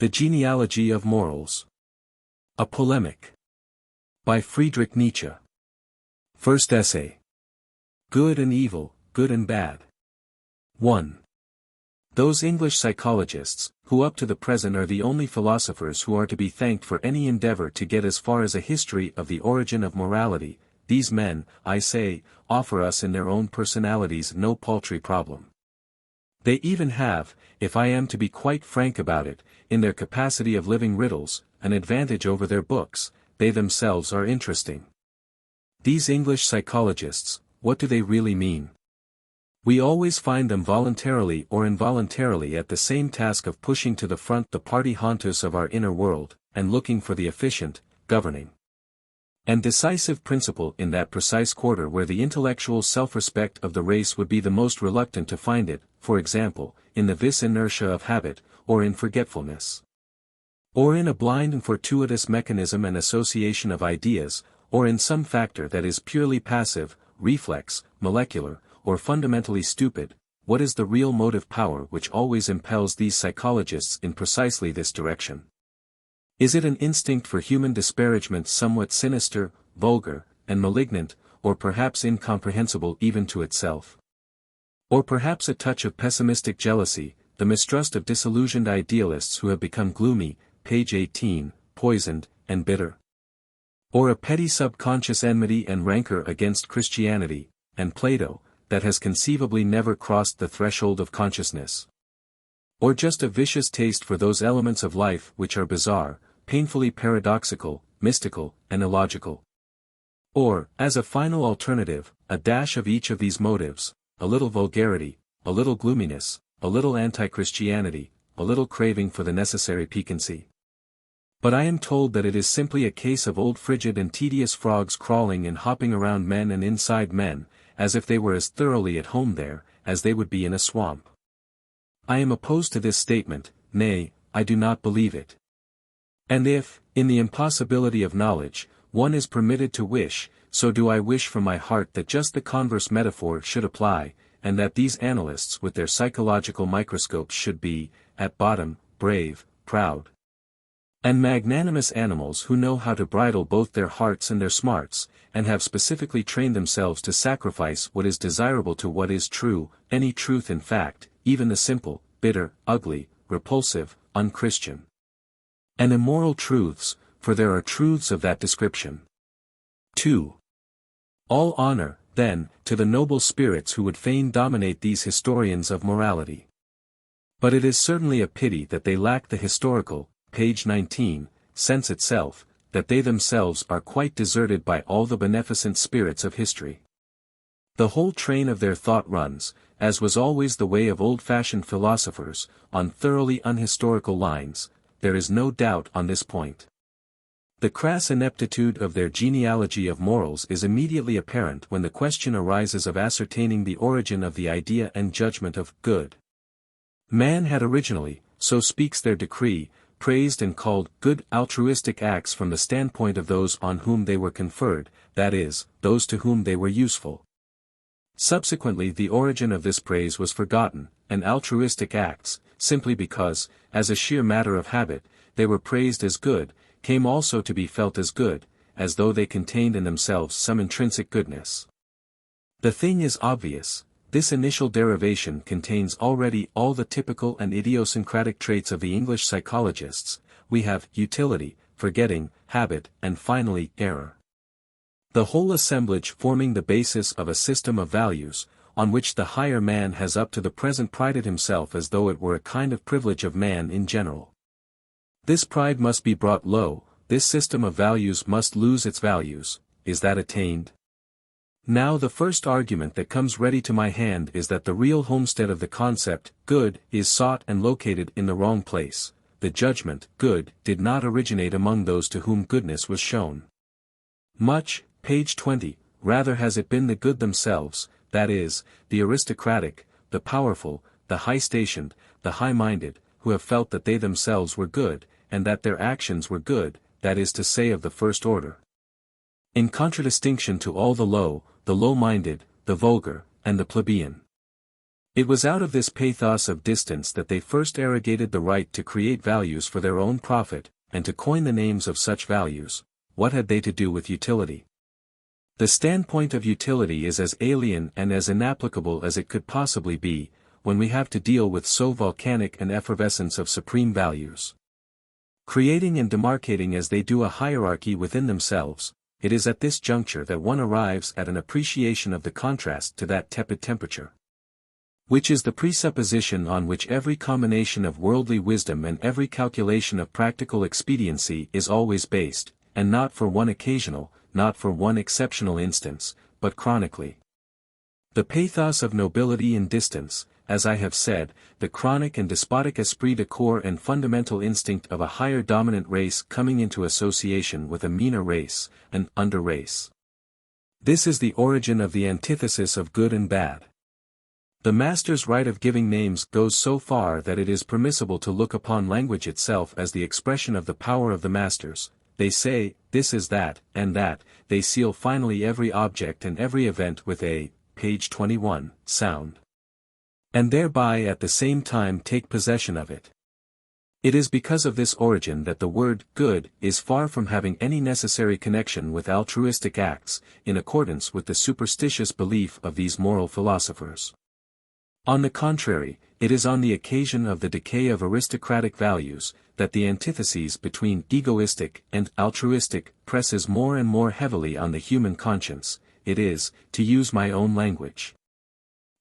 The Genealogy of Morals. A Polemic. By Friedrich Nietzsche. First essay. Good and evil, good and bad. 1. Those English psychologists, who up to the present are the only philosophers who are to be thanked for any endeavor to get as far as a history of the origin of morality, these men, I say, offer us in their own personalities no paltry problem. They even have, if I am to be quite frank about it, in their capacity of living riddles, an advantage over their books. They themselves are interesting. These English psychologists, what do they really mean? We always find them voluntarily or involuntarily at the same task of pushing to the front the party hauntus of our inner world, and looking for the efficient, governing, and decisive principle in that precise quarter where the intellectual self-respect of the race would be the most reluctant to find it, for example, in the vis inertia of habit, or in forgetfulness, or in a blind and fortuitous mechanism and association of ideas, or in some factor that is purely passive, reflex, molecular, or fundamentally stupid. What is the real motive power which always impels these psychologists in precisely this direction? Is it an instinct for human disparagement somewhat sinister, vulgar, and malignant, or perhaps incomprehensible even to itself? Or perhaps a touch of pessimistic jealousy, the mistrust of disillusioned idealists who have become gloomy, page 18, poisoned, and bitter? Or a petty subconscious enmity and rancor against Christianity, and Plato, that has conceivably never crossed the threshold of consciousness? Or just a vicious taste for those elements of life which are bizarre, painfully paradoxical, mystical, and illogical? Or, as a final alternative, a dash of each of these motives, a little vulgarity, a little gloominess, a little anti-Christianity, a little craving for the necessary piquancy? But I am told that it is simply a case of old frigid and tedious frogs crawling and hopping around men and inside men, as if they were as thoroughly at home there, as they would be in a swamp. I am opposed to this statement, nay, I do not believe it. And if, in the impossibility of knowledge, one is permitted to wish, so do I wish from my heart that just the converse metaphor should apply, and that these analysts with their psychological microscopes should be, at bottom, brave, proud, and magnanimous animals who know how to bridle both their hearts and their smarts, and have specifically trained themselves to sacrifice what is desirable to what is true, any truth in fact, even the simple, bitter, ugly, repulsive, unchristian, and immoral truths, for there are truths of that description. 2. All honor, then, to the noble spirits who would fain dominate these historians of morality. But it is certainly a pity that they lack the historical, page 19, sense itself, that they themselves are quite deserted by all the beneficent spirits of history. The whole train of their thought runs, as was always the way of old-fashioned philosophers, on thoroughly unhistorical lines. There is no doubt on this point. The crass ineptitude of their genealogy of morals is immediately apparent when the question arises of ascertaining the origin of the idea and judgment of good. Man had originally, so speaks their decree, praised and called good altruistic acts from the standpoint of those on whom they were conferred, that is, those to whom they were useful. Subsequently the origin of this praise was forgotten, and altruistic acts, simply because, as a sheer matter of habit, they were praised as good, came also to be felt as good, as though they contained in themselves some intrinsic goodness. The thing is obvious. This initial derivation contains already all the typical and idiosyncratic traits of the English psychologists. We have utility, forgetting, habit, and finally, error. The whole assemblage forming the basis of a system of values, on which the higher man has up to the present prided himself as though it were a kind of privilege of man in general. This pride must be brought low, this system of values must lose its values. Is that attained? Now the first argument that comes ready to my hand is that the real homestead of the concept, good, is sought and located in the wrong place. The judgment, good, did not originate among those to whom goodness was shown. Much, page 20, rather has it been the good themselves, that is, the aristocratic, the powerful, the high-stationed, the high-minded, who have felt that they themselves were good, and that their actions were good, that is to say of the first order. In contradistinction to all the low-minded, the vulgar, and the plebeian. It was out of this pathos of distance that they first arrogated the right to create values for their own profit, and to coin the names of such values. What had they to do with utility? The standpoint of utility is as alien and as inapplicable as it could possibly be, when we have to deal with so volcanic an effervescence of supreme values. Creating and demarcating as they do a hierarchy within themselves, it is at this juncture that one arrives at an appreciation of the contrast to that tepid temperature, which is the presupposition on which every combination of worldly wisdom and every calculation of practical expediency is always based, and not for one occasional, not for one exceptional instance, but chronically. The pathos of nobility in distance, as I have said, the chronic and despotic esprit de corps and fundamental instinct of a higher dominant race coming into association with a meaner race, an under race. This is the origin of the antithesis of good and bad. The master's right of giving names goes so far that it is permissible to look upon language itself as the expression of the power of the masters. They say, this is that, and that, they seal finally every object and every event with a, page 21, sound. And thereby at the same time take possession of it. It is because of this origin that the word good is far from having any necessary connection with altruistic acts, in accordance with the superstitious belief of these moral philosophers. On the contrary, it is on the occasion of the decay of aristocratic values, that the antithesis between egoistic and altruistic presses more and more heavily on the human conscience. It is, to use my own language,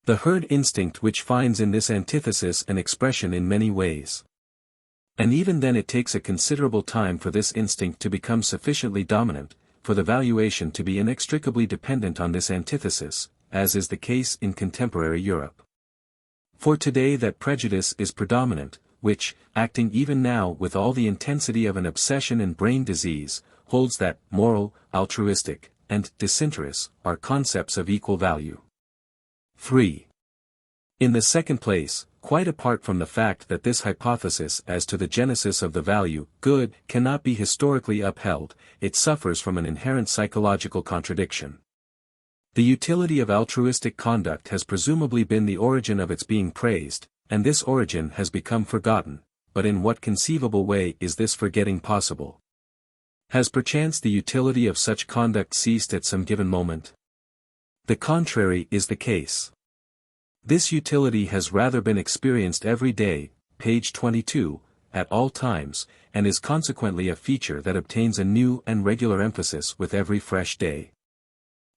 the herd instinct which finds in this antithesis an expression in many ways. And even then it takes a considerable time for this instinct to become sufficiently dominant, for the valuation to be inextricably dependent on this antithesis, as is the case in contemporary Europe. For today that prejudice is predominant, which, acting even now with all the intensity of an obsession and brain disease, holds that moral, altruistic, and disinterest are concepts of equal value. 3. In the second place, quite apart from the fact that this hypothesis as to the genesis of the value, good, cannot be historically upheld, it suffers from an inherent psychological contradiction. The utility of altruistic conduct has presumably been the origin of its being praised, and this origin has become forgotten, but in what conceivable way is this forgetting possible? Has perchance the utility of such conduct ceased at some given moment? The contrary is the case. This utility has rather been experienced every day, page 22, at all times, and is consequently a feature that obtains a new and regular emphasis with every fresh day.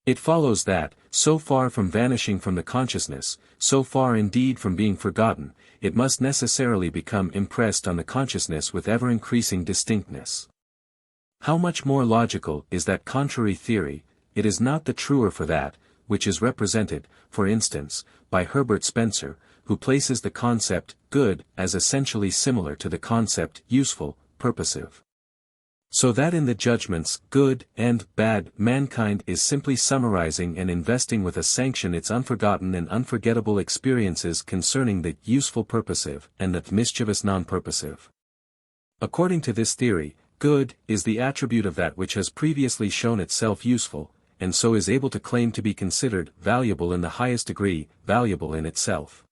It follows that, so far from vanishing from the consciousness, so far indeed from being forgotten, it must necessarily become impressed on the consciousness with ever-increasing distinctness. How much more logical is that contrary theory, it is not the truer for that, which is represented, for instance, by Herbert Spencer, who places the concept good as essentially similar to the concept useful, purposive. So that in the judgments good and bad mankind is simply summarizing and investing with a sanction its unforgotten and unforgettable experiences concerning the useful purposive and the mischievous non-purposive. According to this theory, good is the attribute of that which has previously shown itself useful, and so is able to claim to be considered valuable in the highest degree, valuable in itself.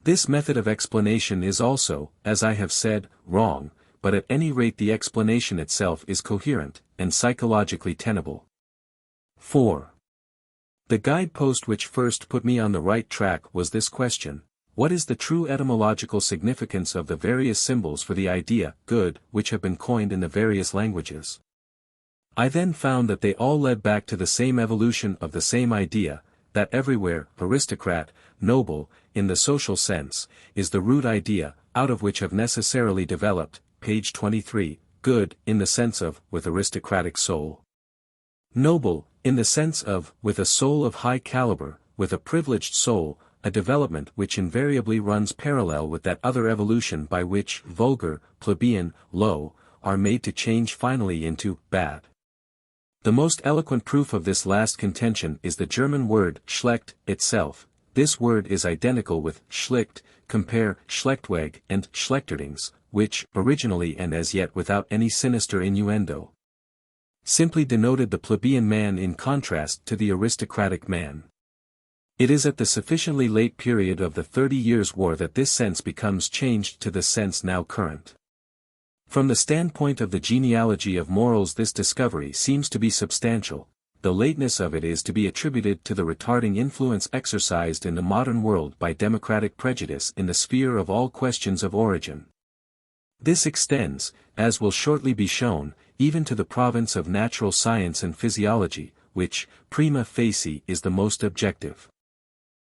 This method of explanation is also, as I have said, wrong, but at any rate the explanation itself is coherent, and psychologically tenable. 4. The guidepost which first put me on the right track was this question: what is the true etymological significance of the various symbols for the idea, good, which have been coined in the various languages? I then found that they all led back to the same evolution of the same idea, that everywhere, aristocrat, noble, in the social sense, is the root idea, out of which have necessarily developed, page 23, good, in the sense of, with aristocratic soul. Noble, in the sense of, with a soul of high caliber, with a privileged soul, a development which invariably runs parallel with that other evolution by which vulgar, plebeian, low, are made to change finally into bad. The most eloquent proof of this last contention is the German word schlecht itself. This word is identical with schlicht, compare schlechtweg and schlechterdings, which, originally and as yet without any sinister innuendo, simply denoted the plebeian man in contrast to the aristocratic man. It is at the sufficiently late period of the 30 Years' War that this sense becomes changed to the sense now current. From the standpoint of the genealogy of morals, this discovery seems to be substantial. The lateness of it is to be attributed to the retarding influence exercised in the modern world by democratic prejudice in the sphere of all questions of origin. This extends, as will shortly be shown, even to the province of natural science and physiology, which, prima facie, is the most objective.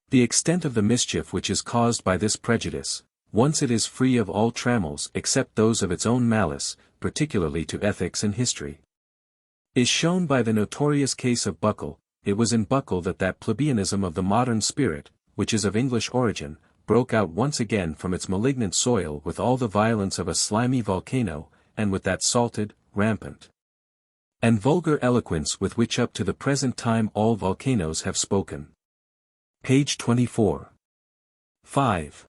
The extent of the mischief which is caused by this prejudice, once it is free of all trammels except those of its own malice, particularly to ethics and history, is shown by the notorious case of Buckle. It was in Buckle that plebeianism of the modern spirit, which is of English origin, broke out once again from its malignant soil with all the violence of a slimy volcano, and with that salted, rampant, and vulgar eloquence with which up to the present time all volcanoes have spoken. Page 24. 5.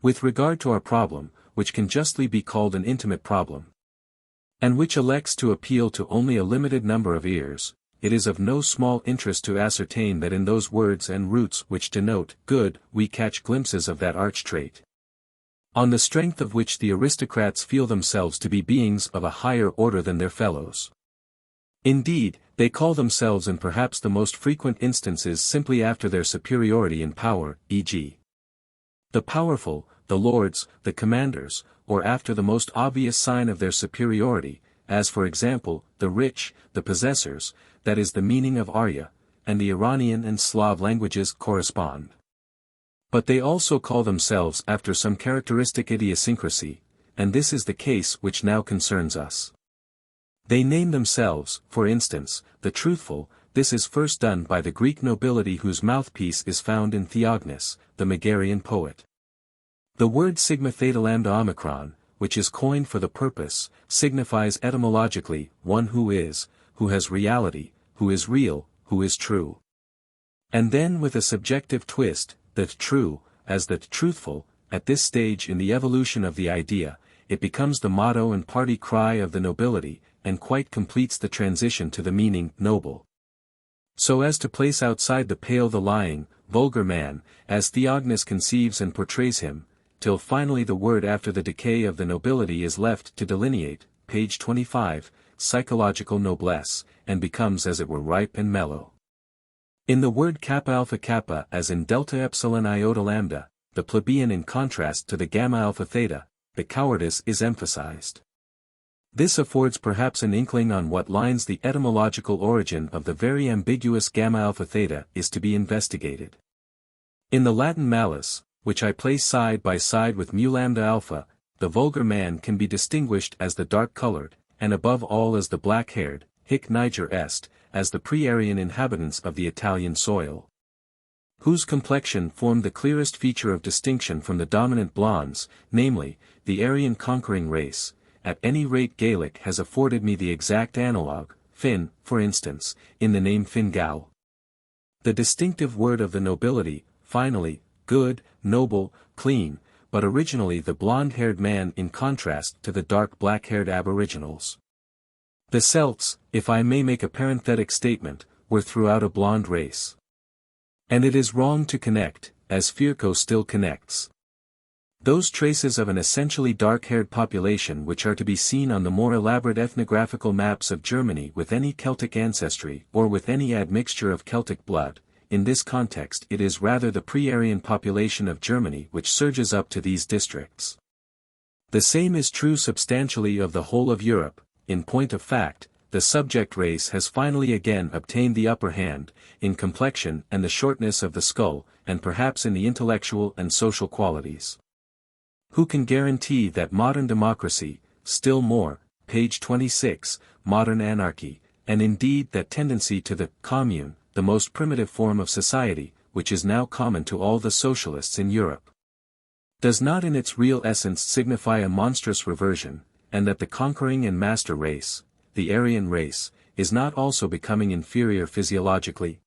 With regard to our problem, which can justly be called an intimate problem, and which elects to appeal to only a limited number of ears, it is of no small interest to ascertain that in those words and roots which denote good we catch glimpses of that arch trait, on the strength of which the aristocrats feel themselves to be beings of a higher order than their fellows. Indeed, they call themselves in perhaps the most frequent instances simply after their superiority in power, e.g. the powerful, the lords, the commanders, or after the most obvious sign of their superiority, as for example, the rich, the possessors, that is the meaning of Arya, and the Iranian and Slav languages correspond. But they also call themselves after some characteristic idiosyncrasy, and this is the case which now concerns us. They name themselves, for instance, the truthful. This is first done by the Greek nobility whose mouthpiece is found in Theognis, the Megarian poet. The word sigma theta lambda omicron, which is coined for the purpose, signifies etymologically, one who has reality, who is real, who is true. And then with a subjective twist, that true, as that truthful, at this stage in the evolution of the idea, it becomes the motto and party cry of the nobility, and quite completes the transition to the meaning noble. So as to place outside the pale the lying, vulgar man, as Theognis conceives and portrays him, till finally the word after the decay of the nobility is left to delineate, page 25, psychological noblesse, and becomes as it were ripe and mellow. In the word kappa alpha kappa as in delta epsilon iota lambda, the plebeian in contrast to the gamma alpha theta, the cowardice is emphasized. This affords perhaps an inkling on what lines the etymological origin of the very ambiguous gamma alpha theta is to be investigated. In the Latin malus, which I place side by side with mu lambda alpha, the vulgar man can be distinguished as the dark-colored, and above all as the black-haired, hic niger est, as the pre-Aryan inhabitants of the Italian soil, whose complexion formed the clearest feature of distinction from the dominant blondes, namely, the Aryan conquering race. At any rate Gaelic has afforded me the exact analogue, Finn, for instance, in the name Fingal. The distinctive word of the nobility, finally, good, noble, clean, but originally the blonde-haired man in contrast to the dark black-haired aboriginals. The Celts, if I may make a parenthetic statement, were throughout a blonde race. And it is wrong to connect, as Firko still connects, those traces of an essentially dark-haired population which are to be seen on the more elaborate ethnographical maps of Germany with any Celtic ancestry or with any admixture of Celtic blood. In this context it is rather the pre-Aryan population of Germany which surges up to these districts. The same is true substantially of the whole of Europe. In point of fact, the subject race has finally again obtained the upper hand, in complexion and the shortness of the skull, and perhaps in the intellectual and social qualities. Who can guarantee that modern democracy, still more, page 26, modern anarchy, and indeed that tendency to the commune, the most primitive form of society, which is now common to all the socialists in Europe, does not in its real essence signify a monstrous reversion, and that the conquering and master race, the Aryan race, is not also becoming inferior physiologically?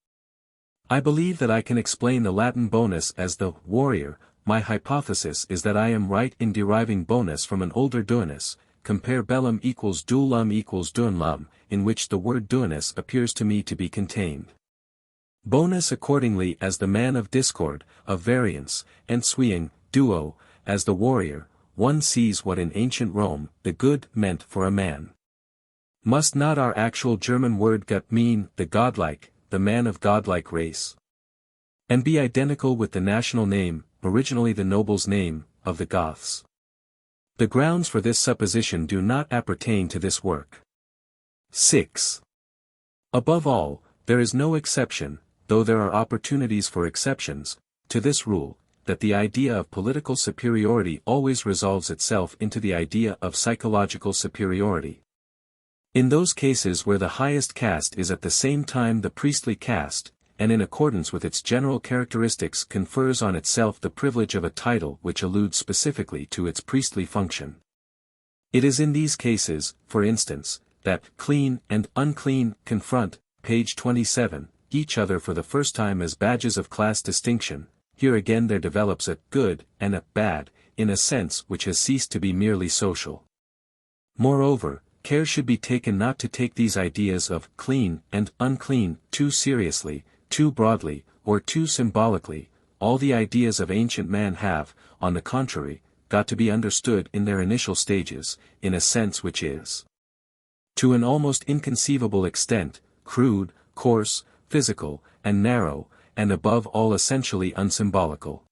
I believe that I can explain the Latin bonus as the warrior. My hypothesis is that I am right in deriving bonus from an older duinus, compare bellum equals duellum equals duinlum, in which the word duinus appears to me to be contained. Bonus accordingly as the man of discord, of variance, and swaying, duo, as the warrior, one sees what in ancient Rome, the good meant for a man. Must not our actual German word Gott mean, the godlike, the man of godlike race? And be identical with the national name, originally the noble's name, of the Goths? The grounds for this supposition do not appertain to this work. 6. Above all, there is no exception, though there are opportunities for exceptions, to this rule, that the idea of political superiority always resolves itself into the idea of psychological superiority. In those cases where the highest caste is at the same time the priestly caste, and in accordance with its general characteristics confers on itself the privilege of a title which alludes specifically to its priestly function. It is in these cases, for instance, that clean and unclean confront, page 27, each other for the first time as badges of class distinction. Here again there develops a good and a bad, in a sense which has ceased to be merely social. Moreover, care should be taken not to take these ideas of clean and unclean too seriously, too broadly, or too symbolically. All the ideas of ancient man have, on the contrary, got to be understood in their initial stages, in a sense which is, to an almost inconceivable extent, crude, coarse, physical, and narrow, and above all essentially unsymbolical.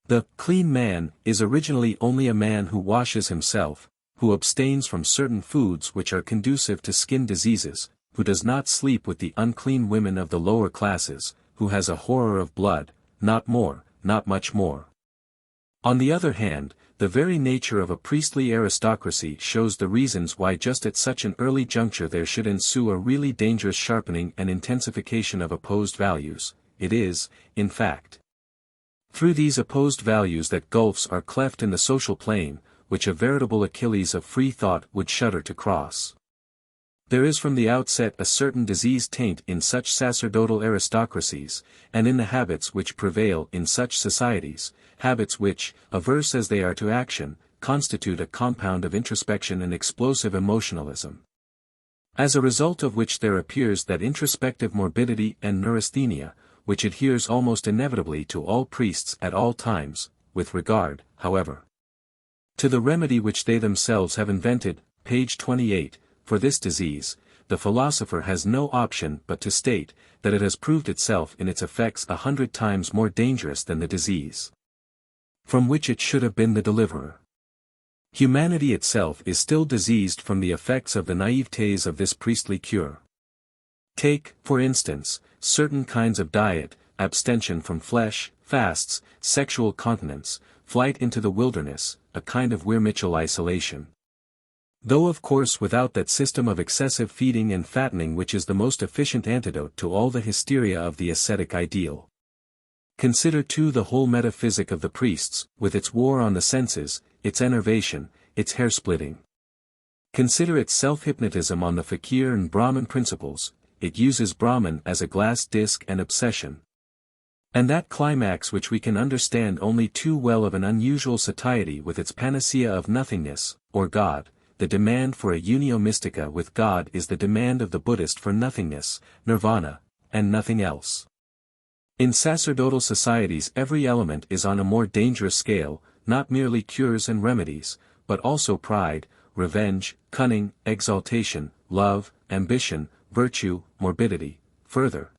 The clean man is originally only a man who washes himself, who abstains from certain foods which are conducive to skin diseases, who does not sleep with the unclean women of the lower classes, who has a horror of blood, not more, not much more. On the other hand, the very nature of a priestly aristocracy shows the reasons why just at such an early juncture there should ensue a really dangerous sharpening and intensification of opposed values. It is, in fact, through these opposed values that gulfs are cleft in the social plane, which a veritable Achilles of free thought would shudder to cross. There is from the outset a certain diseased taint in such sacerdotal aristocracies, and in the habits which prevail in such societies, habits which, averse as they are to action, constitute a compound of introspection and explosive emotionalism. As a result of which there appears that introspective morbidity and neurasthenia, which adheres almost inevitably to all priests at all times, with regard, however, to the remedy which they themselves have invented, page 28, for this disease, the philosopher has no option but to state, that it has proved itself in its effects 100 times more dangerous than the disease from which it should have been the deliverer. Humanity itself is still diseased from the effects of the naïvetés of this priestly cure. Take, for instance, certain kinds of diet, abstention from flesh, fasts, sexual continence, flight into the wilderness, a kind of Weir-Mitchell isolation. Though of course without that system of excessive feeding and fattening which is the most efficient antidote to all the hysteria of the ascetic ideal. Consider too the whole metaphysic of the priests, with its war on the senses, its enervation, its hair-splitting. Consider its self-hypnotism on the fakir and Brahmin principles. It uses Brahman as a glass disc and obsession. And that climax which we can understand only too well of an unusual satiety with its panacea of nothingness, or God. The demand for a unio mystica with God is the demand of the Buddhist for nothingness, nirvana, and nothing else. In sacerdotal societies every element is on a more dangerous scale, not merely cures and remedies, but also pride, revenge, cunning, exaltation, love, ambition, virtue, morbidity. Further,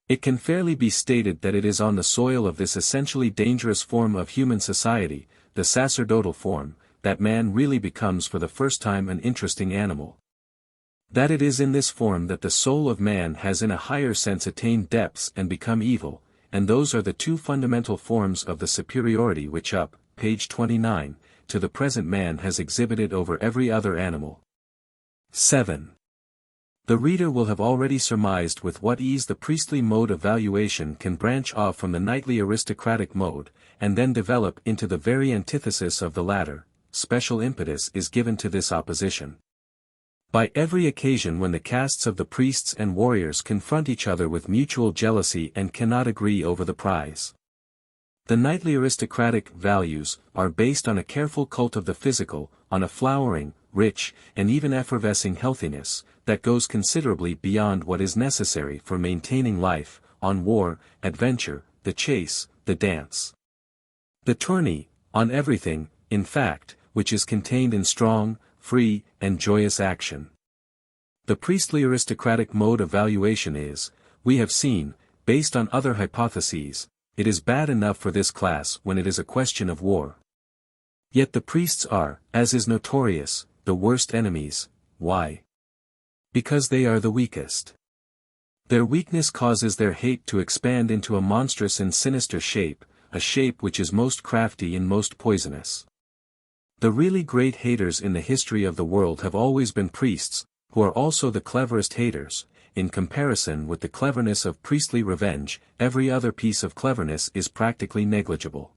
it can fairly be stated that it is on the soil of this essentially dangerous form of human society, the sacerdotal form, that man really becomes for the first time an interesting animal. That it is in this form that the soul of man has in a higher sense attained depths and become evil, and those are the two fundamental forms of the superiority which up, page 29, to the present man has exhibited over every other animal. 7. The reader will have already surmised with what ease the priestly mode of valuation can branch off from the knightly aristocratic mode, and then develop into the very antithesis of the latter. Special impetus is given to this opposition by every occasion when the castes of the priests and warriors confront each other with mutual jealousy and cannot agree over the prize. The knightly aristocratic values are based on a careful cult of the physical, on a flowering, rich, and even effervescing healthiness, that goes considerably beyond what is necessary for maintaining life, on war, adventure, the chase, the dance. The tourney, on everything, in fact, which is contained in strong, free, and joyous action. The priestly aristocratic mode of valuation is, we have seen, based on other hypotheses. It is bad enough for this class when it is a question of war. Yet the priests are, as is notorious, the worst enemies. Why? Because they are the weakest. Their weakness causes their hate to expand into a monstrous and sinister shape, a shape which is most crafty and most poisonous. The really great haters in the history of the world have always been priests, who are also the cleverest haters. In comparison with the cleverness of priestly revenge, every other piece of cleverness is practically negligible.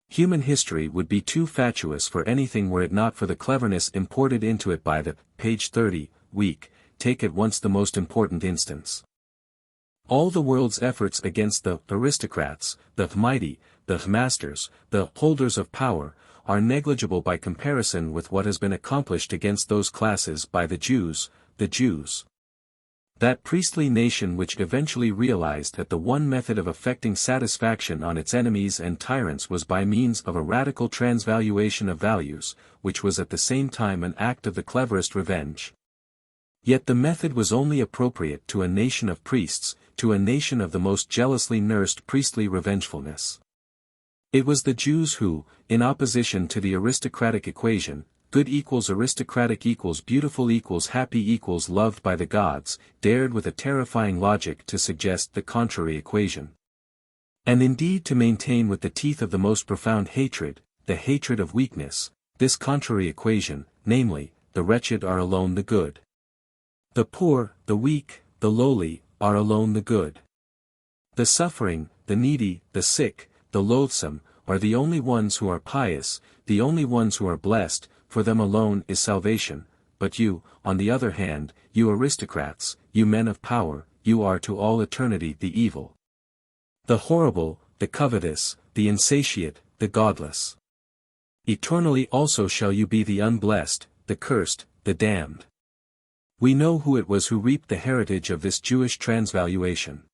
Human history would be too fatuous for anything were it not for the cleverness imported into it by the, page 30, weak. Take at once the most important instance. All the world's efforts against the aristocrats, the mighty, the masters, the holders of power, are negligible by comparison with what has been accomplished against those classes by the Jews. That priestly nation which eventually realized that the one method of effecting satisfaction on its enemies and tyrants was by means of a radical transvaluation of values, which was at the same time an act of the cleverest revenge. Yet the method was only appropriate to a nation of priests, to a nation of the most jealously nursed priestly revengefulness. It was the Jews who, in opposition to the aristocratic equation, good equals aristocratic equals beautiful equals happy equals loved by the gods, dared with a terrifying logic to suggest the contrary equation. And indeed to maintain with the teeth of the most profound hatred, the hatred of weakness, this contrary equation, namely, the wretched are alone the good. The poor, the weak, the lowly, are alone the good. The suffering, the needy, the sick, the loathsome, are the only ones who are pious, the only ones who are blessed, for them alone is salvation. But you, on the other hand, you aristocrats, you men of power, you are to all eternity the evil. The horrible, the covetous, the insatiate, the godless. Eternally also shall you be the unblessed, the cursed, the damned. We know who it was who reaped the heritage of this Jewish transvaluation.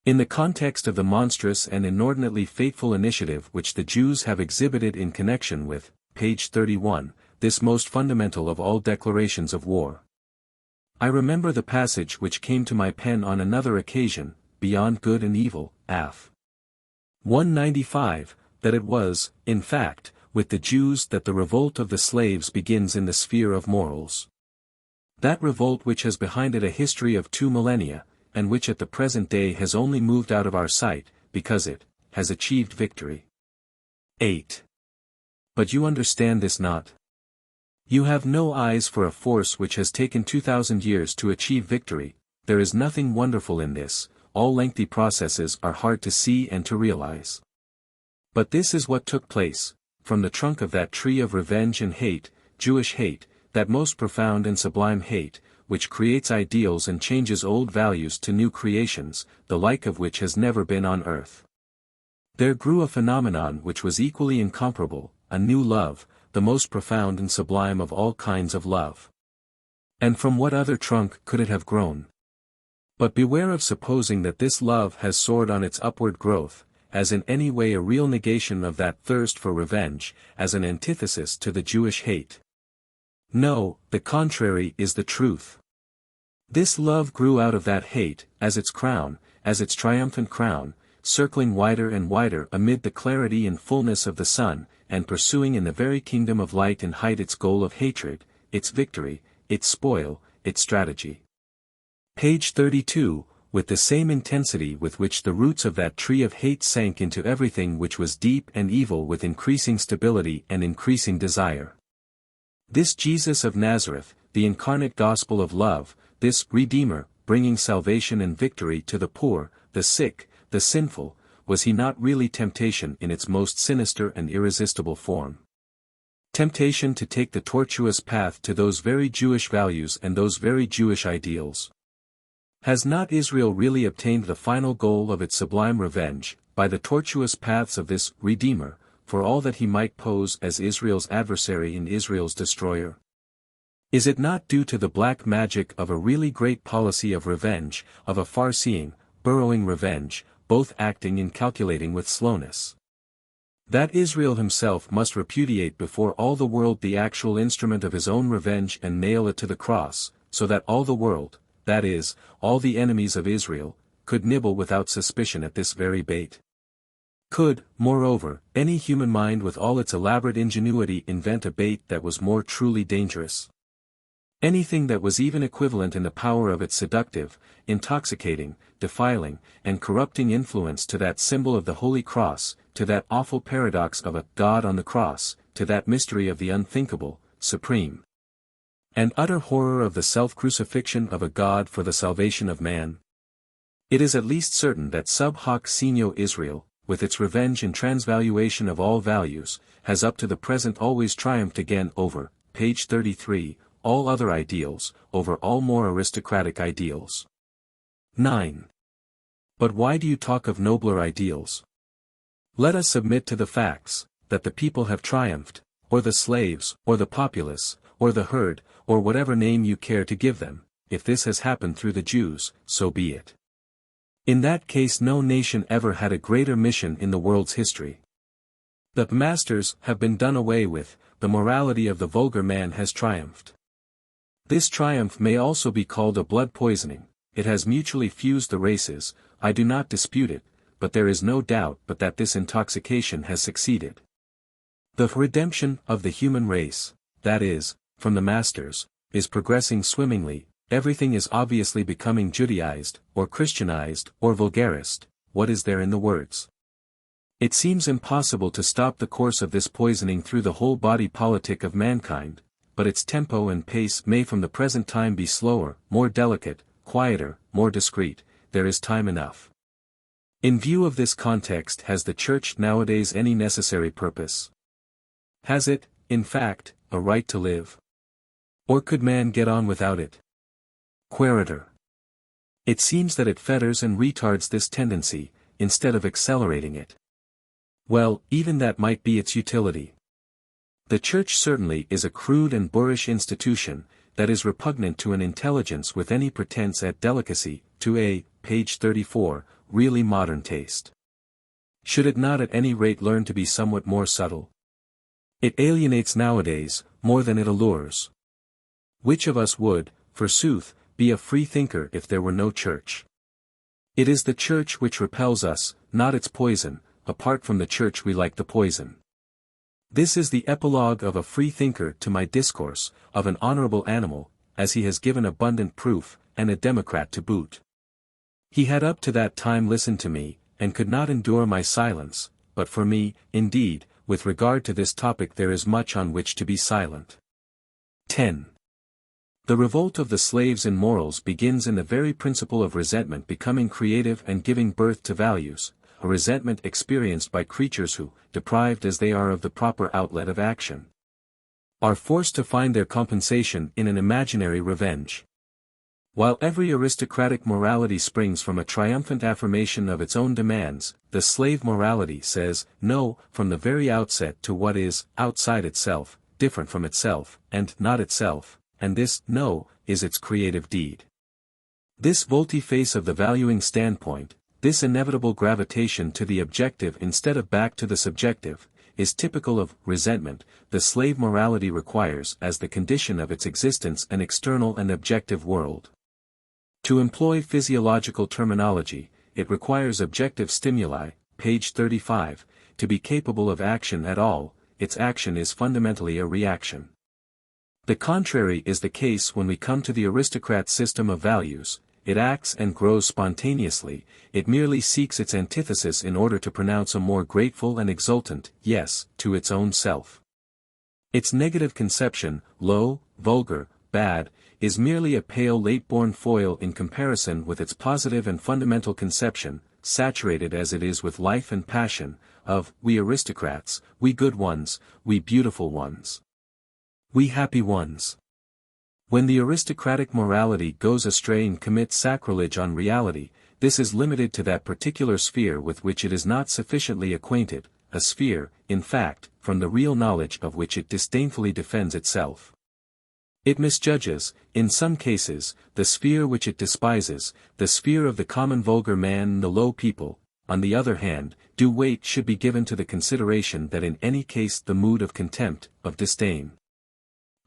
In the context of the monstrous and inordinately fateful initiative which the Jews have exhibited in connection with, page 31, this most fundamental of all declarations of war. I remember the passage which came to my pen on another occasion, beyond good and evil, Aff. 195, that it was, in fact, with the Jews that the revolt of the slaves begins in the sphere of morals. That revolt which has behind it a history of 2 millennia, and which at the present day has only moved out of our sight, because it has achieved victory. 8. But you understand this not. You have no eyes for a force which has taken 2,000 years to achieve victory. There is nothing wonderful in this, all lengthy processes are hard to see and to realize. But this is what took place, from the trunk of that tree of revenge and hate, Jewish hate, that most profound and sublime hate, which creates ideals and changes old values to new creations, the like of which has never been on earth. There grew a phenomenon which was equally incomparable, a new love, the most profound and sublime of all kinds of love. And from what other trunk could it have grown? But beware of supposing that this love has soared on its upward growth, as in any way a real negation of that thirst for revenge, as an antithesis to the Jewish hate. No, the contrary is the truth. This love grew out of that hate, as its crown, as its triumphant crown, circling wider and wider amid the clarity and fullness of the sun, and pursuing in the very kingdom of light and height its goal of hatred, its victory, its spoil, its strategy. Page 32, with the same intensity with which the roots of that tree of hate sank into everything which was deep and evil with increasing stability and increasing desire. This Jesus of Nazareth, the incarnate gospel of love, this Redeemer, bringing salvation and victory to the poor, the sick, the sinful, was he not really temptation in its most sinister and irresistible form? Temptation to take the tortuous path to those very Jewish values and those very Jewish ideals. Has not Israel really obtained the final goal of its sublime revenge, by the tortuous paths of this Redeemer, for all that he might pose as Israel's adversary and Israel's destroyer? Is it not due to the black magic of a really great policy of revenge, of a far-seeing, burrowing revenge, both acting and calculating with slowness. That Israel himself must repudiate before all the world the actual instrument of his own revenge and nail it to the cross, so that all the world, that is, all the enemies of Israel, could nibble without suspicion at this very bait. Could, moreover, any human mind with all its elaborate ingenuity invent a bait that was more truly dangerous? Anything that was even equivalent in the power of its seductive, intoxicating, defiling, and corrupting influence to that symbol of the Holy Cross, to that awful paradox of a God on the cross, to that mystery of the unthinkable, supreme, and utter horror of the self-crucifixion of a God for the salvation of man? It is at least certain that sub hoc signo Israel, with its revenge and transvaluation of all values, has up to the present always triumphed again over, page 33, all other ideals, over all more aristocratic ideals. 9. But why do you talk of nobler ideals? Let us submit to the facts, that the people have triumphed, or the slaves, or the populace, or the herd, or whatever name you care to give them. If this has happened through the Jews, so be it. In that case no nation ever had a greater mission in the world's history. The masters have been done away with, the morality of the vulgar man has triumphed. This triumph may also be called a blood poisoning. It has mutually fused the races, I do not dispute it, but there is no doubt but that this intoxication has succeeded. The redemption of the human race, that is, from the masters, is progressing swimmingly. Everything is obviously becoming Judaized, or Christianized, or vulgarist. What is there in the words? It seems impossible to stop the course of this poisoning through the whole body politic of mankind, but its tempo and pace may from the present time be slower, more delicate, quieter, more discreet. There is time enough. In view of this context, has the Church nowadays any necessary purpose? Has it, in fact, a right to live? Or could man get on without it? Quaerator. It seems that it fetters and retards this tendency, instead of accelerating it. Well, even that might be its utility. The Church certainly is a crude and boorish institution, that is repugnant to an intelligence with any pretense at delicacy, to a, page 34, really modern taste. Should it not at any rate learn to be somewhat more subtle? It alienates nowadays, more than it allures. Which of us would, forsooth, be a free thinker if there were no Church? It is the Church which repels us, not its poison. Apart from the Church we like the poison. This is the epilogue of a free thinker to my discourse, of an honorable animal, as he has given abundant proof, and a democrat to boot. He had up to that time listened to me, and could not endure my silence, but for me, indeed, with regard to this topic there is much on which to be silent. 10. The revolt of the slaves in morals begins in the very principle of resentment becoming creative and giving birth to values, a resentment experienced by creatures who, deprived as they are of the proper outlet of action, are forced to find their compensation in an imaginary revenge. While every aristocratic morality springs from a triumphant affirmation of its own demands, the slave morality says no from the very outset to what is outside itself, different from itself, and not itself, and this no is its creative deed. This volte-face of the valuing standpoint, this inevitable gravitation to the objective instead of back to the subjective, is typical of resentment. The slave morality requires as the condition of its existence an external and objective world. To employ physiological terminology, it requires objective stimuli, page 35, to be capable of action at all. Its action is fundamentally a reaction. The contrary is the case when we come to the aristocrat system of values. It acts and grows spontaneously, it merely seeks its antithesis in order to pronounce a more grateful and exultant yes to its own self. Its negative conception, low, vulgar, bad, is merely a pale late-born foil in comparison with its positive and fundamental conception, saturated as it is with life and passion, of we aristocrats, we good ones, we beautiful ones, we happy ones. When the aristocratic morality goes astray and commits sacrilege on reality, this is limited to that particular sphere with which it is not sufficiently acquainted, a sphere, in fact, from the real knowledge of which it disdainfully defends itself. It misjudges, in some cases, the sphere which it despises, the sphere of the common vulgar man and the low people. On the other hand, due weight should be given to the consideration that in any case the mood of contempt, of disdain,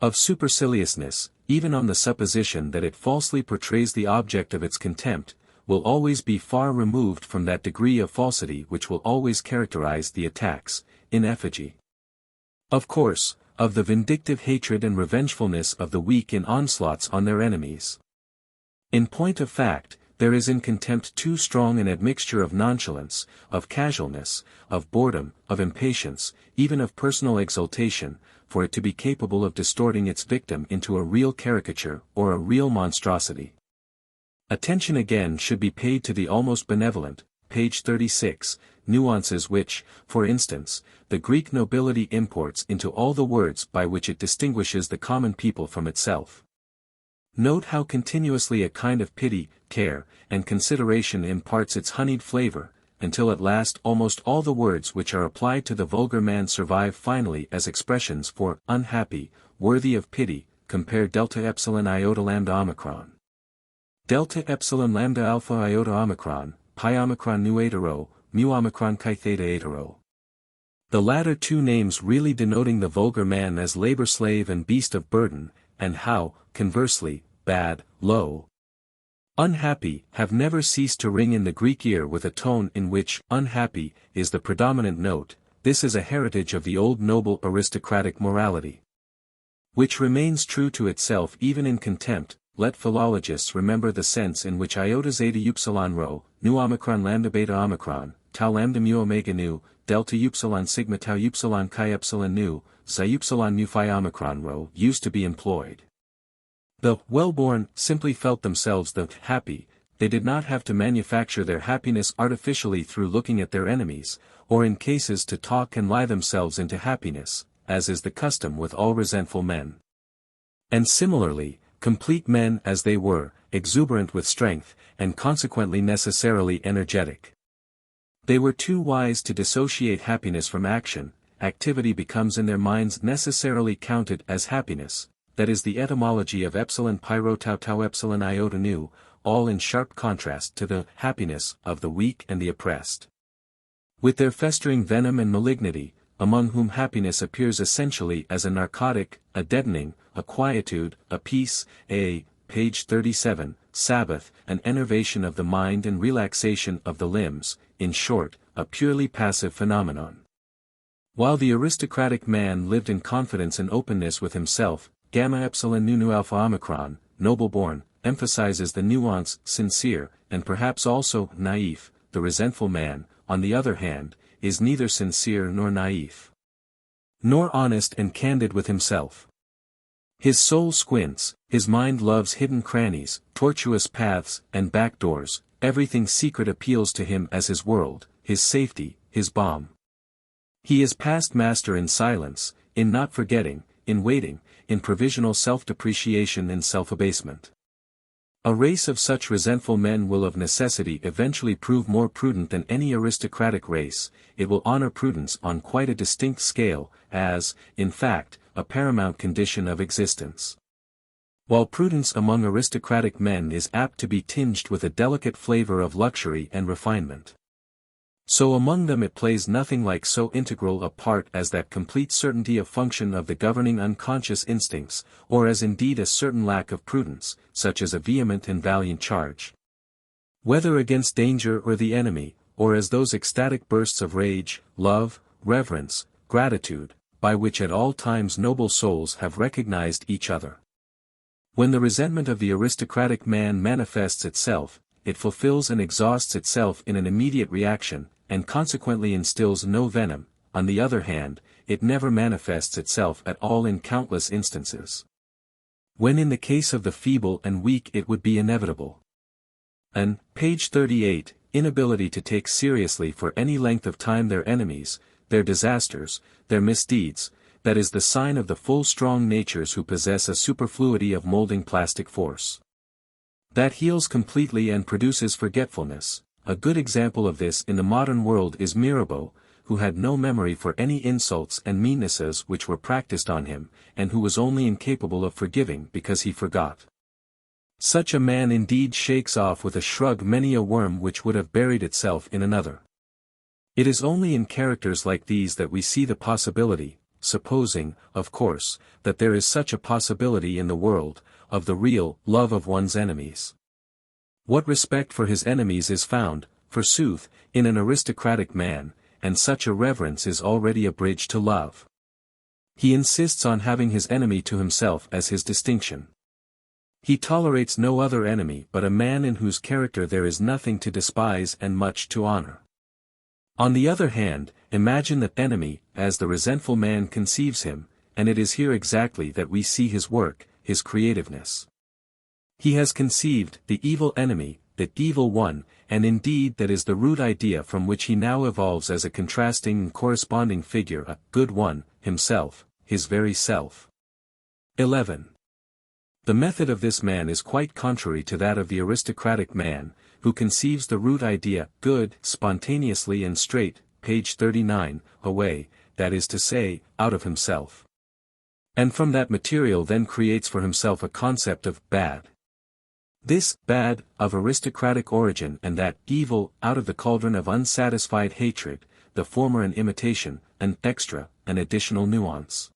of superciliousness, even on the supposition that it falsely portrays the object of its contempt, will always be far removed from that degree of falsity which will always characterize the attacks, in effigy, of course, of the vindictive hatred and revengefulness of the weak in onslaughts on their enemies. In point of fact, there is in contempt too strong an admixture of nonchalance, of casualness, of boredom, of impatience, even of personal exultation, for it to be capable of distorting its victim into a real caricature or a real monstrosity. Attention again should be paid to the almost benevolent, page 36, nuances which, for instance, the Greek nobility imports into all the words by which it distinguishes the common people from itself. Note how continuously a kind of pity, care, and consideration imparts its honeyed flavor, until at last almost all the words which are applied to the vulgar man survive finally as expressions for unhappy, worthy of pity. Compare delta epsilon iota lambda omicron. Delta epsilon lambda alpha iota omicron, pi omicron nu hetero, mu omicron chi theta hetero. The latter two names really denoting the vulgar man as labor slave and beast of burden, and how, conversely, bad, low, unhappy, have never ceased to ring in the Greek ear with a tone in which unhappy is the predominant note. This is a heritage of the old noble aristocratic morality, which remains true to itself even in contempt. Let philologists remember the sense in which iota zeta upsilon rho, nu omicron lambda beta omicron, tau lambda mu omega nu, delta upsilon sigma tau upsilon chi epsilon nu, psi upsilon mu phi omicron rho used to be employed. The well-born simply felt themselves the happy. They did not have to manufacture their happiness artificially through looking at their enemies, or in cases to talk and lie themselves into happiness, as is the custom with all resentful men. And similarly, complete men as they were, exuberant with strength, and consequently necessarily energetic. They were too wise to dissociate happiness from action. Activity becomes in their minds necessarily counted as happiness. That is the etymology of epsilon pi rho tau tau epsilon iota nu, all in sharp contrast to the happiness of the weak and the oppressed. With their festering venom and malignity, among whom happiness appears essentially as a narcotic, a deadening, a quietude, a peace, page 37, Sabbath, an enervation of the mind and relaxation of the limbs, in short, a purely passive phenomenon. While the aristocratic man lived in confidence and openness with himself, gamma epsilon nu alpha omicron, noble-born, emphasizes the nuance, sincere, and perhaps also naïf. The resentful man, on the other hand, is neither sincere nor naïf, nor honest and candid with himself. His soul squints, his mind loves hidden crannies, tortuous paths, and back doors. Everything secret appeals to him as his world, his safety, his balm. He is past master in silence, in not forgetting, in waiting, in provisional self-depreciation and self-abasement. A race of such resentful men will of necessity eventually prove more prudent than any aristocratic race. It will honor prudence on quite a distinct scale, as, in fact, a paramount condition of existence. While prudence among aristocratic men is apt to be tinged with a delicate flavor of luxury and refinement, so among them it plays nothing like so integral a part as that complete certainty of function of the governing unconscious instincts, or as indeed a certain lack of prudence, such as a vehement and valiant charge, whether against danger or the enemy, or as those ecstatic bursts of rage, love, reverence, gratitude, by which at all times noble souls have recognized each other. When the resentment of the aristocratic man manifests itself, it fulfills and exhausts itself in an immediate reaction, and consequently instills no venom. On the other hand, it never manifests itself at all in countless instances, when in the case of the feeble and weak it would be inevitable. And, page 38, inability to take seriously for any length of time their enemies, their disasters, their misdeeds, that is the sign of the full strong natures who possess a superfluity of molding plastic force that heals completely and produces forgetfulness. A good example of this in the modern world is Mirabeau, who had no memory for any insults and meannesses which were practiced on him, and who was only incapable of forgiving because he forgot. Such a man indeed shakes off with a shrug many a worm which would have buried itself in another. It is only in characters like these that we see the possibility, supposing, of course, that there is such a possibility in the world, of the real love of one's enemies. What respect for his enemies is found, forsooth, in an aristocratic man, and such a reverence is already a bridge to love. He insists on having his enemy to himself as his distinction. He tolerates no other enemy but a man in whose character there is nothing to despise and much to honor. On the other hand, imagine that enemy, as the resentful man conceives him, and it is here exactly that we see his work, his creativeness. He has conceived the evil enemy, the evil one, and indeed that is the root idea from which he now evolves as a contrasting and corresponding figure a good one, himself, his very self. 11. The method of this man is quite contrary to that of the aristocratic man, who conceives the root idea, good, spontaneously and straight, page 39, away, that is to say, out of himself. And from that material then creates for himself a concept of bad. This bad, of aristocratic origin, and that evil, out of the cauldron of unsatisfied hatred, the former an imitation, an extra, an additional nuance.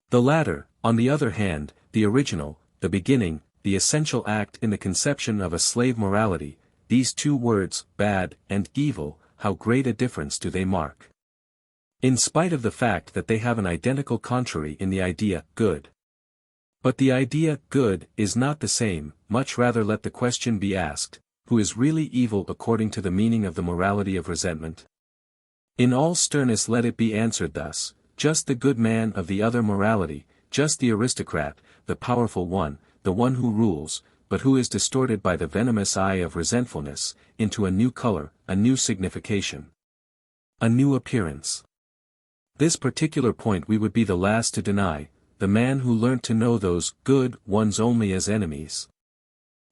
The latter, on the other hand, the original, the beginning, the essential act in the conception of a slave morality, these two words, bad and evil, how great a difference do they mark. In spite of the fact that they have an identical contrary in the idea, good. But the idea, good, is not the same, much rather let the question be asked, who is really evil according to the meaning of the morality of resentment? In all sternness let it be answered thus, just the good man of the other morality, just the aristocrat, the powerful one, the one who rules, but who is distorted by the venomous eye of resentfulness, into a new color, a new signification, a new appearance. This particular point we would be the last to deny, the man who learnt to know those good ones only as enemies.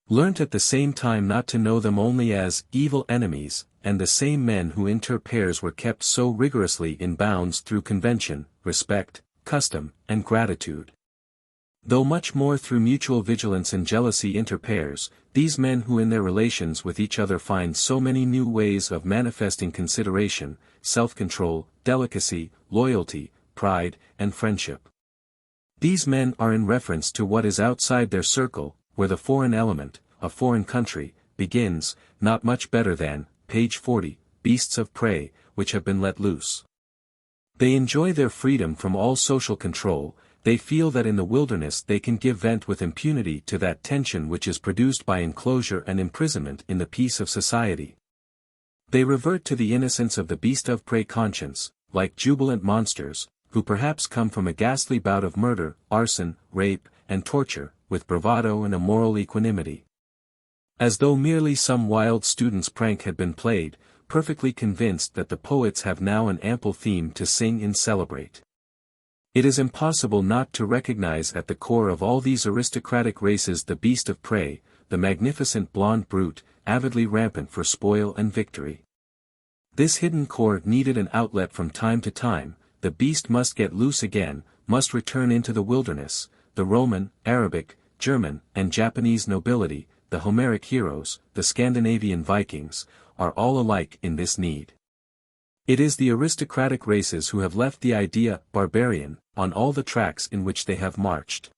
Learnt at the same time not to know them only as evil enemies, and the same men who inter pares were kept so rigorously in bounds through convention, respect, custom, and gratitude. Though much more through mutual vigilance and jealousy inter pares, these men who in their relations with each other find so many new ways of manifesting consideration, self-control, delicacy, loyalty, pride, and friendship. These men are in reference to what is outside their circle, where the foreign element, a foreign country, begins, not much better than, page 40, beasts of prey, which have been let loose. They enjoy their freedom from all social control. They feel that in the wilderness they can give vent with impunity to that tension which is produced by enclosure and imprisonment in the peace of society. They revert to the innocence of the beast of prey conscience, like jubilant monsters, who perhaps come from a ghastly bout of murder, arson, rape, and torture, with bravado and a moral equanimity. As though merely some wild student's prank had been played, perfectly convinced that the poets have now an ample theme to sing and celebrate. It is impossible not to recognize at the core of all these aristocratic races the beast of prey, the magnificent blonde brute, avidly rampant for spoil and victory. This hidden core needed an outlet from time to time. The beast must get loose again, must return into the wilderness. The Roman, Arabic, German, and Japanese nobility, the Homeric heroes, the Scandinavian Vikings, are all alike in this need. It is the aristocratic races who have left the idea, barbarian, on all the tracks in which they have marched.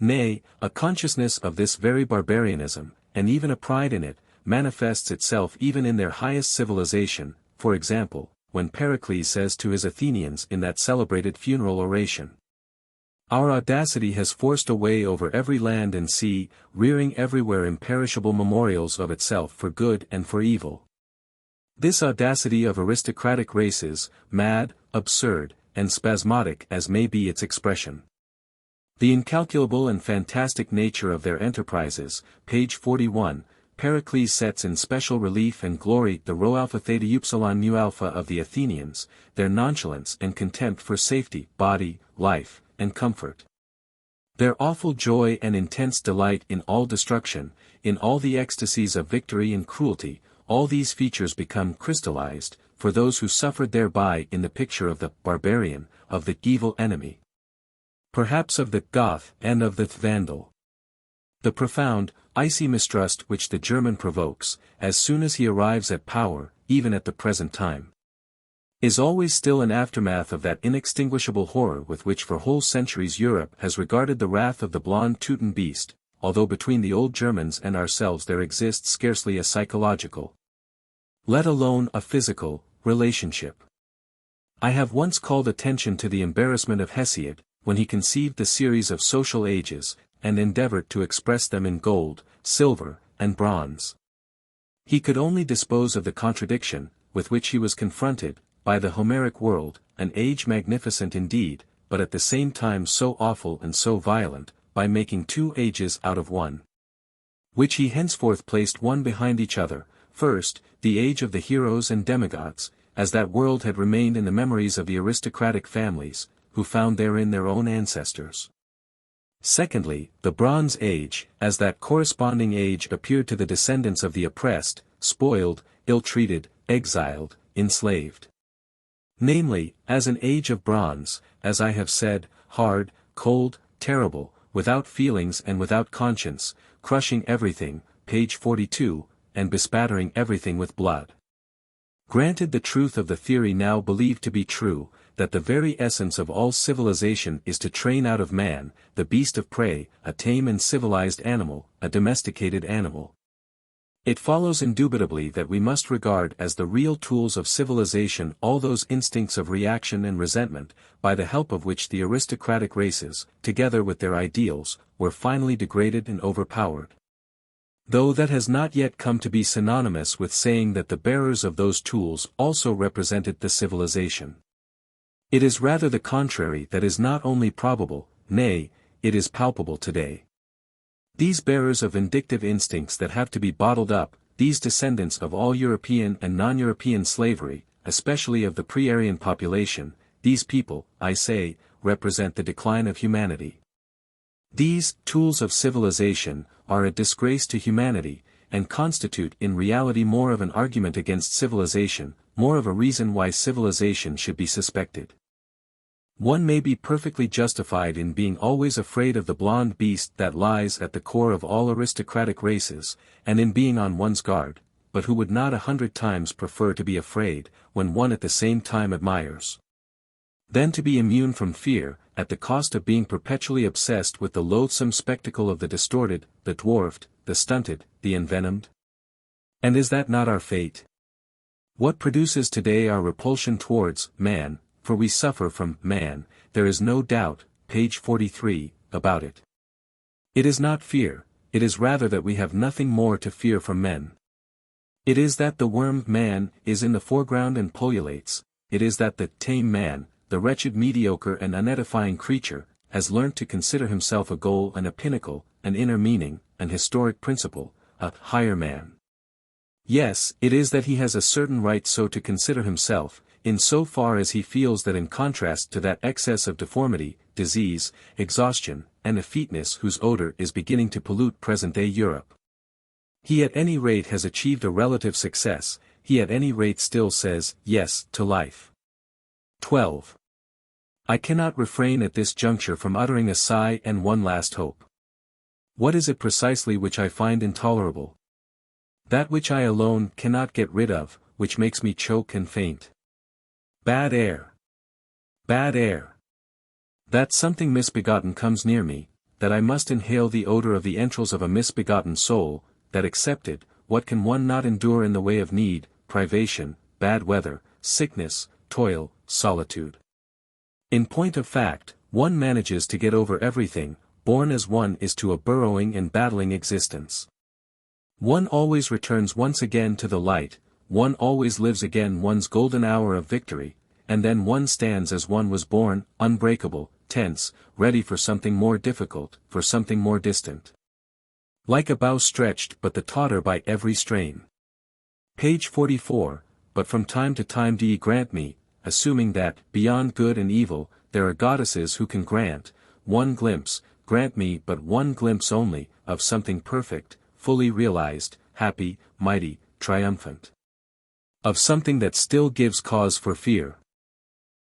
Nay, a consciousness of this very barbarianism, and even a pride in it, manifests itself even in their highest civilization, for example, when Pericles says to his Athenians in that celebrated funeral oration, "Our audacity has forced a way over every land and sea, rearing everywhere imperishable memorials of itself for good and for evil." This audacity of aristocratic races, mad, absurd, and spasmodic as may be its expression. The incalculable and fantastic nature of their enterprises, page 41, Pericles sets in special relief and glory the rho alpha theta upsilon mu alpha of the Athenians, their nonchalance and contempt for safety, body, life, and comfort. Their awful joy and intense delight in all destruction, in all the ecstasies of victory and cruelty, all these features become crystallized, for those who suffered thereby in the picture of the barbarian, of the evil enemy. Perhaps of the Goth and of the Vandal. The profound, icy mistrust which the German provokes, as soon as he arrives at power, even at the present time, is always still an aftermath of that inextinguishable horror with which for whole centuries Europe has regarded the wrath of the blonde Teuton beast, although between the old Germans and ourselves there exists scarcely a psychological, let alone a physical, relationship. I have once called attention to the embarrassment of Hesiod, when he conceived the series of social ages, and endeavored to express them in gold, silver, and bronze. He could only dispose of the contradiction, with which he was confronted, by the Homeric world, an age magnificent indeed, but at the same time so awful and so violent, by making two ages out of one, which he henceforth placed one behind each other. First, the age of the heroes and demigods, as that world had remained in the memories of the aristocratic families, who found therein their own ancestors. Secondly, the Bronze Age, as that corresponding age appeared to the descendants of the oppressed, spoiled, ill-treated, exiled, enslaved. Namely, as an age of bronze, as I have said, hard, cold, terrible, without feelings and without conscience, crushing everything, page 42, and bespattering everything with blood. Granted the truth of the theory now believed to be true, that the very essence of all civilization is to train out of man, the beast of prey, a tame and civilized animal, a domesticated animal. It follows indubitably that we must regard as the real tools of civilization all those instincts of reaction and resentment, by the help of which the aristocratic races, together with their ideals, were finally degraded and overpowered. Though that has not yet come to be synonymous with saying that the bearers of those tools also represented the civilization. It is rather the contrary that is not only probable, nay, it is palpable today. These bearers of vindictive instincts that have to be bottled up, these descendants of all European and non-European slavery, especially of the pre-Aryan population, these people, I say, represent the decline of humanity. These tools of civilization are a disgrace to humanity, and constitute in reality more of an argument against civilization, more of a reason why civilization should be suspected. One may be perfectly justified in being always afraid of the blonde beast that lies at the core of all aristocratic races, and in being on one's guard, but who would not 100 times prefer to be afraid, when one at the same time admires, than to be immune from fear, at the cost of being perpetually obsessed with the loathsome spectacle of the distorted, the dwarfed, the stunted, the envenomed? And is that not our fate? What produces today our repulsion towards man, for we suffer from man, there is no doubt, page 43, about it. It is not fear, it is rather that we have nothing more to fear from men. It is that the worm man is in the foreground and pullulates, it is that the tame man, the wretched mediocre and unedifying creature, has learnt to consider himself a goal and a pinnacle, an inner meaning, an historic principle, a higher man. Yes, it is that he has a certain right so to consider himself, in so far as he feels that in contrast to that excess of deformity, disease, exhaustion, and effeteness whose odor is beginning to pollute present-day Europe, he at any rate has achieved a relative success, he at any rate still says yes to life. 12. I cannot refrain at this juncture from uttering a sigh and one last hope. What is it precisely which I find intolerable? That which I alone cannot get rid of, which makes me choke and faint. Bad air. Bad air. That something misbegotten comes near me, that I must inhale the odor of the entrails of a misbegotten soul, that accepted, what can one not endure in the way of need, privation, bad weather, sickness, toil, solitude? In point of fact, one manages to get over everything, born as one is to a burrowing and battling existence. One always returns once again to the light, one always lives again one's golden hour of victory, and then one stands as one was born, unbreakable, tense, ready for something more difficult, for something more distant. Like a bow stretched but the tauter by every strain. Page 44, but from time to time do ye grant me, assuming that, beyond good and evil, there are goddesses who can grant, one glimpse, grant me but one glimpse only, of something perfect, fully realized, happy, mighty, triumphant. Of something that still gives cause for fear.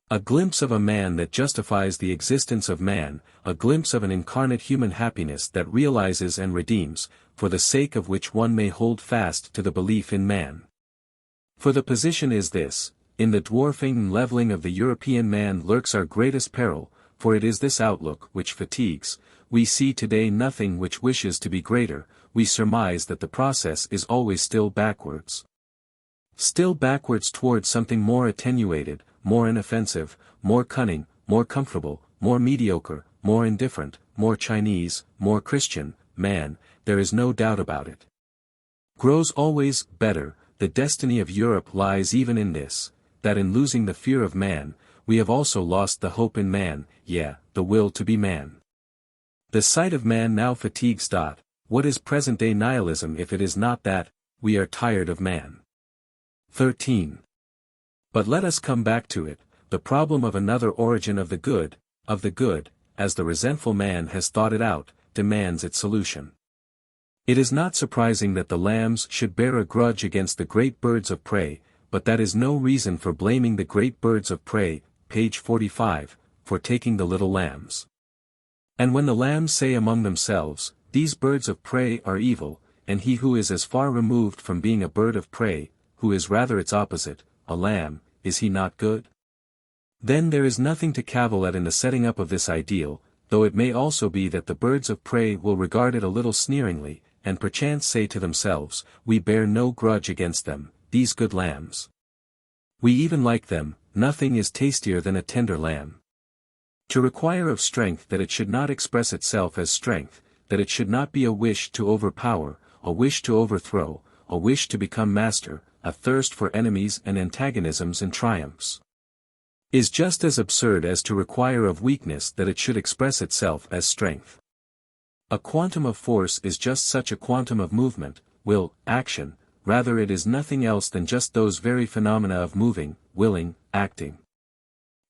A glimpse of a man that justifies the existence of man, a glimpse of an incarnate human happiness that realizes and redeems, for the sake of which one may hold fast to the belief in man. For the position is this: in the dwarfing and leveling of the European man lurks our greatest peril, for it is this outlook which fatigues. We see today nothing which wishes to be greater, we surmise that the process is always still backwards. Still backwards towards something more attenuated, more inoffensive, more cunning, more comfortable, more mediocre, more indifferent, more Chinese, more Christian. Man, there is no doubt about it, grows always better. The destiny of Europe lies even in this, that in losing the fear of man, we have also lost the hope in man, the will to be man. The sight of man now fatigues. What is present-day nihilism if it is not that, we are tired of man? 13. But let us come back to it, the problem of another origin of the good, as the resentful man has thought it out, demands its solution. It is not surprising that the lambs should bear a grudge against the great birds of prey, but that is no reason for blaming the great birds of prey, page 45, for taking the little lambs. And when the lambs say among themselves, these birds of prey are evil, and he who is as far removed from being a bird of prey, who is rather its opposite, a lamb, is he not good? Then there is nothing to cavil at in the setting up of this ideal, though it may also be that the birds of prey will regard it a little sneeringly, and perchance say to themselves, we bear no grudge against them, these good lambs. We even like them, nothing is tastier than a tender lamb. To require of strength that it should not express itself as strength, that it should not be a wish to overpower, a wish to overthrow, a wish to become master, a thirst for enemies and antagonisms and triumphs, is just as absurd as to require of weakness that it should express itself as strength. A quantum of force is just such a quantum of movement, will, action, rather it is nothing else than just those very phenomena of moving, willing, acting.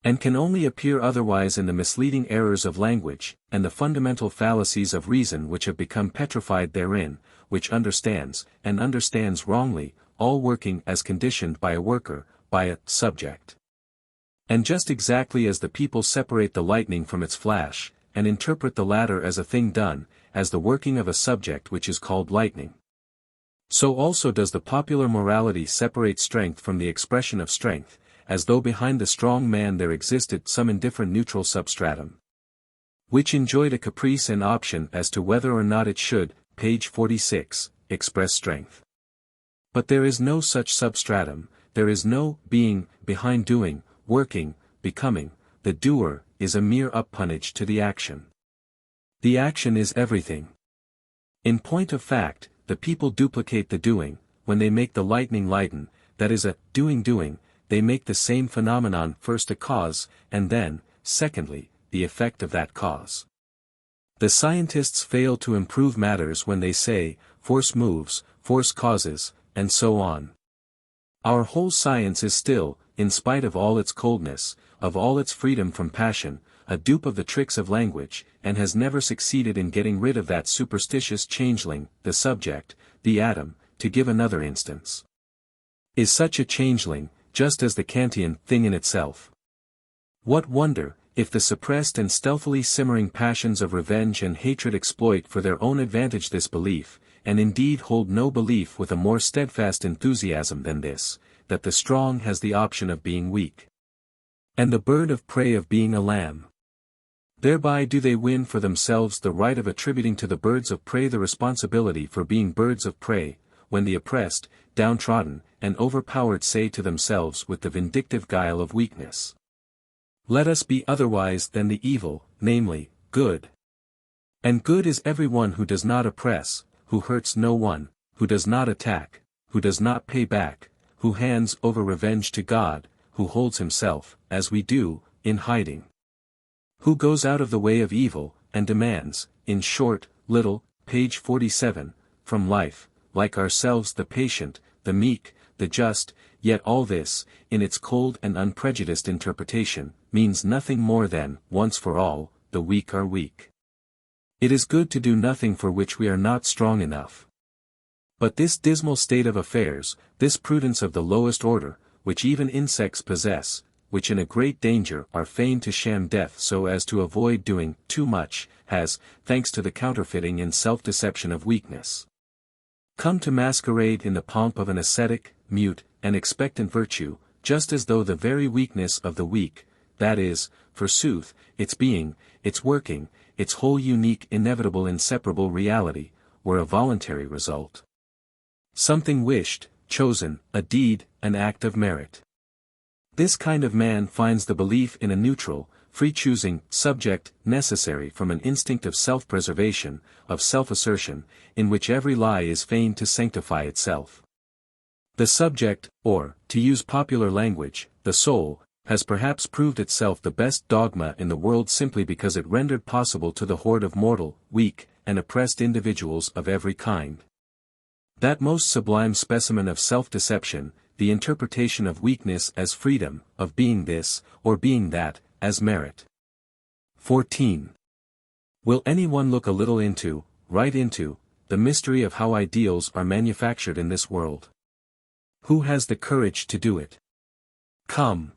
And can only appear otherwise in the misleading errors of language, and the fundamental fallacies of reason which have become petrified therein, which understands, and understands wrongly, all working as conditioned by a worker, by a subject. And just exactly as the people separate the lightning from its flash, and interpret the latter as a thing done, as the working of a subject which is called lightning, so also does the popular morality separate strength from the expression of strength, as though behind the strong man there existed some indifferent neutral substratum, which enjoyed a caprice and option as to whether or not it should, page 46, express strength. But there is no such substratum, there is no being behind doing, working, becoming. The doer is a mere appanage to the action. The action is everything. In point of fact, the people duplicate the doing. When they make the lightning lighten, that is a doing, they make the same phenomenon first a cause, and then, secondly, the effect of that cause. The scientists fail to improve matters when they say, force moves, force causes, and so on. Our whole science is still, in spite of all its coldness, of all its freedom from passion, a dupe of the tricks of language, and has never succeeded in getting rid of that superstitious changeling, the subject, the atom. To give another instance, is such a changeling, just as the Kantian thing in itself. What wonder, if the suppressed and stealthily simmering passions of revenge and hatred exploit for their own advantage this belief, and indeed hold no belief with a more steadfast enthusiasm than this, that the strong has the option of being weak, and the bird of prey of being a lamb. Thereby do they win for themselves the right of attributing to the birds of prey the responsibility for being birds of prey, when the oppressed, downtrodden, and overpowered say to themselves with the vindictive guile of weakness, let us be otherwise than the evil, namely, good. And good is every one who does not oppress, who hurts no one, who does not attack, who does not pay back, who hands over revenge to God, who holds himself, as we do, in hiding, who goes out of the way of evil, and demands, in short, little, page 47, from life, like ourselves the patient, the meek, the just. Yet all this, in its cold and unprejudiced interpretation, means nothing more than, once for all, the weak are weak. It is good to do nothing for which we are not strong enough. But this dismal state of affairs, this prudence of the lowest order, which even insects possess, which in a great danger are fain to sham death so as to avoid doing too much, has, thanks to the counterfeiting and self-deception of weakness, come to masquerade in the pomp of an ascetic, mute, and expectant virtue, just as though the very weakness of the weak, that is, forsooth, its being, its working, its whole unique inevitable inseparable reality, were a voluntary result. Something wished, chosen, a deed, an act of merit. This kind of man finds the belief in a neutral, free-choosing, subject, necessary from an instinct of self-preservation, of self-assertion, in which every lie is fain to sanctify itself. The subject, or, to use popular language, the soul, has perhaps proved itself the best dogma in the world simply because it rendered possible to the horde of mortal, weak, and oppressed individuals of every kind that most sublime specimen of self-deception, the interpretation of weakness as freedom, of being this, or being that, as merit. 14. Will anyone look a little into, right into, the mystery of how ideals are manufactured in this world? Who has the courage to do it? Come.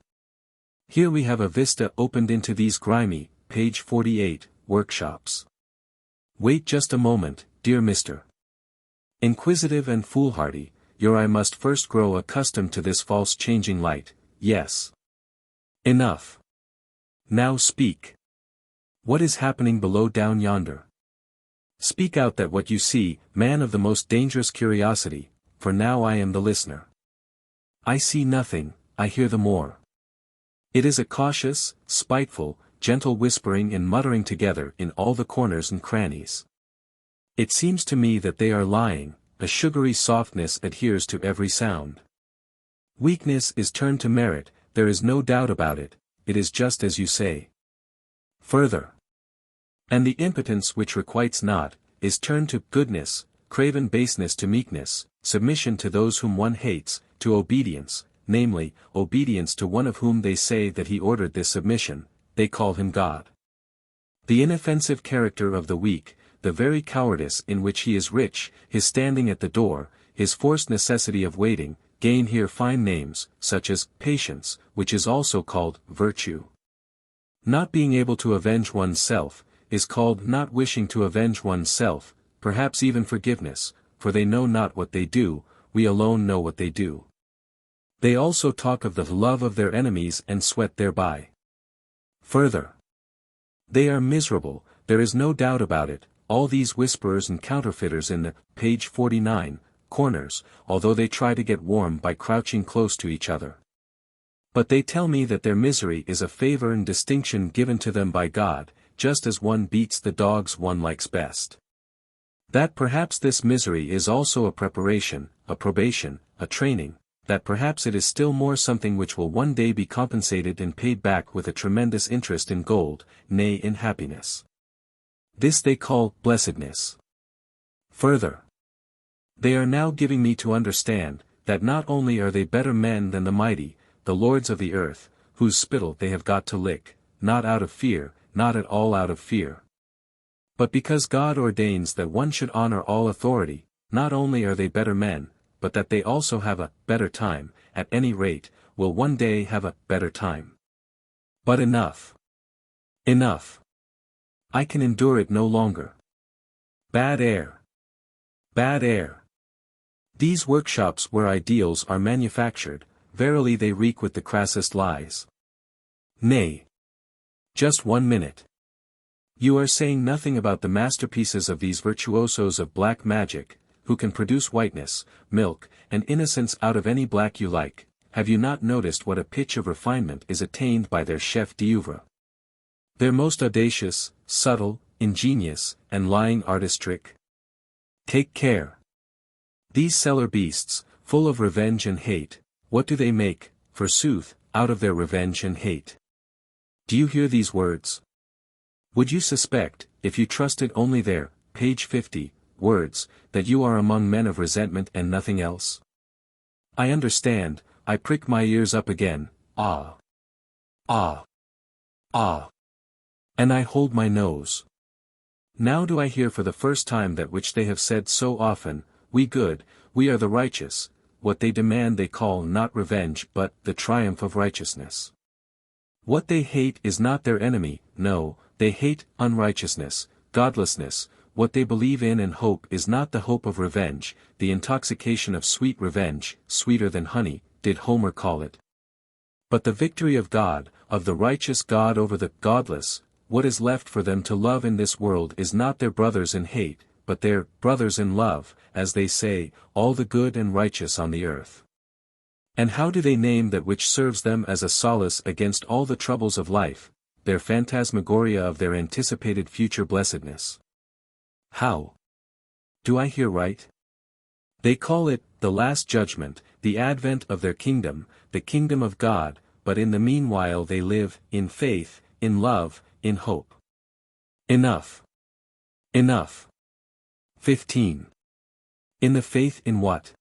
Here we have a vista opened into these grimy, page 48, workshops. Wait just a moment, dear Mr. Inquisitive and foolhardy, your eye must first grow accustomed to this false changing light, yes. Enough. Now speak. What is happening below down yonder? Speak out that what you see, man of the most dangerous curiosity, for now I am the listener. I see nothing, I hear the more. It is a cautious, spiteful, gentle whispering and muttering together in all the corners and crannies. It seems to me that they are lying, a sugary softness adheres to every sound. Weakness is turned to merit, there is no doubt about it, it is just as you say. Further. And the impotence which requites not, is turned to goodness, craven baseness to meekness, submission to those whom one hates, to obedience, namely, obedience to one of whom they say that he ordered this submission, they call him God. The inoffensive character of the weak, the very cowardice in which he is rich, his standing at the door, his forced necessity of waiting, gain here fine names, such as patience, which is also called virtue. Not being able to avenge one's self, is called not wishing to avenge one's self, perhaps even forgiveness, for they know not what they do, we alone know what they do. They also talk of the love of their enemies and sweat thereby. Further. They are miserable, there is no doubt about it, all these whisperers and counterfeiters in the, page 49, corners, although they try to get warm by crouching close to each other. But they tell me that their misery is a favor and distinction given to them by God, just as one beats the dogs one likes best. That perhaps this misery is also a preparation, a probation, a training, that perhaps it is still more something which will one day be compensated and paid back with a tremendous interest in gold, nay in happiness. This they call blessedness. Further. They are now giving me to understand, that not only are they better men than the mighty, the lords of the earth, whose spittle they have got to lick, not out of fear, not at all out of fear. But because God ordains that one should honor all authority, not only are they better men, but that they also have a better time, at any rate, will one day have a better time. But enough. Enough. I can endure it no longer. Bad air. Bad air. These workshops where ideals are manufactured, verily they reek with the crassest lies. Nay. Just 1 minute. You are saying nothing about the masterpieces of these virtuosos of black magic, who can produce whiteness, milk, and innocence out of any black you like. Have you not noticed what a pitch of refinement is attained by their chef d'oeuvre? Their most audacious, subtle, ingenious, and lying artist trick? Take care. These cellar beasts, full of revenge and hate, what do they make, forsooth, out of their revenge and hate? Do you hear these words? Would you suspect, if you trusted only their, page 50, words, that you are among men of resentment and nothing else? I understand, I prick my ears up again, ah. Ah. Ah. And I hold my nose. Now do I hear for the first time that which they have said so often, we good, we are the righteous, what they demand they call not revenge but the triumph of righteousness. What they hate is not their enemy, no, they hate unrighteousness, godlessness, what they believe in and hope is not the hope of revenge, the intoxication of sweet revenge, sweeter than honey, did Homer call it. But the victory of God, of the righteous God over the godless, what is left for them to love in this world is not their brothers in hate, but their brothers in love, as they say, all the good and righteous on the earth. And how do they name that which serves them as a solace against all the troubles of life, their phantasmagoria of their anticipated future blessedness? How? Do I hear right? They call it, the last judgment, the advent of their kingdom, the kingdom of God, but in the meanwhile they live, in faith, in love, in hope. Enough. Enough. 15. In the faith in what?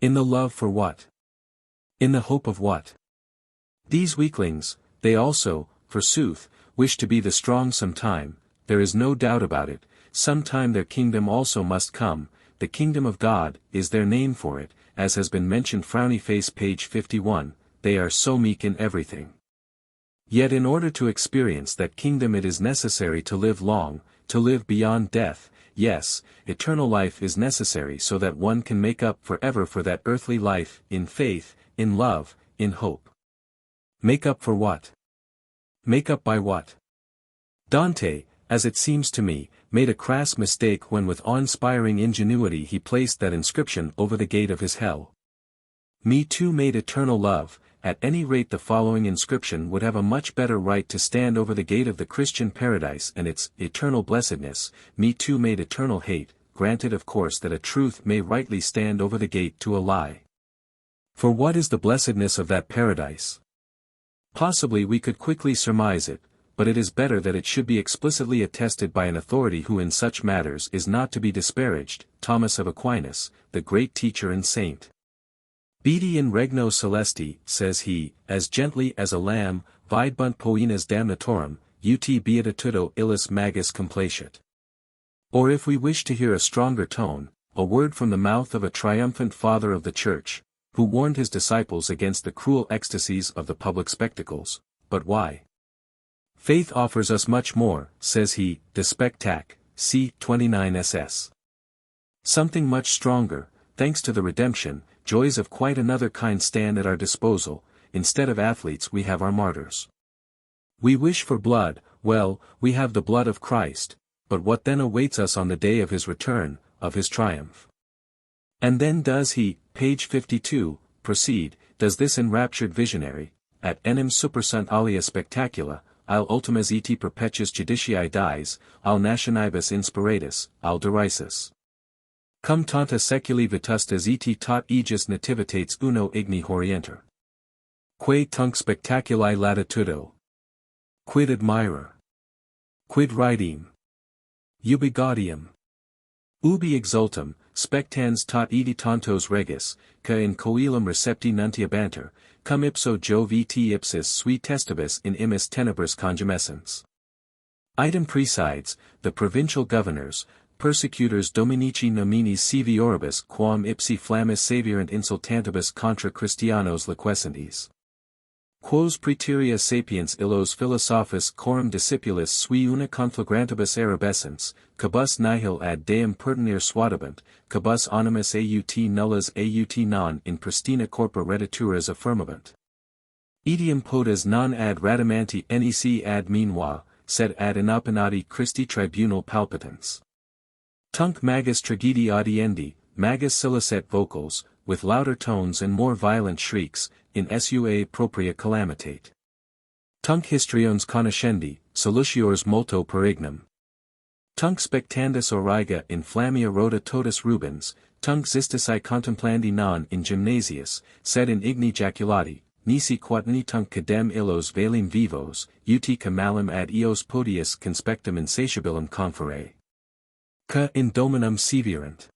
In the love for what? In the hope of what? These weaklings, they also, forsooth, wish to be the strong sometime, there is no doubt about it, sometime their kingdom also must come, the kingdom of God, is their name for it, as has been mentioned frowny face page 51, they are so meek in everything. Yet in order to experience that kingdom it is necessary to live long, to live beyond death, yes, eternal life is necessary so that one can make up forever for that earthly life, in faith, in love, in hope. Make up for what? Make up by what? Dante, as it seems to me, made a crass mistake when with awe-inspiring ingenuity he placed that inscription over the gate of his hell. Me too made eternal love, at any rate the following inscription would have a much better right to stand over the gate of the Christian paradise and its eternal blessedness, me too made eternal hate, granted of course that a truth may rightly stand over the gate to a lie. For what is the blessedness of that paradise? Possibly we could quickly surmise it, but it is better that it should be explicitly attested by an authority who in such matters is not to be disparaged, Thomas of Aquinas, the great teacher and saint. Vidi in regno celesti, says he, as gently as a lamb, videbunt poenas damnatorum, ut beatitudo illis magis complacit. Or if we wish to hear a stronger tone, a word from the mouth of a triumphant father of the Church, who warned his disciples against the cruel ecstasies of the public spectacles, but why? Faith offers us much more, says he, de spectac, c. 29 ss. Something much stronger, thanks to the redemption, joys of quite another kind stand at our disposal, instead of athletes we have our martyrs. We wish for blood, well, we have the blood of Christ, but what then awaits us on the day of his return, of his triumph? And then does he, page 52, proceed, does this enraptured visionary, at enim supersunt alia spectacula, al ultimas et perpetuus juditii dies, al nationibus inspiratus, al derisus. Cum tanta seculi vetustas et tot aegis nativitates uno igni horienter. Quae tunc spectaculi latitudo. Quid admirer? Quid ridem? Ubi gaudium? Ubi exultum, spectans tot tantos regis, ca in coelum recepti nuntiabanter, cum ipso Joviti ipsis sui testibus in imis tenebris congemescens. Item presides, the provincial governors, persecutors Dominici nominis sevioribus quam ipsi flammis savierant insultantibus contra Christianos liquescentis. Quos praeterea sapiens illos philosophus coram discipulis sui una conflagrantibus erubescens, cabus nihil ad deum pertinere suadebant, cabus animus aut nullas aut non in pristina corpora redituras affirmabant. Etiam podas non ad radimanti nec ad meanwhile, sed ad inopinati Christi tribunal palpitans. Tunc magus tragedi audiendi, magus silicet vocals, with louder tones and more violent shrieks, in sua propria calamitate. Tunc histriones conoscendi, solutiores multo perignum. Tunc spectandus origa in flammia rota totus rubens, tunc xistisci contemplandi non in gymnasius, sed in igni jaculati, nisi quatni tunc cadem illos velim vivos, uti camalum ad eos podius conspectum insatiabilum confere. Ca in dominum sevierant.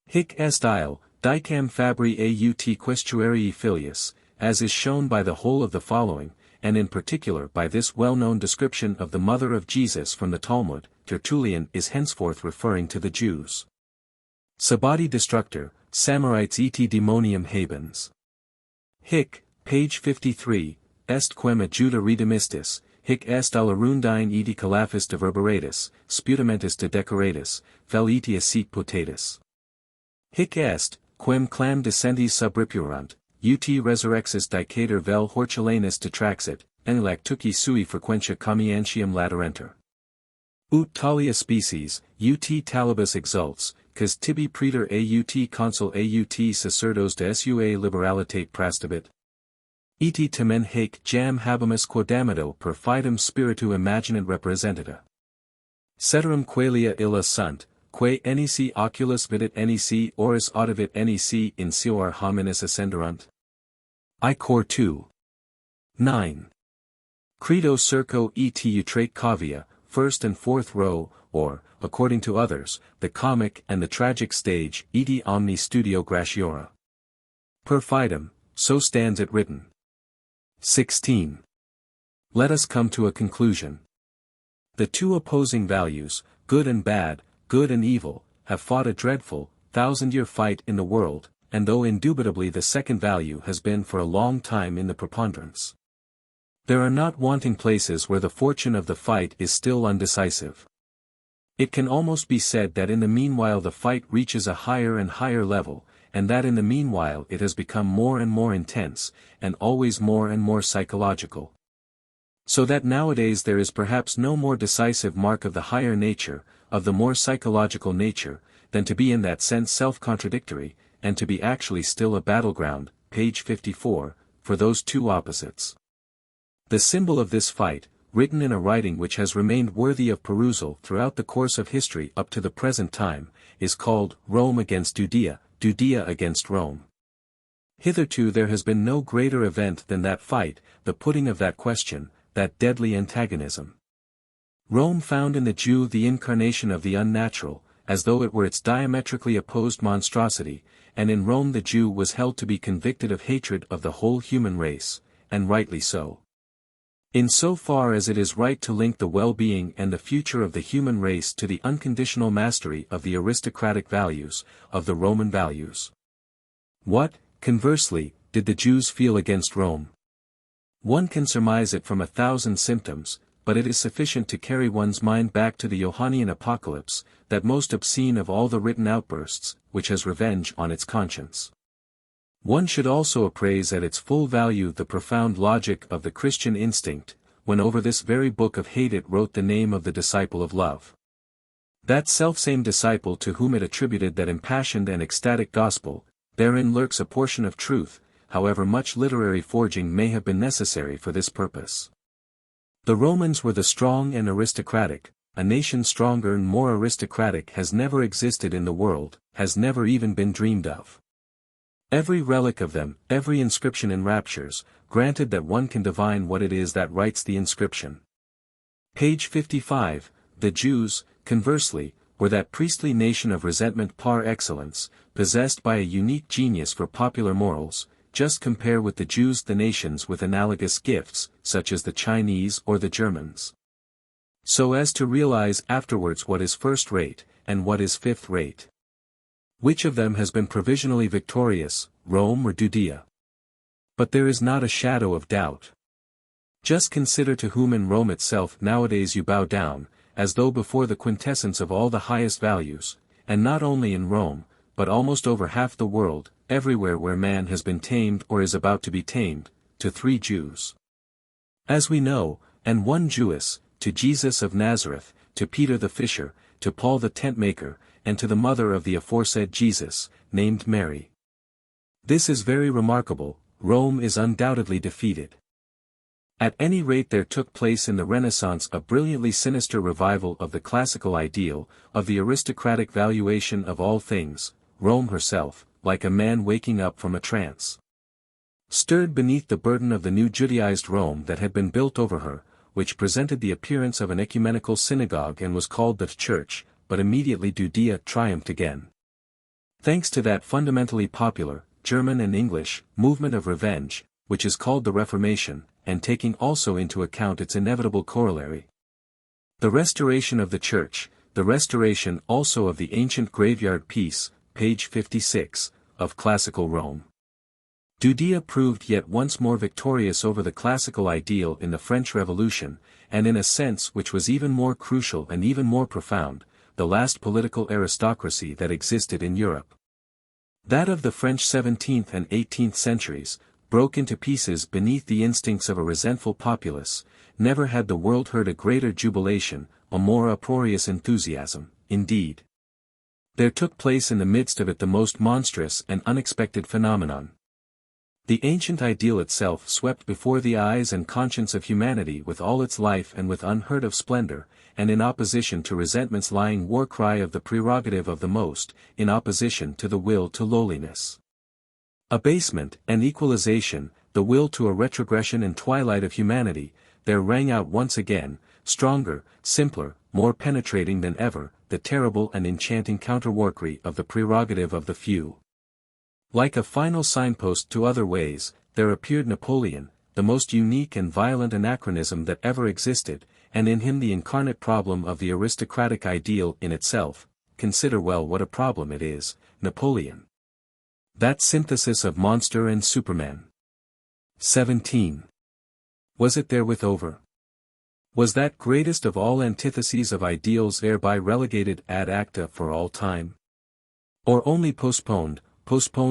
Hic est ile, dicam fabri aut questuarii filius, as is shown by the whole of the following, and in particular by this well-known description of the mother of Jesus from the Talmud. Tertullian is henceforth referring to the Jews. Sabati destructor, Samarites et demonium habens. Hic, page 53, est quem adjuta redemistis, hic est alarundine eti calafis de verberatus, sputamentis de decoratus, fel eti acet potatus. Hic est, quem clam descentis subripurant, ut resurrexis dicator vel hortulanus detraxit, enilactuci sui frequentia commiantium laterenter. Ut talia species, ut talibus exults, cas tibi praetor aut consul aut sacerdos de sua liberalitate prastabit. Eti tamen haec jam habemus quodamito per fidem spiritu imaginant representata. Ceterum qualia illa sunt, quae nec oculus vidit nec oris audivit nec in seor hominis ascenderunt. I Cor 2. 9. Credo circo et utrate cavia, first and fourth row, or, according to others, the comic and the tragic stage, eti omni studio gratiora. Per fidem, so stands it written. 16. Let us come to a conclusion. The two opposing values, good and bad, good and evil, have fought a dreadful, thousand-year fight in the world, and though indubitably the second value has been for a long time in the preponderance, there are not wanting places where the fortune of the fight is still undecisive. It can almost be said that in the meanwhile the fight reaches a higher and higher level, and that in the meanwhile it has become more and more intense, and always more and more psychological. So that nowadays there is perhaps no more decisive mark of the higher nature, of the more psychological nature, than to be in that sense self-contradictory, and to be actually still a battleground, page 54, for those two opposites. The symbol of this fight, written in a writing which has remained worthy of perusal throughout the course of history up to the present time, is called Rome against Judea, Judea against Rome. Hitherto there has been no greater event than that fight, the putting of that question, that deadly antagonism. Rome found in the Jew the incarnation of the unnatural, as though it were its diametrically opposed monstrosity, and in Rome the Jew was held to be convicted of hatred of the whole human race, and rightly so. In so far as it is right to link the well-being and the future of the human race to the unconditional mastery of the aristocratic values, of the Roman values. What, conversely, did the Jews feel against Rome? One can surmise it from 1,000 symptoms, but it is sufficient to carry one's mind back to the Johannian Apocalypse, that most obscene of all the written outbursts, which has revenge on its conscience. One should also appraise at its full value the profound logic of the Christian instinct, when over this very book of hate it wrote the name of the disciple of love. That selfsame disciple to whom it attributed that impassioned and ecstatic gospel, therein lurks a portion of truth, however much literary forging may have been necessary for this purpose. The Romans were the strong and aristocratic. A nation stronger and more aristocratic has never existed in the world, has never even been dreamed of. Every relic of them, every inscription enraptures, granted that one can divine what it is that writes the inscription. Page 55, the Jews, conversely, were that priestly nation of resentment par excellence, possessed by a unique genius for popular morals. Just compare with the Jews the nations with analogous gifts, such as the Chinese or the Germans. So as to realize afterwards what is first-rate, and what is fifth-rate. Which of them has been provisionally victorious, Rome or Judea? But there is not a shadow of doubt. Just consider to whom in Rome itself nowadays you bow down, as though before the quintessence of all the highest values, and not only in Rome, but almost over half the world, everywhere where man has been tamed or is about to be tamed, to 3 Jews. As we know, and 1 Jewess, to Jesus of Nazareth, to Peter the fisher, to Paul the tent-maker, and to the mother of the aforesaid Jesus, named Mary. This is very remarkable. Rome is undoubtedly defeated. At any rate there took place in the Renaissance a brilliantly sinister revival of the classical ideal, of the aristocratic valuation of all things. Rome herself, like a man waking up from a trance, stirred beneath the burden of the new Judaized Rome that had been built over her, which presented the appearance of an ecumenical synagogue and was called the Church, but immediately Judea triumphed again. Thanks to that fundamentally popular, German and English, movement of revenge, which is called the Reformation, and taking also into account its inevitable corollary, the restoration of the Church, the restoration also of the ancient graveyard peace, page 56, of classical Rome. Doudia proved yet once more victorious over the classical ideal in the French Revolution, and in a sense which was even more crucial and even more profound, the last political aristocracy that existed in Europe. That of the French 17th and 18th centuries, broke into pieces beneath the instincts of a resentful populace. Never had the world heard a greater jubilation, a more uproarious enthusiasm, indeed. There took place in the midst of it the most monstrous and unexpected phenomenon. The ancient ideal itself swept before the eyes and conscience of humanity with all its life and with unheard of splendor, and in opposition to resentment's lying war cry of the prerogative of the most, in opposition to the will to lowliness, abasement, and equalization, the will to a retrogression and twilight of humanity, there rang out once again, stronger, simpler, more penetrating than ever, the terrible and enchanting counterworkery of the prerogative of the few. Like a final signpost to other ways, there appeared Napoleon, the most unique and violent anachronism that ever existed, and in him the incarnate problem of the aristocratic ideal in itself. Consider well what a problem it is, Napoleon. That synthesis of monster and superman. 17. Was it therewith over? Was that greatest of all antitheses of ideals thereby relegated ad acta for all time? Or only postponed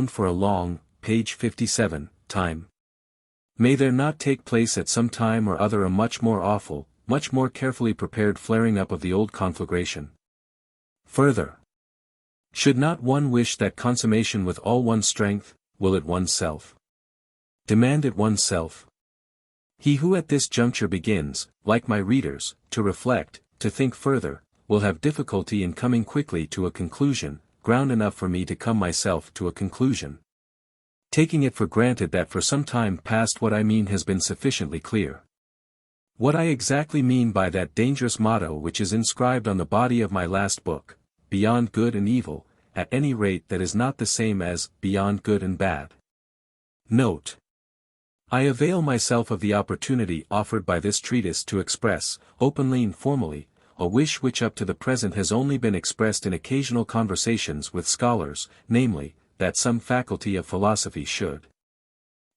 for a long, page 57, time? May there not take place at some time or other a much more awful, much more carefully prepared flaring up of the old conflagration? Further, should not one wish that consummation with all one's strength, will it oneself? Demand it oneself? He who at this juncture begins, like my readers, to reflect, to think further, will have difficulty in coming quickly to a conclusion, ground enough for me to come myself to a conclusion. Taking it for granted that for some time past what I mean has been sufficiently clear. What I exactly mean by that dangerous motto which is inscribed on the body of my last book, beyond good and evil, at any rate that is not the same as beyond good and bad. Note. I avail myself of the opportunity offered by this treatise to express, openly and formally, a wish which up to the present has only been expressed in occasional conversations with scholars, namely, that some faculty of philosophy should,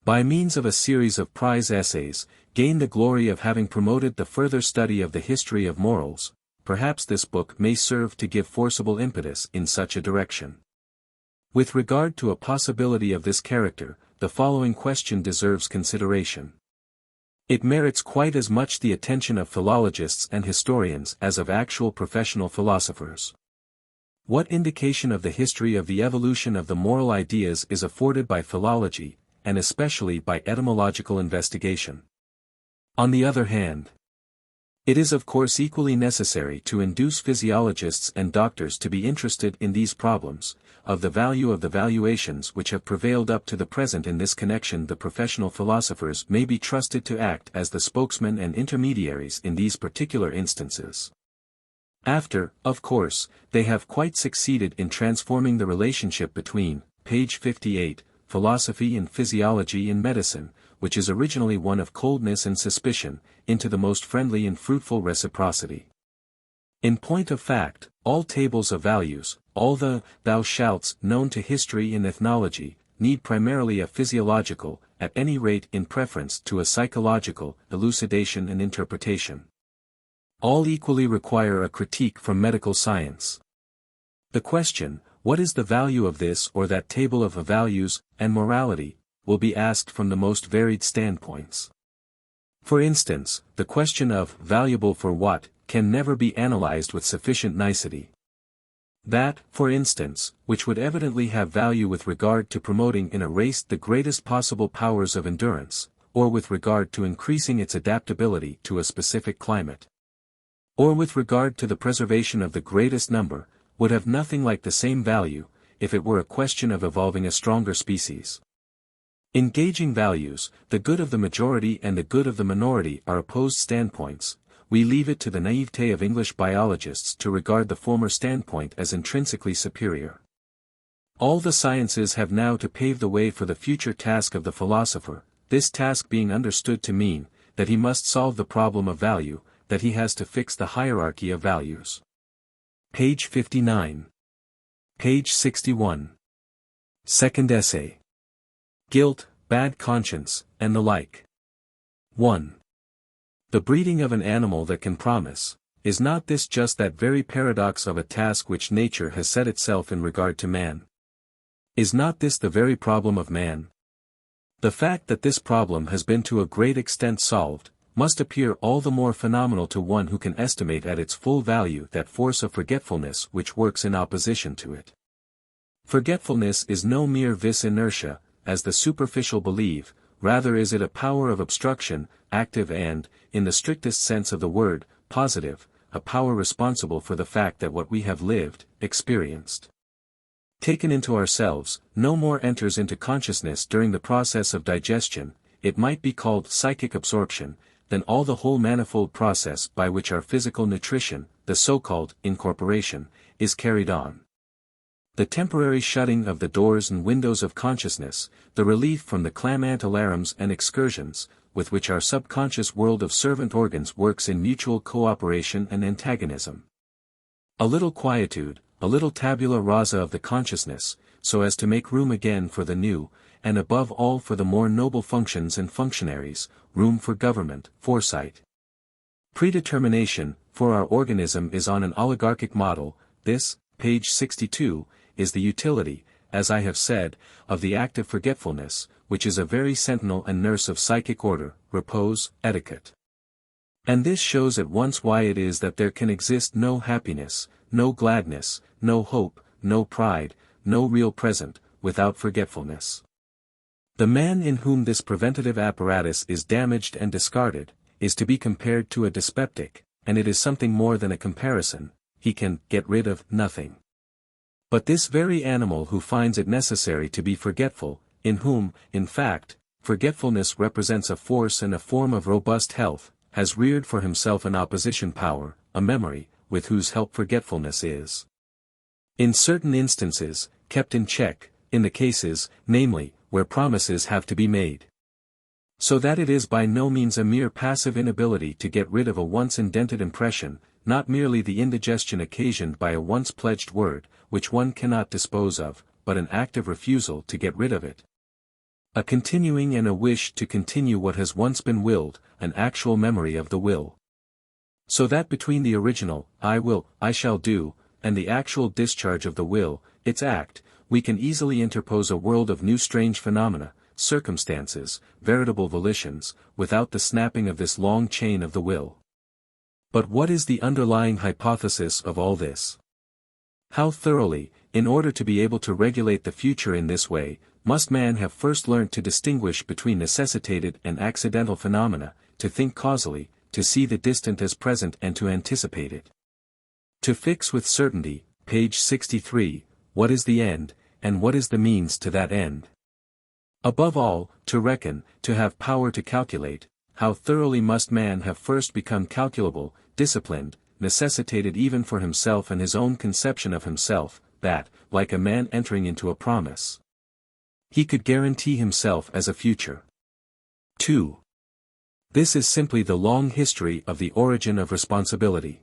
by means of a series of prize essays, gain the glory of having promoted the further study of the history of morals. Perhaps this book may serve to give forcible impetus in such a direction. With regard to a possibility of this character, the following question deserves consideration. It merits quite as much the attention of philologists and historians as of actual professional philosophers. What indication of the history of the evolution of the moral ideas is afforded by philology, and especially by etymological investigation? On the other hand, it is of course equally necessary to induce physiologists and doctors to be interested in these problems, of the value of the valuations which have prevailed up to the present in this connection. The professional philosophers may be trusted to act as the spokesmen and intermediaries in these particular instances. After, of course, they have quite succeeded in transforming the relationship between, page 58, philosophy and physiology in medicine, which is originally one of coldness and suspicion, into the most friendly and fruitful reciprocity. In point of fact, all tables of values, all the thou shalts known to history and ethnology, need primarily a physiological, at any rate in preference to a psychological, elucidation and interpretation. All equally require a critique from medical science. The question, what is the value of this or that table of values, and morality, will be asked from the most varied standpoints. For instance, the question of valuable for what can never be analyzed with sufficient nicety. That, for instance, which would evidently have value with regard to promoting in a race the greatest possible powers of endurance, or with regard to increasing its adaptability to a specific climate, or with regard to the preservation of the greatest number, would have nothing like the same value, if it were a question of evolving a stronger species. In gauging values, the good of the majority and the good of the minority are opposed standpoints. We leave it to the naivete of English biologists to regard the former standpoint as intrinsically superior. All the sciences have now to pave the way for the future task of the philosopher, this task being understood to mean, that he must solve the problem of value, that he has to fix the hierarchy of values. Page 59. Page 61. Second essay. Guilt, bad conscience, and the like. 1. The breeding of an animal that can promise, is not this just that very paradox of a task which nature has set itself in regard to man? Is not this the very problem of man? The fact that this problem has been to a great extent solved, must appear all the more phenomenal to one who can estimate at its full value that force of forgetfulness which works in opposition to it. Forgetfulness is no mere vis inertia, as the superficial believe, rather is it a power of obstruction, active and, in the strictest sense of the word, positive, a power responsible for the fact that what we have lived, experienced, taken into ourselves, no more enters into consciousness during the process of digestion, it might be called psychic absorption, than all the whole manifold process by which our physical nutrition, the so-called incorporation, is carried on. The temporary shutting of the doors and windows of consciousness, the relief from the clamant alarums and excursions, with which our subconscious world of servant organs works in mutual cooperation and antagonism. A little quietude, a little tabula rasa of the consciousness, so as to make room again for the new, and above all for the more noble functions and functionaries, room for government, foresight. Predetermination, for our organism is on an oligarchic model, this, page 62, is the utility, as I have said, of the active forgetfulness, which is a very sentinel and nurse of psychic order, repose, etiquette. And this shows at once why it is that there can exist no happiness, no gladness, no hope, no pride, no real present, without forgetfulness. The man in whom this preventative apparatus is damaged and discarded, is to be compared to a dyspeptic, and it is something more than a comparison, he can get rid of nothing. But this very animal who finds it necessary to be forgetful, in whom, in fact, forgetfulness represents a force and a form of robust health, has reared for himself an opposition power, a memory, with whose help forgetfulness is, in certain instances, kept in check, in the cases, namely, where promises have to be made. So that it is by no means a mere passive inability to get rid of a once indented impression, not merely the indigestion occasioned by a once pledged word, which one cannot dispose of, but an active refusal to get rid of it. A continuing and a wish to continue what has once been willed, an actual memory of the will. So that between the original, I will, I shall do, and the actual discharge of the will, its act, we can easily interpose a world of new strange phenomena, circumstances, veritable volitions, without the snapping of this long chain of the will. But what is the underlying hypothesis of all this? How thoroughly, in order to be able to regulate the future in this way, must man have first learnt to distinguish between necessitated and accidental phenomena, to think causally, to see the distant as present and to anticipate it. To fix with certainty, page 63, what is the end, and what is the means to that end. Above all, to reckon, to have power to calculate, how thoroughly must man have first become calculable, disciplined, necessitated even for himself and his own conception of himself, that, like a man entering into a promise, he could guarantee himself as a future. 2. This is simply the long history of the origin of responsibility.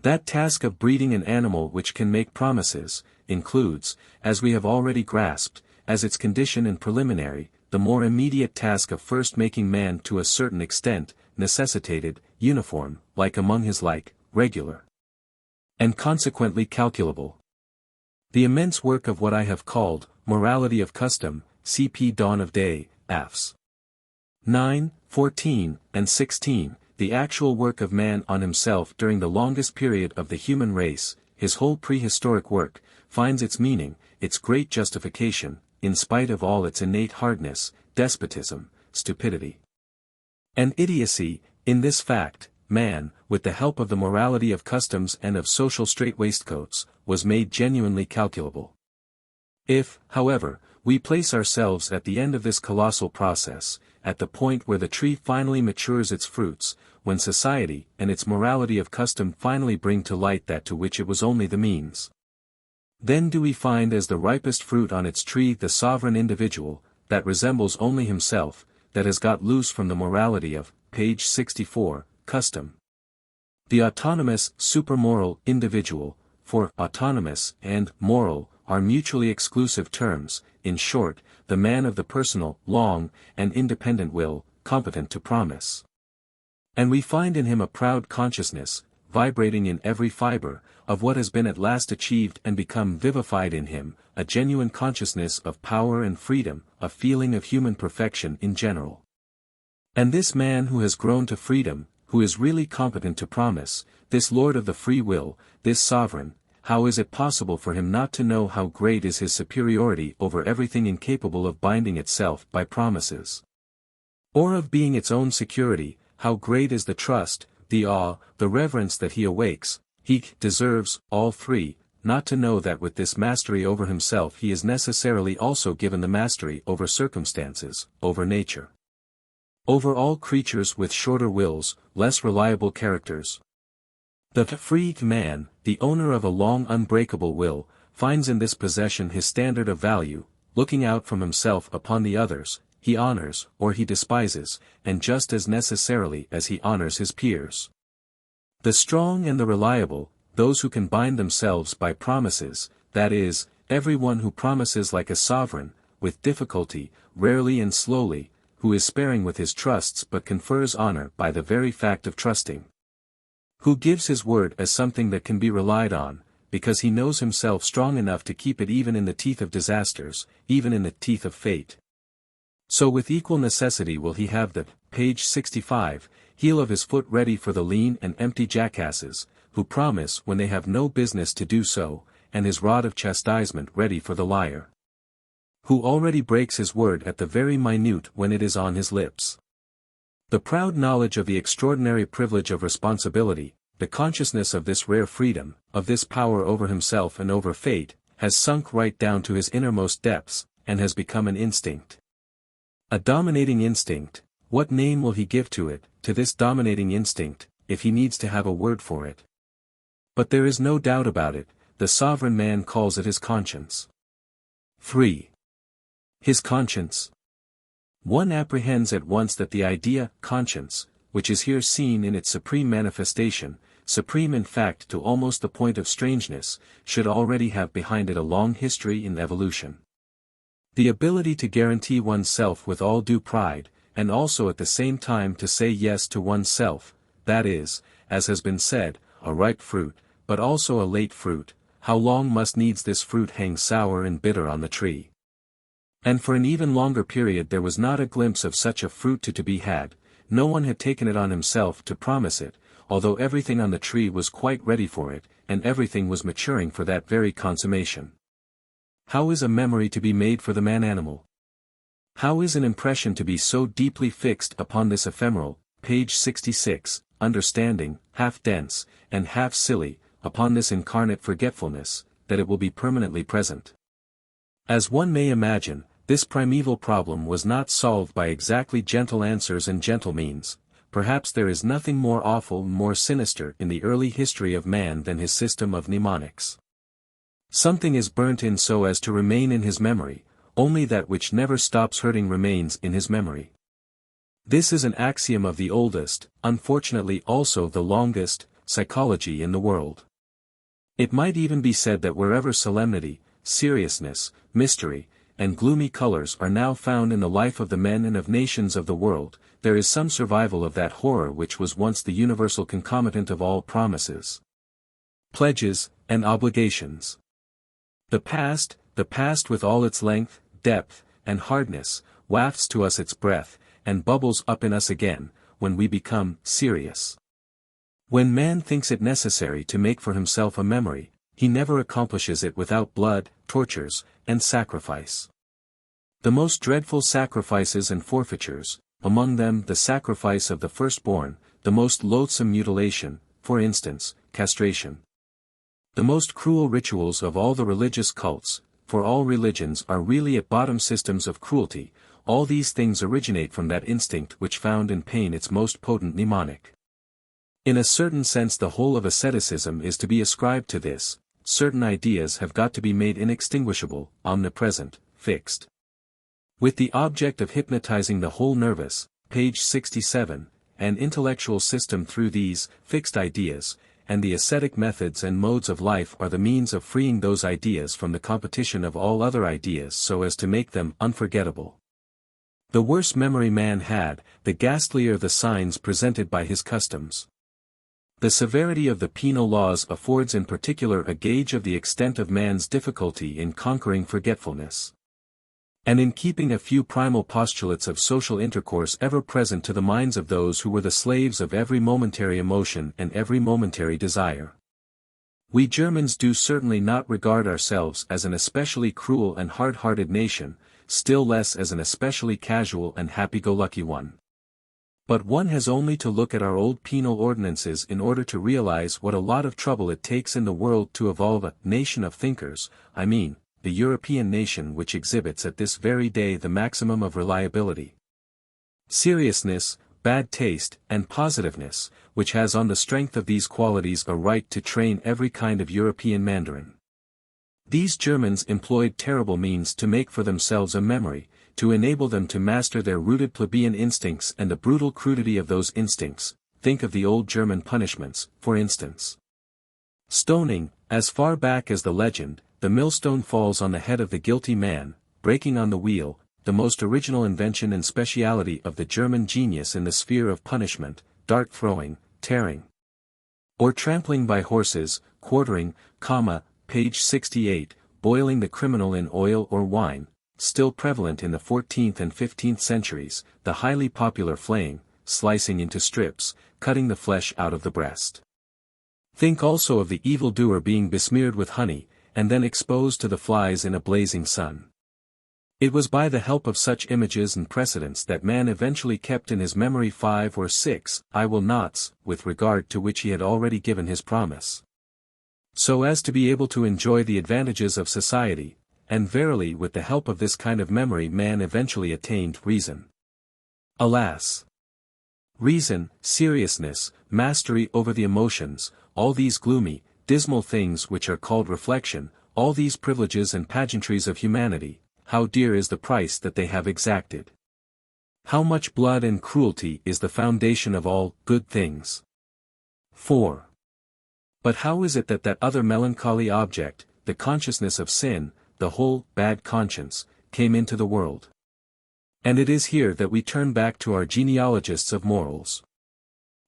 That task of breeding an animal which can make promises, includes, as we have already grasped, as its condition and preliminary, the more immediate task of first making man to a certain extent, necessitated, uniform, like among his like, regular, and consequently calculable. The immense work of what I have called, morality of custom, cp. Dawn of Day, Fs. 9, 14, and 16, the actual work of man on himself during the longest period of the human race, his whole prehistoric work, finds its meaning, its great justification, in spite of all its innate hardness, despotism, stupidity, and idiocy, in this fact, man, with the help of the morality of customs and of social straitwaistcoats, was made genuinely calculable. If, however, we place ourselves at the end of this colossal process, at the point where the tree finally matures its fruits, when society and its morality of custom finally bring to light that to which it was only the means, then do we find as the ripest fruit on its tree the sovereign individual, that resembles only himself, that has got loose from the morality of, page 64, custom. The autonomous, supermoral individual, for autonomous and moral are mutually exclusive terms, in short, the man of the personal, long, and independent will, competent to promise. And we find in him a proud consciousness, vibrating in every fiber, of what has been at last achieved and become vivified in him, a genuine consciousness of power and freedom, a feeling of human perfection in general. And this man who has grown to freedom, who is really competent to promise, this lord of the free will, this sovereign, how is it possible for him not to know how great is his superiority over everything incapable of binding itself by promises? Or of being its own security, how great is the trust, the awe, the reverence that he awakes? He deserves, all three, not to know that with this mastery over himself he is necessarily also given the mastery over circumstances, over nature. Over all creatures with shorter wills, less reliable characters. The free man, the owner of a long unbreakable will, finds in this possession his standard of value, looking out from himself upon the others, he honors, or he despises, and just as necessarily as he honors his peers. The strong and the reliable, those who can bind themselves by promises, that is, everyone who promises like a sovereign, with difficulty, rarely and slowly, who is sparing with his trusts but confers honor by the very fact of trusting. Who gives his word as something that can be relied on, because he knows himself strong enough to keep it even in the teeth of disasters, even in the teeth of fate. So with equal necessity will he have the, page 65, heel of his foot ready for the lean and empty jackasses, who promise when they have no business to do so, and his rod of chastisement ready for the liar. Who already breaks his word at the very minute when it is on his lips. The proud knowledge of the extraordinary privilege of responsibility, the consciousness of this rare freedom, of this power over himself and over fate, has sunk right down to his innermost depths, and has become an instinct. A dominating instinct. What name will he give to it, to this dominating instinct, if he needs to have a word for it? But there is no doubt about it, the sovereign man calls it his conscience. 3. His conscience. One apprehends at once that the idea, conscience, which is here seen in its supreme manifestation, supreme in fact to almost the point of strangeness, should already have behind it a long history in evolution. The ability to guarantee oneself with all due pride, and also at the same time to say yes to oneself, that is, as has been said, a ripe fruit, but also a late fruit, how long must needs this fruit hang sour and bitter on the tree? And for an even longer period there was not a glimpse of such a fruit to be had, no one had taken it on himself to promise it, although everything on the tree was quite ready for it, and everything was maturing for that very consummation. How is a memory to be made for the man-animal? How is an impression to be so deeply fixed upon this ephemeral, page 66, understanding, half dense, and half silly, upon this incarnate forgetfulness, that it will be permanently present? As one may imagine, this primeval problem was not solved by exactly gentle answers and gentle means. Perhaps there is nothing more awful and more sinister in the early history of man than his system of mnemonics. Something is burnt in so as to remain in his memory, only that which never stops hurting remains in his memory. This is an axiom of the oldest, unfortunately also the longest, psychology in the world. It might even be said that wherever solemnity, seriousness, mystery, and gloomy colors are now found in the life of the men and of nations of the world, there is some survival of that horror which was once the universal concomitant of all promises, pledges, and obligations. The past with all its length, depth, and hardness, wafts to us its breath, and bubbles up in us again, when we become serious. When man thinks it necessary to make for himself a memory, he never accomplishes it without blood, tortures, and sacrifice. The most dreadful sacrifices and forfeitures, among them the sacrifice of the firstborn, the most loathsome mutilation, for instance, castration. The most cruel rituals of all the religious cults, for all religions are really at bottom systems of cruelty, all these things originate from that instinct which found in pain its most potent mnemonic. In a certain sense the whole of asceticism is to be ascribed to this. Certain ideas have got to be made inextinguishable, omnipresent, fixed. With the object of hypnotizing the whole nervous, page 67, and intellectual system through these, fixed ideas, and the ascetic methods and modes of life are the means of freeing those ideas from the competition of all other ideas so as to make them unforgettable. The worse memory man had, the ghastlier the signs presented by his customs. The severity of the penal laws affords in particular a gauge of the extent of man's difficulty in conquering forgetfulness, and in keeping a few primal postulates of social intercourse ever present to the minds of those who were the slaves of every momentary emotion and every momentary desire. We Germans do certainly not regard ourselves as an especially cruel and hard-hearted nation, still less as an especially casual and happy-go-lucky one. But one has only to look at our old penal ordinances in order to realize what a lot of trouble it takes in the world to evolve a nation of thinkers, I mean, the European nation which exhibits at this very day the maximum of reliability, seriousness, bad taste, and positiveness, which has on the strength of these qualities a right to train every kind of European mandarin. These Germans employed terrible means to make for themselves a memory, to enable them to master their rooted plebeian instincts and the brutal crudity of those instincts. Think of the old German punishments, for instance. Stoning, as far back as the legend, the millstone falls on the head of the guilty man, breaking on the wheel, the most original invention and speciality of the German genius in the sphere of punishment, dart throwing, tearing, or trampling by horses, quartering, page 68, boiling the criminal in oil or wine, still prevalent in the 14th and 15th centuries, the highly popular flaying, slicing into strips, cutting the flesh out of the breast. Think also of the evildoer being besmeared with honey, and then exposed to the flies in a blazing sun. It was by the help of such images and precedents that man eventually kept in his memory 5 or 6 I will nots, with regard to which he had already given his promise, so as to be able to enjoy the advantages of society, and verily with the help of this kind of memory man eventually attained reason. Alas! Reason, seriousness, mastery over the emotions, all these gloomy, dismal things which are called reflection, all these privileges and pageantries of humanity, how dear is the price that they have exacted! How much blood and cruelty is the foundation of all good things! 4. But how is it that that other melancholy object, the consciousness of sin, the whole bad conscience, came into the world? And it is here that we turn back to our genealogists of morals.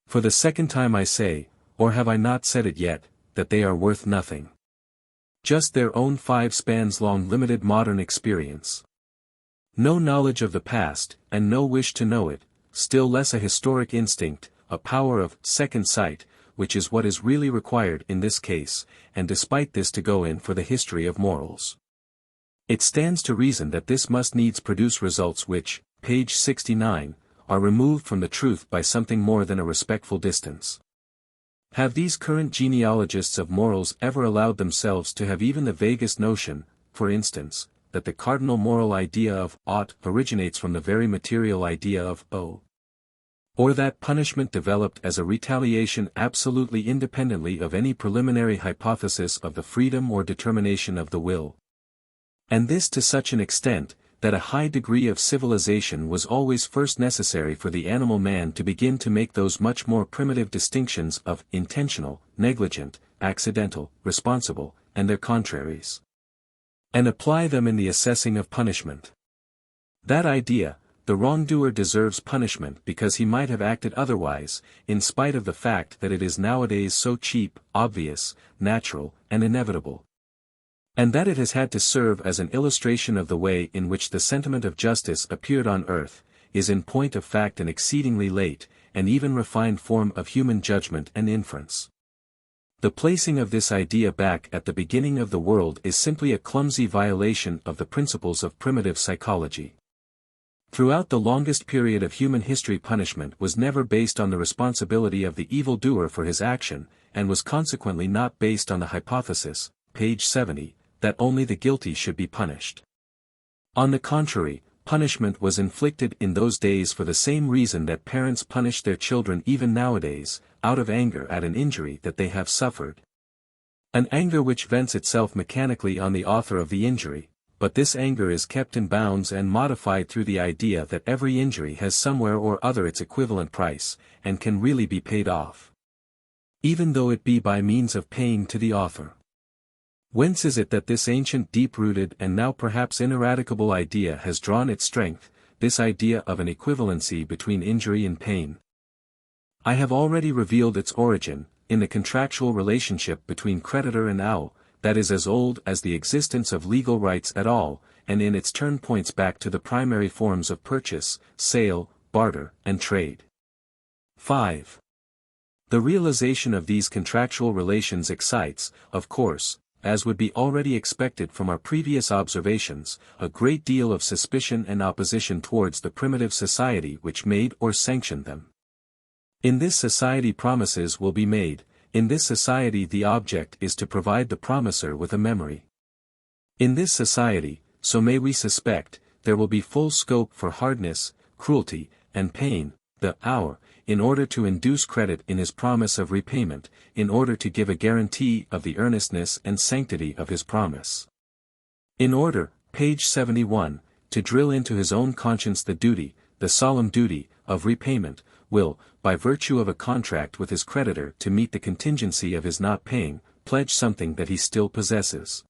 For the second time I say, or have I not said it yet, that they are worth nothing. Just their own 5 spans long limited modern experience. No knowledge of the past, and no wish to know it, still less a historic instinct, a power of second sight, which is what is really required in this case, and despite this to go in for the history of morals. It stands to reason that this must needs produce results which, page 69, are removed from the truth by something more than a respectful distance. Have these current genealogists of morals ever allowed themselves to have even the vaguest notion, for instance, that the cardinal moral idea of ought originates from the very material idea of owe? Or that punishment developed as a retaliation absolutely independently of any preliminary hypothesis of the freedom or determination of the will? And this to such an extent, that a high degree of civilization was always first necessary for the animal man to begin to make those much more primitive distinctions of intentional, negligent, accidental, responsible, and their contraries, and apply them in the assessing of punishment. That idea, the wrongdoer deserves punishment because he might have acted otherwise, in spite of the fact that it is nowadays so cheap, obvious, natural, and inevitable. And that it has had to serve as an illustration of the way in which the sentiment of justice appeared on earth, is in point of fact an exceedingly late, and even refined form of human judgment and inference. The placing of this idea back at the beginning of the world is simply a clumsy violation of the principles of primitive psychology. Throughout the longest period of human history punishment was never based on the responsibility of the evildoer for his action, and was consequently not based on the hypothesis, page 70, that only the guilty should be punished. On the contrary, punishment was inflicted in those days for the same reason that parents punish their children even nowadays, out of anger at an injury that they have suffered. An anger which vents itself mechanically on the author of the injury, but this anger is kept in bounds and modified through the idea that every injury has somewhere or other its equivalent price, and can really be paid off. even though it be by means of paying to the author. Whence is it that this ancient deep-rooted and now perhaps ineradicable idea has drawn its strength, this idea of an equivalency between injury and pain? I have already revealed its origin, in the contractual relationship between creditor and owl, that is as old as the existence of legal rights at all, and in its turn points back to the primary forms of purchase, sale, barter, and trade. 5. The realization of these contractual relations excites, of course, as would be already expected from our previous observations, a great deal of suspicion and opposition towards the primitive society which made or sanctioned them. In this society promises will be made, in this society the object is to provide the promiser with a memory. In this society, so may we suspect, there will be full scope for hardness, cruelty, and pain, the hour, in order to induce credit in his promise of repayment, in order to give a guarantee of the earnestness and sanctity of his promise. In order, page 71, to drill into his own conscience the duty, the solemn duty, of repayment, will, by virtue of a contract with his creditor to meet the contingency of his not paying, pledge something that he still possesses.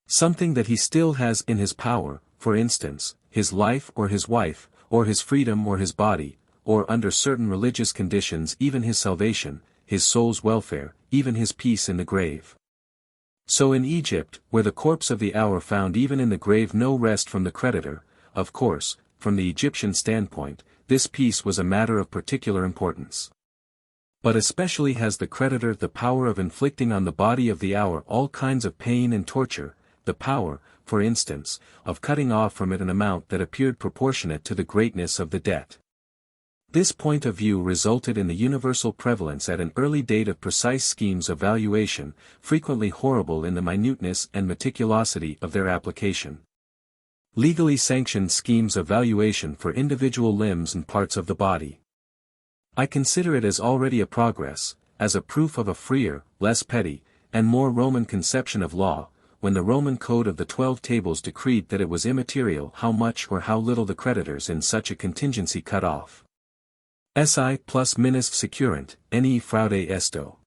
Something that he still has in his power, for instance, his life or his wife, or his freedom or his body, or under certain religious conditions even his salvation, his soul's welfare, even his peace in the grave. So in Egypt, where the corpse of the hour found even in the grave no rest from the creditor, of course, from the Egyptian standpoint, this peace was a matter of particular importance. But especially has the creditor the power of inflicting on the body of the hour all kinds of pain and torture, the power, for instance, of cutting off from it an amount that appeared proportionate to the greatness of the debt. This point of view resulted in the universal prevalence at an early date of precise schemes of valuation, frequently horrible in the minuteness and meticulosity of their application. Legally sanctioned schemes of valuation for individual limbs and parts of the body. I consider it as already a progress, as a proof of a freer, less petty, and more Roman conception of law, when the Roman Code of the 12 Tables decreed that it was immaterial how much or how little the creditors in such a contingency cut off. Si plus minus securant, ne fraude esto.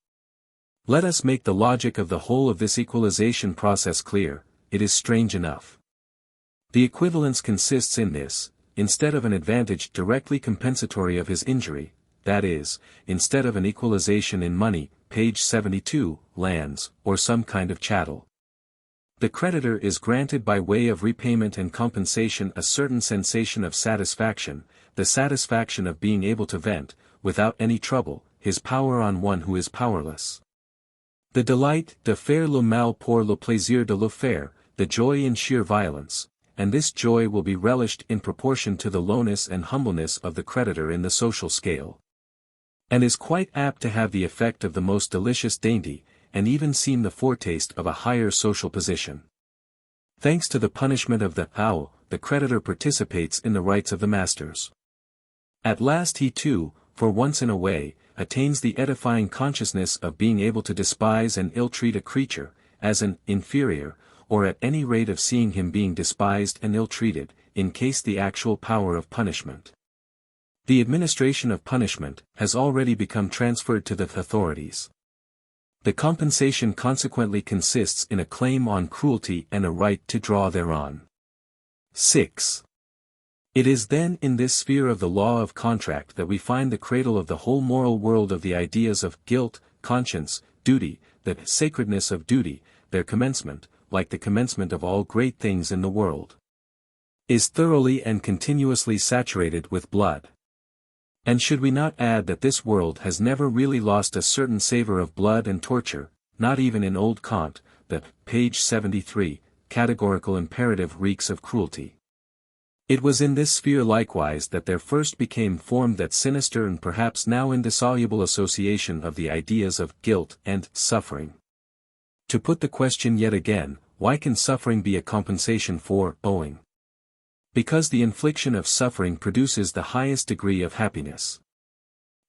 Let us make the logic of the whole of this equalization process clear, it is strange enough. The equivalence consists in this, instead of an advantage directly compensatory of his injury, that is, instead of an equalization in money, page 72, lands, or some kind of chattel. The creditor is granted by way of repayment and compensation a certain sensation of satisfaction, the satisfaction of being able to vent, without any trouble, his power on one who is powerless. The delight de faire le mal pour le plaisir de le faire, the joy in sheer violence, and this joy will be relished in proportion to the lowness and humbleness of the creditor in the social scale. And is quite apt to have the effect of the most delicious dainty, and even seem the foretaste of a higher social position. Thanks to the punishment of the owl, the creditor participates in the rights of the masters. At last he too, for once in a way, attains the edifying consciousness of being able to despise and ill-treat a creature, as an inferior, or at any rate of seeing him being despised and ill-treated, in case the actual power of punishment. The administration of punishment has already become transferred to the authorities. The compensation consequently consists in a claim on cruelty and a right to draw thereon. 6. It is then in this sphere of the law of contract that we find the cradle of the whole moral world of the ideas of guilt, conscience, duty, the sacredness of duty, their commencement, like the commencement of all great things in the world, is thoroughly and continuously saturated with blood. And should we not add that this world has never really lost a certain savor of blood and torture, not even in old Kant, that, page 73, categorical imperative reeks of cruelty. It was in this sphere likewise that there first became formed that sinister and perhaps now indissoluble association of the ideas of guilt and suffering. To put the question yet again, why can suffering be a compensation for owing? Because the infliction of suffering produces the highest degree of happiness.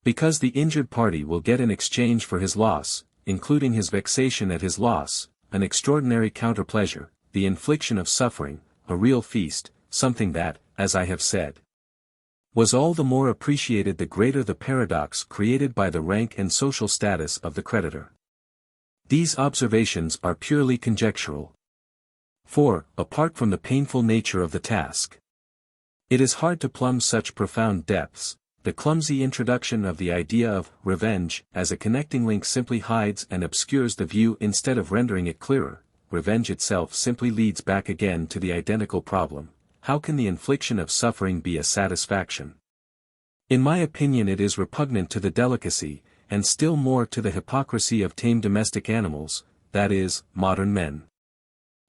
Because the injured party will get in exchange for his loss, including his vexation at his loss, an extraordinary counter-pleasure, the infliction of suffering, a real feast, something that, as I have said, was all the more appreciated the greater the paradox created by the rank and social status of the creditor. These observations are purely conjectural. For, apart from the painful nature of the task, it is hard to plumb such profound depths. The clumsy introduction of the idea of revenge as a connecting link simply hides and obscures the view instead of rendering it clearer. Revenge itself simply leads back again to the identical problem: how can the infliction of suffering be a satisfaction? In my opinion, it is repugnant to the delicacy, and still more to the hypocrisy of tame domestic animals, that is, modern men.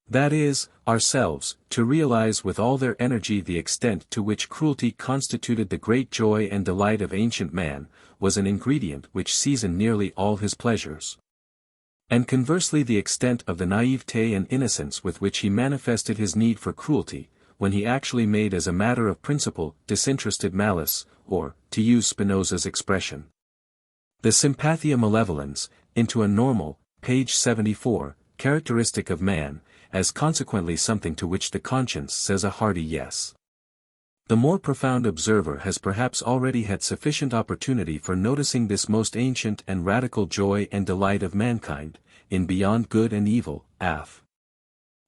That is, ourselves, to realize with all their energy the extent to which cruelty constituted the great joy and delight of ancient man, was an ingredient which seasoned nearly all his pleasures. And conversely the extent of the naivete and innocence with which he manifested his need for cruelty, when he actually made as a matter of principle disinterested malice, or, to use Spinoza's expression, the sympathia malevolens, into a normal, page 74, characteristic of man, as consequently something to which the conscience says a hearty yes. The more profound observer has perhaps already had sufficient opportunity for noticing this most ancient and radical joy and delight of mankind, in Beyond Good and Evil, Aff.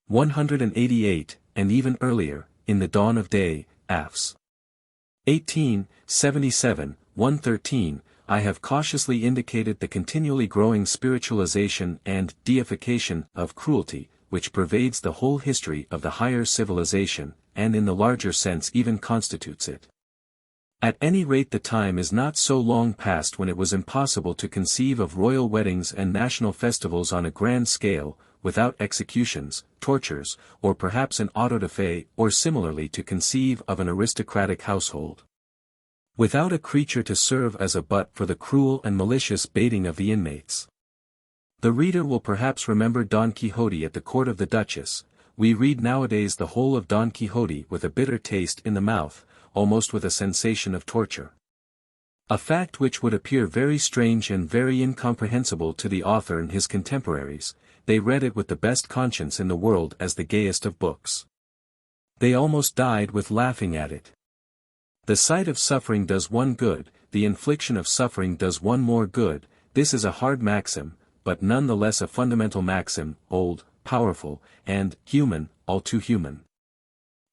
188, and even earlier, in The Dawn of Day, Affs. 18, 77, 113, I have cautiously indicated the continually growing spiritualization and deification of cruelty, which pervades the whole history of the higher civilization, and in the larger sense even constitutes it. At any rate, the time is not so long past when it was impossible to conceive of royal weddings and national festivals on a grand scale, without executions, tortures, or perhaps an auto da fe, or similarly to conceive of an aristocratic household without a creature to serve as a butt for the cruel and malicious baiting of the inmates. The reader will perhaps remember Don Quixote at the court of the Duchess. We read nowadays the whole of Don Quixote with a bitter taste in the mouth, almost with a sensation of torture. A fact which would appear very strange and very incomprehensible to the author and his contemporaries. They read it with the best conscience in the world as the gayest of books. They almost died with laughing at it. The sight of suffering does one good, the infliction of suffering does one more good. This is a hard maxim, but none the less a fundamental maxim, old, powerful, and human, all too human.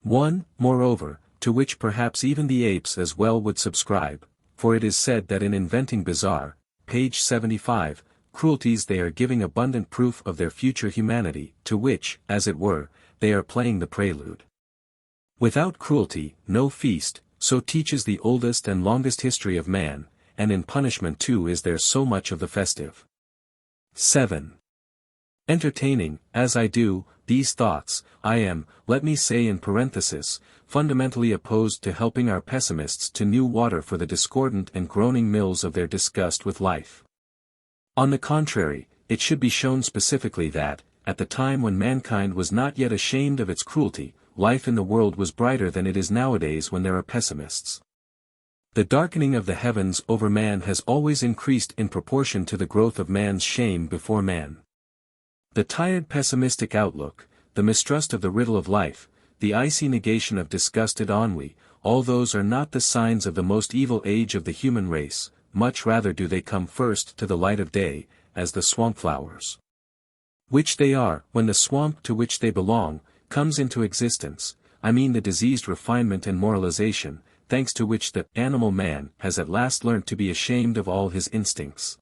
One, moreover, to which perhaps even the apes as well would subscribe, for it is said that in inventing bizarre, page 75, cruelties they are giving abundant proof of their future humanity, to which, as it were, they are playing the prelude. Without cruelty, no feast, so teaches the oldest and longest history of man, and in punishment too is there so much of the festive. 7. Entertaining, as I do, these thoughts, I am, let me say in parenthesis, fundamentally opposed to helping our pessimists to new water for the discordant and groaning mills of their disgust with life. On the contrary, it should be shown specifically that, at the time when mankind was not yet ashamed of its cruelty, life in the world was brighter than it is nowadays when there are pessimists. The darkening of the heavens over man has always increased in proportion to the growth of man's shame before man. The tired pessimistic outlook, the mistrust of the riddle of life, the icy negation of disgusted ennui, all those are not the signs of the most evil age of the human race, much rather do they come first to the light of day, as the swamp flowers. Which they are, when the swamp to which they belong, comes into existence, I mean the diseased refinement and moralization, thanks to which the animal man has at last learnt to be ashamed of all his instincts.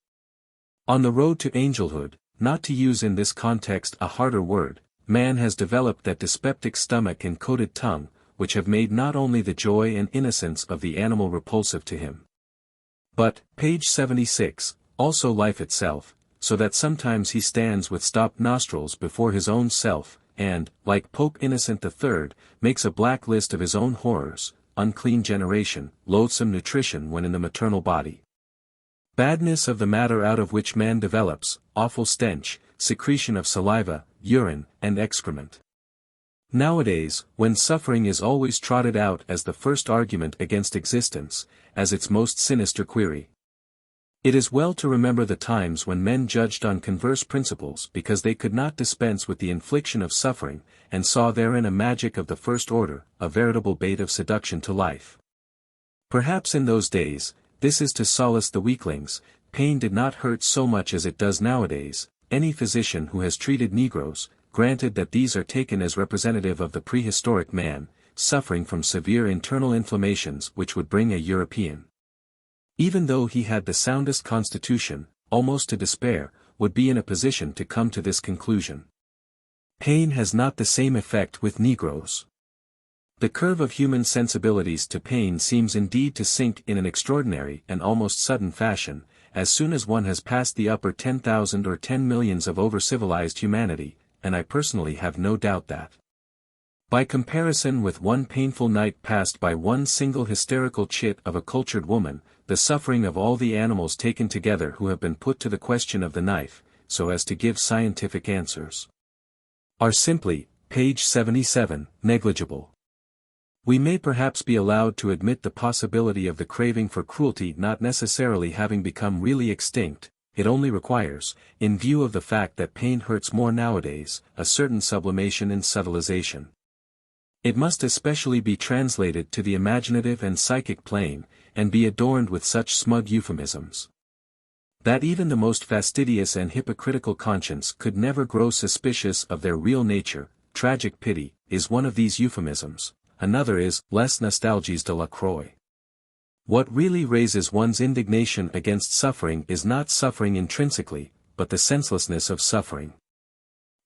On the road to angelhood, not to use in this context a harder word, man has developed that dyspeptic stomach and coated tongue, which have made not only the joy and innocence of the animal repulsive to him, but, page 76, also life itself, so that sometimes he stands with stopped nostrils before his own self, and, like Pope Innocent III, makes a black list of his own horrors: unclean generation, loathsome nutrition when in the maternal body, badness of the matter out of which man develops, awful stench, secretion of saliva, urine, and excrement. Nowadays, when suffering is always trotted out as the first argument against existence, as its most sinister query, it is well to remember the times when men judged on converse principles because they could not dispense with the infliction of suffering, and saw therein a magic of the first order, a veritable bait of seduction to life. Perhaps in those days, this is to solace the weaklings, pain did not hurt so much as it does nowadays. Any physician who has treated Negroes, granted that these are taken as representative of the prehistoric man, suffering from severe internal inflammations which would bring a European, even though he had the soundest constitution, almost to despair, would be in a position to come to this conclusion. Pain has not the same effect with Negroes. The curve of human sensibilities to pain seems indeed to sink in an extraordinary and almost sudden fashion, as soon as one has passed the upper 10,000 or 10 millions of over-civilized humanity, and I personally have no doubt that, by comparison with one painful night passed by one single hysterical chit of a cultured woman, the suffering of all the animals taken together who have been put to the question of the knife, so as to give scientific answers, are simply, page 77, negligible. We may perhaps be allowed to admit the possibility of the craving for cruelty not necessarily having become really extinct. It only requires, in view of the fact that pain hurts more nowadays, a certain sublimation and subtilization. It must especially be translated to the imaginative and psychic plane, and be adorned with such smug euphemisms, that even the most fastidious and hypocritical conscience could never grow suspicious of their real nature. Tragic pity is one of these euphemisms, another is les nostalgies de la croix. What really raises one's indignation against suffering is not suffering intrinsically, but the senselessness of suffering.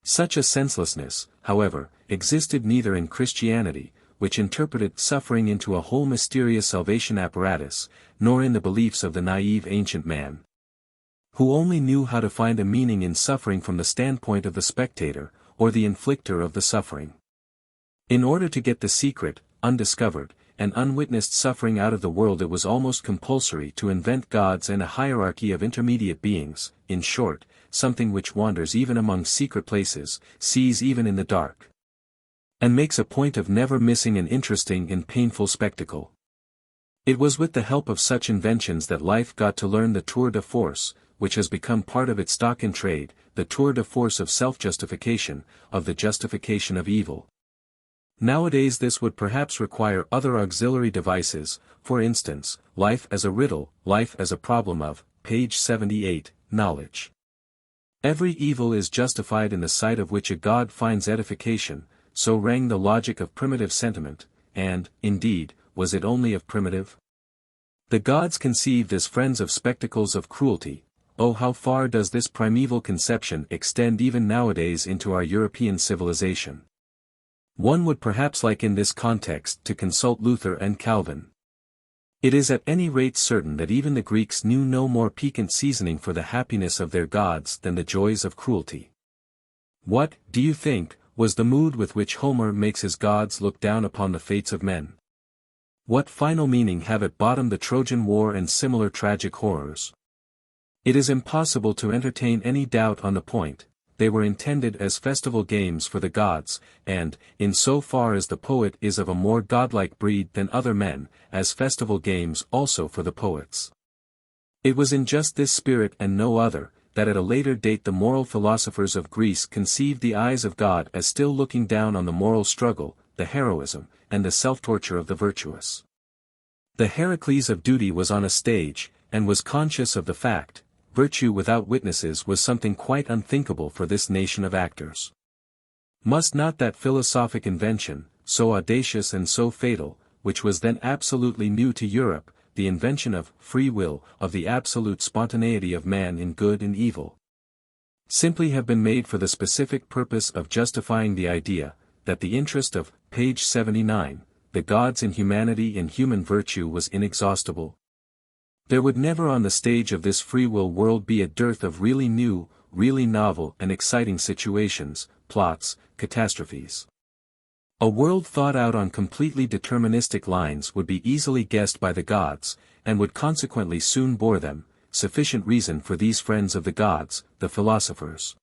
Such a senselessness, however, existed neither in Christianity, which interpreted suffering into a whole mysterious salvation apparatus, nor in the beliefs of the naive ancient man, who only knew how to find a meaning in suffering from the standpoint of the spectator, or the inflictor of the suffering. In order to get the secret, undiscovered, and unwitnessed suffering out of the world, it was almost compulsory to invent gods and a hierarchy of intermediate beings, in short, something which wanders even among secret places, sees even in the dark, and makes a point of never missing an interesting and painful spectacle. It was with the help of such inventions that life got to learn the tour de force, which has become part of its stock in trade, the tour de force of self-justification, of the justification of evil. Nowadays this would perhaps require other auxiliary devices, for instance, life as a riddle, life as a problem of, page 78, knowledge. Every evil is justified in the sight of which a god finds edification, so rang the logic of primitive sentiment, and, indeed, was it only of primitive? The gods conceived as friends of spectacles of cruelty. Oh, how far does this primeval conception extend even nowadays into our European civilization? One would perhaps like in this context to consult Luther and Calvin. It is at any rate certain that even the Greeks knew no more piquant seasoning for the happiness of their gods than the joys of cruelty. What, do you think, was the mood with which Homer makes his gods look down upon the fates of men? What final meaning have at bottom the Trojan War and similar tragic horrors? It is impossible to entertain any doubt on the point. They were intended as festival games for the gods, and, in so far as the poet is of a more godlike breed than other men, as festival games also for the poets. It was in just this spirit and no other, that at a later date the moral philosophers of Greece conceived the eyes of God as still looking down on the moral struggle, the heroism, and the self-torture of the virtuous. The Heracles of duty was on a stage, and was conscious of the fact. Virtue without witnesses was something quite unthinkable for this nation of actors. Must not that philosophic invention, so audacious and so fatal, which was then absolutely new to Europe, the invention of free will, of the absolute spontaneity of man in good and evil, simply have been made for the specific purpose of justifying the idea, that the interest of, page 79, the gods in humanity and human virtue was inexhaustible? There would never on the stage of this free will world be a dearth of really new, really novel and exciting situations, plots, catastrophes. A world thought out on completely deterministic lines would be easily guessed by the gods, and would consequently soon bore them, sufficient reason for these friends of the gods, the philosophers,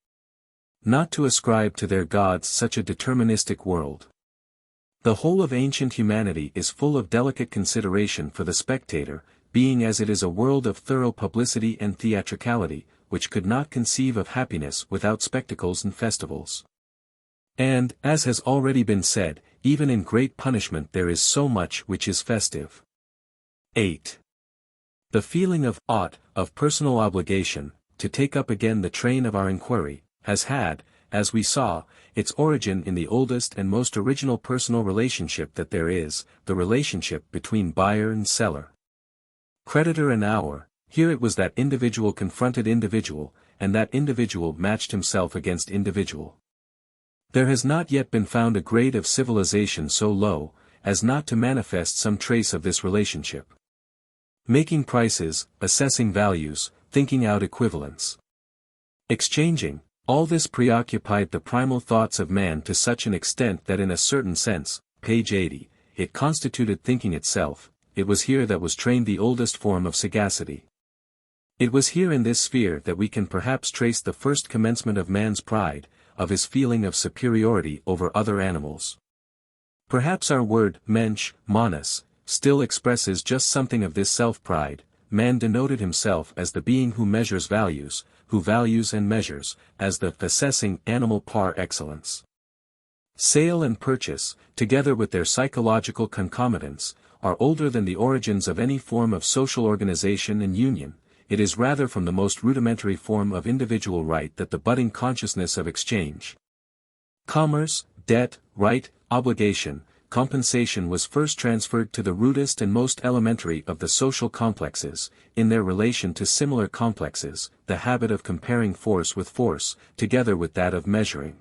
not to ascribe to their gods such a deterministic world. The whole of ancient humanity is full of delicate consideration for the spectator, being as it is a world of thorough publicity and theatricality, which could not conceive of happiness without spectacles and festivals. And, as has already been said, even in great punishment there is so much which is festive. 8. The feeling of ought, of personal obligation, to take up again the train of our inquiry, has had, as we saw, its origin in the oldest and most original personal relationship that there is, the relationship between buyer and seller. Creditor and hour, here it was that individual confronted individual, and that individual matched himself against individual. There has not yet been found a grade of civilization so low, as not to manifest some trace of this relationship. Making prices, assessing values, thinking out equivalents. Exchanging, all this preoccupied the primal thoughts of man to such an extent that in a certain sense, page 80, it constituted thinking itself. It was here that was trained the oldest form of sagacity. It was here in this sphere that we can perhaps trace the first commencement of man's pride, of his feeling of superiority over other animals. Perhaps our word, mensch, manus, still expresses just something of this self-pride. Man denoted himself as the being who measures values, who values and measures, as the assessing animal par excellence. Sale and purchase, together with their psychological concomitants, are older than the origins of any form of social organization and union. It is rather from the most rudimentary form of individual right that the budding consciousness of exchange, commerce, debt, right, obligation, compensation was first transferred to the rudest and most elementary of the social complexes, in their relation to similar complexes, the habit of comparing force with force, together with that of measuring,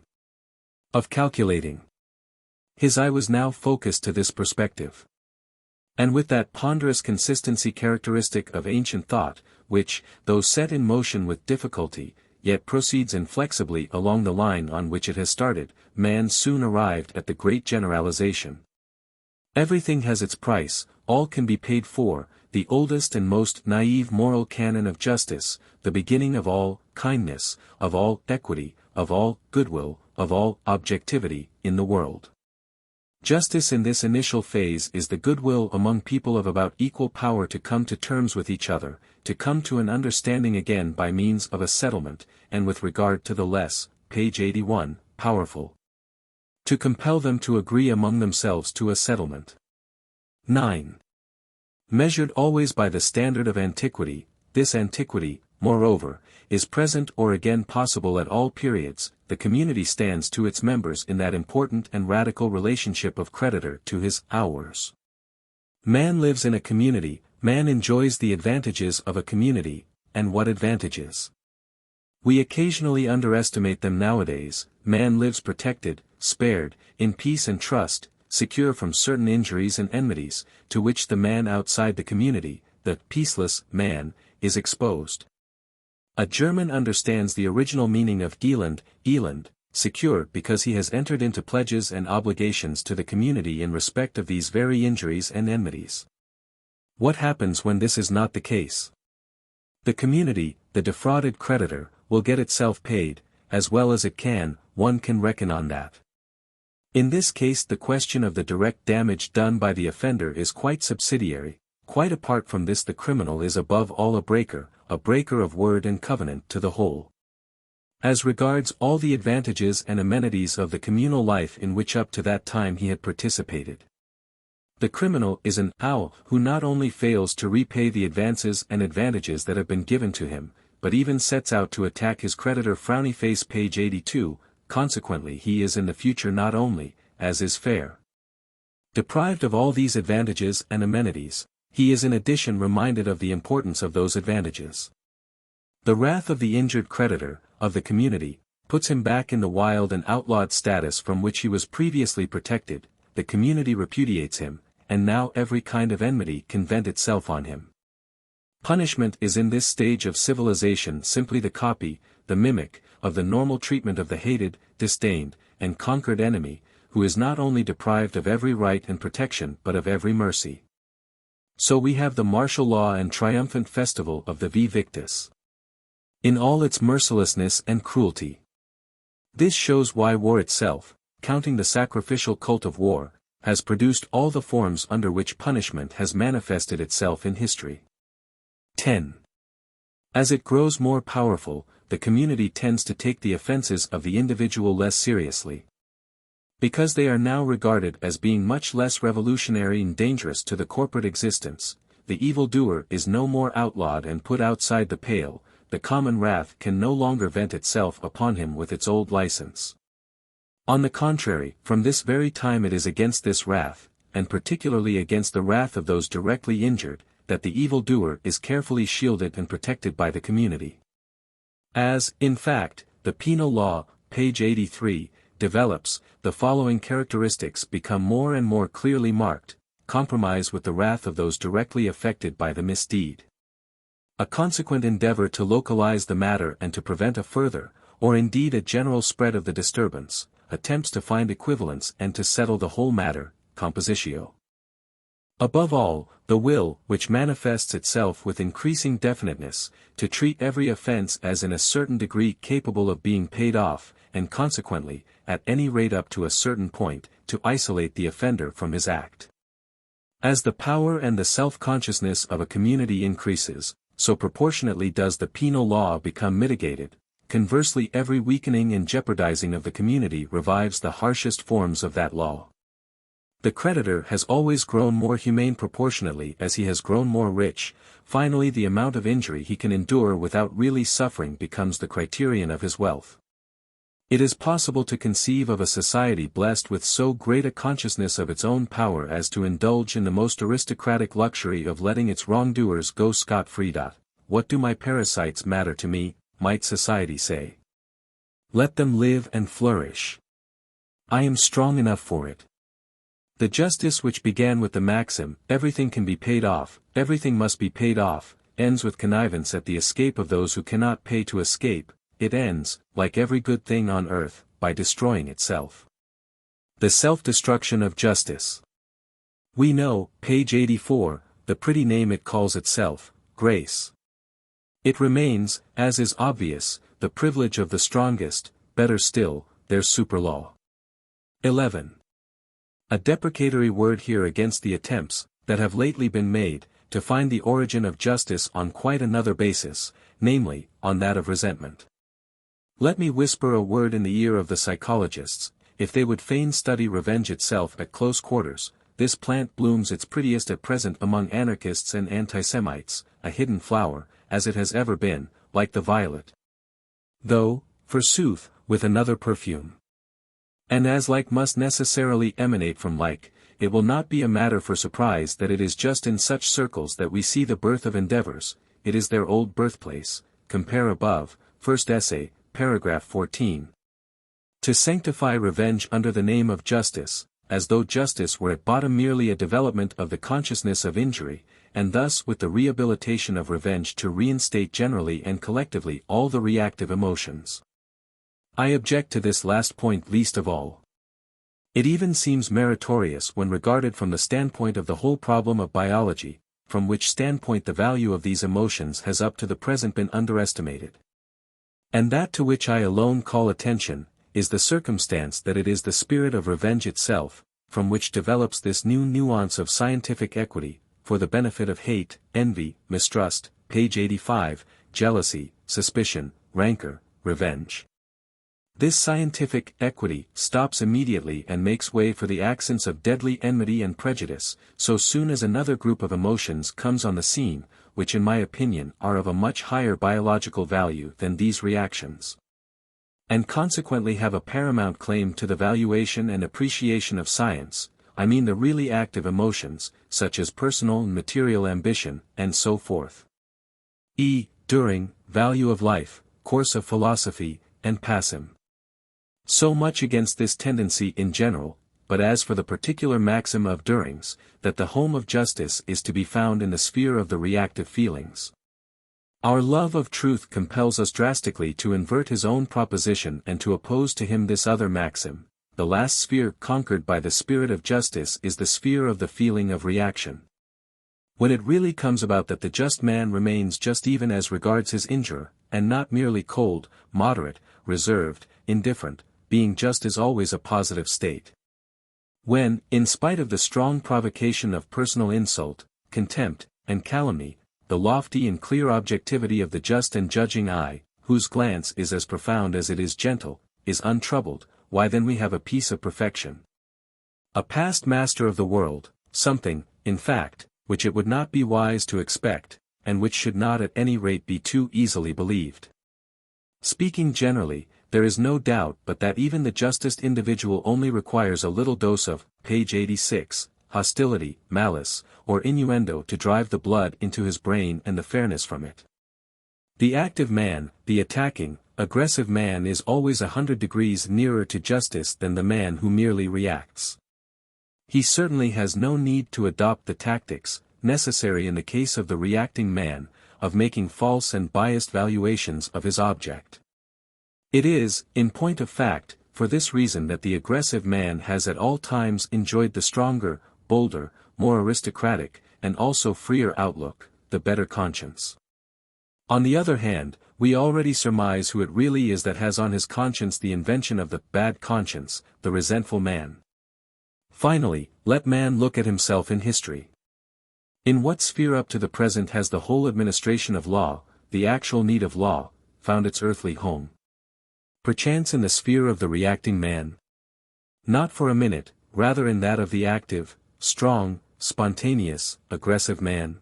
of calculating. His eye was now focused to this perspective. And with that ponderous consistency characteristic of ancient thought, which, though set in motion with difficulty, yet proceeds inflexibly along the line on which it has started, man soon arrived at the great generalization. Everything has its price, all can be paid for, the oldest and most naive moral canon of justice, the beginning of all kindness, of all equity, of all goodwill, of all objectivity, in the world. Justice in this initial phase is the goodwill among people of about equal power to come to terms with each other, to come to an understanding again by means of a settlement, and with regard to the less, page 81, powerful, to compel them to agree among themselves to a settlement. 9. Measured always by the standard of antiquity, this antiquity, moreover, is present or again possible at all periods. The community stands to its members in that important and radical relationship of creditor to his hours. Man lives in a community, man enjoys the advantages of a community, and what advantages? We occasionally underestimate them nowadays. Man lives protected, spared, in peace and trust, secure from certain injuries and enmities, to which the man outside the community, the peaceless man, is exposed. A German understands the original meaning of Elend, secure because he has entered into pledges and obligations to the community in respect of these very injuries and enmities. What happens when this is not the case? The community, the defrauded creditor, will get itself paid, as well as it can, one can reckon on that. In this case the question of the direct damage done by the offender is quite subsidiary. Quite apart from this the criminal is above all a breaker of word and covenant to the whole. As regards all the advantages and amenities of the communal life in which up to that time he had participated, the criminal is an owl who not only fails to repay the advances and advantages that have been given to him, but even sets out to attack his creditor. Frowny face, page 82, consequently he is in the future not only, as is fair, deprived of all these advantages and amenities, he is in addition reminded of the importance of those advantages. The wrath of the injured creditor, of the community, puts him back in the wild and outlawed status from which he was previously protected. The community repudiates him, and now every kind of enmity can vent itself on him. Punishment is in this stage of civilization simply the copy, the mimic, of the normal treatment of the hated, disdained, and conquered enemy, who is not only deprived of every right and protection but of every mercy. So we have the martial law and triumphant festival of the Vi Victis, in all its mercilessness and cruelty. This shows why war itself, counting the sacrificial cult of war, has produced all the forms under which punishment has manifested itself in history. 10. As it grows more powerful, the community tends to take the offenses of the individual less seriously. Because they are now regarded as being much less revolutionary and dangerous to the corporate existence, the evildoer is no more outlawed and put outside the pale, the common wrath can no longer vent itself upon him with its old license. On the contrary, from this very time it is against this wrath, and particularly against the wrath of those directly injured, that the evildoer is carefully shielded and protected by the community. As, in fact, the penal law, page 83, develops, the following characteristics become more and more clearly marked: compromise with the wrath of those directly affected by the misdeed. A consequent endeavor to localize the matter and to prevent a further, or indeed a general spread of the disturbance, attempts to find equivalents and to settle the whole matter, compositio. Above all, the will, which manifests itself with increasing definiteness, to treat every offense as in a certain degree capable of being paid off, and consequently, at any rate up to a certain point, to isolate the offender from his act. As the power and the self-consciousness of a community increases, so proportionately does the penal law become mitigated. Conversely, every weakening and jeopardizing of the community revives the harshest forms of that law. The creditor has always grown more humane proportionately as he has grown more rich. Finally, the amount of injury he can endure without really suffering becomes the criterion of his wealth. It is possible to conceive of a society blessed with so great a consciousness of its own power as to indulge in the most aristocratic luxury of letting its wrongdoers go scot-free. What do my parasites matter to me, might society say. Let them live and flourish. I am strong enough for it. The justice which began with the maxim, everything can be paid off, everything must be paid off, ends with connivance at the escape of those who cannot pay to escape. It ends, like every good thing on earth, by destroying itself. The self-destruction of justice. We know, page 84, the pretty name it calls itself, grace. It remains, as is obvious, the privilege of the strongest, better still, their super-law. 11. A deprecatory word here against the attempts, that have lately been made, to find the origin of justice on quite another basis, namely, on that of resentment. Let me whisper a word in the ear of the psychologists: if they would fain study revenge itself at close quarters, this plant blooms its prettiest at present among anarchists and anti-Semites, a hidden flower, as it has ever been, like the violet. Though, forsooth, with another perfume. And as like must necessarily emanate from like, it will not be a matter for surprise that it is just in such circles that we see the birth of endeavors. It is their old birthplace, compare above, first essay, paragraph 14. To sanctify revenge under the name of justice, as though justice were at bottom merely a development of the consciousness of injury, and thus with the rehabilitation of revenge to reinstate generally and collectively all the reactive emotions. I object to this last point least of all. It even seems meritorious when regarded from the standpoint of the whole problem of biology, from which standpoint the value of these emotions has up to the present been underestimated. And that to which I alone call attention, is the circumstance that it is the spirit of revenge itself, from which develops this new nuance of scientific equity, for the benefit of hate, envy, mistrust, page 85, jealousy, suspicion, rancor, revenge. This scientific equity stops immediately and makes way for the accents of deadly enmity and prejudice, so soon as another group of emotions comes on the scene, which in my opinion are of a much higher biological value than these reactions, and consequently have a paramount claim to the valuation and appreciation of science. I mean the really active emotions, such as personal and material ambition, and so forth. During, value of life, course of philosophy, and passim. So much against this tendency in general, but as for the particular maxim of Düring's, that the home of justice is to be found in the sphere of the reactive feelings. Our love of truth compels us drastically to invert his own proposition and to oppose to him this other maxim: the last sphere conquered by the spirit of justice is the sphere of the feeling of reaction. When it really comes about that the just man remains just even as regards his injurer, and not merely cold, moderate, reserved, indifferent, being just is always a positive state. When, in spite of the strong provocation of personal insult, contempt, and calumny, the lofty and clear objectivity of the just and judging eye, whose glance is as profound as it is gentle, is untroubled, why then we have a peace of perfection. A past master of the world, something, in fact, which it would not be wise to expect, and which should not at any rate be too easily believed. Speaking generally, there is no doubt but that even the justest individual only requires a little dose of, page 86, hostility, malice, or innuendo to drive the blood into his brain and the fairness from it. The active man, the attacking, aggressive man is always 100 degrees nearer to justice than the man who merely reacts. He certainly has no need to adopt the tactics, necessary in the case of the reacting man, of making false and biased valuations of his object. It is, in point of fact, for this reason that the aggressive man has at all times enjoyed the stronger, bolder, more aristocratic, and also freer outlook, the better conscience. On the other hand, we already surmise who it really is that has on his conscience the invention of the bad conscience, the resentful man. Finally, let man look at himself in history. In what sphere up to the present has the whole administration of law, the actual need of law, found its earthly home? Perchance in the sphere of the reacting man? Not for a minute, rather in that of the active, strong, spontaneous, aggressive man.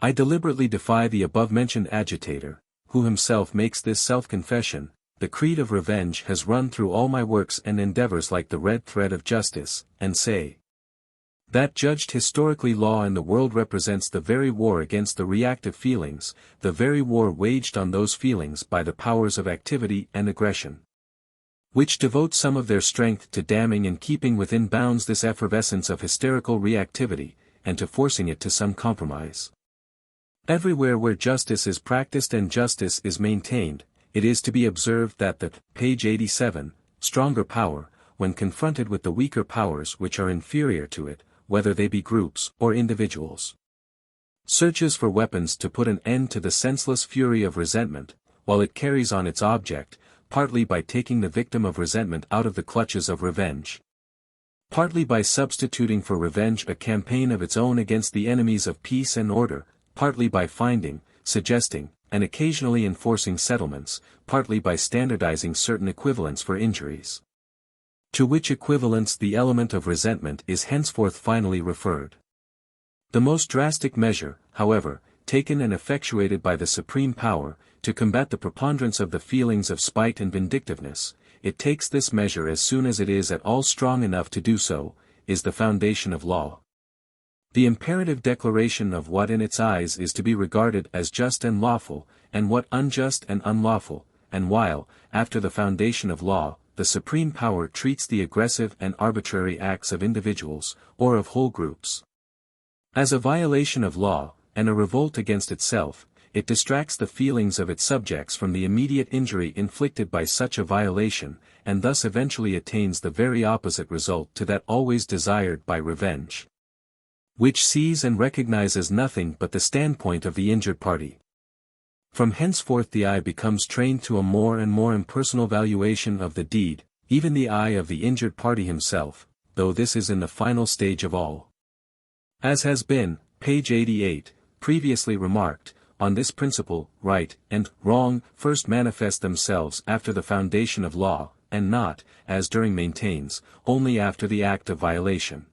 I deliberately defy the above-mentioned agitator, who himself makes this self-confession: the creed of revenge has run through all my works and endeavors like the red thread of justice, and say that judged historically law in the world represents the very war against the reactive feelings, the very war waged on those feelings by the powers of activity and aggression, which devote some of their strength to damming and keeping within bounds this effervescence of hysterical reactivity, and to forcing it to some compromise. Everywhere where justice is practiced and justice is maintained, it is to be observed that the, page 87, stronger power, when confronted with the weaker powers which are inferior to it, whether they be groups or individuals, searches for weapons to put an end to the senseless fury of resentment, while it carries on its object, partly by taking the victim of resentment out of the clutches of revenge, partly by substituting for revenge a campaign of its own against the enemies of peace and order, partly by finding, suggesting, and occasionally enforcing settlements, partly by standardizing certain equivalents for injuries, to which equivalents the element of resentment is henceforth finally referred. The most drastic measure, however, taken and effectuated by the supreme power, to combat the preponderance of the feelings of spite and vindictiveness, it takes this measure as soon as it is at all strong enough to do so, is the foundation of law. The imperative declaration of what in its eyes is to be regarded as just and lawful, and what unjust and unlawful, and while, after the foundation of law, the supreme power treats the aggressive and arbitrary acts of individuals, or of whole groups, as a violation of law, and a revolt against itself, it distracts the feelings of its subjects from the immediate injury inflicted by such a violation, and thus eventually attains the very opposite result to that always desired by revenge, which sees and recognizes nothing but the standpoint of the injured party. From henceforth the eye becomes trained to a more and more impersonal valuation of the deed, even the eye of the injured party himself, though this is in the final stage of all. As has been, page 88, previously remarked, on this principle, right and wrong first manifest themselves after the foundation of law, and not, as During maintains, only after the act of violation.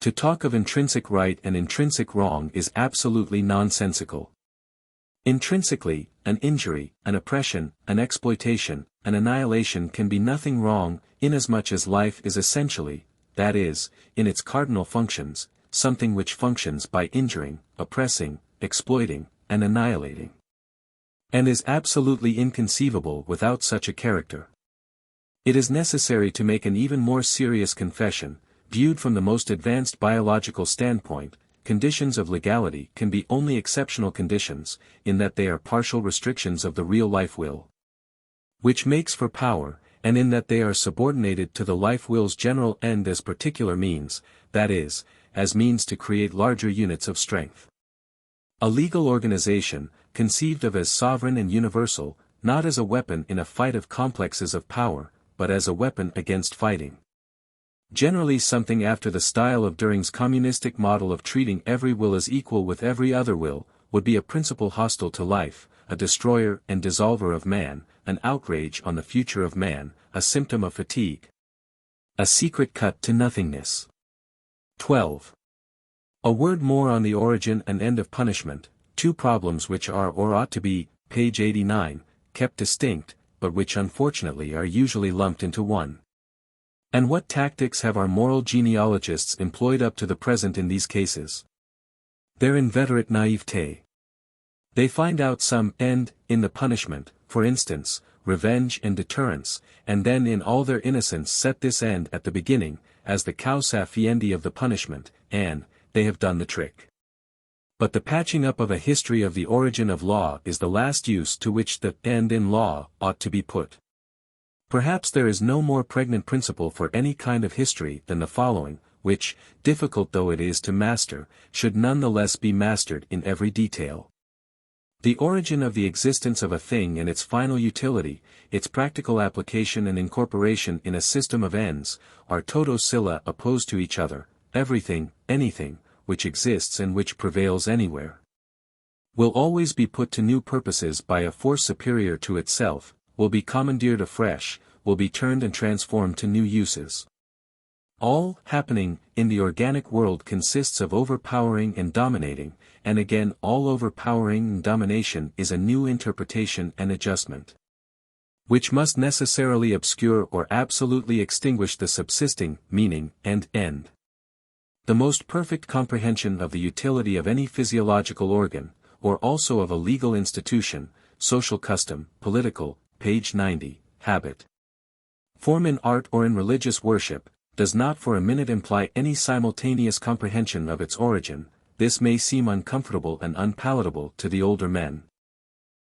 To talk of intrinsic right and intrinsic wrong is absolutely nonsensical. Intrinsically, an injury, an oppression, an exploitation, an annihilation can be nothing wrong, inasmuch as life is essentially, that is, in its cardinal functions, something which functions by injuring, oppressing, exploiting, and annihilating, and is absolutely inconceivable without such a character. It is necessary to make an even more serious confession. Viewed from the most advanced biological standpoint, conditions of legality can be only exceptional conditions, in that they are partial restrictions of the real life will, which makes for power, and in that they are subordinated to the life will's general end as particular means, that is, as means to create larger units of strength. A legal organization, conceived of as sovereign and universal, not as a weapon in a fight of complexes of power, but as a weapon against fighting. Generally something after the style of Düring's communistic model of treating every will as equal with every other will, would be a principle hostile to life, a destroyer and dissolver of man, an outrage on the future of man, a symptom of fatigue, a secret cut to nothingness. 12. A word more on the origin and end of punishment, two problems which are or ought to be, page 89, kept distinct, but which unfortunately are usually lumped into one. And what tactics have our moral genealogists employed up to the present in these cases? Their inveterate naivete. They find out some end in the punishment, for instance, revenge and deterrence, and then in all their innocence set this end at the beginning, as the causa fiendi of the punishment, and they have done the trick. But the patching up of a history of the origin of law is the last use to which the end in law ought to be put. Perhaps there is no more pregnant principle for any kind of history than the following, which, difficult though it is to master, should none the less be mastered in every detail. The origin of the existence of a thing and its final utility, its practical application and incorporation in a system of ends, are toto scylla opposed to each other, everything, anything, which exists and which prevails anywhere, will always be put to new purposes by a force superior to itself, will be commandeered afresh, will be turned and transformed to new uses. All happening in the organic world consists of overpowering and dominating, and again all overpowering and domination is a new interpretation and adjustment, which must necessarily obscure or absolutely extinguish the subsisting meaning and end. The most perfect comprehension of the utility of any physiological organ, or also of a legal institution, social custom, political, page 90, habit, form in art or in religious worship, does not for a minute imply any simultaneous comprehension of its origin. This may seem uncomfortable and unpalatable to the older men.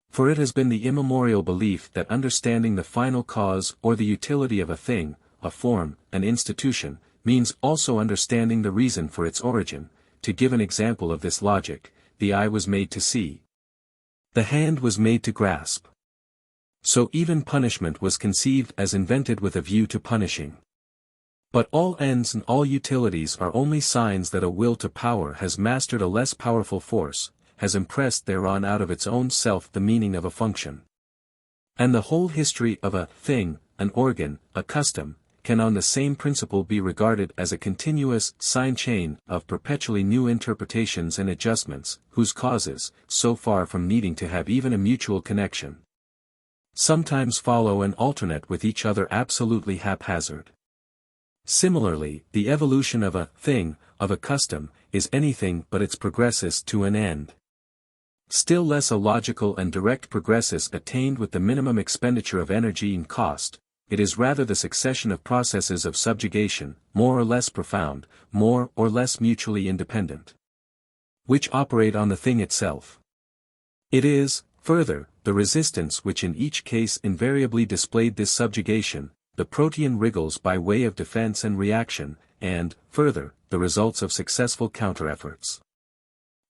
For it has been the immemorial belief that understanding the final cause or the utility of a thing, a form, an institution, means also understanding the reason for its origin. To give an example of this logic, the eye was made to see. The hand was made to grasp. So even punishment was conceived as invented with a view to punishing. But all ends and all utilities are only signs that a will to power has mastered a less powerful force, has impressed thereon out of its own self the meaning of a function. And the whole history of a thing, an organ, a custom, can on the same principle be regarded as a continuous sine chain of perpetually new interpretations and adjustments, whose causes, so far from needing to have even a mutual connection, sometimes follow and alternate with each other absolutely haphazard. Similarly, the evolution of a thing, of a custom, is anything but its progressus to an end. Still less a logical and direct progressus attained with the minimum expenditure of energy and cost. It is rather the succession of processes of subjugation, more or less profound, more or less mutually independent, which operate on the thing itself. It is, further, the resistance which in each case invariably displayed this subjugation, the protean wriggles by way of defense and reaction, and, further, the results of successful counter-efforts.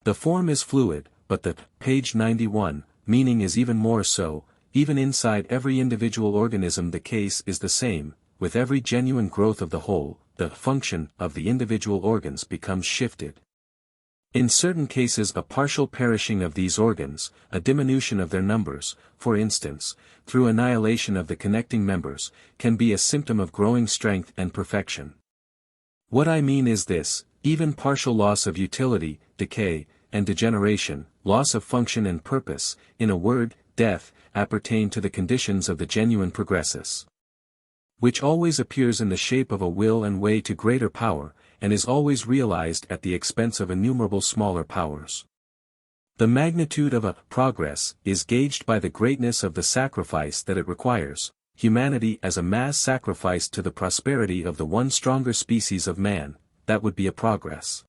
The form is fluid, but the, page 91, meaning is even more so. Even inside every individual organism the case is the same. With every genuine growth of the whole, the function of the individual organs becomes shifted. In certain cases a partial perishing of these organs, a diminution of their numbers, for instance, through annihilation of the connecting members, can be a symptom of growing strength and perfection. What I mean is this: even partial loss of utility, decay, and degeneration, loss of function and purpose, in a word, death, appertain to the conditions of the genuine progressus, which always appears in the shape of a will and way to greater power, and is always realized at the expense of innumerable smaller powers. The magnitude of a progress is gauged by the greatness of the sacrifice that it requires, humanity as a mass sacrificed to the prosperity of the one stronger species of man, that would be a progress.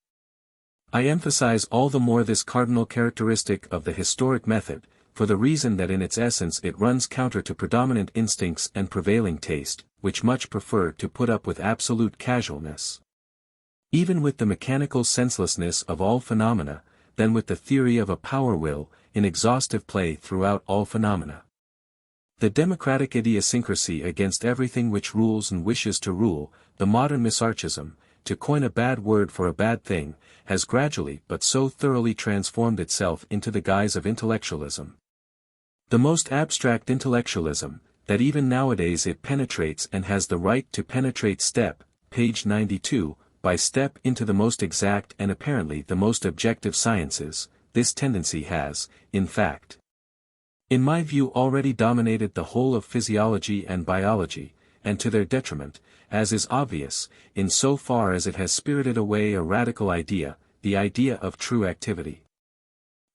I emphasize all the more this cardinal characteristic of the historic method, for the reason that in its essence it runs counter to predominant instincts and prevailing taste, which much prefer to put up with absolute casualness, even with the mechanical senselessness of all phenomena, than with the theory of a power will, in exhaustive play throughout all phenomena. The democratic idiosyncrasy against everything which rules and wishes to rule, the modern misarchism, to coin a bad word for a bad thing, has gradually but so thoroughly transformed itself into the guise of intellectualism. The most abstract intellectualism, that even nowadays it penetrates and has the right to penetrate page 92, by step into the most exact and apparently the most objective sciences, this tendency has, in fact, in my view already dominated the whole of physiology and biology, and to their detriment, as is obvious, in so far as it has spirited away a radical idea, the idea of true activity.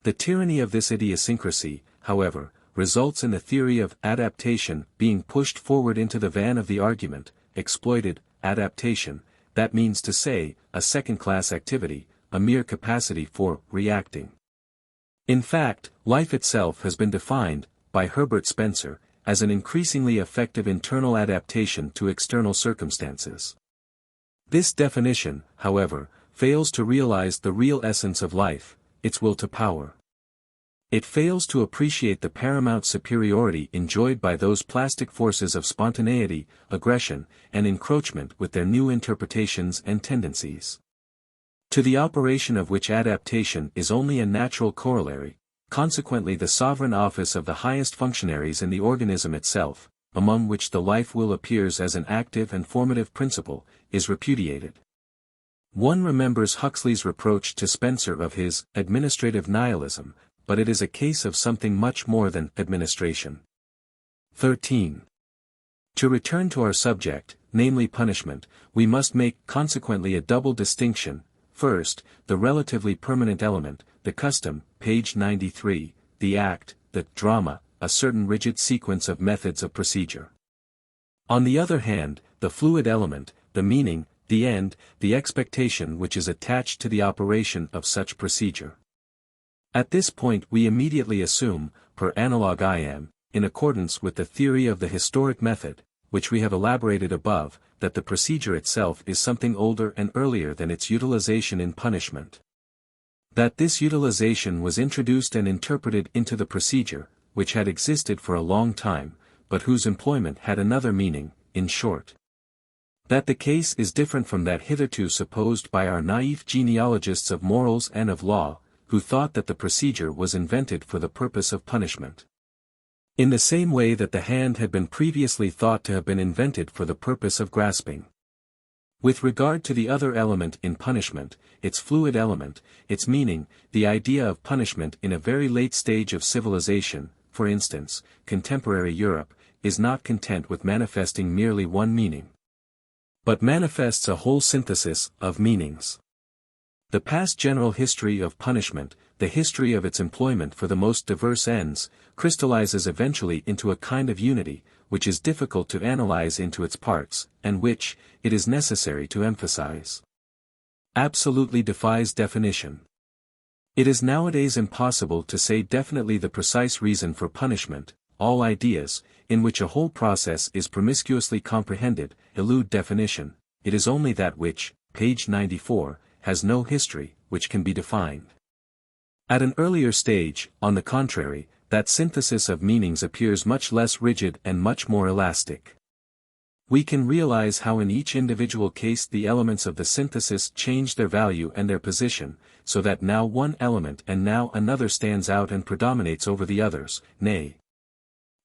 The tyranny of this idiosyncrasy, however, results in the theory of adaptation being pushed forward into the van of the argument, exploited, adaptation, that means to say, a second-class activity, a mere capacity for reacting. In fact, life itself has been defined, by Herbert Spencer, as an increasingly effective internal adaptation to external circumstances. This definition, however, fails to realize the real essence of life, its will to power. It fails to appreciate the paramount superiority enjoyed by those plastic forces of spontaneity, aggression, and encroachment with their new interpretations and tendencies, to the operation of which adaptation is only a natural corollary. Consequently the sovereign office of the highest functionaries in the organism itself, among which the life will appears as an active and formative principle, is repudiated. One remembers Huxley's reproach to Spencer of his administrative nihilism, but it is a case of something much more than administration. 13. To return to our subject, namely punishment, we must make consequently a double distinction. First, the relatively permanent element, the custom, page 93, the act, the drama, a certain rigid sequence of methods of procedure. On the other hand, the fluid element, the meaning, the end, the expectation which is attached to the operation of such procedure. At this point we immediately assume, per analog IM, in accordance with the theory of the historic method, which we have elaborated above, that the procedure itself is something older and earlier than its utilization in punishment. That this utilization was introduced and interpreted into the procedure, which had existed for a long time, but whose employment had another meaning, in short. That the case is different from that hitherto supposed by our naive genealogists of morals and of law, who thought that the procedure was invented for the purpose of punishment. In the same way that the hand had been previously thought to have been invented for the purpose of grasping. With regard to the other element in punishment, its fluid element, its meaning, the idea of punishment in a very late stage of civilization, for instance, contemporary Europe, is not content with manifesting merely one meaning, but manifests a whole synthesis of meanings. The past general history of punishment, the history of its employment for the most diverse ends, crystallizes eventually into a kind of unity, which is difficult to analyze into its parts, and which, it is necessary to emphasize, absolutely defies definition. It is nowadays impossible to say definitely the precise reason for punishment. All ideas, in which a whole process is promiscuously comprehended, elude definition. It is only that which, page 94, has no history, which can be defined. At an earlier stage, on the contrary, that synthesis of meanings appears much less rigid and much more elastic. We can realize how in each individual case the elements of the synthesis change their value and their position, so that now one element and now another stands out and predominates over the others, nay,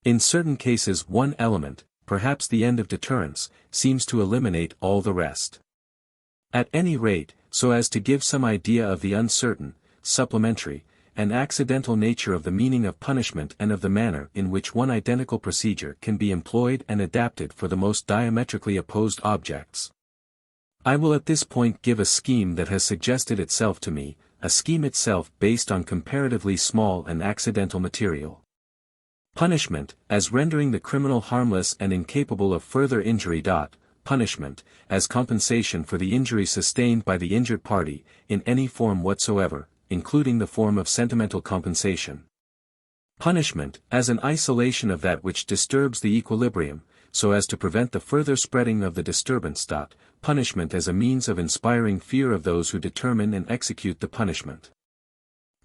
in certain cases one element, perhaps the end of deterrence, seems to eliminate all the rest. At any rate, so as to give some idea of the uncertain, supplementary, and accidental nature of the meaning of punishment and of the manner in which one identical procedure can be employed and adapted for the most diametrically opposed objects. I will at this point give a scheme that has suggested itself to me, a scheme itself based on comparatively small and accidental material. Punishment, as rendering the criminal harmless and incapable of further injury. Punishment, as compensation for the injury sustained by the injured party, in any form whatsoever, including the form of sentimental compensation. Punishment, as an isolation of that which disturbs the equilibrium, so as to prevent the further spreading of the disturbance. Punishment as a means of inspiring fear of those who determine and execute the punishment.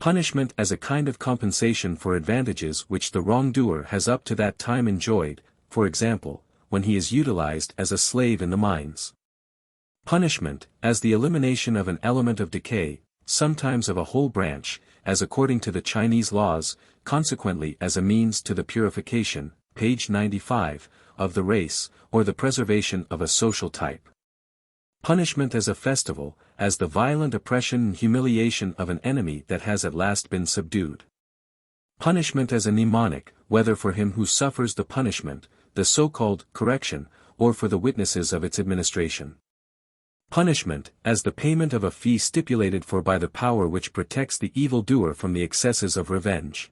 Punishment as a kind of compensation for advantages which the wrongdoer has up to that time enjoyed, for example, when he is utilized as a slave in the mines. Punishment, as the elimination of an element of decay, sometimes of a whole branch, as according to the Chinese laws, consequently as a means to the purification, page 95, of the race, or the preservation of a social type. Punishment as a festival, as the violent oppression and humiliation of an enemy that has at last been subdued. Punishment as a mnemonic, whether for him who suffers the punishment, the so-called correction, or for the witnesses of its administration. Punishment, as the payment of a fee stipulated for by the power which protects the evildoer from the excesses of revenge.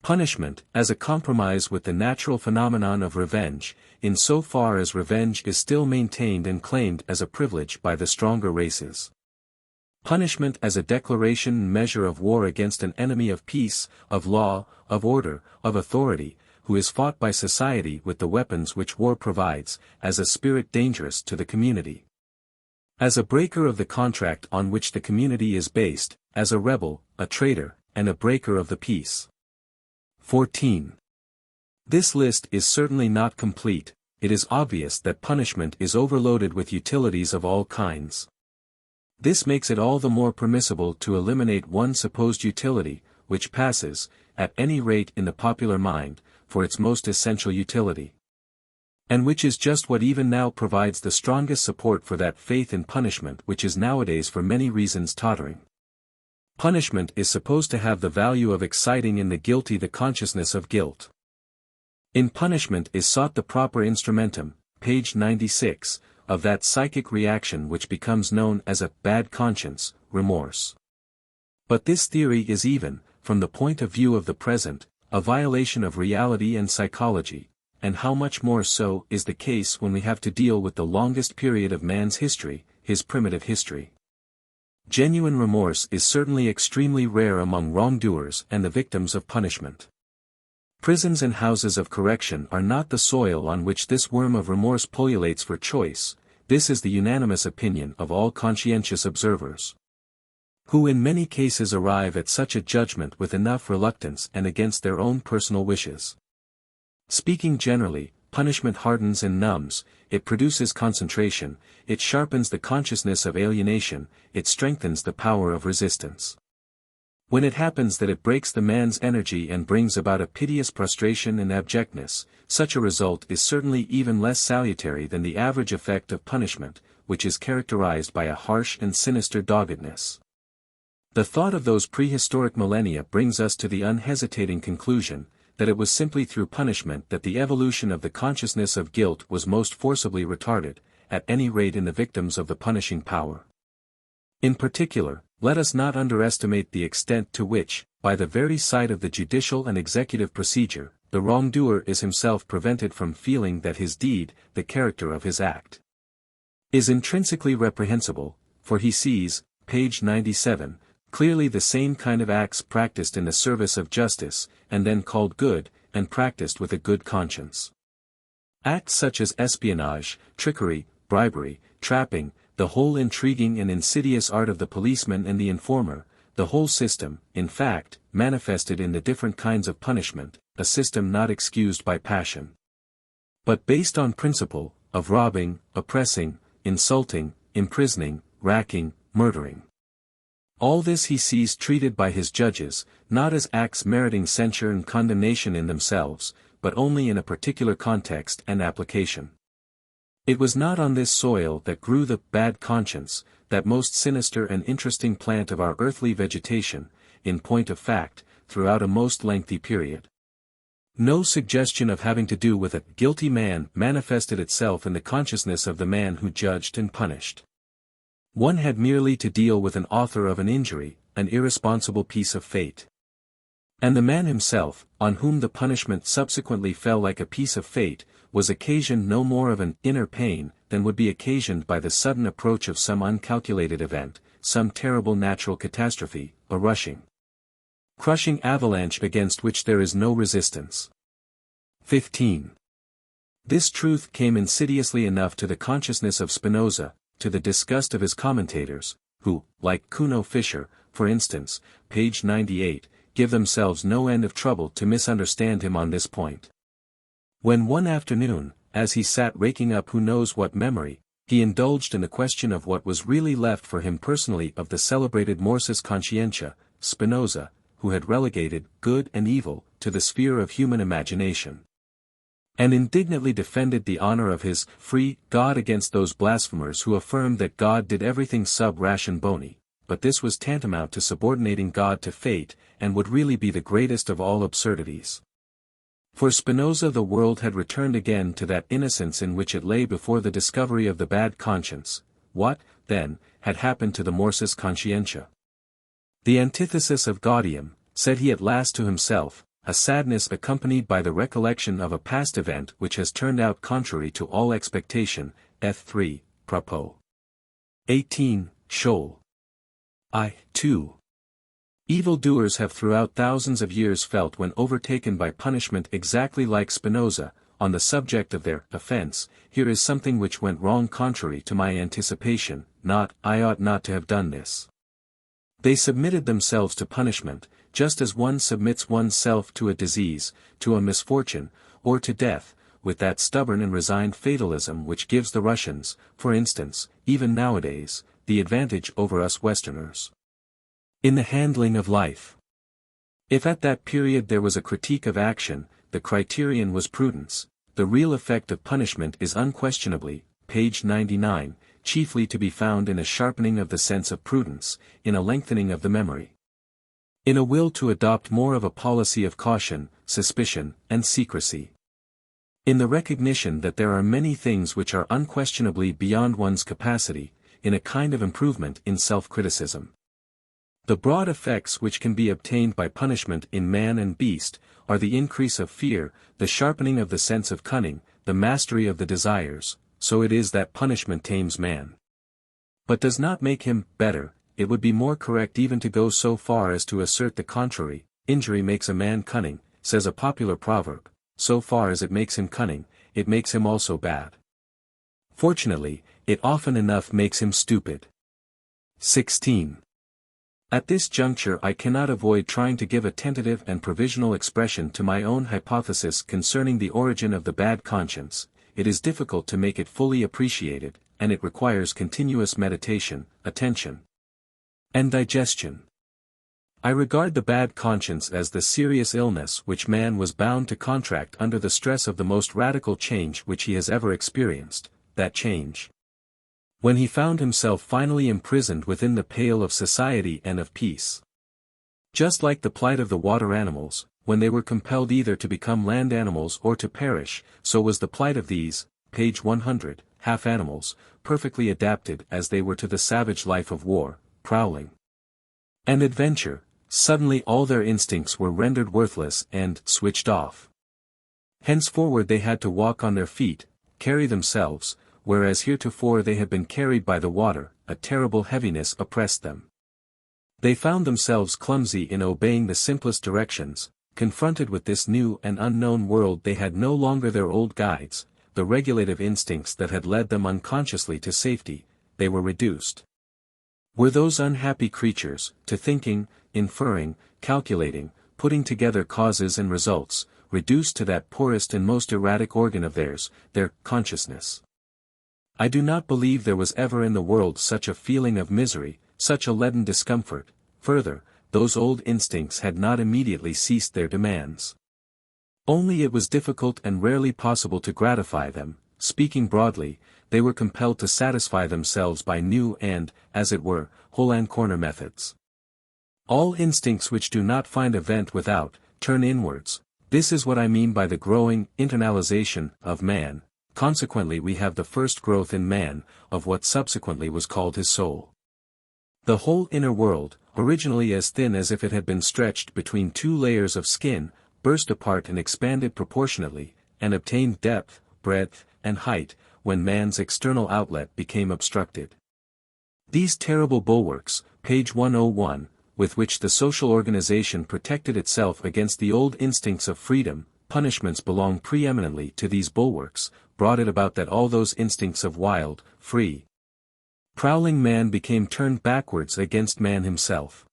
Punishment, as a compromise with the natural phenomenon of revenge, in so far as revenge is still maintained and claimed as a privilege by the stronger races. Punishment as a declaration and measure of war against an enemy of peace, of law, of order, of authority, who is fought by society with the weapons which war provides, as a spirit dangerous to the community. As a breaker of the contract on which the community is based, as a rebel, a traitor, and a breaker of the peace. 14. This list is certainly not complete. It is obvious that punishment is overloaded with utilities of all kinds. This makes it all the more permissible to eliminate one supposed utility, which passes, at any rate in the popular mind, for its most essential utility. And which is just what even now provides the strongest support for that faith in punishment which is nowadays for many reasons tottering. Punishment is supposed to have the value of exciting in the guilty the consciousness of guilt. In punishment is sought the proper instrumentum, page 96, of that psychic reaction which becomes known as a bad conscience, remorse. But this theory is even, from the point of view of the present, a violation of reality and psychology, and how much more so is the case when we have to deal with the longest period of man's history, his primitive history. Genuine remorse is certainly extremely rare among wrongdoers and the victims of punishment. Prisons and houses of correction are not the soil on which this worm of remorse pullulates for choice. This is the unanimous opinion of all conscientious observers, who in many cases arrive at such a judgment with enough reluctance and against their own personal wishes. Speaking generally, punishment hardens and numbs, it produces concentration, it sharpens the consciousness of alienation, it strengthens the power of resistance. When it happens that it breaks the man's energy and brings about a piteous prostration and abjectness, such a result is certainly even less salutary than the average effect of punishment, which is characterized by a harsh and sinister doggedness. The thought of those prehistoric millennia brings us to the unhesitating conclusion, that it was simply through punishment that the evolution of the consciousness of guilt was most forcibly retarded, at any rate in the victims of the punishing power. In particular, let us not underestimate the extent to which, by the very sight of the judicial and executive procedure, the wrongdoer is himself prevented from feeling that his deed, the character of his act, is intrinsically reprehensible, for he sees, page 97, clearly the same kind of acts practiced in the service of justice, and then called good, and practiced with a good conscience. Acts such as espionage, trickery, bribery, trapping, the whole intriguing and insidious art of the policeman and the informer, the whole system, in fact, manifested in the different kinds of punishment, a system not excused by passion, but based on principle, of robbing, oppressing, insulting, imprisoning, racking, murdering. All this he sees treated by his judges, not as acts meriting censure and condemnation in themselves, but only in a particular context and application. It was not on this soil that grew the bad conscience, that most sinister and interesting plant of our earthly vegetation, in point of fact, throughout a most lengthy period. No suggestion of having to do with a guilty man manifested itself in the consciousness of the man who judged and punished. One had merely to deal with an author of an injury, an irresponsible piece of fate. And the man himself, on whom the punishment subsequently fell like a piece of fate, was occasioned no more of an inner pain than would be occasioned by the sudden approach of some uncalculated event, some terrible natural catastrophe, a crushing avalanche against which there is no resistance. 15. This truth came insidiously enough to the consciousness of Spinoza, to the disgust of his commentators, who, like Kuno Fischer, for instance, page 98, give themselves no end of trouble to misunderstand him on this point. When one afternoon, as he sat raking up who knows what memory, he indulged in the question of what was really left for him personally of the celebrated morsus conscientia, Spinoza, who had relegated good and evil to the sphere of human imagination. and indignantly defended the honor of his free God against those blasphemers who affirmed that God did everything sub ration boni, but this was tantamount to subordinating God to fate, and would really be the greatest of all absurdities. For Spinoza, the world had returned again to that innocence in which it lay before the discovery of the bad conscience. What, then, had happened to the morsus conscientia? The antithesis of gaudium, said he at last to himself, a sadness accompanied by the recollection of a past event which has turned out contrary to all expectation. F3, Propos 18, Schol. I.2. Evil-doers have throughout thousands of years felt when overtaken by punishment exactly like Spinoza, on the subject of their offense. Here is something which went wrong contrary to my anticipation, not, I ought not to have done this. They submitted themselves to punishment, just as one submits one's self to a disease, to a misfortune, or to death, with that stubborn and resigned fatalism which gives the Russians, for instance, even nowadays, the advantage over us Westerners in the handling of life. If at that period there was a critique of action, the criterion was prudence. The real effect of punishment is unquestionably, page 99, chiefly to be found in a sharpening of the sense of prudence, in a lengthening of the memory, in a will to adopt more of a policy of caution, suspicion, and secrecy, in the recognition that there are many things which are unquestionably beyond one's capacity, in a kind of improvement in self-criticism. The broad effects which can be obtained by punishment in man and beast, are the increase of fear, the sharpening of the sense of cunning, the mastery of the desires. So it is that punishment tames man, but does not make him better. It would be more correct even to go so far as to assert the contrary. Injury makes a man cunning, says a popular proverb. So far as it makes him cunning, it makes him also bad. Fortunately, it often enough makes him stupid. 16. At this juncture I cannot avoid trying to give a tentative and provisional expression to my own hypothesis concerning the origin of the bad conscience. It is difficult to make it fully appreciated, and it requires continuous meditation, attention, and digestion. I regard the bad conscience as the serious illness which man was bound to contract under the stress of the most radical change which he has ever experienced, that change when he found himself finally imprisoned within the pale of society and of peace. Just like the plight of the water animals, when they were compelled either to become land animals or to perish, so was the plight of these, page 100, half-animals, perfectly adapted as they were to the savage life of war, prowling, and adventure. Suddenly all their instincts were rendered worthless and switched off. Henceforward they had to walk on their feet, carry themselves, whereas heretofore they had been carried by the water. A terrible heaviness oppressed them. They found themselves clumsy in obeying the simplest directions. Confronted with this new and unknown world they had no longer their old guides, the regulative instincts that had led them unconsciously to safety. They were reduced. Were those unhappy creatures, to thinking, inferring, calculating, putting together causes and results, reduced to that poorest and most erratic organ of theirs, their consciousness. I do not believe there was ever in the world such a feeling of misery, such a leaden discomfort. Further, those old instincts had not immediately ceased their demands. Only it was difficult and rarely possible to gratify them. Speaking broadly, they were compelled to satisfy themselves by new and, as it were, hole-and-corner methods. All instincts which do not find a vent without, turn inwards. This is what I mean by the growing internalization of man. Consequently we have the first growth in man, of what subsequently was called his soul. The whole inner world, originally as thin as if it had been stretched between two layers of skin, burst apart and expanded proportionately, and obtained depth, breadth, and height, when man's external outlet became obstructed. These terrible bulwarks, page 101, with which the social organization protected itself against the old instincts of freedom, punishments belong preeminently to these bulwarks, brought it about that all those instincts of wild, free, prowling man became turned backwards against man himself.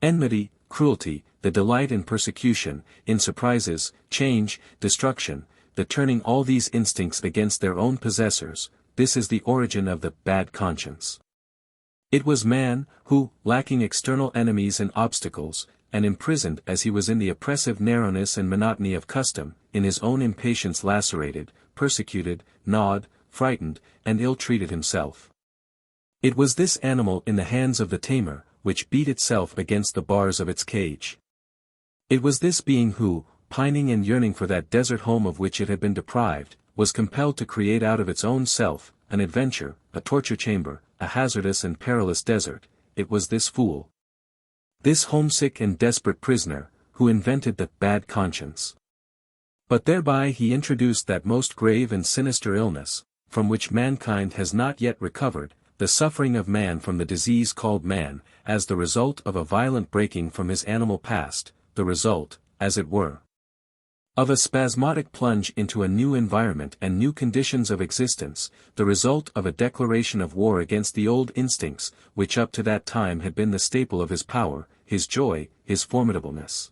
Enmity, cruelty, the delight in persecution, in surprises, change, destruction, the turning all these instincts against their own possessors, this is the origin of the bad conscience. It was man, who, lacking external enemies and obstacles, and imprisoned as he was in the oppressive narrowness and monotony of custom, in his own impatience lacerated, persecuted, gnawed, frightened, and ill-treated himself. It was this animal in the hands of the tamer, which beat itself against the bars of its cage. It was this being who, pining and yearning for that desert home of which it had been deprived, was compelled to create out of its own self, an adventure, a torture chamber, a hazardous and perilous desert. It was this fool, this homesick and desperate prisoner, who invented the bad conscience. But thereby he introduced that most grave and sinister illness, from which mankind has not yet recovered, the suffering of man from the disease called man, as the result of a violent breaking from his animal past, the result, as it were, of a spasmodic plunge into a new environment and new conditions of existence, the result of a declaration of war against the old instincts, which up to that time had been the staple of his power, his joy, his formidableness.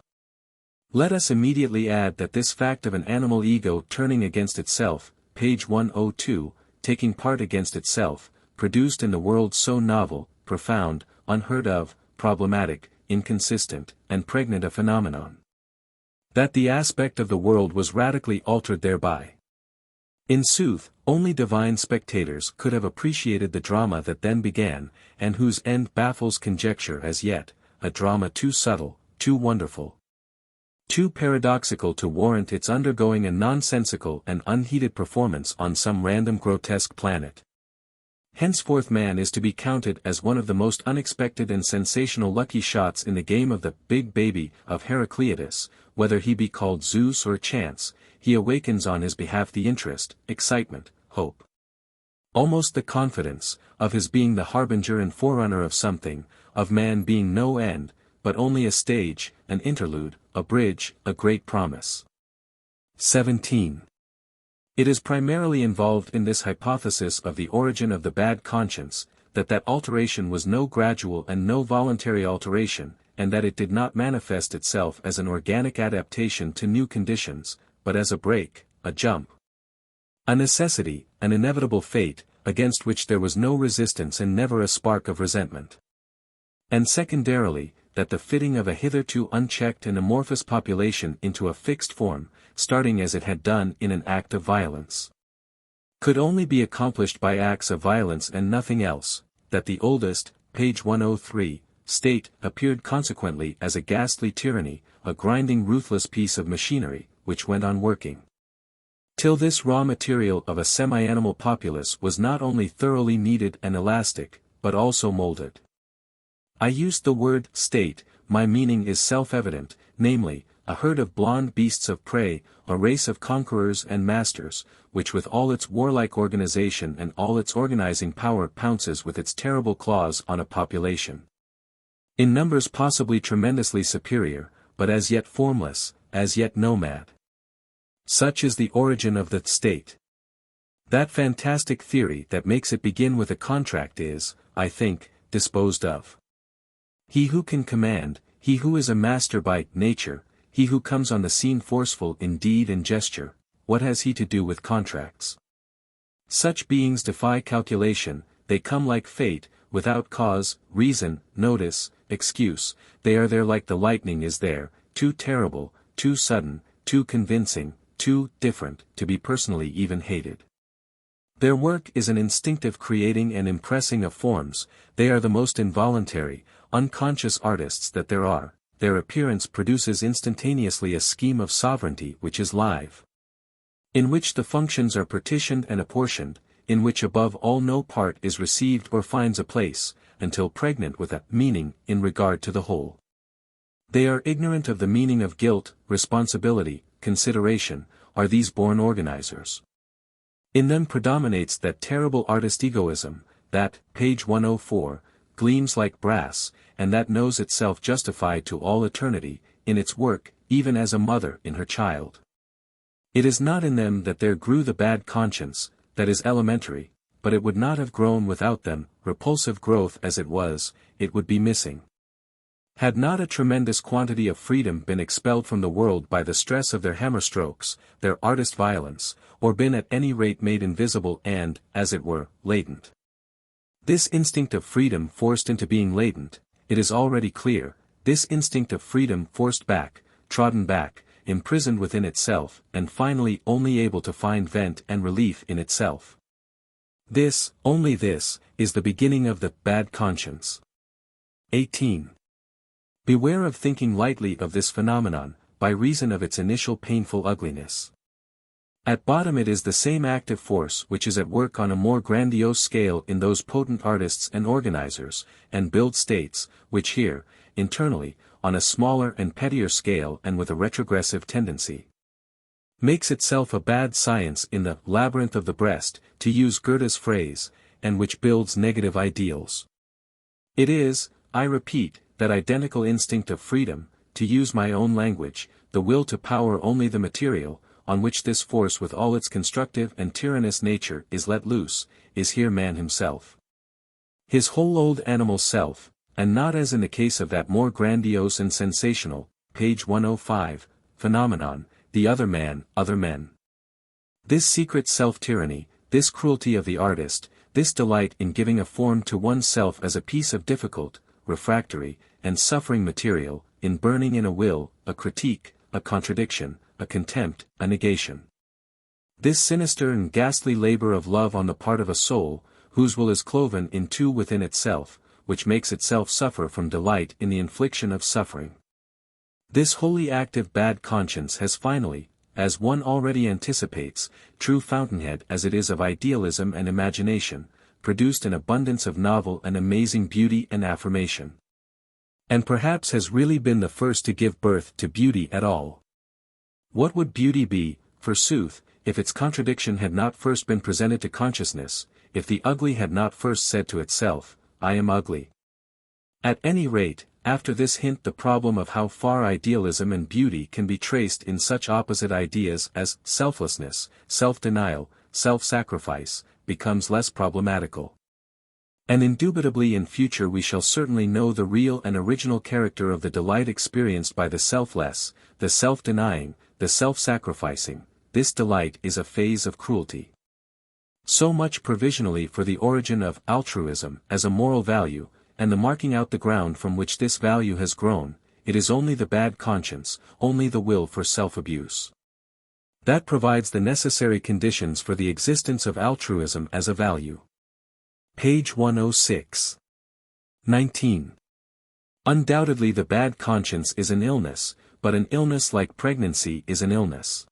Let us immediately add that this fact of an animal ego turning against itself, page 102, taking part against itself, produced in the world so novel, profound, unheard of, problematic, inconsistent, and pregnant a phenomenon, that the aspect of the world was radically altered thereby. In sooth, only divine spectators could have appreciated the drama that then began, and whose end baffles conjecture as yet, a drama too subtle, too wonderful, too paradoxical to warrant its undergoing a nonsensical and unheeded performance on some random grotesque planet. Henceforth man is to be counted as one of the most unexpected and sensational lucky shots in the game of the big baby of Heraclitus, whether he be called Zeus or Chance. He awakens on his behalf the interest, excitement, hope, almost the confidence, of his being the harbinger and forerunner of something, of man being no end, but only a stage, an interlude, a bridge, a great promise. 17. It is primarily involved in this hypothesis of the origin of the bad conscience, that alteration was no gradual and no voluntary alteration, and that it did not manifest itself as an organic adaptation to new conditions, but as a break, a jump, a necessity, an inevitable fate, against which there was no resistance and never a spark of resentment. And secondarily, that the fitting of a hitherto unchecked and amorphous population into a fixed form, starting as it had done in an act of violence, could only be accomplished by acts of violence and nothing else, that the oldest, page 103, state appeared consequently as a ghastly tyranny, a grinding ruthless piece of machinery, which went on working, till this raw material of a semi-animal populace was not only thoroughly kneaded and elastic, but also molded. I used the word state, my meaning is self-evident, namely, a herd of blond beasts of prey, a race of conquerors and masters, which with all its warlike organization and all its organizing power pounces with its terrible claws on a population, in numbers possibly tremendously superior, but as yet formless, as yet nomad. Such is the origin of the state. That fantastic theory that makes it begin with a contract is, I think, disposed of. He who can command, he who is a master by nature, he who comes on the scene forceful in deed and gesture, what has he to do with contracts? Such beings defy calculation, they come like fate, without cause, reason, notice, excuse, they are there like the lightning is there, too terrible, too sudden, too convincing, too different, to be personally even hated. Their work is an instinctive creating and impressing of forms, they are the most involuntary, unconscious artists that there are, their appearance produces instantaneously a scheme of sovereignty which is live, in which the functions are partitioned and apportioned, in which above all no part is received or finds a place, until pregnant with a meaning in regard to the whole. They are ignorant of the meaning of guilt, responsibility, consideration, are these born organizers. In them predominates that terrible artist egoism, that, page 104, gleams like brass, and that knows itself justified to all eternity, in its work, even as a mother in her child. It is not in them that there grew the bad conscience, that is elementary, but it would not have grown without them, repulsive growth as it was, it would be missing. Had not a tremendous quantity of freedom been expelled from the world by the stress of their hammer strokes, their artist violence, or been at any rate made invisible and, as it were, latent. This instinct of freedom forced into being latent, it is already clear, this instinct of freedom forced back, trodden back, imprisoned within itself, and finally only able to find vent and relief in itself. This, only this, is the beginning of the bad conscience. 18. Beware of thinking lightly of this phenomenon, by reason of its initial painful ugliness. At bottom it is the same active force which is at work on a more grandiose scale in those potent artists and organizers, and build states, which here, internally, on a smaller and pettier scale and with a retrogressive tendency, makes itself a bad science in the labyrinth of the breast, to use Goethe's phrase, and which builds negative ideals. It is, I repeat, that identical instinct of freedom, to use my own language, the will to power only the material, on which this force with all its constructive and tyrannous nature is let loose, is here man himself. His whole old animal self, and not as in the case of that more grandiose and sensational, page 105, phenomenon, the other man, other men. This secret self-tyranny, this cruelty of the artist, this delight in giving a form to oneself as a piece of difficult, refractory, and suffering material, in burning in a will, a critique, a contradiction, a contempt, a negation. This sinister and ghastly labor of love on the part of a soul, whose will is cloven in two within itself, which makes itself suffer from delight in the infliction of suffering. This wholly active bad conscience has finally, as one already anticipates, true fountainhead as it is of idealism and imagination, produced an abundance of novel and amazing beauty and affirmation. And perhaps has really been the first to give birth to beauty at all. What would beauty be, forsooth, if its contradiction had not first been presented to consciousness, if the ugly had not first said to itself, I am ugly? At any rate, after this hint the problem of how far idealism and beauty can be traced in such opposite ideas as selflessness, self-denial, self-sacrifice, becomes less problematical. And indubitably in future we shall certainly know the real and original character of the delight experienced by the selfless, the self-denying, the self-sacrificing. This delight is a phase of cruelty. So much provisionally for the origin of altruism as a moral value, and the marking out the ground from which this value has grown, it is only the bad conscience, only the will for self-abuse, that provides the necessary conditions for the existence of altruism as a value. Page 106. 19. Undoubtedly the bad conscience is an illness, but an illness like pregnancy is an illness.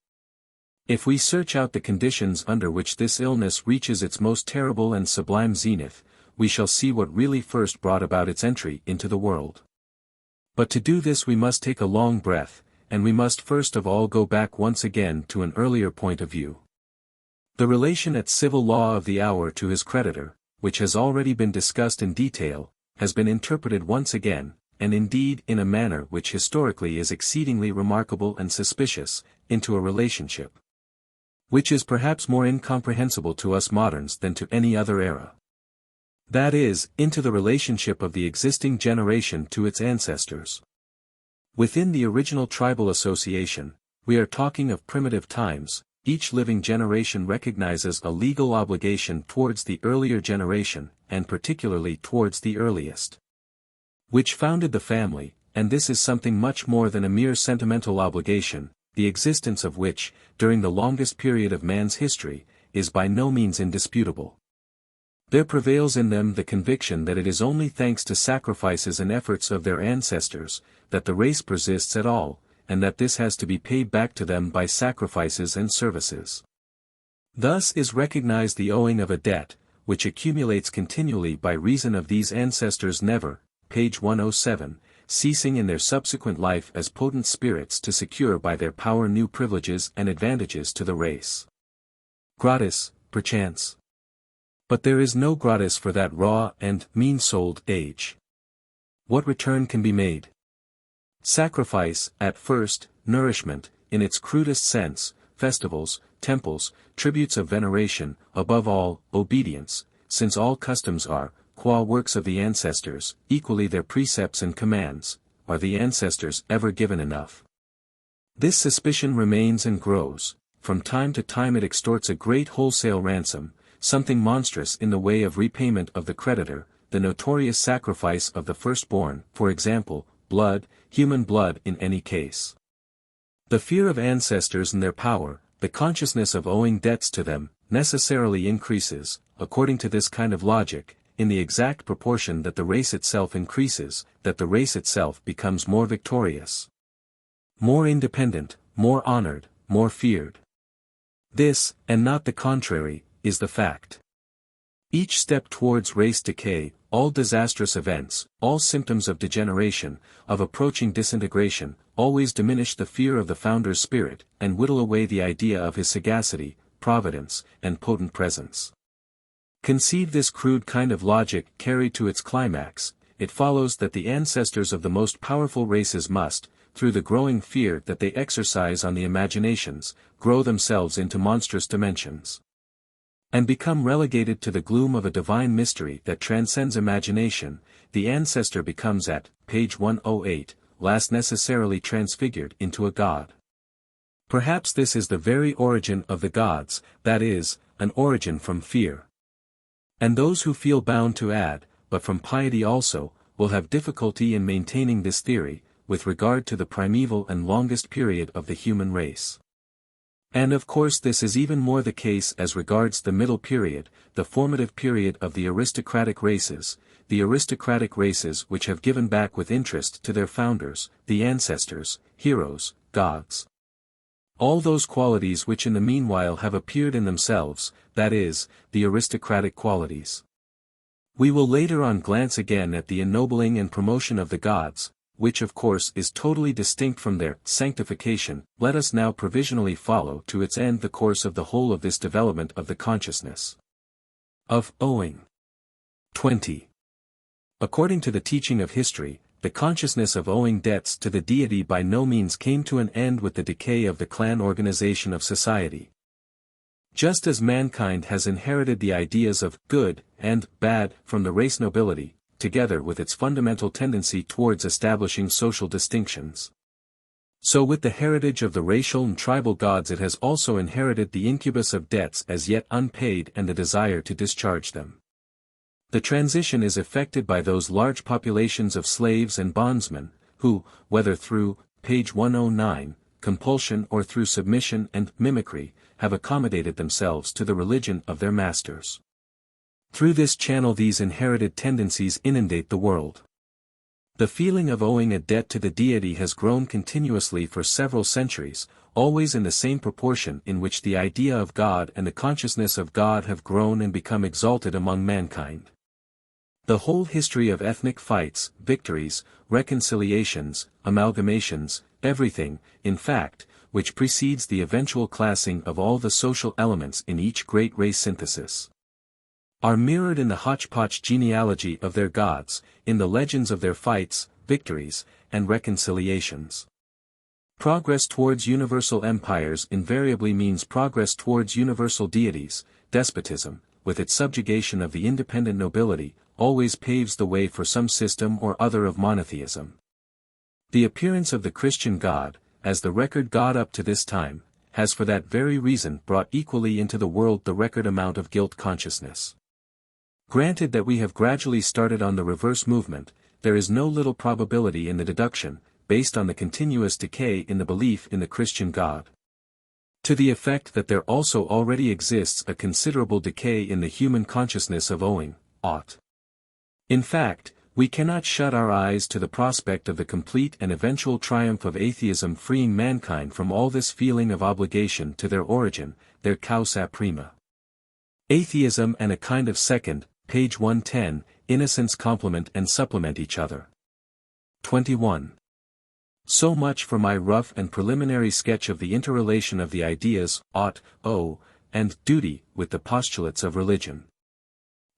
If we search out the conditions under which this illness reaches its most terrible and sublime zenith, we shall see what really first brought about its entry into the world. But to do this we must take a long breath, and we must first of all go back once again to an earlier point of view. The relation at civil law of the hour to his creditor, which has already been discussed in detail, has been interpreted once again, and indeed in a manner which historically is exceedingly remarkable and suspicious, into a relationship which is perhaps more incomprehensible to us moderns than to any other era. That is, into the relationship of the existing generation to its ancestors. Within the original tribal association, we are talking of primitive times, each living generation recognizes a legal obligation towards the earlier generation, and particularly towards the earliest, which founded the family, and this is something much more than a mere sentimental obligation, the existence of which, during the longest period of man's history, is by no means indisputable. There prevails in them the conviction that it is only thanks to sacrifices and efforts of their ancestors, that the race persists at all, and that this has to be paid back to them by sacrifices and services. Thus is recognized the owing of a debt, which accumulates continually by reason of these ancestors never, page 107, ceasing in their subsequent life as potent spirits to secure by their power new privileges and advantages to the race. Gratis, perchance. But there is no gratis for that raw and mean-souled age. What return can be made? Sacrifice, at first, nourishment, in its crudest sense, festivals, temples, tributes of veneration, above all, obedience, since all customs are, qua works of the ancestors, equally their precepts and commands. Are the ancestors ever given enough? This suspicion remains and grows. From time to time it extorts a great wholesale ransom, something monstrous in the way of repayment of the creditor, the notorious sacrifice of the firstborn, for example, human blood in any case. The fear of ancestors and their power, the consciousness of owing debts to them, necessarily increases, according to this kind of logic, in the exact proportion that the race itself increases, that the race itself becomes more victorious, more independent, more honored, more feared. This, and not the contrary, is the fact. Each step towards race decay, all disastrous events, all symptoms of degeneration, of approaching disintegration, always diminish the fear of the founder's spirit, and whittle away the idea of his sagacity, providence, and potent presence. Conceive this crude kind of logic carried to its climax, it follows that the ancestors of the most powerful races must, through the growing fear that they exercise on the imaginations, grow themselves into monstrous dimensions, and become relegated to the gloom of a divine mystery that transcends imagination. The ancestor becomes at page 108, last necessarily transfigured into a god. Perhaps this is the very origin of the gods, that is, an origin from fear. And those who feel bound to add, but from piety also, will have difficulty in maintaining this theory, with regard to the primeval and longest period of the human race. And of course this is even more the case as regards the middle period, the formative period of the aristocratic races which have given back with interest to their founders, the ancestors, heroes, gods. All those qualities which in the meanwhile have appeared in themselves, that is, the aristocratic qualities. We will later on glance again at the ennobling and promotion of the gods, which of course is totally distinct from their sanctification. Let us now provisionally follow to its end the course of the whole of this development of the consciousness of owing. 20. According to the teaching of history, the consciousness of owing debts to the deity by no means came to an end with the decay of the clan organization of society. Just as mankind has inherited the ideas of good and bad from the race nobility, together with its fundamental tendency towards establishing social distinctions, so with the heritage of the racial and tribal gods it has also inherited the incubus of debts as yet unpaid and the desire to discharge them. The transition is effected by those large populations of slaves and bondsmen, who, whether through, page 109, compulsion or through submission and mimicry, have accommodated themselves to the religion of their masters. Through this channel these inherited tendencies inundate the world. The feeling of owing a debt to the deity has grown continuously for several centuries, always in the same proportion in which the idea of God and the consciousness of God have grown and become exalted among mankind. The whole history of ethnic fights, victories, reconciliations, amalgamations, everything, in fact, which precedes the eventual classing of all the social elements in each great race synthesis, are mirrored in the hodgepodge genealogy of their gods, in the legends of their fights, victories, and reconciliations. Progress towards universal empires invariably means progress towards universal deities. Despotism, with its subjugation of the independent nobility, always paves the way for some system or other of monotheism. The appearance of the Christian God, as the record God up to this time, has for that very reason brought equally into the world the record amount of guilt consciousness. Granted that we have gradually started on the reverse movement, there is no little probability in the deduction, based on the continuous decay in the belief in the Christian God, to the effect that there also already exists a considerable decay in the human consciousness of owing, ought. In fact, we cannot shut our eyes to the prospect of the complete and eventual triumph of atheism freeing mankind from all this feeling of obligation to their origin, their causa prima. Atheism and a kind of second, page 110, innocence complement and supplement each other. 21. So much for my rough and preliminary sketch of the interrelation of the ideas, ought, owe, and duty, with the postulates of religion.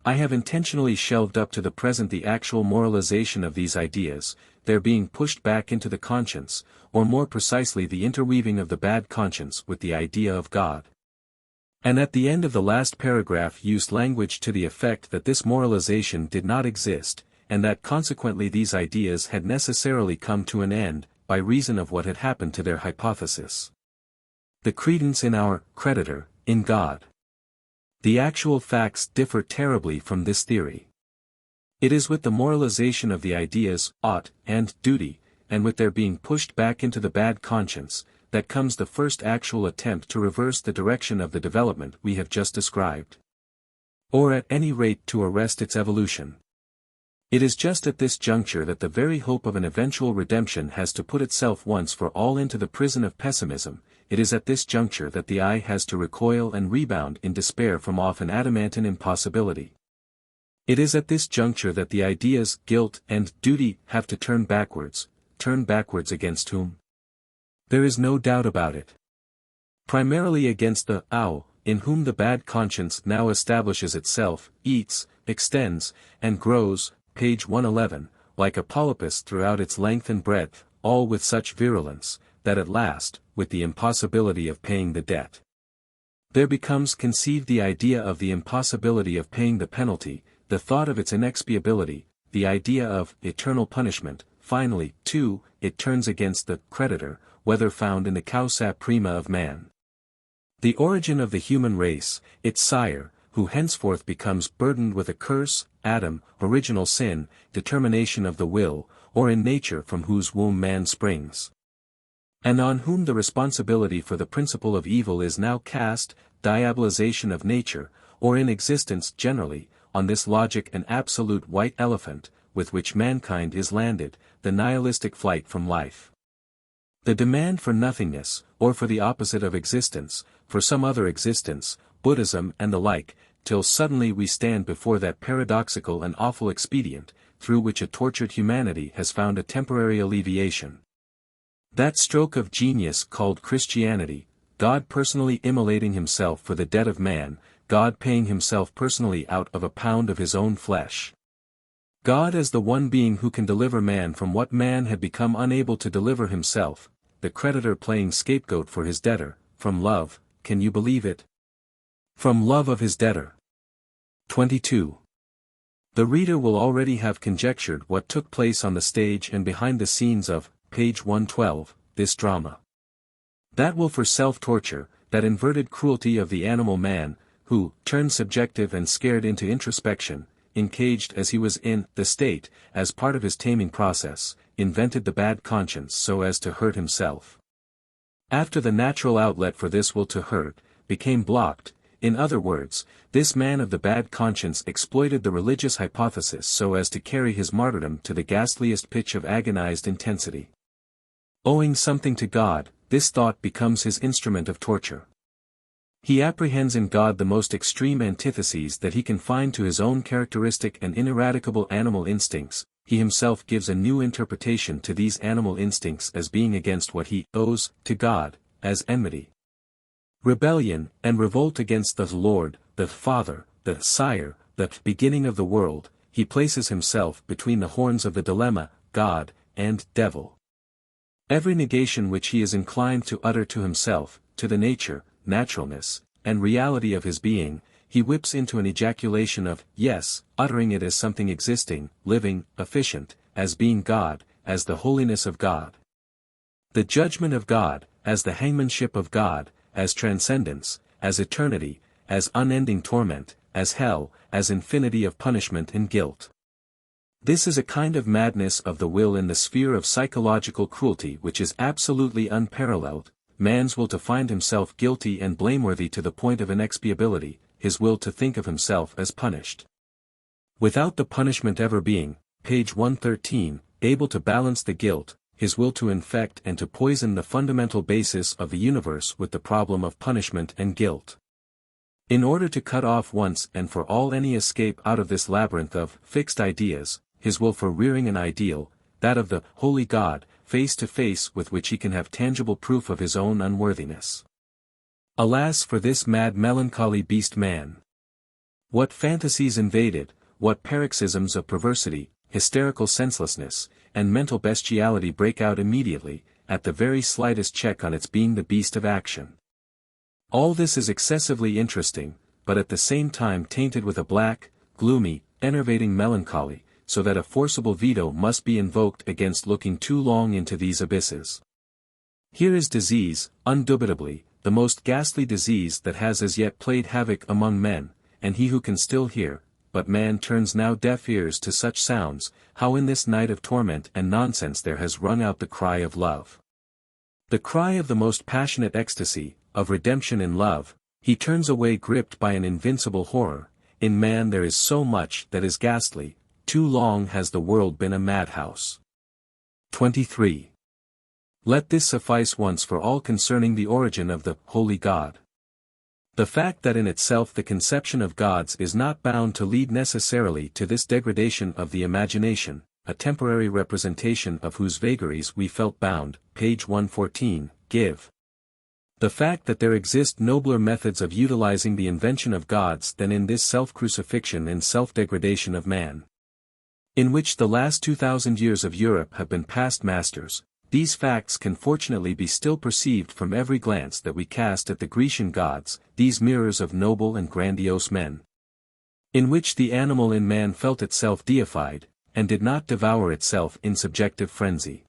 I have intentionally shelved up to the present the actual moralization of these ideas, their being pushed back into the conscience, or more precisely the interweaving of the bad conscience with the idea of God. And at the end of the last paragraph used language to the effect that this moralization did not exist, and that consequently these ideas had necessarily come to an end, by reason of what had happened to their hypothesis. The credence in our creditor, in God. The actual facts differ terribly from this theory. It is with the moralization of the ideas, ought, and duty, and with their being pushed back into the bad conscience, that comes the first actual attempt to reverse the direction of the development we have just described. Or at any rate to arrest its evolution. It is just at this juncture that the very hope of an eventual redemption has to put itself once for all into the prison of pessimism. It is at this juncture that the I has to recoil and rebound in despair from off an adamantine impossibility. It is at this juncture that the ideas guilt and duty have to turn backwards against whom? There is no doubt about it. Primarily against the owl, in whom the bad conscience now establishes itself, eats, extends, and grows, page 111, like a polypus throughout its length and breadth, all with such virulence, that at last, with the impossibility of paying the debt, there becomes conceived the idea of the impossibility of paying the penalty, the thought of its inexpiability, the idea of eternal punishment. Finally, too, it turns against the creditor, whether found in the causa prima of man. The origin of the human race, its sire, who henceforth becomes burdened with a curse, Adam, original sin, determination of the will, or in nature from whose womb man springs. And on whom the responsibility for the principle of evil is now cast, diabolization of nature, or in existence generally, on this logic and absolute white elephant, with which mankind is landed, the nihilistic flight from life. The demand for nothingness, or for the opposite of existence, for some other existence, Buddhism and the like, till suddenly we stand before that paradoxical and awful expedient, through which a tortured humanity has found a temporary alleviation. That stroke of genius called Christianity, God personally immolating himself for the debt of man, God paying himself personally out of a pound of his own flesh. God as the one being who can deliver man from what man had become unable to deliver himself, the creditor playing scapegoat for his debtor, from love, can you believe it? From love of his debtor. 22. The reader will already have conjectured what took place on the stage and behind the scenes of, page 112, this drama. That will for self-torture, that inverted cruelty of the animal man, who, turned subjective and scared into introspection, encaged as he was in the state, as part of his taming process, invented the bad conscience so as to hurt himself. After the natural outlet for this will to hurt, became blocked, in other words, this man of the bad conscience exploited the religious hypothesis so as to carry his martyrdom to the ghastliest pitch of agonized intensity. Owing something to God, this thought becomes his instrument of torture. He apprehends in God the most extreme antitheses that he can find to his own characteristic and ineradicable animal instincts. He himself gives a new interpretation to these animal instincts as being against what he owes to God, as enmity, rebellion, and revolt against the Lord, the Father, the Sire, the beginning of the world. He places himself between the horns of the dilemma, God, and devil. Every negation which he is inclined to utter to himself, to the nature, naturalness, and reality of his being, he whips into an ejaculation of yes, uttering it as something existing, living, efficient, as being God, as the holiness of God, the judgment of God, as the hangmanship of God, as transcendence, as eternity, as unending torment, as hell, as infinity of punishment and guilt. This is a kind of madness of the will in the sphere of psychological cruelty which is absolutely unparalleled, man's will to find himself guilty and blameworthy to the point of inexpiability, his will to think of himself as punished, without the punishment ever being, page 113, able to balance the guilt, his will to infect and to poison the fundamental basis of the universe with the problem of punishment and guilt. In order to cut off once and for all any escape out of this labyrinth of fixed ideas, his will for rearing an ideal, that of the holy God, face to face with which he can have tangible proof of his own unworthiness. Alas for this mad melancholy beast man! What fantasies invaded, what paroxysms of perversity, hysterical senselessness, and mental bestiality break out immediately, at the very slightest check on its being the beast of action. All this is excessively interesting, but at the same time tainted with a black, gloomy, enervating melancholy, so that a forcible veto must be invoked against looking too long into these abysses. Here is disease, undoubtedly, the most ghastly disease that has as yet played havoc among men, and he who can still hear, but man turns now deaf ears to such sounds, how in this night of torment and nonsense there has rung out the cry of love. The cry of the most passionate ecstasy, of redemption in love. He turns away gripped by an invincible horror. In man there is so much that is ghastly, too long has the world been a madhouse. 23. Let this suffice once for all concerning the origin of the holy God. The fact that in itself the conception of gods is not bound to lead necessarily to this degradation of the imagination, a temporary representation of whose vagaries we felt bound, page 114, give. The fact that there exist nobler methods of utilizing the invention of gods than in this self-crucifixion and self-degradation of man, in which the last 2,000 years of Europe have been past masters, these facts can fortunately be still perceived from every glance that we cast at the Grecian gods, these mirrors of noble and grandiose men, in which the animal in man felt itself deified, and did not devour itself in subjective frenzy.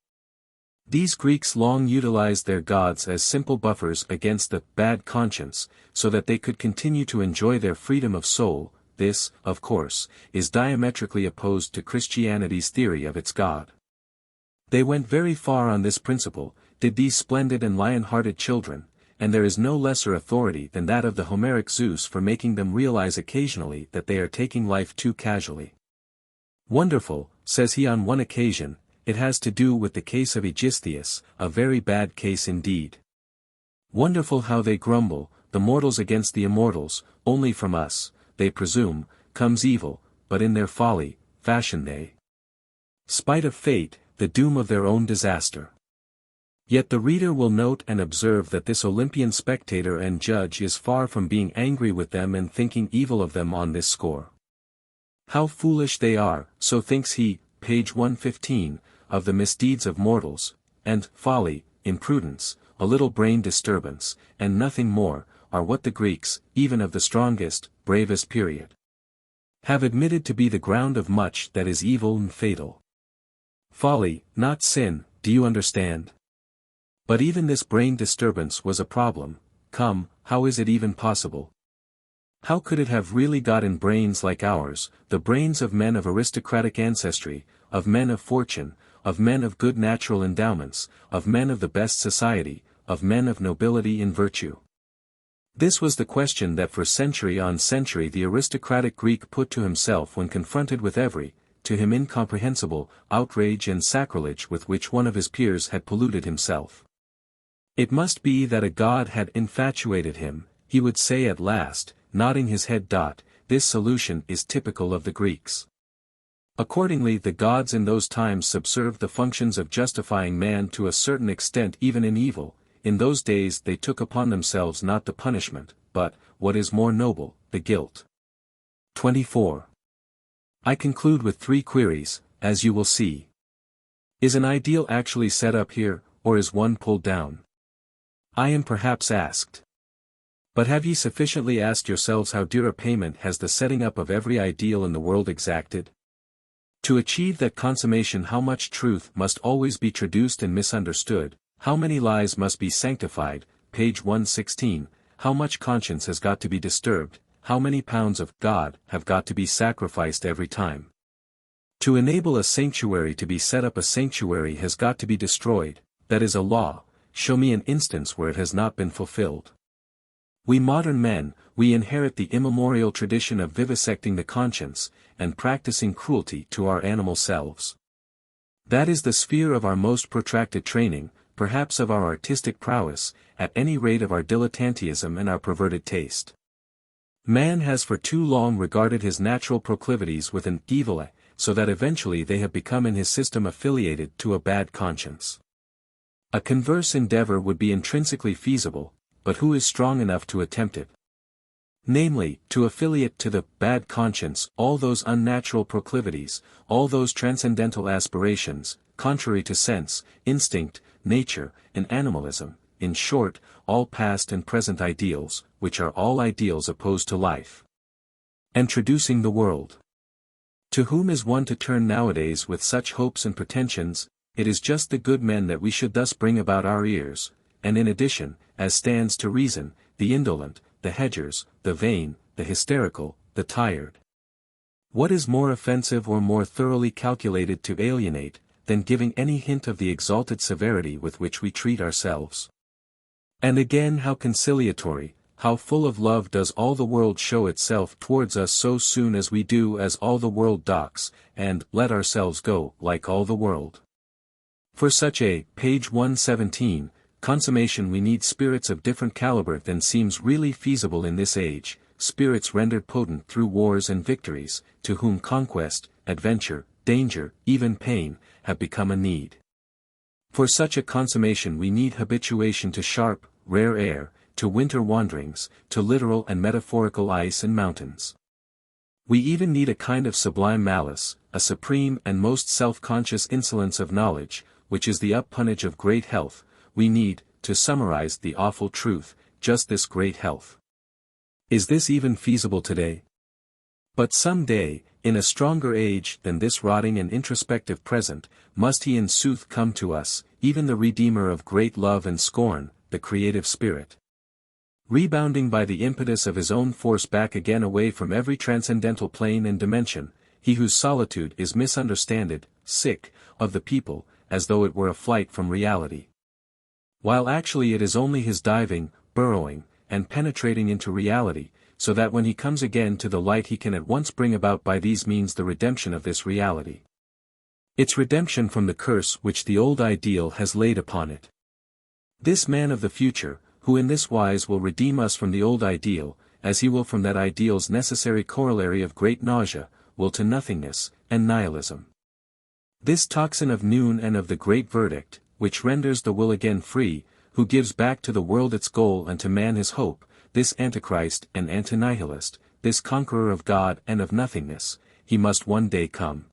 These Greeks long utilized their gods as simple buffers against the bad conscience, so that they could continue to enjoy their freedom of soul. This, of course, is diametrically opposed to Christianity's theory of its God. They went very far on this principle, did these splendid and lion-hearted children, and there is no lesser authority than that of the Homeric Zeus for making them realize occasionally that they are taking life too casually. Wonderful, says he on one occasion, it has to do with the case of Aegisthus, a very bad case indeed. Wonderful how they grumble, the mortals against the immortals, only from us, they presume, comes evil, but in their folly, fashion they, spite of fate, the doom of their own disaster. Yet the reader will note and observe that this Olympian spectator and judge is far from being angry with them and thinking evil of them on this score. How foolish they are, so thinks he, page 115, of the misdeeds of mortals, and folly, imprudence, a little brain disturbance, and nothing more, are what the Greeks, even of the strongest, bravest period, have admitted to be the ground of much that is evil and fatal. Folly, not sin, do you understand? But even this brain disturbance was a problem. Come, how is it even possible? How could it have really got in brains like ours, the brains of men of aristocratic ancestry, of men of fortune, of men of good natural endowments, of men of the best society, of men of nobility and virtue? This was the question that for century on century the aristocratic Greek put to himself when confronted with every, to him incomprehensible, outrage and sacrilege with which one of his peers had polluted himself. It must be that a god had infatuated him, he would say at last, nodding his head. This solution is typical of the Greeks. Accordingly the gods in those times subserved the functions of justifying man to a certain extent even in evil. In those days they took upon themselves not the punishment, but, what is more noble, the guilt. 24. I conclude with 3 queries, as you will see. Is an ideal actually set up here, or is one pulled down? I am perhaps asked. But have ye sufficiently asked yourselves how dear a payment has the setting up of every ideal in the world exacted? To achieve that consummation how much truth must always be traduced and misunderstood, how many lies must be sanctified, page 116, how much conscience has got to be disturbed, how many pounds of God have got to be sacrificed every time. To enable a sanctuary to be set up, a sanctuary has got to be destroyed, that is a law. Show me an instance where it has not been fulfilled. We modern men, we inherit the immemorial tradition of vivisecting the conscience, and practicing cruelty to our animal selves. That is the sphere of our most protracted training, perhaps of our artistic prowess, at any rate of our dilettantism and our perverted taste. Man has for too long regarded his natural proclivities with an evil eye, so that eventually they have become in his system affiliated to a bad conscience. A converse endeavor would be intrinsically feasible, but who is strong enough to attempt it? Namely, to affiliate to the bad conscience all those unnatural proclivities, all those transcendental aspirations, contrary to sense, instinct, nature, and animalism, in short, all past and present ideals, which are all ideals opposed to life, and traducing the world. To whom is one to turn nowadays with such hopes and pretensions? It is just the good men that we should thus bring about our ears, and in addition, as stands to reason, the indolent, the hedgers, the vain, the hysterical, the tired. What is more offensive or more thoroughly calculated to alienate, than giving any hint of the exalted severity with which we treat ourselves? And again how conciliatory, how full of love does all the world show itself towards us so soon as we do as all the world docks, and let ourselves go like all the world. For such a, page 117, consummation we need spirits of different caliber than seems really feasible in this age, spirits rendered potent through wars and victories, to whom conquest, adventure, danger, even pain, have become a need. For such a consummation we need habituation to sharp, rare air, to winter wanderings, to literal and metaphorical ice and mountains. We even need a kind of sublime malice, a supreme and most self-conscious insolence of knowledge, which is the uppunnage of great health. We need, to summarize the awful truth, just this great health. Is this even feasible today? But some day, in a stronger age than this rotting and introspective present, must he in sooth come to us, even the Redeemer of great love and scorn, the creative Spirit. Rebounding by the impetus of his own force back again away from every transcendental plane and dimension, he whose solitude is misunderstood, sick, of the people, as though it were a flight from reality. While actually it is only his diving, burrowing, and penetrating into reality, so that when he comes again to the light he can at once bring about by these means the redemption of this reality. Its redemption from the curse which the old ideal has laid upon it. This man of the future, who in this wise will redeem us from the old ideal, as he will from that ideal's necessary corollary of great nausea, will to nothingness, and nihilism. This tocsin of noon and of the great verdict, which renders the will again free, who gives back to the world its goal and to man his hope, this Antichrist and antinihilist, this conqueror of God and of nothingness, he must one day come.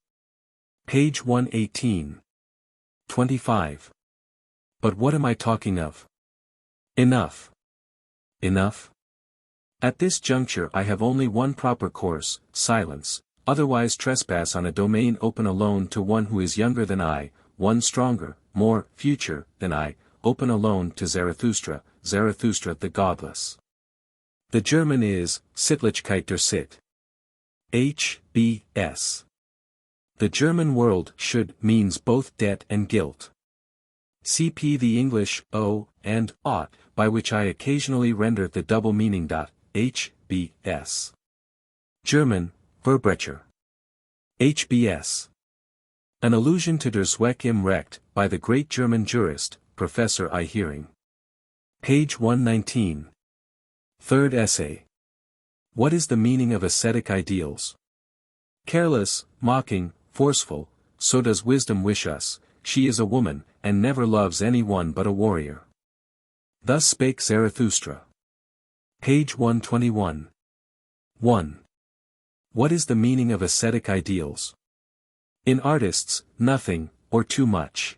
Page 118. 25. But what am I talking of? Enough. Enough? At this juncture I have only one proper course, silence, otherwise trespass on a domain open alone to one who is younger than I, one stronger, more, future, than I, open alone to Zarathustra, Zarathustra the godless. The German is, Sittlichkeit der Sitt. H.B.S. The German world should means both debt and guilt. C.P. the English, o, and, ought, by which I occasionally render the double meaning. H.B.S. German, Verbrecher. H.B.S. An allusion to der Zweck im Recht, by the great German jurist, Professor I. Hearing. Page 119. Third essay. What is the meaning of ascetic ideals? Careless, mocking, forceful, so does wisdom wish us, she is a woman, and never loves any one but a warrior. Thus spake Zarathustra. Page 121. 1. What is the meaning of ascetic ideals? In artists, nothing, or too much.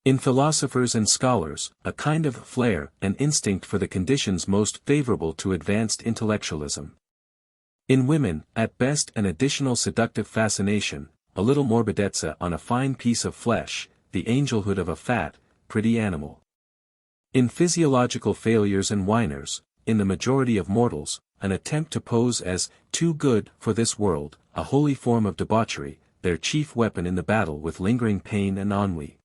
In philosophers and scholars, a kind of flair and instinct for the conditions most favorable to advanced intellectualism. In women, at best an additional seductive fascination, a little morbidezza on a fine piece of flesh, the angelhood of a fat, pretty animal. In physiological failures and whiners, in the majority of mortals, an attempt to pose as too good for this world, a holy form of debauchery, their chief weapon in the battle with lingering pain and ennui.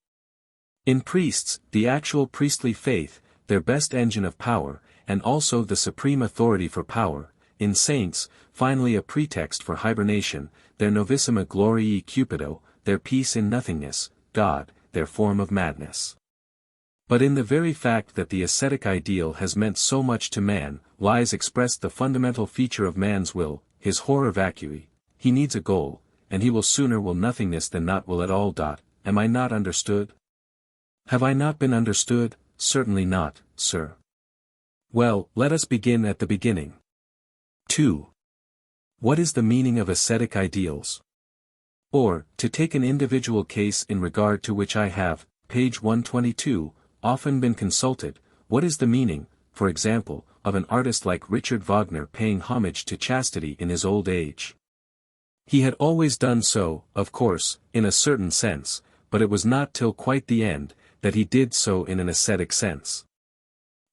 In priests, the actual priestly faith, their best engine of power, and also the supreme authority for power. In saints, finally a pretext for hibernation, their novissima gloriae cupido, their peace in nothingness, God, their form of madness. But in the very fact that the ascetic ideal has meant so much to man, lies expressed the fundamental feature of man's will, his horror vacui. He needs a goal, and he will sooner will nothingness than not will at all. Am I not understood? Have I not been understood? Certainly not, sir. Well, let us begin at the beginning. 2. What is the meaning of ascetic ideals? Or, to take an individual case in regard to which I have, page 122, often been consulted, what is the meaning, for example, of an artist like Richard Wagner paying homage to chastity in his old age? He had always done so, of course, in a certain sense, but it was not till quite the end, that he did so in an ascetic sense.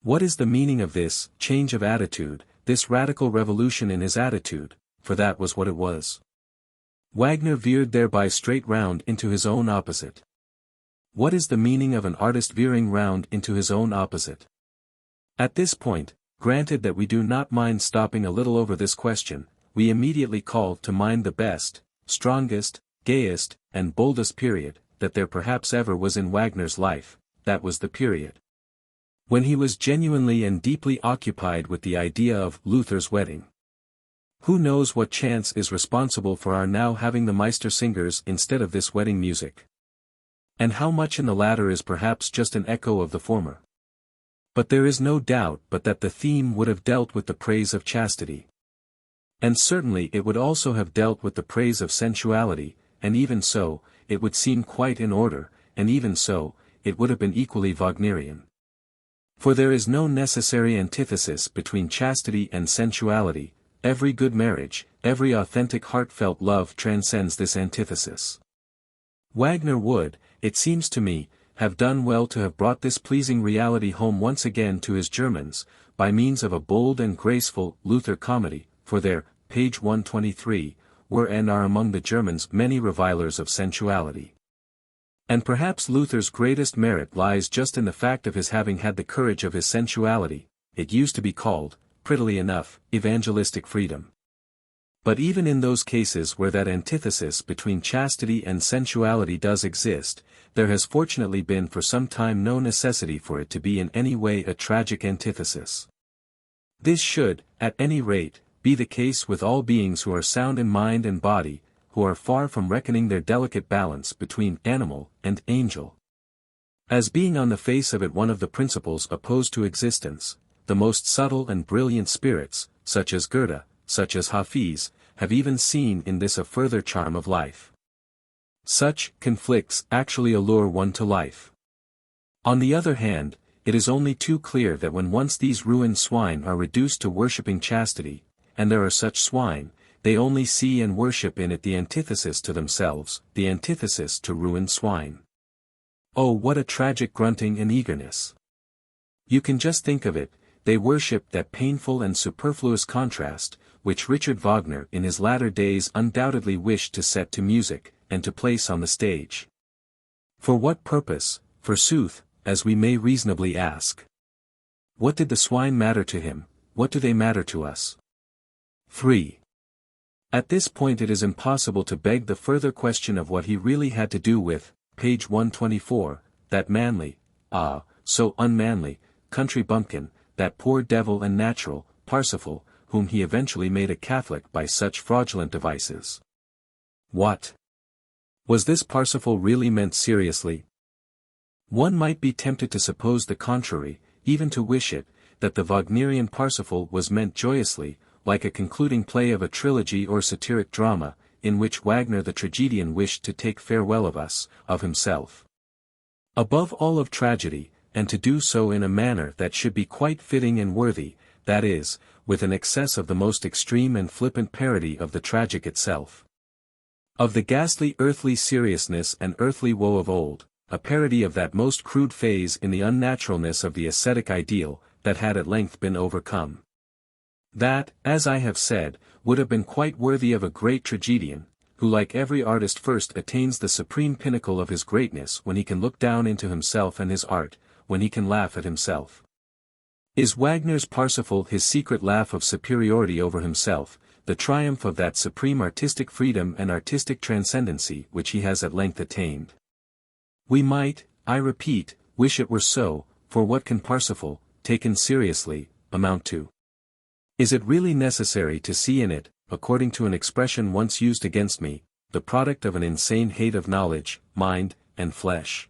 What is the meaning of this change of attitude, this radical revolution in his attitude, for that was what it was? Wagner veered thereby straight round into his own opposite. What is the meaning of an artist veering round into his own opposite? At this point, granted that we do not mind stopping a little over this question, we immediately call to mind the best, strongest, gayest, and boldest period, that there perhaps ever was in Wagner's life. That was the period when he was genuinely and deeply occupied with the idea of Luther's wedding. Who knows what chance is responsible for our now having the Meistersingers instead of this wedding music? And how much in the latter is perhaps just an echo of the former? But there is no doubt but that the theme would have dealt with the praise of chastity. And certainly it would also have dealt with the praise of sensuality, and even so, it would seem quite in order, and even so, it would have been equally Wagnerian. For there is no necessary antithesis between chastity and sensuality. Every good marriage, every authentic heartfelt love transcends this antithesis. Wagner would, it seems to me, have done well to have brought this pleasing reality home once again to his Germans, by means of a bold and graceful Luther comedy, for there, page 123, were and are among the Germans many revilers of sensuality. And perhaps Luther's greatest merit lies just in the fact of his having had the courage of his sensuality. It used to be called, prettily enough, evangelistic freedom. But even in those cases where that antithesis between chastity and sensuality does exist, there has fortunately been for some time no necessity for it to be in any way a tragic antithesis. This should, at any rate, be the case with all beings who are sound in mind and body, who are far from reckoning their delicate balance between animal and angel as being on the face of it one of the principles opposed to existence. The most subtle and brilliant spirits, such as Goethe, such as Hafiz, have even seen in this a further charm of life. Such conflicts actually allure one to life. On the other hand, it is only too clear that when once these ruined swine are reduced to worshipping chastity, and there are such swine, they only see and worship in it the antithesis to themselves, the antithesis to ruined swine. Oh, what a tragic grunting and eagerness! You can just think of it. They worship that painful and superfluous contrast, which Richard Wagner in his latter days undoubtedly wished to set to music, and to place on the stage. For what purpose, forsooth, as we may reasonably ask? What did the swine matter to him? What do they matter to us? 3. At this point it is impossible to beg the further question of what he really had to do with, page 124, that manly, so unmanly, country bumpkin, that poor devil and natural, Parsifal, whom he eventually made a Catholic by such fraudulent devices. What? Was this Parsifal really meant seriously? One might be tempted to suppose the contrary, even to wish it, that the Wagnerian Parsifal was meant joyously, like a concluding play of a trilogy or satiric drama, in which Wagner the tragedian wished to take farewell of us, of himself. Above all of tragedy, and to do so in a manner that should be quite fitting and worthy, that is, with an excess of the most extreme and flippant parody of the tragic itself. Of the ghastly earthly seriousness and earthly woe of old, a parody of that most crude phase in the unnaturalness of the ascetic ideal, that had at length been overcome. That, as I have said, would have been quite worthy of a great tragedian, who like every artist first attains the supreme pinnacle of his greatness when he can look down into himself and his art, when he can laugh at himself. Is Wagner's Parsifal his secret laugh of superiority over himself, the triumph of that supreme artistic freedom and artistic transcendency which he has at length attained? We might, I repeat, wish it were so, for what can Parsifal, taken seriously, amount to? Is it really necessary to see in it, according to an expression once used against me, the product of an insane hate of knowledge, mind, and flesh?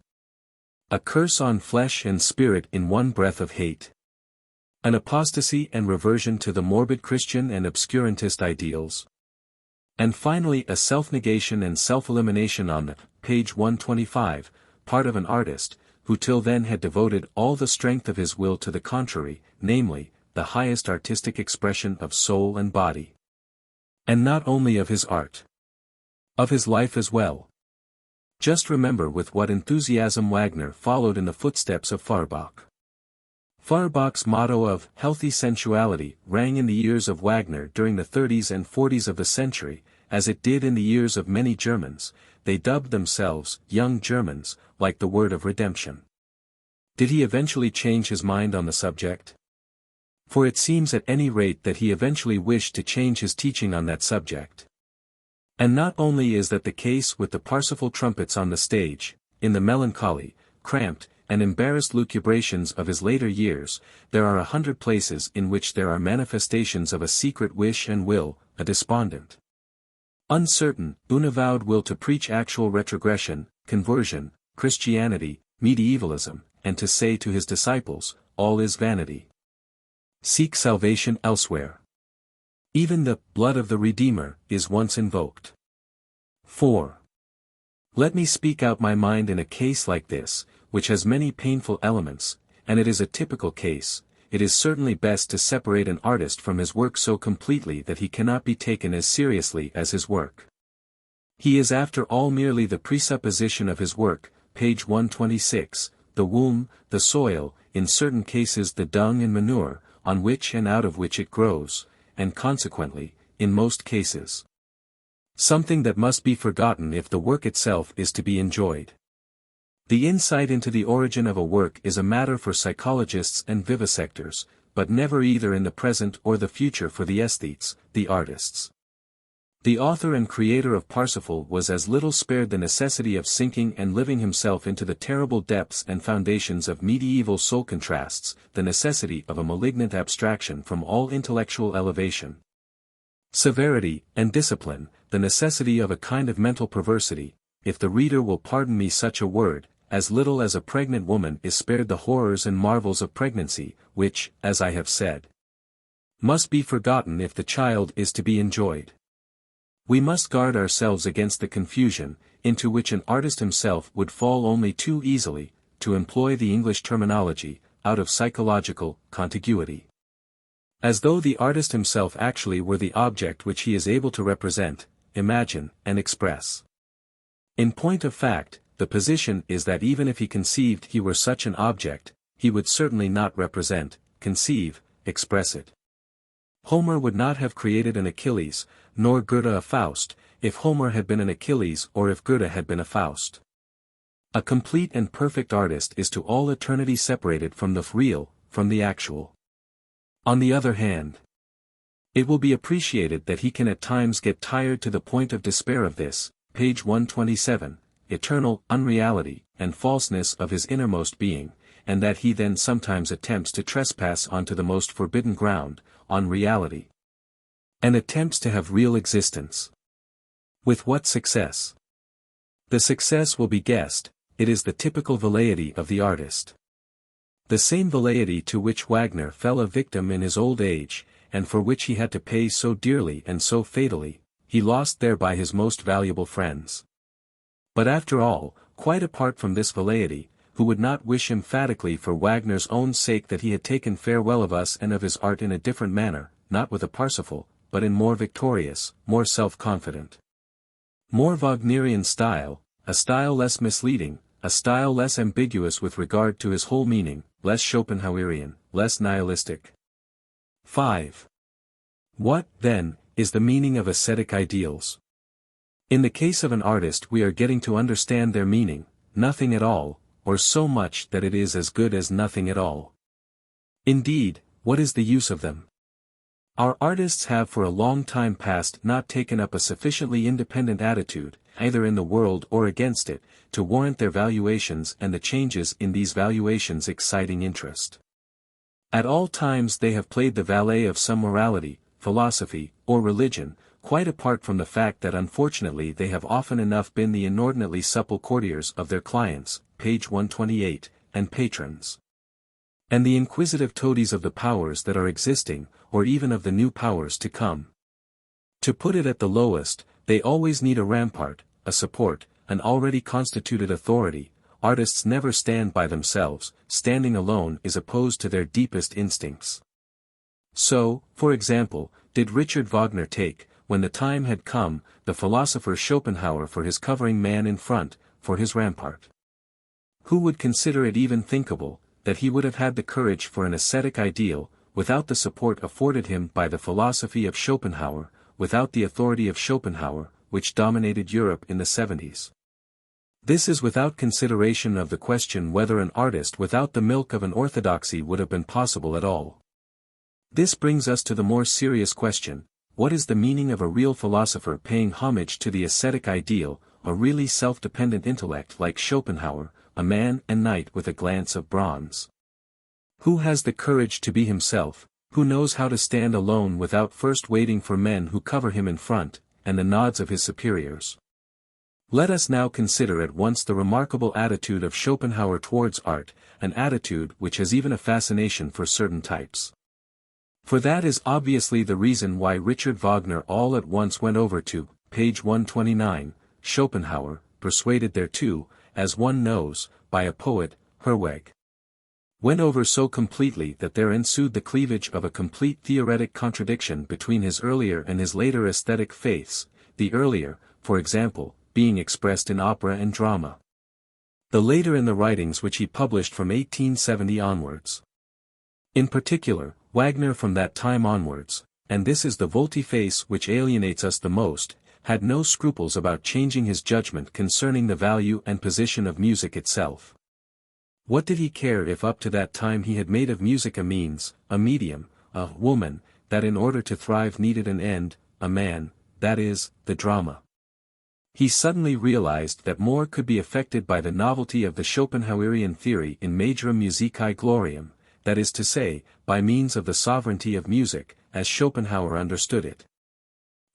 A curse on flesh and spirit in one breath of hate. An apostasy and reversion to the morbid Christian and obscurantist ideals. And finally a self-negation and self-elimination on the, page 125, part of an artist, who till then had devoted all the strength of his will to the contrary, namely, the highest artistic expression of soul and body. And not only of his art. Of his life as well. Just remember with what enthusiasm Wagner followed in the footsteps of Feuerbach. Feuerbach's motto of healthy sensuality rang in the ears of Wagner during the 30s and 40s of the century, as it did in the ears of many Germans. They dubbed themselves young Germans, like the word of redemption. Did he eventually change his mind on the subject? For it seems at any rate that he eventually wished to change his teaching on that subject. And not only is that the case with the Parsifal trumpets on the stage, in the melancholy, cramped, and embarrassed lucubrations of his later years, there are 100 places in which there are manifestations of a secret wish and will, a despondent, uncertain, unavowed will to preach actual retrogression, conversion, Christianity, medievalism, and to say to his disciples, all is vanity. Seek salvation elsewhere. Even the blood of the Redeemer is once invoked. 4. Let me speak out my mind in a case like this, which has many painful elements, and it is a typical case. It is certainly best to separate an artist from his work so completely that he cannot be taken as seriously as his work. He is after all merely the presupposition of his work, page 126, the womb, the soil, in certain cases the dung and manure, on which and out of which it grows, and consequently, in most cases, something that must be forgotten if the work itself is to be enjoyed. The insight into the origin of a work is a matter for psychologists and vivisectors, but never either in the present or the future for the aesthetes, the artists. The author and creator of Parsifal was as little spared the necessity of sinking and living himself into the terrible depths and foundations of medieval soul contrasts, the necessity of a malignant abstraction from all intellectual elevation, severity, and discipline, the necessity of a kind of mental perversity, if the reader will pardon me such a word, as little as a pregnant woman is spared the horrors and marvels of pregnancy, which, as I have said, must be forgotten if the child is to be enjoyed. We must guard ourselves against the confusion, into which an artist himself would fall only too easily, to employ the English terminology, out of psychological contiguity. As though the artist himself actually were the object which he is able to represent, imagine, and express. In point of fact, the position is that even if he conceived he were such an object, he would certainly not represent, conceive, express it. Homer would not have created an Achilles, nor Goethe a Faust, if Homer had been an Achilles or if Goethe had been a Faust. A complete and perfect artist is to all eternity separated from the real, from the actual. On the other hand, it will be appreciated that he can at times get tired to the point of despair of this, page 127, eternal unreality and falseness of his innermost being, and that he then sometimes attempts to trespass onto the most forbidden ground, on reality, and attempts to have real existence. With what success? The success will be guessed. It is the typical velleity of the artist. The same velleity to which Wagner fell a victim in his old age, and for which he had to pay so dearly and so fatally. He lost thereby his most valuable friends. But after all, quite apart from this velleity, who would not wish emphatically for Wagner's own sake that he had taken farewell of us and of his art in a different manner, not with a Parsifal, but in more victorious, more self-confident, more Wagnerian style, a style less misleading, a style less ambiguous with regard to his whole meaning, less Schopenhauerian, less nihilistic. 5. What, then, is the meaning of ascetic ideals? In the case of an artist we are getting to understand their meaning, nothing at all, or so much that it is as good as nothing at all. Indeed, what is the use of them? Our artists have for a long time past not taken up a sufficiently independent attitude, either in the world or against it, to warrant their valuations and the changes in these valuations exciting interest. At all times they have played the valet of some morality, philosophy, or religion, quite apart from the fact that unfortunately they have often enough been the inordinately supple courtiers of their clients, page 128, and patrons, and the inquisitive toadies of the powers that are existing, or even of the new powers to come. To put it at the lowest, they always need a rampart, a support, an already constituted authority. Artists never stand by themselves, standing alone is opposed to their deepest instincts. So, for example, did Richard Wagner take, when the time had come, the philosopher Schopenhauer for his covering man in front, for his rampart. Who would consider it even thinkable, that he would have had the courage for an ascetic ideal, without the support afforded him by the philosophy of Schopenhauer, without the authority of Schopenhauer, which dominated Europe in the 70s. This is without consideration of the question whether an artist without the milk of an orthodoxy would have been possible at all. This brings us to the more serious question: what is the meaning of a real philosopher paying homage to the ascetic ideal, a really self-dependent intellect like Schopenhauer, a man and knight with a glance of bronze? Who has the courage to be himself, who knows how to stand alone without first waiting for men who cover him in front, and the nods of his superiors? Let us now consider at once the remarkable attitude of Schopenhauer towards art, an attitude which has even a fascination for certain types. For that is obviously the reason why Richard Wagner all at once went over to, page 129, Schopenhauer, persuaded thereto, as one knows, by a poet, Herweg. Went over so completely that there ensued the cleavage of a complete theoretic contradiction between his earlier and his later aesthetic faiths, the earlier, for example, being expressed in opera and drama. The later in the writings which he published from 1870 onwards. In particular, Wagner from that time onwards, and this is the volte-face which alienates us the most, had no scruples about changing his judgment concerning the value and position of music itself. What did he care if up to that time he had made of music a means, a medium, a woman, that in order to thrive needed an end, a man, that is, the drama? He suddenly realized that more could be effected by the novelty of the Schopenhauerian theory in Majorum Musicae Gloriam, that is to say, by means of the sovereignty of music, as Schopenhauer understood it.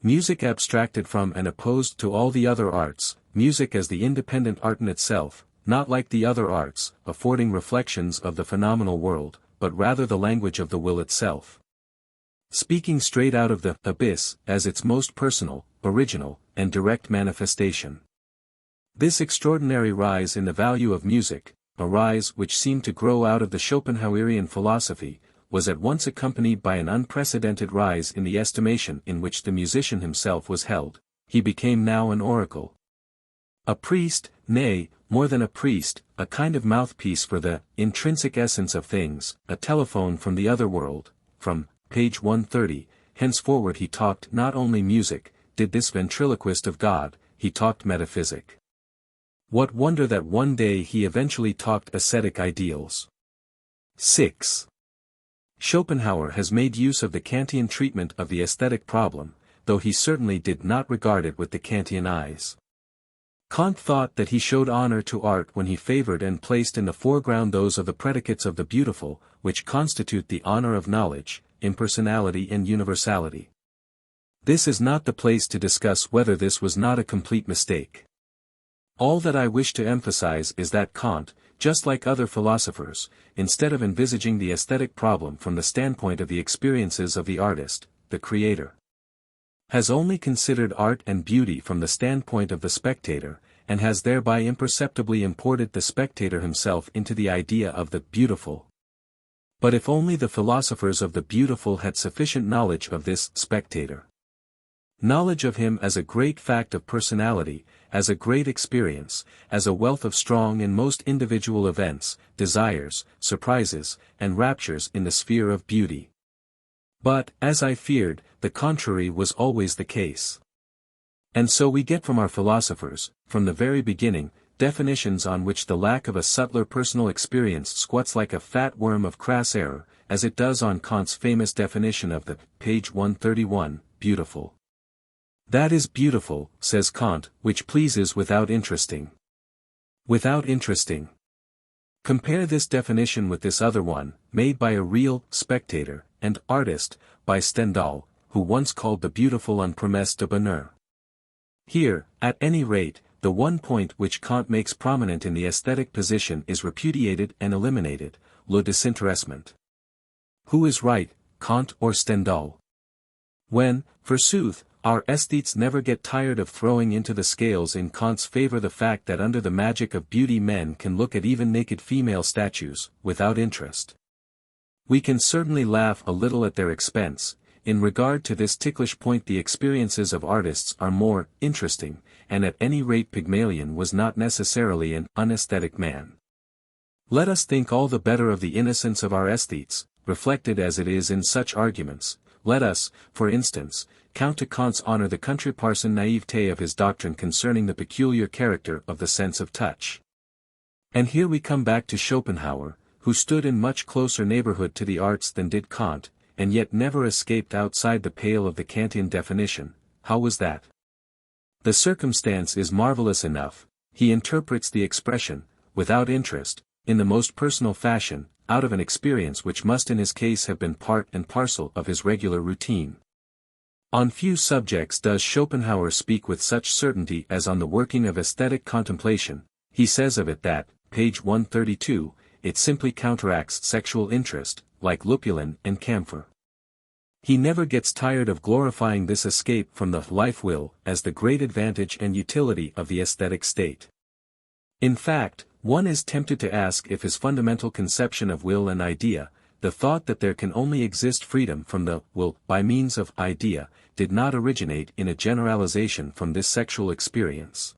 Music abstracted from and opposed to all the other arts, music as the independent art in itself, not like the other arts, affording reflections of the phenomenal world, but rather the language of the will itself. Speaking straight out of the abyss as its most personal, original, and direct manifestation. This extraordinary rise in the value of music, a rise which seemed to grow out of the Schopenhauerian philosophy, was at once accompanied by an unprecedented rise in the estimation in which the musician himself was held. He became now an oracle. A priest, nay, more than a priest, a kind of mouthpiece for the intrinsic essence of things, a telephone from the other world. From page 130, henceforward he talked not only music, did this ventriloquist of God, he talked metaphysic. What wonder that one day he eventually talked ascetic ideals. 6. Schopenhauer has made use of the Kantian treatment of the aesthetic problem, though he certainly did not regard it with the Kantian eyes. Kant thought that he showed honor to art when he favored and placed in the foreground those of the predicates of the beautiful, which constitute the honor of knowledge, impersonality and universality. This is not the place to discuss whether this was not a complete mistake. All that I wish to emphasize is that Kant, just like other philosophers, instead of envisaging the aesthetic problem from the standpoint of the experiences of the artist, the creator, has only considered art and beauty from the standpoint of the spectator, and has thereby imperceptibly imported the spectator himself into the idea of the beautiful. But if only the philosophers of the beautiful had sufficient knowledge of this spectator. Knowledge of him as a great fact of personality, as a great experience, as a wealth of strong and most individual events, desires, surprises, and raptures in the sphere of beauty. But, as I feared, the contrary was always the case. And so we get from our philosophers, from the very beginning, definitions on which the lack of a subtler personal experience squats like a fat worm of crass error, as it does on Kant's famous definition of the, page 131, beautiful. That is beautiful, says Kant, which pleases without interesting. Without interesting. Compare this definition with this other one, made by a real spectator and artist, by Stendhal, who once called the beautiful un promesse de bonheur. Here, at any rate, the one point which Kant makes prominent in the aesthetic position is repudiated and eliminated, le désintéressement. Who is right, Kant or Stendhal? When, forsooth, our aesthetes never get tired of throwing into the scales in Kant's favor the fact that under the magic of beauty men can look at even naked female statues, without interest. We can certainly laugh a little at their expense. In regard to this ticklish point the experiences of artists are more interesting, and at any rate Pygmalion was not necessarily an unaesthetic man. Let us think all the better of the innocence of our aesthetes, reflected as it is in such arguments, Let us, for instance, count to Kant's honor the country parson naivete of his doctrine concerning the peculiar character of the sense of touch. And here we come back to Schopenhauer, who stood in much closer neighborhood to the arts than did Kant, and yet never escaped outside the pale of the Kantian definition. How was that? The circumstance is marvelous enough. He interprets the expression, without interest, in the most personal fashion, out of an experience which must in his case have been part and parcel of his regular routine. On few subjects does Schopenhauer speak with such certainty as on the working of aesthetic contemplation. He says of it that, page 132, it simply counteracts sexual interest, like lupulin and camphor. He never gets tired of glorifying this escape from the life will as the great advantage and utility of the aesthetic state. In fact, one is tempted to ask if his fundamental conception of will and idea, the thought that there can only exist freedom from the will by means of idea, did not originate in a generalization from this sexual experience.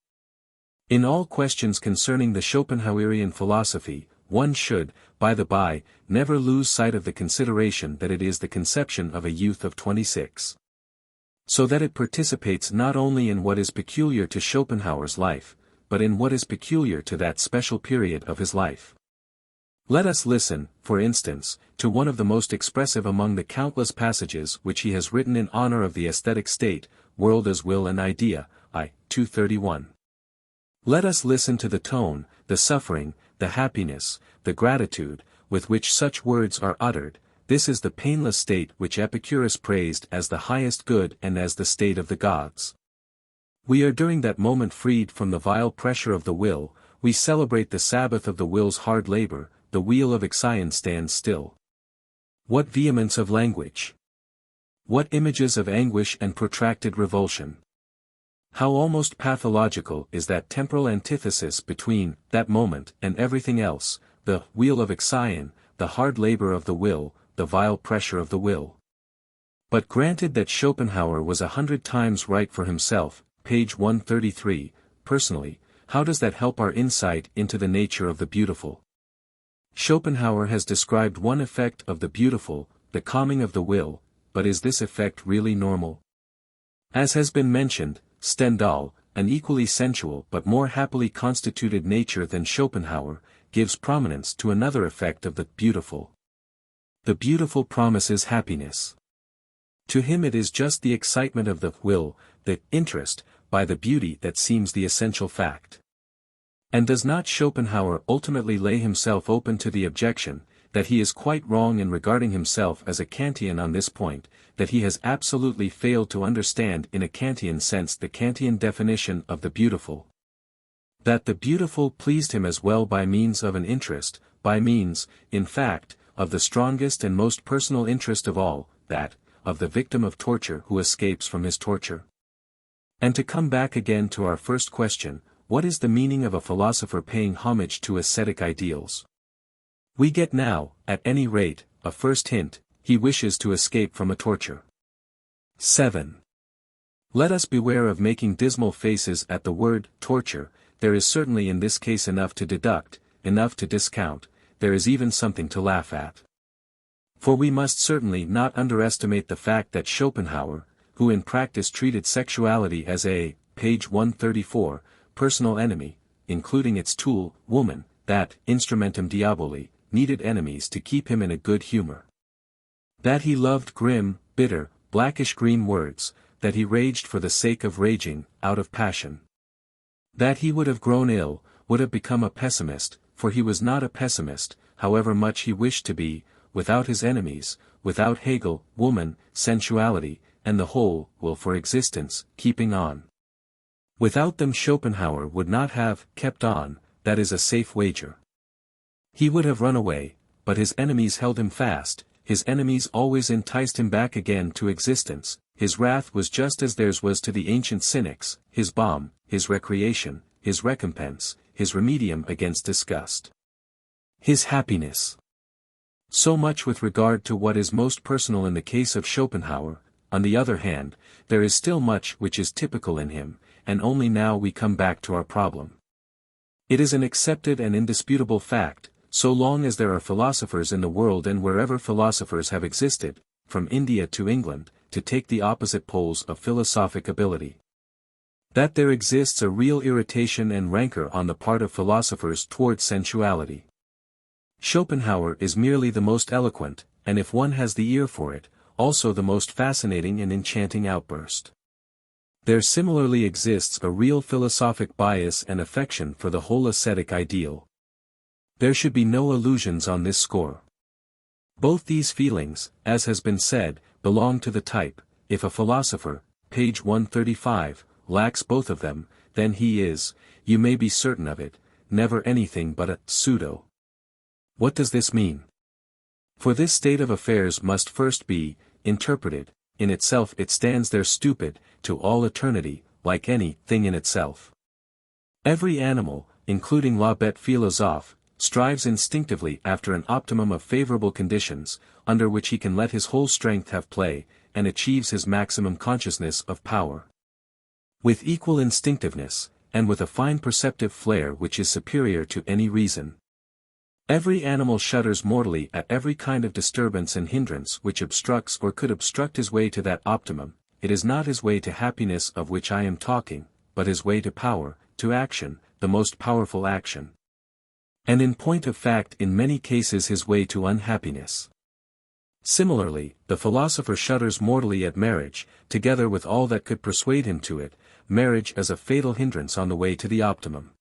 In all questions concerning the Schopenhauerian philosophy, one should, by the by, never lose sight of the consideration that it is the conception of a youth of 26. So that it participates not only in what is peculiar to Schopenhauer's life, but in what is peculiar to that special period of his life. Let us listen, for instance, to one of the most expressive among the countless passages which he has written in honor of the aesthetic state, World as Will and Idea, I. 231. Let us listen to the tone, the suffering, the happiness, the gratitude, with which such words are uttered. This is the painless state which Epicurus praised as the highest good and as the state of the gods. We are during that moment freed from the vile pressure of the will, we celebrate the Sabbath of the will's hard labor, the wheel of XVIII stands still. What vehemence of language! What images of anguish and protracted revulsion! How almost pathological is that temporal antithesis between that moment and everything else, the wheel of XVIII, the hard labor of the will, the vile pressure of the will. But granted that Schopenhauer was 100 times right for himself, page 133, personally, how does that help our insight into the nature of the beautiful? Schopenhauer has described one effect of the beautiful, the calming of the will, but is this effect really normal? As has been mentioned, Stendhal, an equally sensual but more happily constituted nature than Schopenhauer, gives prominence to another effect of the beautiful. The beautiful promises happiness. To him it is just the excitement of the will, the interest, by the beauty that seems the essential fact. And does not Schopenhauer ultimately lay himself open to the objection, that he is quite wrong in regarding himself as a Kantian on this point, that he has absolutely failed to understand in a Kantian sense the Kantian definition of the beautiful? That the beautiful pleased him as well by means of an interest, by means, in fact, of the strongest and most personal interest of all, that, of the victim of torture who escapes from his torture. And to come back again to our first question, what is the meaning of a philosopher paying homage to ascetic ideals? We get now, at any rate, a first hint: he wishes to escape from a torture. 7. Let us beware of making dismal faces at the word torture. There is certainly in this case enough to deduct, enough to discount, there is even something to laugh at. For we must certainly not underestimate the fact that Schopenhauer, who in practice treated sexuality as a, page 134, personal enemy, including its tool, woman, that, instrumentum diaboli, needed enemies to keep him in a good humor. That he loved grim, bitter, blackish-green words, that he raged for the sake of raging, out of passion. That he would have grown ill, would have become a pessimist, for he was not a pessimist, however much he wished to be, without his enemies, without Hegel, woman, sensuality, and the whole will for existence, keeping on. Without them Schopenhauer would not have kept on, that is a safe wager. He would have run away, but his enemies held him fast, his enemies always enticed him back again to existence, his wrath was just as theirs was to the ancient cynics, his balm, his recreation, his recompense, his remedium against disgust. His happiness. So much with regard to what is most personal in the case of Schopenhauer. On the other hand, there is still much which is typical in him, and only now we come back to our problem. It is an accepted and indisputable fact, so long as there are philosophers in the world and wherever philosophers have existed, from India to England, to take the opposite poles of philosophic ability. That there exists a real irritation and rancor on the part of philosophers towards sensuality. Schopenhauer is merely the most eloquent, and if one has the ear for it, also the most fascinating and enchanting outburst. There similarly exists a real philosophic bias and affection for the whole ascetic ideal. There should be no illusions on this score. Both these feelings, as has been said, belong to the type. If a philosopher, page 135, lacks both of them, then he is, you may be certain of it, never anything but a pseudo. What does this mean? For this state of affairs must first be interpreted. In itself it stands there stupid, to all eternity, like any thing in itself. Every animal, including la bête philosophe, strives instinctively after an optimum of favorable conditions, under which he can let his whole strength have play, and achieves his maximum consciousness of power. With equal instinctiveness, and with a fine perceptive flair which is superior to any reason. Every animal shudders mortally at every kind of disturbance and hindrance which obstructs or could obstruct his way to that optimum. It is not his way to happiness of which I am talking, but his way to power, to action, the most powerful action. And in point of fact in many cases his way to unhappiness. Similarly, the philosopher shudders mortally at marriage, together with all that could persuade him to it, marriage as a fatal hindrance on the way to the optimum.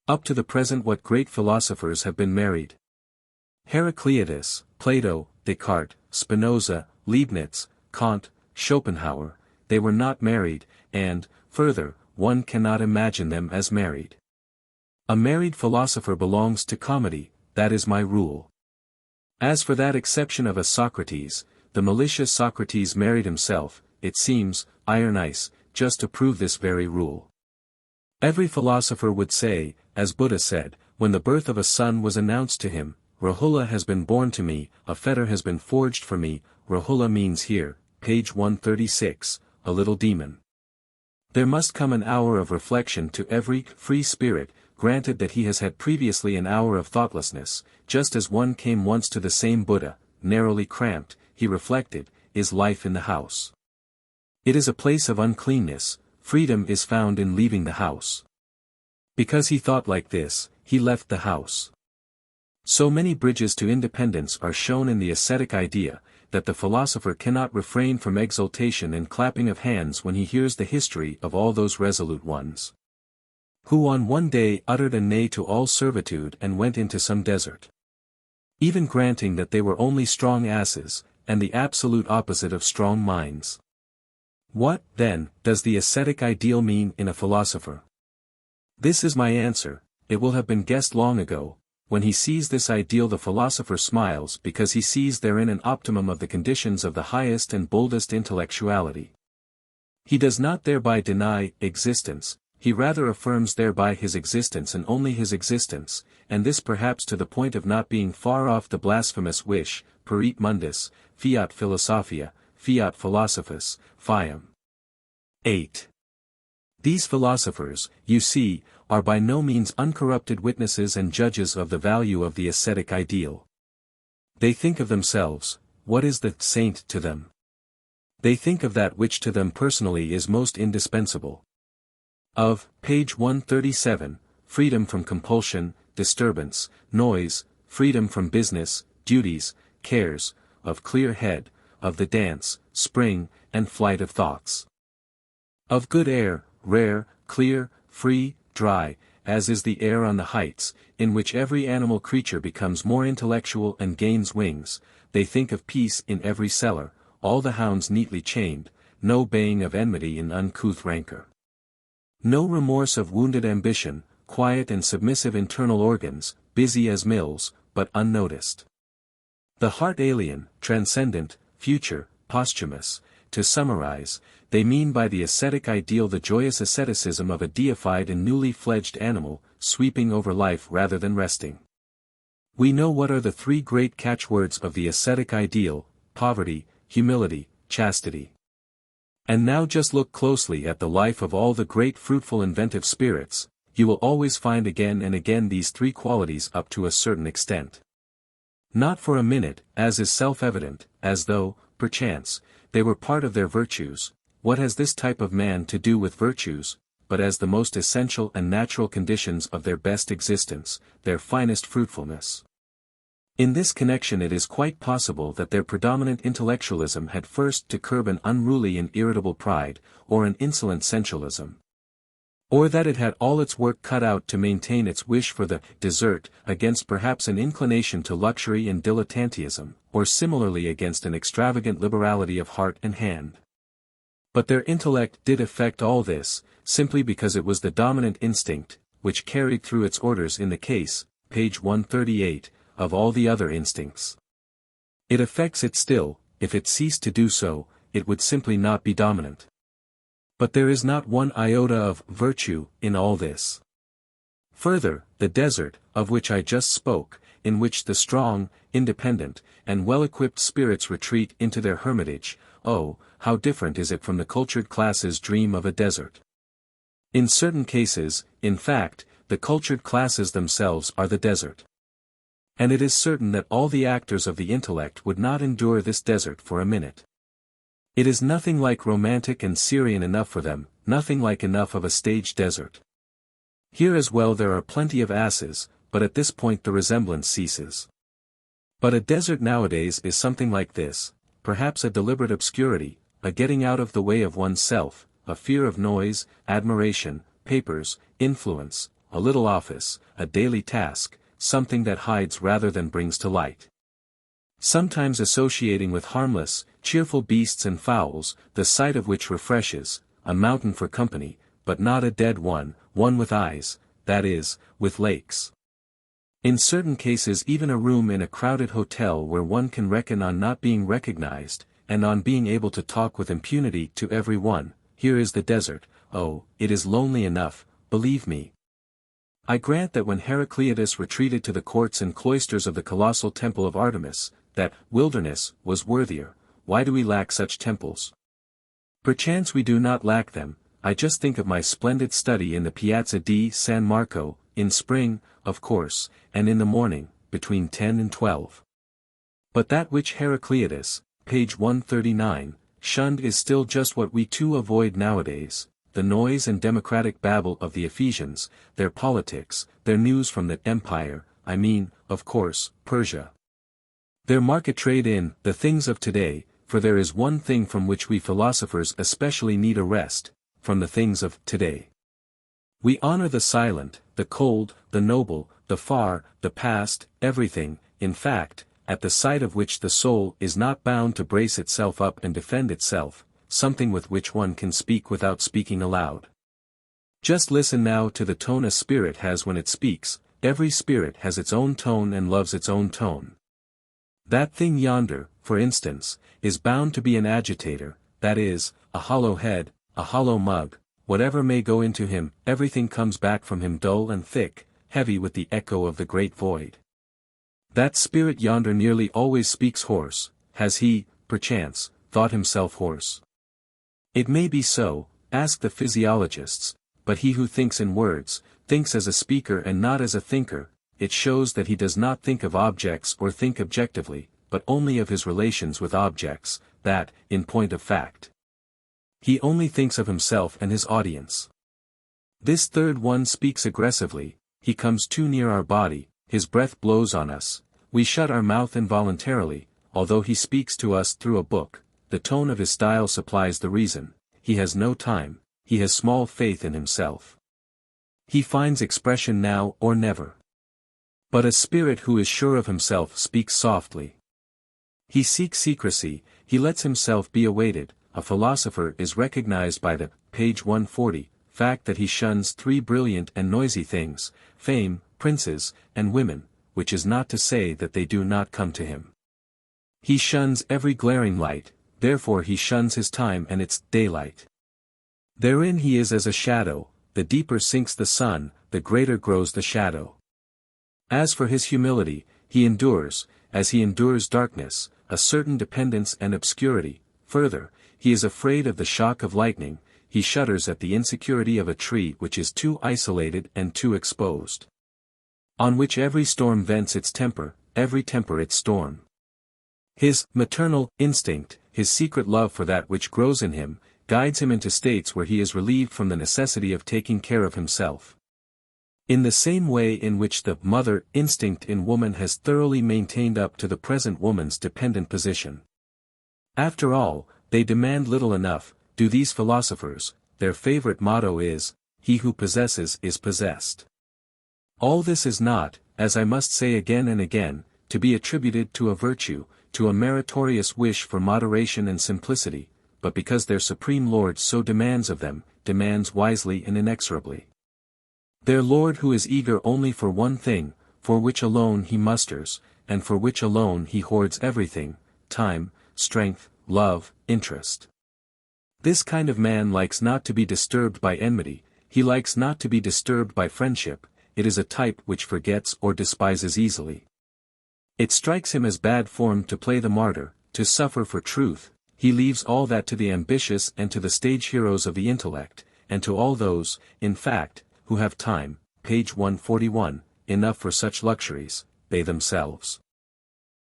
Up to the present what great philosophers have been married? Heraclitus, Plato, Descartes, Spinoza, Leibniz, Kant, Schopenhauer, they were not married, and, further, one cannot imagine them as married. A married philosopher belongs to comedy, that is my rule. As for that exception of a Socrates, the malicious Socrates married himself, it seems, iron ice, just to prove this very rule. Every philosopher would say, as Buddha said, when the birth of a son was announced to him, Rahula has been born to me, a fetter has been forged for me. Rahula means here, page 136, a little demon. There must come an hour of reflection to every free spirit, granted that he has had previously an hour of thoughtlessness, just as one came once to the same Buddha, narrowly cramped, he reflected, is life in the house. It is a place of uncleanness, freedom is found in leaving the house. Because he thought like this, he left the house. So many bridges to independence are shown in the ascetic idea, that the philosopher cannot refrain from exultation and clapping of hands when he hears the history of all those resolute ones, who on one day uttered a nay to all servitude and went into some desert. Even granting that they were only strong asses, and the absolute opposite of strong minds. What, then, does the ascetic ideal mean in a philosopher? This is my answer. It will have been guessed long ago. When he sees this ideal the philosopher smiles because he sees therein an optimum of the conditions of the highest and boldest intellectuality. He does not thereby deny existence, he rather affirms thereby his existence and only his existence, and this perhaps to the point of not being far off the blasphemous wish, perit mundus, fiat philosophia, fiat philosophus, fiam. 8. These philosophers, you see, are by no means uncorrupted witnesses and judges of the value of the ascetic ideal. They think of themselves, what is the saint to them? They think of that which to them personally is most indispensable. Of, page 137, freedom from compulsion, disturbance, noise, freedom from business, duties, cares, of clear head, of the dance, spring, and flight of thoughts. Of good air, rare, clear, free, dry, as is the air on the heights, in which every animal creature becomes more intellectual and gains wings. They think of peace in every cellar, all the hounds neatly chained, no baying of enmity in uncouth rancor. No remorse of wounded ambition, quiet and submissive internal organs, busy as mills, but unnoticed. The heart alien, transcendent, future, posthumous. To summarize, they mean by the ascetic ideal the joyous asceticism of a deified and newly fledged animal, sweeping over life rather than resting. We know what are the three great catchwords of the ascetic ideal: poverty, humility, chastity. And now just look closely at the life of all the great fruitful inventive spirits, you will always find again and again these three qualities up to a certain extent. Not for a minute, as is self-evident, as though, perchance, they were part of their virtues. What has this type of man to do with virtues, but as the most essential and natural conditions of their best existence, their finest fruitfulness? In this connection it is quite possible that their predominant intellectualism had first to curb an unruly and irritable pride, or an insolent sensualism. Or that it had all its work cut out to maintain its wish for the dessert, against perhaps an inclination to luxury and dilettantism, or similarly against an extravagant liberality of heart and hand. But their intellect did effect all this, simply because it was the dominant instinct, which carried through its orders in the case, page 138, of all the other instincts. It affects it still. If it ceased to do so, it would simply not be dominant. But there is not one iota of virtue in all this. Further, the desert, of which I just spoke, in which the strong, independent, and well-equipped spirits retreat into their hermitage, oh, how different is it from the cultured classes' dream of a desert. In certain cases, in fact, the cultured classes themselves are the desert. And it is certain that all the actors of the intellect would not endure this desert for a minute. It is nothing like romantic and Syrian enough for them, nothing like enough of a stage desert. Here as well there are plenty of asses, but at this point the resemblance ceases. But a desert nowadays is something like this, perhaps a deliberate obscurity, a getting out of the way of oneself, a fear of noise, admiration, papers, influence, a little office, a daily task, something that hides rather than brings to light. Sometimes associating with harmless, cheerful beasts and fowls, the sight of which refreshes, a mountain for company, but not a dead one, one with eyes, that is, with lakes. In certain cases even a room in a crowded hotel where one can reckon on not being recognized, and on being able to talk with impunity to every one. Here is the desert. Oh, it is lonely enough, believe me. I grant that when Heraclitus retreated to the courts and cloisters of the colossal temple of Artemis, that wilderness was worthier. Why do we lack such temples? Perchance we do not lack them. I just think of my splendid study in the Piazza di San Marco, in spring, of course, and in the morning, between 10 and 12. But that which Heraclitus, page 139, shunned is still just what we too avoid nowadays, the noise and democratic babble of the Ephesians, their politics, their news from the empire, I mean, of course, Persia. Their market trade in the things of today, for there is one thing from which we philosophers especially need a rest, from the things of today. We honor the silent, the cold, the noble, the far, the past, everything, in fact, at the sight of which the soul is not bound to brace itself up and defend itself, something with which one can speak without speaking aloud. Just listen now to the tone a spirit has when it speaks. Every spirit has its own tone and loves its own tone. That thing yonder, for instance, is bound to be an agitator, that is, a hollow head, a hollow mug, whatever may go into him, everything comes back from him dull and thick, heavy with the echo of the great void. That spirit yonder nearly always speaks hoarse. Has he, perchance, thought himself hoarse? It may be so, ask the physiologists, but he who thinks in words, thinks as a speaker and not as a thinker. It shows that he does not think of objects or think objectively, but only of his relations with objects, that, in point of fact, he only thinks of himself and his audience. This third one speaks aggressively, he comes too near our body, his breath blows on us, we shut our mouth involuntarily, although he speaks to us through a book, the tone of his style supplies the reason, he has no time, he has small faith in himself. He finds expression now or never. But a spirit who is sure of himself speaks softly. He seeks secrecy, he lets himself be awaited. A philosopher is recognized by the, page 140, fact that he shuns three brilliant and noisy things, fame, princes, and women, which is not to say that they do not come to him. He shuns every glaring light, therefore he shuns his time and its daylight. Therein he is as a shadow, the deeper sinks the sun, the greater grows the shadow. As for his humility, he endures, as he endures darkness, a certain dependence and obscurity. Further, he is afraid of the shock of lightning, he shudders at the insecurity of a tree which is too isolated and too exposed. On which every storm vents its temper, every temper its storm. His maternal instinct his secret love for that which grows in him, guides him into states where he is relieved from the necessity of taking care of himself. In the same way in which the mother instinct in woman has thoroughly maintained up to the present woman's dependent position. After all, they demand little enough, do these philosophers. Their favorite motto is, "He who possesses is possessed." All this is not, as I must say again and again, to be attributed to a virtue, to a meritorious wish for moderation and simplicity, but because their supreme Lord so demands of them, demands wisely and inexorably. Their Lord who is eager only for one thing, for which alone he musters, and for which alone he hoards everything, time, strength, love, interest. This kind of man likes not to be disturbed by enmity, he likes not to be disturbed by friendship, it is a type which forgets or despises easily. It strikes him as bad form to play the martyr, to suffer for truth, he leaves all that to the ambitious and to the stage heroes of the intellect, and to all those, in fact, who have time, page 141, enough for such luxuries, they themselves.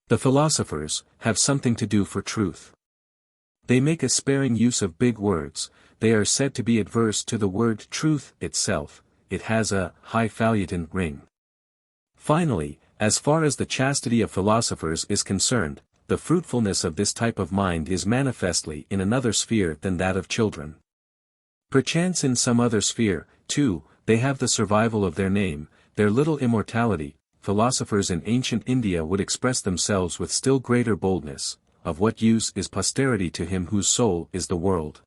The philosophers have something to do for truth. They make a sparing use of big words, they are said to be adverse to the word truth itself, it has a highfalutin ring. Finally, as far as the chastity of philosophers is concerned, the fruitfulness of this type of mind is manifestly in another sphere than that of children. Perchance in some other sphere, too, they have the survival of their name, their little immortality. Philosophers in ancient India would express themselves with still greater boldness, of what use is posterity to him whose soul is the world?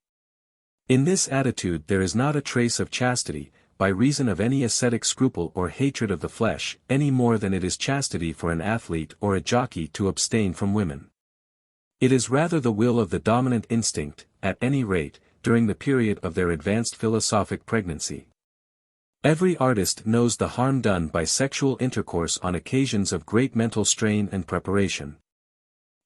In this attitude there is not a trace of chastity, by reason of any ascetic scruple or hatred of the flesh, any more than it is chastity for an athlete or a jockey to abstain from women. It is rather the will of the dominant instinct, at any rate, during the period of their advanced philosophic pregnancy. Every artist knows the harm done by sexual intercourse on occasions of great mental strain and preparation.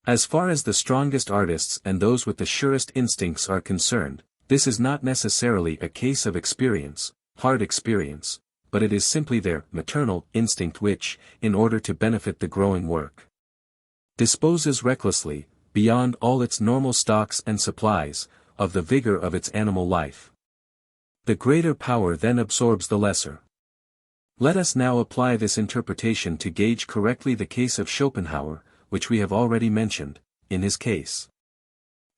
As far as the strongest artists and those with the surest instincts are concerned, this is not necessarily a case of experience, hard experience, but it is simply their maternal instinct which, in order to benefit the growing work, disposes recklessly, beyond all its normal stocks and supplies, of the vigor of its animal life. The greater power then absorbs the lesser. Let us now apply this interpretation to gauge correctly the case of Schopenhauer, which we have already mentioned. In his case,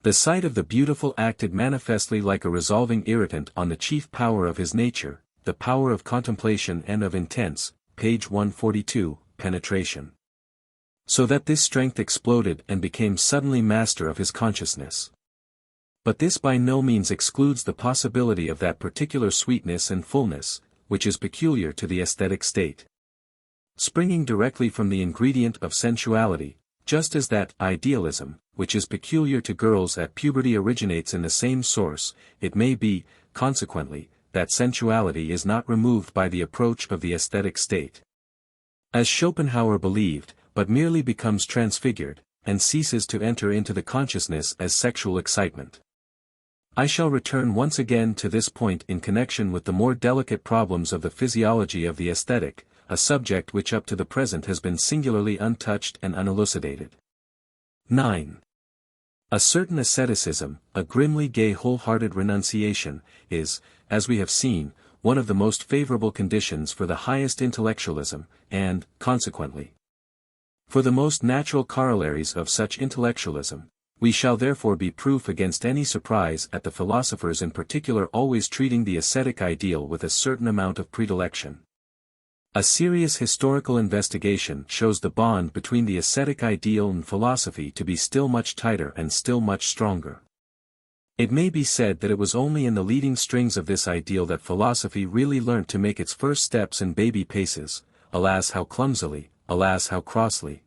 the sight of the beautiful acted manifestly like a resolving irritant on the chief power of his nature, the power of contemplation and of intense, page 142, penetration. So that this strength exploded and became suddenly master of his consciousness. But this by no means excludes the possibility of that particular sweetness and fullness, which is peculiar to the aesthetic state. Springing directly from the ingredient of sensuality, just as that idealism, which is peculiar to girls at puberty originates in the same source, it may be, consequently, that sensuality is not removed by the approach of the aesthetic state. As Schopenhauer believed, but merely becomes transfigured, and ceases to enter into the consciousness as sexual excitement. I shall return once again to this point in connection with the more delicate problems of the physiology of the aesthetic, a subject which up to the present has been singularly untouched and unelucidated. 9. A certain asceticism, a grimly gay wholehearted renunciation, is, as we have seen, one of the most favorable conditions for the highest intellectualism, and, consequently, for the most natural corollaries of such intellectualism. We shall therefore be proof against any surprise at the philosophers in particular always treating the ascetic ideal with a certain amount of predilection. A serious historical investigation shows the bond between the ascetic ideal and philosophy to be still much tighter and still much stronger. It may be said that it was only in the leading strings of this ideal that philosophy really learnt to make its first steps in baby paces, alas how clumsily, alas how crossly.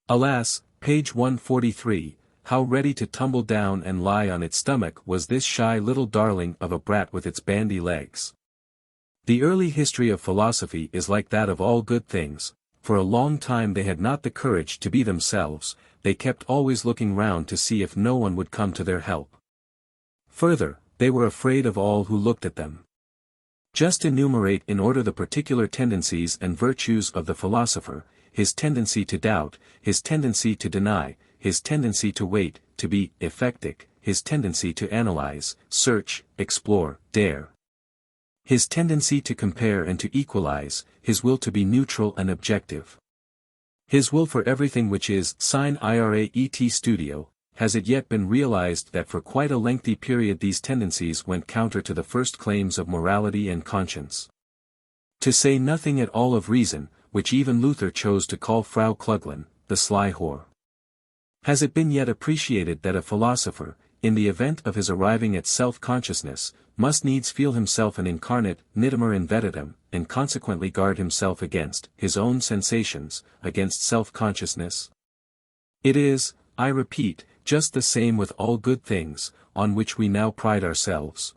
Alas, page 143, how ready to tumble down and lie on its stomach was this shy little darling of a brat with its bandy legs. The early history of philosophy is like that of all good things. For a long time they had not the courage to be themselves, they kept always looking round to see if no one would come to their help. Further, they were afraid of all who looked at them. Just enumerate in order the particular tendencies and virtues of the philosopher: his tendency to doubt, his tendency to deny, his tendency to wait, to be effectic, his tendency to analyze, search, explore, dare. His tendency to compare and to equalize, his will to be neutral and objective. His will for everything which is sine ira et studio, has it yet been realized that for quite a lengthy period these tendencies went counter to the first claims of morality and conscience. To say nothing at all of reason, which even Luther chose to call Frau Kluglin, the sly whore. Has it been yet appreciated that a philosopher, in the event of his arriving at self-consciousness, must needs feel himself an incarnate nitimer in vetitum, and consequently guard himself against his own sensations, against self-consciousness? It is, I repeat, just the same with all good things, on which we now pride ourselves.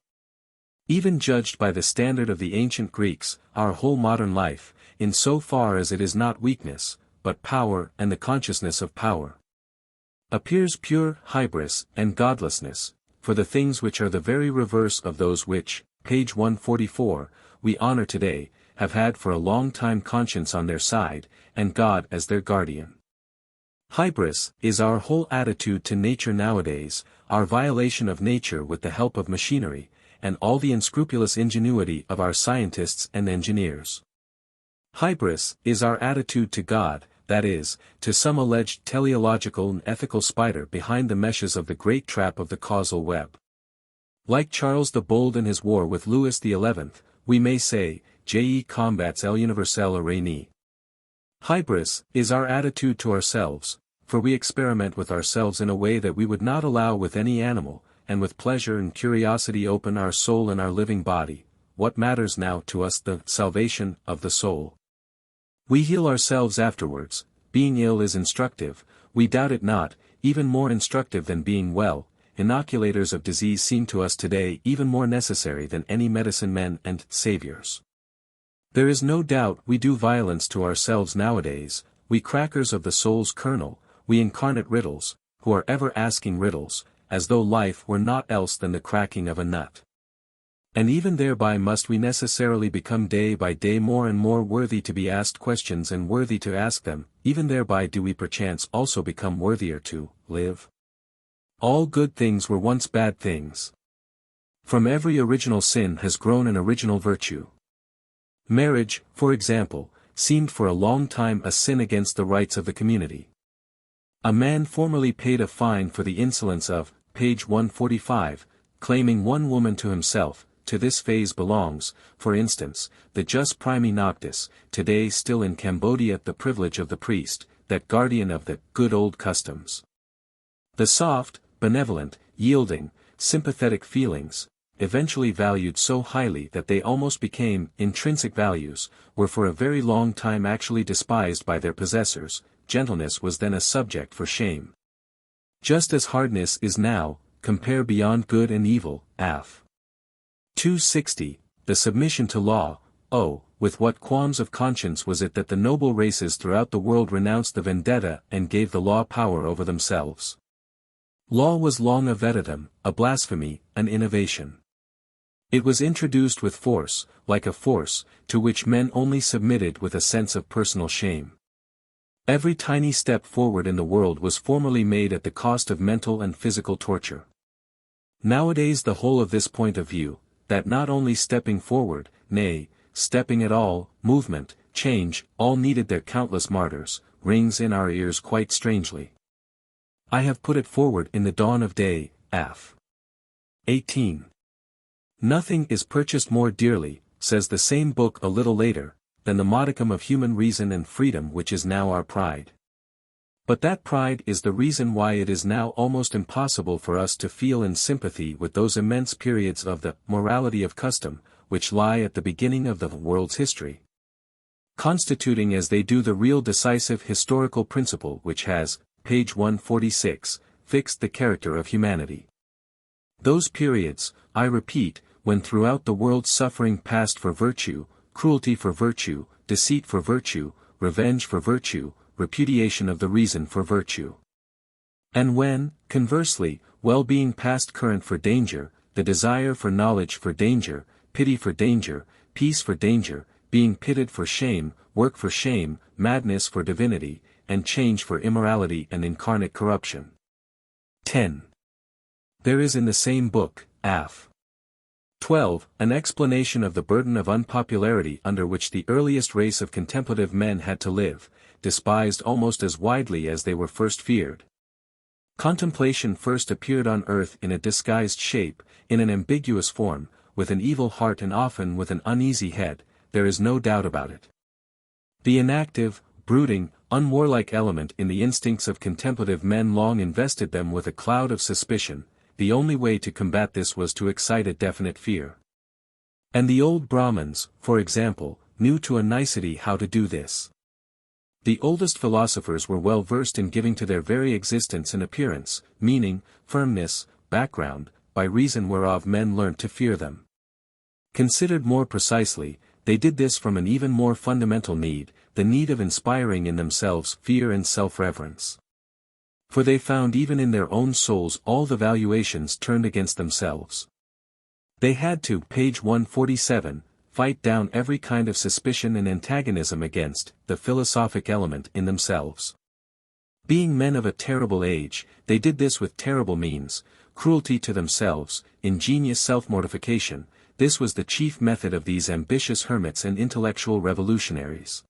Even judged by the standard of the ancient Greeks, our whole modern life, in so far as it is not weakness, but power and the consciousness of power, appears pure hybris and godlessness, for the things which are the very reverse of those which, page 144, we honor today, have had for a long time conscience on their side, and God as their guardian. Hybris is our whole attitude to nature nowadays, our violation of nature with the help of machinery, and all the unscrupulous ingenuity of our scientists and engineers. Hybris is our attitude to God, that is, to some alleged teleological and ethical spider behind the meshes of the great trap of the causal web. Like Charles the Bold in his war with Louis XI, we may say, Je combats l'universelle araignée. Hybris is our attitude to ourselves, for we experiment with ourselves in a way that we would not allow with any animal, and with pleasure and curiosity open our soul and our living body. What matters now to us the salvation of the soul? We heal ourselves afterwards. Being ill is instructive, we doubt it not, even more instructive than being well. Inoculators of disease seem to us today even more necessary than any medicine men and saviors. There is no doubt we do violence to ourselves nowadays, we crackers of the soul's kernel, we incarnate riddles, who are ever asking riddles, as though life were naught else than the cracking of a nut. And even thereby must we necessarily become day by day more and more worthy to be asked questions and worthy to ask them, even thereby do we perchance also become worthier to live. All good things were once bad things. From every original sin has grown an original virtue. Marriage, for example, seemed for a long time a sin against the rights of the community. A man formerly paid a fine for the insolence of, page 145, claiming one woman to himself. To this phase belongs, for instance, the jus primi noctis, today still in Cambodia the privilege of the priest, that guardian of the good old customs. The soft, benevolent, yielding, sympathetic feelings, eventually valued so highly that they almost became intrinsic values, were for a very long time actually despised by their possessors. Gentleness was then a subject for shame. Just as hardness is now, compare Beyond Good and Evil, Aff. 260, the submission to law. Oh, with what qualms of conscience was it that the noble races throughout the world renounced the vendetta and gave the law power over themselves. Law was long a vetitum, a blasphemy, an innovation. It was introduced with force, like a force, to which men only submitted with a sense of personal shame. Every tiny step forward in the world was formerly made at the cost of mental and physical torture. Nowadays the whole of this point of view, that not only stepping forward, nay, stepping at all, movement, change, all needed their countless martyrs, rings in our ears quite strangely. I have put it forward in the dawn of day, Aff. 18. Nothing is purchased more dearly, says the same book a little later, than the modicum of human reason and freedom which is now our pride. But that pride is the reason why it is now almost impossible for us to feel in sympathy with those immense periods of the morality of custom, which lie at the beginning of the world's history, constituting as they do the real decisive historical principle which has, page 146, fixed the character of humanity. Those periods, I repeat, when throughout the world suffering passed for virtue, cruelty for virtue, deceit for virtue, revenge for virtue, repudiation of the reason for virtue. And when, conversely, well-being passed current for danger, the desire for knowledge for danger, pity for danger, peace for danger, being pitted for shame, work for shame, madness for divinity, and change for immorality and incarnate corruption. 10. There is in the same book, Aff. 12, an explanation of the burden of unpopularity under which the earliest race of contemplative men had to live, despised almost as widely as they were first feared. Contemplation first appeared on earth in a disguised shape, in an ambiguous form, with an evil heart and often with an uneasy head, there is no doubt about it. The inactive, brooding, unwarlike element in the instincts of contemplative men long invested them with a cloud of suspicion. The only way to combat this was to excite a definite fear. And the old Brahmins, for example, knew to a nicety how to do this. The oldest philosophers were well versed in giving to their very existence an appearance, meaning, firmness, background, by reason whereof men learnt to fear them. Considered more precisely, they did this from an even more fundamental need, the need of inspiring in themselves fear and self-reverence. For they found even in their own souls all the valuations turned against themselves. They had to, page 147, fight down every kind of suspicion and antagonism against the philosophic element in themselves. Being men of a terrible age, they did this with terrible means, cruelty to themselves, ingenious self-mortification. This was the chief method of these ambitious hermits and intellectual revolutionaries,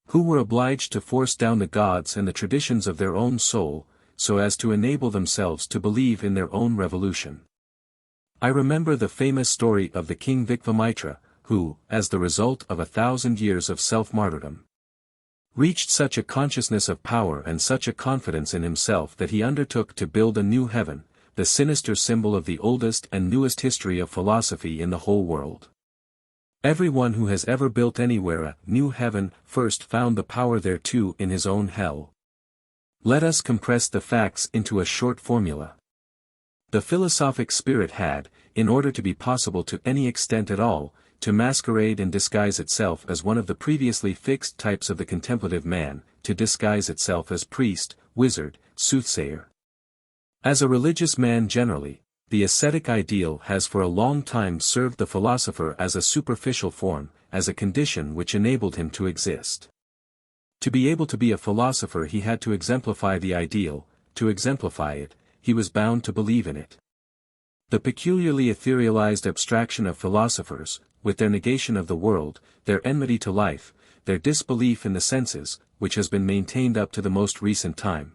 who were obliged to force down the gods and the traditions of their own soul, so as to enable themselves to believe in their own revolution. I remember the famous story of the king Vikvamitra, who, as the result of 1,000 years of self-martyrdom, reached such a consciousness of power and such a confidence in himself that he undertook to build a new heaven, the sinister symbol of the oldest and newest history of philosophy in the whole world. Everyone who has ever built anywhere a new heaven first found the power thereto in his own hell. Let us compress the facts into a short formula. The philosophic spirit had, in order to be possible to any extent at all, to masquerade and disguise itself as one of the previously fixed types of the contemplative man, to disguise itself as priest, wizard, soothsayer. As a religious man generally, the ascetic ideal has for a long time served the philosopher as a superficial form, as a condition which enabled him to exist. To be able to be a philosopher he had to exemplify the ideal, to exemplify it, he was bound to believe in it. The peculiarly etherealized abstraction of philosophers, with their negation of the world, their enmity to life, their disbelief in the senses, which has been maintained up to the most recent time,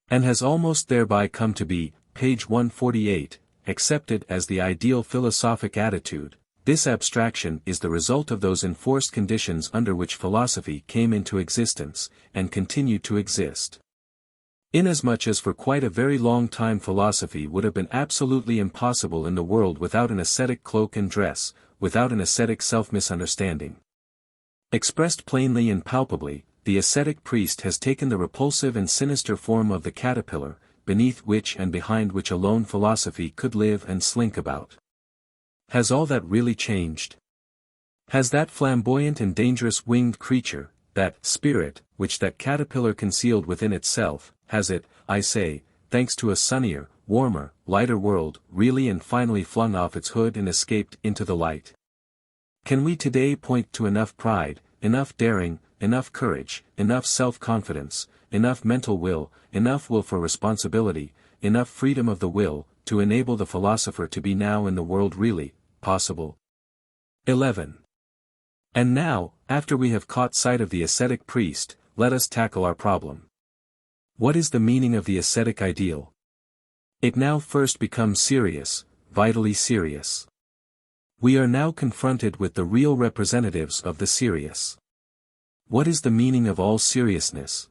and has almost thereby come to be, page 148, accepted as the ideal philosophic attitude. This abstraction is the result of those enforced conditions under which philosophy came into existence, and continued to exist. Inasmuch as for quite a very long time philosophy would have been absolutely impossible in the world without an ascetic cloak and dress, without an ascetic self-misunderstanding. Expressed plainly and palpably, the ascetic priest has taken the repulsive and sinister form of the caterpillar, beneath which and behind which alone philosophy could live and slink about. Has all that really changed? Has that flamboyant and dangerous winged creature, that spirit, which that caterpillar concealed within itself, has it, I say, thanks to a sunnier, warmer, lighter world, really and finally flung off its hood and escaped into the light? Can we today point to enough pride, enough daring, enough courage, enough self-confidence, enough mental will, enough will for responsibility, enough freedom of the will, to enable the philosopher to be now in the world really possible? 11. And now, after we have caught sight of the ascetic priest, let us tackle our problem. What is the meaning of the ascetic ideal? It now first becomes serious, vitally serious. We are now confronted with the real representatives of the serious. What is the meaning of all seriousness?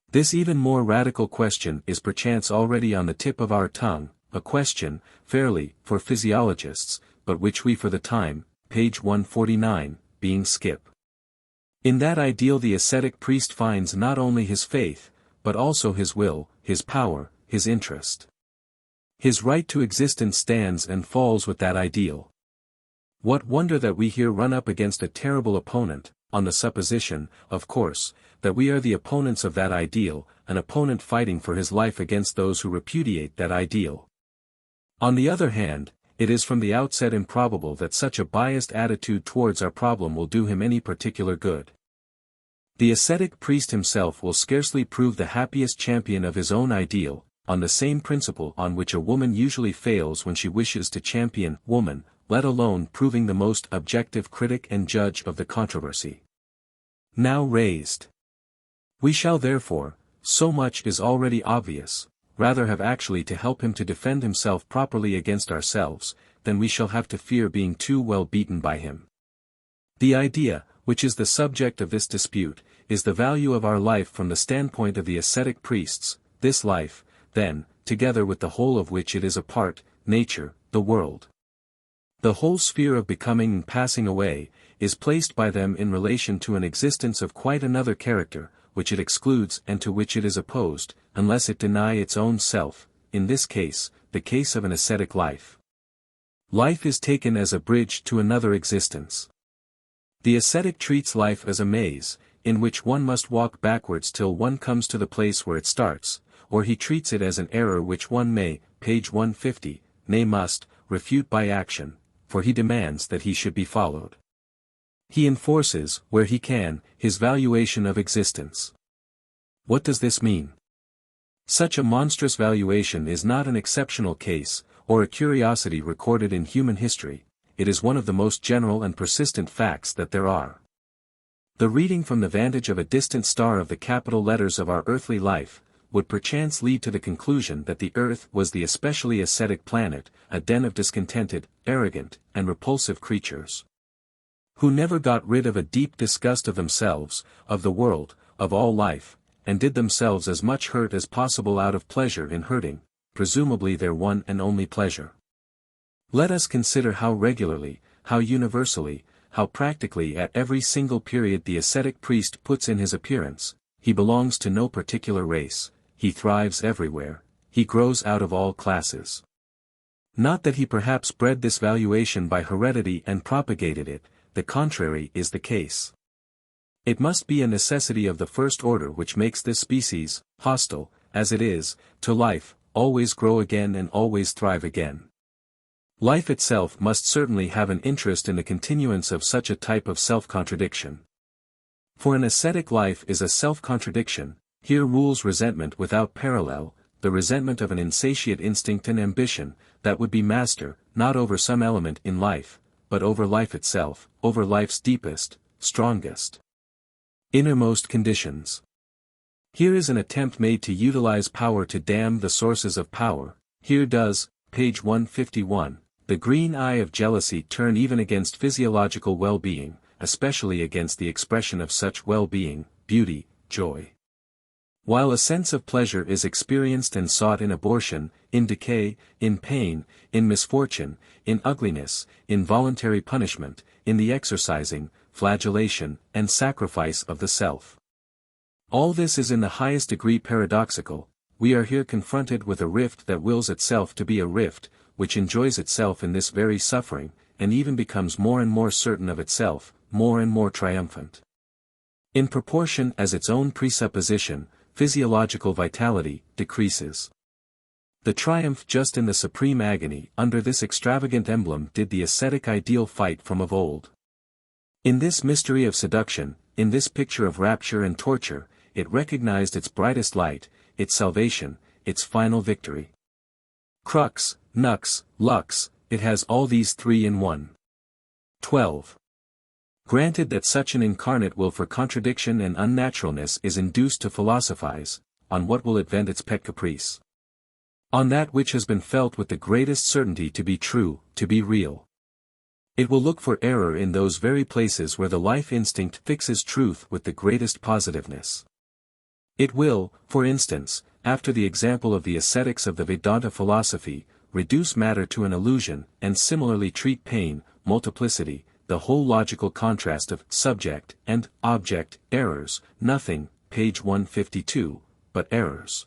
This even more radical question is perchance already on the tip of our tongue, a question, fairly, for physiologists, but which we for the time, page 149, being skip. In that ideal the ascetic priest finds not only his faith, but also his will, his power, his interest. His right to existence stands and falls with that ideal. What wonder that we here run up against a terrible opponent, on the supposition, of course, that we are the opponents of that ideal, an opponent fighting for his life against those who repudiate that ideal. On the other hand, it is from the outset improbable that such a biased attitude towards our problem will do him any particular good. The ascetic priest himself will scarcely prove the happiest champion of his own ideal, on the same principle on which a woman usually fails when she wishes to champion woman, let alone proving the most objective critic and judge of the controversy now raised. We shall therefore, so much is already obvious, rather have actually to help him to defend himself properly against ourselves, than we shall have to fear being too well beaten by him. The idea, which is the subject of this dispute, is the value of our life from the standpoint of the ascetic priests. This life, then, together with the whole of which it is a part, nature, the world, the whole sphere of becoming and passing away, is placed by them in relation to an existence of quite another character, which it excludes and to which it is opposed, unless it deny its own self, in this case, the case of an ascetic life. Life is taken as a bridge to another existence. The ascetic treats life as a maze, in which one must walk backwards till one comes to the place where it starts, or he treats it as an error which one may, page 150, nay must, refute by action, for he demands that he should be followed. He enforces, where he can, his valuation of existence. What does this mean? Such a monstrous valuation is not an exceptional case, or a curiosity recorded in human history, it is one of the most general and persistent facts that there are. The reading from the vantage of a distant star of the capital letters of our earthly life, would perchance lead to the conclusion that the earth was the especially ascetic planet, a den of discontented, arrogant, and repulsive creatures, who never got rid of a deep disgust of themselves, of the world, of all life, and did themselves as much hurt as possible out of pleasure in hurting, presumably their one and only pleasure. Let us consider how regularly, how universally, how practically at every single period the ascetic priest puts in his appearance. He belongs to no particular race, he thrives everywhere, he grows out of all classes. Not that he perhaps bred this valuation by heredity and propagated it, the contrary is the case. It must be a necessity of the first order which makes this species, hostile, as it is, to life, always grow again and always thrive again. Life itself must certainly have an interest in the continuance of such a type of self-contradiction. For an ascetic life is a self-contradiction, here rules resentment without parallel, the resentment of an insatiate instinct and ambition, that would be master, not over some element in life, but over life itself, over life's deepest, strongest, innermost conditions. Here is an attempt made to utilize power to damn the sources of power. Here does, page 151, the green eye of jealousy turn even against physiological well-being, especially against the expression of such well-being, beauty, joy. While a sense of pleasure is experienced and sought in abortion, in decay, in pain, in misfortune, in ugliness, in voluntary punishment, in the exercising, flagellation, and sacrifice of the self. All this is in the highest degree paradoxical. We are here confronted with a rift that wills itself to be a rift, which enjoys itself in this very suffering, and even becomes more and more certain of itself, more and more triumphant. In proportion as its own presupposition, physiological vitality, decreases. The triumph just in the supreme agony under this extravagant emblem did the ascetic ideal fight from of old. In this mystery of seduction, in this picture of rapture and torture, it recognized its brightest light, its salvation, its final victory. Crux, nux, lux, it has all these three in one. 12. Granted that such an incarnate will for contradiction and unnaturalness is induced to philosophize, on what will it vent its pet caprice? On that which has been felt with the greatest certainty to be true, to be real. It will look for error in those very places where the life instinct fixes truth with the greatest positiveness. It will, for instance, after the example of the ascetics of the Vedanta philosophy, reduce matter to an illusion, and similarly treat pain, multiplicity, the whole logical contrast of subject and object, errors, nothing, page 152, but errors.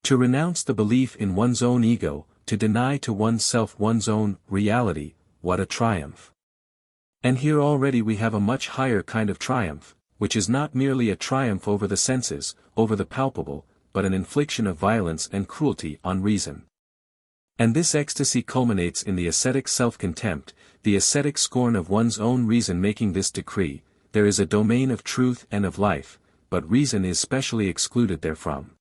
To renounce the belief in one's own ego, to deny to oneself one's own reality, what a triumph! And here already we have a much higher kind of triumph, which is not merely a triumph over the senses, over the palpable, but an infliction of violence and cruelty on reason. And this ecstasy culminates in the ascetic self-contempt, the ascetic scorn of one's own reason making this decree: there is a domain of truth and of life, but reason is specially excluded therefrom.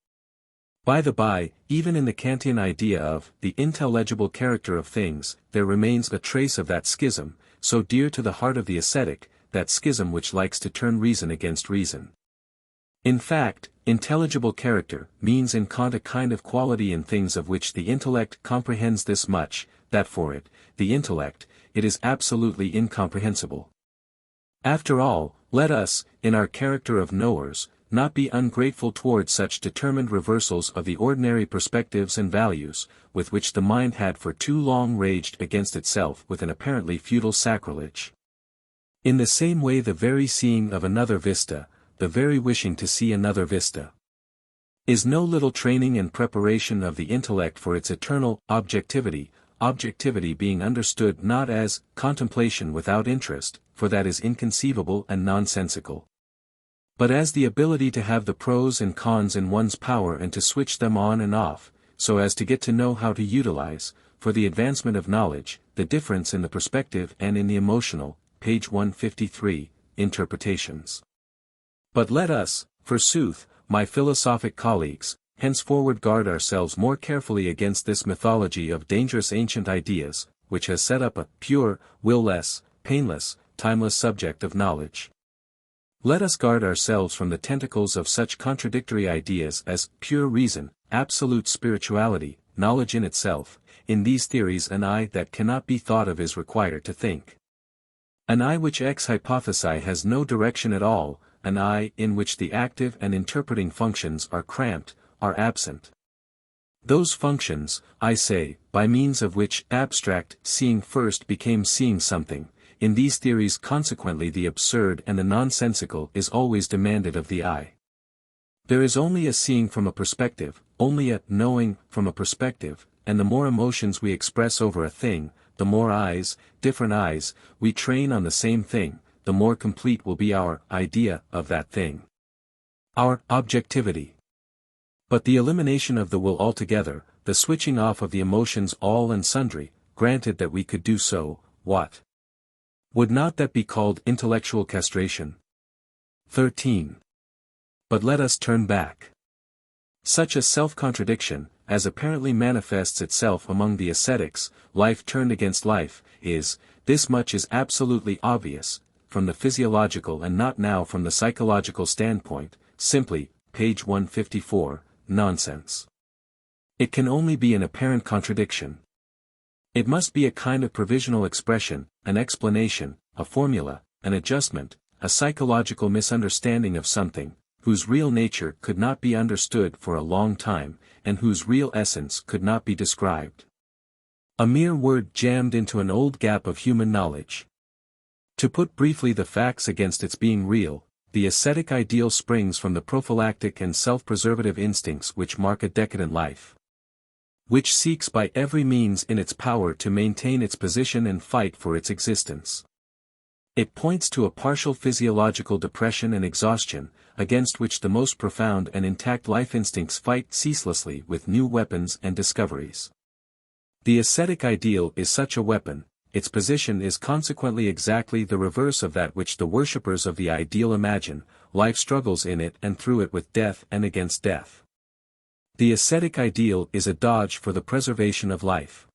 By the by, even in the Kantian idea of the intelligible character of things, there remains a trace of that schism, so dear to the heart of the ascetic, that schism which likes to turn reason against reason. In fact, intelligible character means in Kant a kind of quality in things of which the intellect comprehends this much, that for it, the intellect, it is absolutely incomprehensible. After all, let us, in our character of knowers, not be ungrateful towards such determined reversals of the ordinary perspectives and values, with which the mind had for too long raged against itself with an apparently futile sacrilege. In the same way the very seeing of another vista, the very wishing to see another vista, is no little training and preparation of the intellect for its eternal objectivity, objectivity being understood not as contemplation without interest, for that is inconceivable and nonsensical, but as the ability to have the pros and cons in one's power and to switch them on and off, so as to get to know how to utilize, for the advancement of knowledge, the difference in the perspective and in the emotional, page 153, interpretations. But let us, forsooth, my philosophic colleagues, henceforward guard ourselves more carefully against this mythology of dangerous ancient ideas, which has set up a pure, will-less, painless, timeless subject of knowledge. Let us guard ourselves from the tentacles of such contradictory ideas as pure reason, absolute spirituality, knowledge in itself. In these theories an I that cannot be thought of is required to think. An I which ex hypothesi has no direction at all, an I in which the active and interpreting functions are cramped, are absent. Those functions, I say, by means of which abstract seeing first became seeing something. In these theories consequently the absurd and the nonsensical is always demanded of the I. There is only a seeing from a perspective, only a knowing from a perspective, and the more emotions we express over a thing, the more eyes, different eyes, we train on the same thing, the more complete will be our idea of that thing. Our objectivity. But the elimination of the will altogether, the switching off of the emotions all and sundry, granted that we could do so, what? Would not that be called intellectual castration? 13. But let us turn back. Such a self-contradiction, as apparently manifests itself among the ascetics, life turned against life, this much is absolutely obvious, from the physiological and not now from the psychological standpoint, simply, page 154, nonsense. It can only be an apparent contradiction. It must be a kind of provisional expression, an explanation, a formula, an adjustment, a psychological misunderstanding of something, whose real nature could not be understood for a long time, and whose real essence could not be described. A mere word jammed into an old gap of human knowledge. To put briefly the facts against its being real, the ascetic ideal springs from the prophylactic and self-preservative instincts which mark a decadent life, which seeks by every means in its power to maintain its position and fight for its existence. It points to a partial physiological depression and exhaustion, against which the most profound and intact life instincts fight ceaselessly with new weapons and discoveries. The ascetic ideal is such a weapon. Its position is consequently exactly the reverse of that which the worshippers of the ideal imagine. Life struggles in it and through it with death and against death. The ascetic ideal is a dodge for the preservation of life.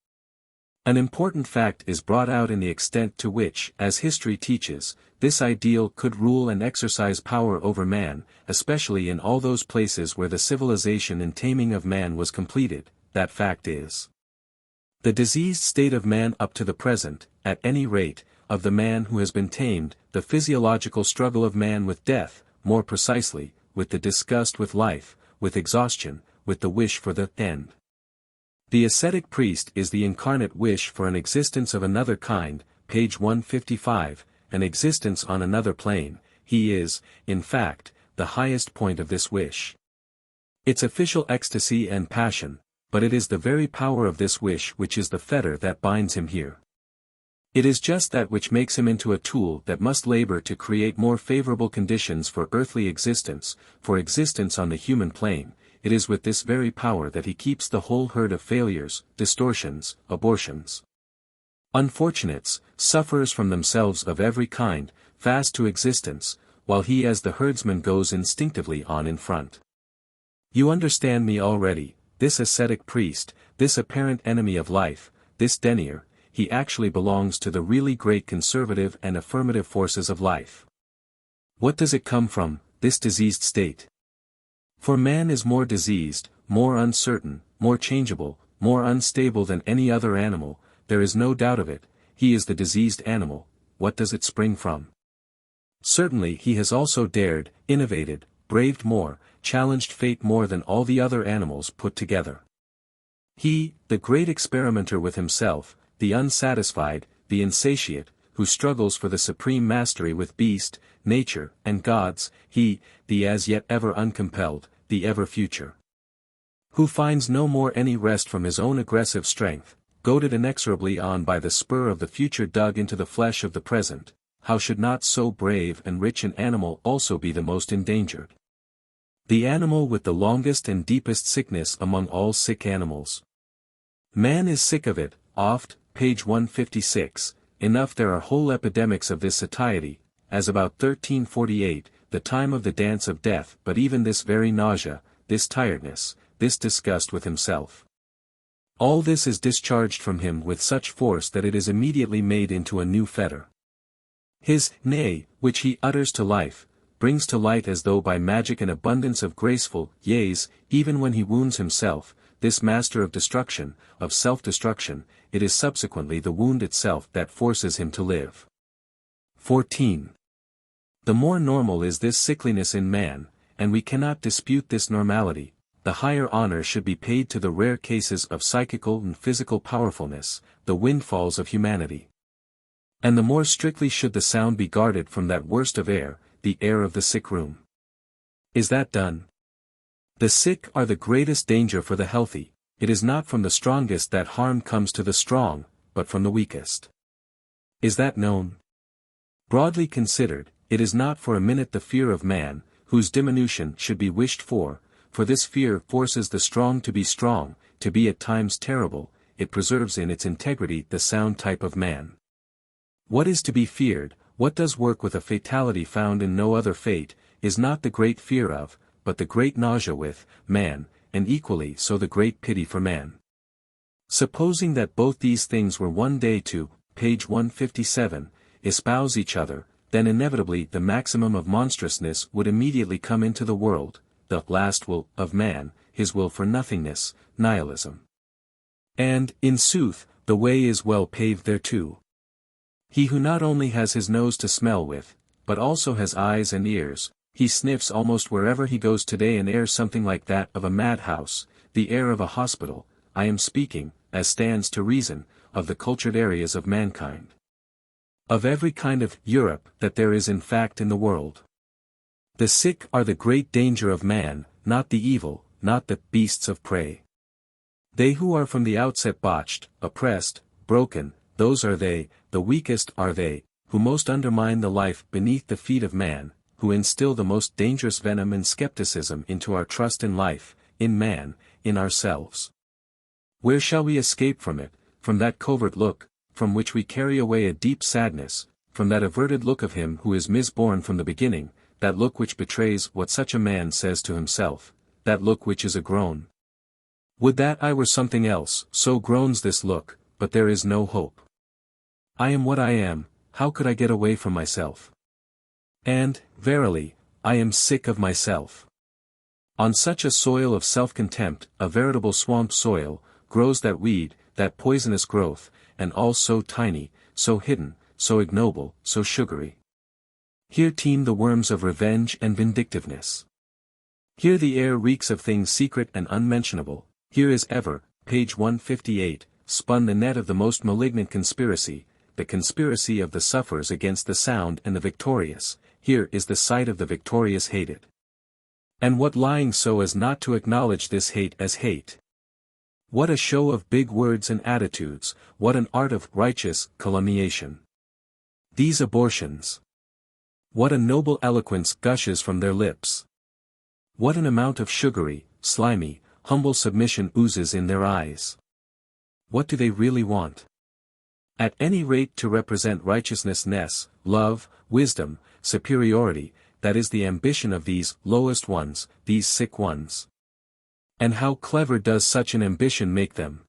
An important fact is brought out in the extent to which, as history teaches, this ideal could rule and exercise power over man, especially in all those places where the civilization and taming of man was completed. That fact is the diseased state of man up to the present, at any rate, of the man who has been tamed, the physiological struggle of man with death, more precisely, with the disgust with life, with exhaustion, with the wish for the end. The ascetic priest is the incarnate wish for an existence of another kind, page 155, an existence on another plane. He is, in fact, the highest point of this wish. Its official ecstasy and passion, but it is the very power of this wish which is the fetter that binds him here. It is just that which makes him into a tool that must labor to create more favorable conditions for earthly existence, for existence on the human plane. It is with this very power that he keeps the whole herd of failures, distortions, abortions, unfortunates, sufferers from themselves of every kind, fast to existence, while he as the herdsman goes instinctively on in front. You understand me already, this ascetic priest, this apparent enemy of life, this denier, he actually belongs to the really great conservative and affirmative forces of life. What does it come from, this diseased state? For man is more diseased, more uncertain, more changeable, more unstable than any other animal, there is no doubt of it, he is the diseased animal. What does it spring from? Certainly he has also dared, innovated, braved more, challenged fate more than all the other animals put together. He, the great experimenter with himself, the unsatisfied, the insatiate, who struggles for the supreme mastery with beast, nature, and gods, he, the as yet ever uncompelled, the ever future. Who finds no more any rest from his own aggressive strength, goaded inexorably on by the spur of the future dug into the flesh of the present, how should not so brave and rich an animal also be the most endangered? The animal with the longest and deepest sickness among all sick animals. Man is sick of it, oft, page 156, enough there are whole epidemics of this satiety, as about 1348, the time of the dance of death, but even this very nausea, this tiredness, this disgust with himself. All this is discharged from him with such force that it is immediately made into a new fetter. His nay, which he utters to life, brings to light as though by magic an abundance of graceful yeas, even when he wounds himself, this master of destruction, of self-destruction, it is subsequently the wound itself that forces him to live. 14. The more normal is this sickliness in man, and we cannot dispute this normality, the higher honor should be paid to the rare cases of psychical and physical powerfulness, the windfalls of humanity. And the more strictly should the sound be guarded from that worst of air, the air of the sick room. Is that done? The sick are the greatest danger for the healthy, it is not from the strongest that harm comes to the strong, but from the weakest. Is that known? Broadly considered, it is not for a minute the fear of man, whose diminution should be wished for this fear forces the strong to be at times terrible, it preserves in its integrity the sound type of man. What is to be feared, what does work with a fatality found in no other fate, is not the great fear of, but the great nausea with, man, and equally so the great pity for man. Supposing that both these things were one day to, page 157, espouse each other, then inevitably the maximum of monstrousness would immediately come into the world, the last will of man, his will for nothingness, nihilism. And, in sooth, the way is well paved thereto. He who not only has his nose to smell with, but also has eyes and ears, he sniffs almost wherever he goes today an air something like that of a madhouse, the air of a hospital. I am speaking, as stands to reason, of the cultured areas of mankind. Of every kind of Europe that there is in fact in the world. The sick are the great danger of man, not the evil, not the beasts of prey. They who are from the outset botched, oppressed, broken, those are they, the weakest are they, who most undermine the life beneath the feet of man, who instill the most dangerous venom and skepticism into our trust in life, in man, in ourselves. Where shall we escape from it, from that covert look, from which we carry away a deep sadness, from that averted look of him who is misborn from the beginning, that look which betrays what such a man says to himself, that look which is a groan? Would that I were something else, so groans this look, but there is no hope. I am what I am, how could I get away from myself? And, verily, I am sick of myself. On such a soil of self-contempt, a veritable swamp soil, grows that weed, that poisonous growth, and all so tiny, so hidden, so ignoble, so sugary. Here teem the worms of revenge and vindictiveness. Here the air reeks of things secret and unmentionable, here is ever, page 158, spun the net of the most malignant conspiracy, the conspiracy of the sufferers against the sound and the victorious, here is the sight of the victorious hated. And what lying so as not to acknowledge this hate as hate? What a show of big words and attitudes, what an art of righteous calumniation. These abortions. What a noble eloquence gushes from their lips. What an amount of sugary, slimy, humble submission oozes in their eyes. What do they really want? At any rate to represent righteousness, love, wisdom, superiority, that is the ambition of these lowest ones, these sick ones. And how clever does such an ambition make them?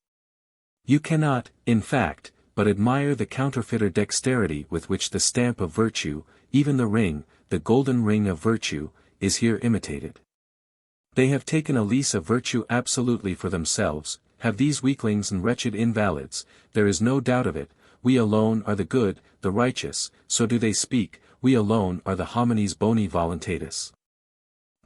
You cannot, in fact, but admire the counterfeiter dexterity with which the stamp of virtue, even the ring, the golden ring of virtue, is here imitated. They have taken a lease of virtue absolutely for themselves, have these weaklings and wretched invalids, there is no doubt of it, we alone are the good, the righteous, so do they speak, we alone are the homines boni voluntatis.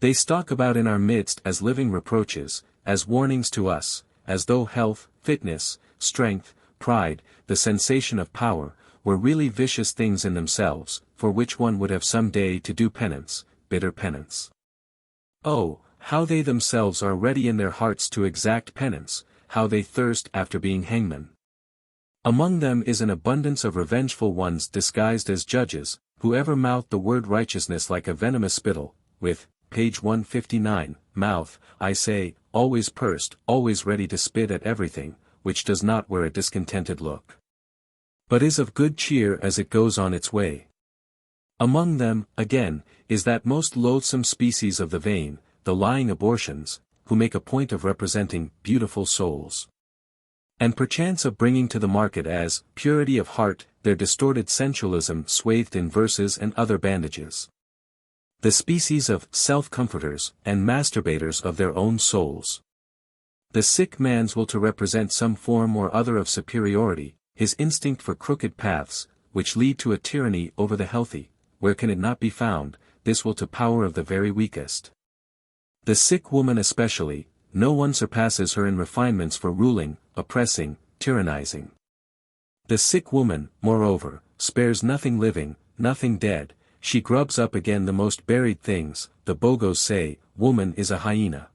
They stalk about in our midst as living reproaches, as warnings to us, as though health, fitness, strength, pride, the sensation of power, were really vicious things in themselves, for which one would have some day to do penance, bitter penance. Oh, how they themselves are ready in their hearts to exact penance, how they thirst after being hangmen. Among them is an abundance of revengeful ones disguised as judges, who ever mouth the word righteousness like a venomous spittle, with, page 159, mouth, I say, always pursed, always ready to spit at everything, which does not wear a discontented look, but is of good cheer as it goes on its way. Among them, again, is that most loathsome species of the vain, the lying abortions, who make a point of representing beautiful souls, and perchance of bringing to the market as purity of heart their distorted sensualism swathed in verses and other bandages. The species of self-comforters and masturbators of their own souls. The sick man's will to represent some form or other of superiority, his instinct for crooked paths, which lead to a tyranny over the healthy, where can it not be found, this will to power of the very weakest. The sick woman especially, no one surpasses her in refinements for ruling, oppressing, tyrannizing. The sick woman, moreover, spares nothing living, nothing dead, she grubs up again the most buried things, the Bogos say, woman is a hyena.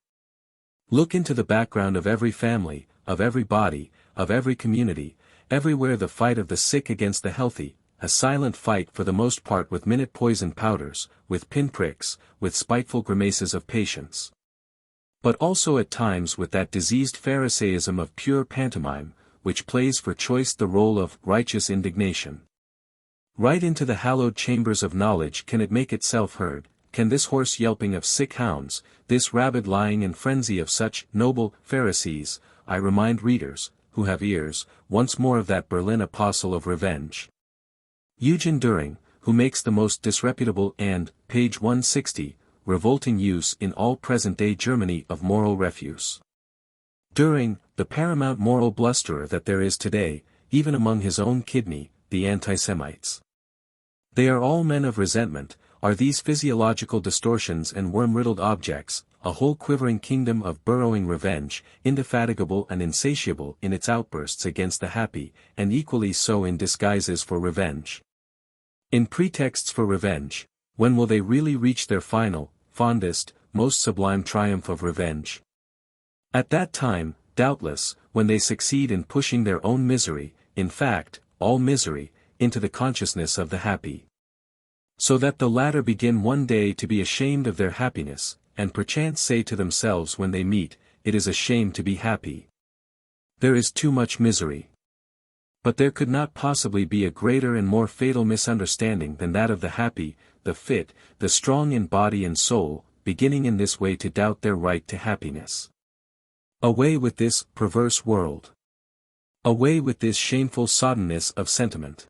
Look into the background of every family, of every body, of every community, everywhere the fight of the sick against the healthy, a silent fight for the most part with minute poison powders, with pinpricks, with spiteful grimaces of patience. But also at times with that diseased Pharisaism of pure pantomime, which plays for choice the role of righteous indignation. Right into the hallowed chambers of knowledge can it make itself heard, can this hoarse yelping of sick hounds, this rabid lying and frenzy of such noble Pharisees, I remind readers, who have ears, once more of that Berlin apostle of revenge, Eugen Düring, who makes the most disreputable and, page 160, revolting use in all present-day Germany of moral refuse. Düring, the paramount moral blusterer that there is today, even among his own kidney, the anti-Semites. They are all men of resentment, are these physiological distortions and worm-riddled objects, a whole quivering kingdom of burrowing revenge, indefatigable and insatiable in its outbursts against the happy, and equally so in disguises for revenge. In pretexts for revenge, when will they really reach their final, fondest, most sublime triumph of revenge? At that time, doubtless, when they succeed in pushing their own misery, in fact, all misery, into the consciousness of the happy. So that the latter begin one day to be ashamed of their happiness, and perchance say to themselves when they meet, it is a shame to be happy. There is too much misery. But there could not possibly be a greater and more fatal misunderstanding than that of the happy, the fit, the strong in body and soul, beginning in this way to doubt their right to happiness. Away with this perverse world. Away with this shameful soddenness of sentiment.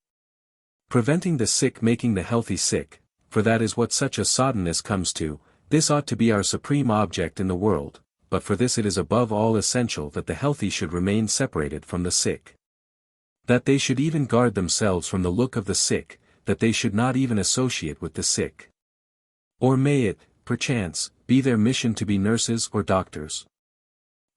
Preventing the sick making the healthy sick, for that is what such a soddenness comes to, this ought to be our supreme object in the world, but for this it is above all essential that the healthy should remain separated from the sick. That they should even guard themselves from the look of the sick, that they should not even associate with the sick. Or may it, perchance, be their mission to be nurses or doctors.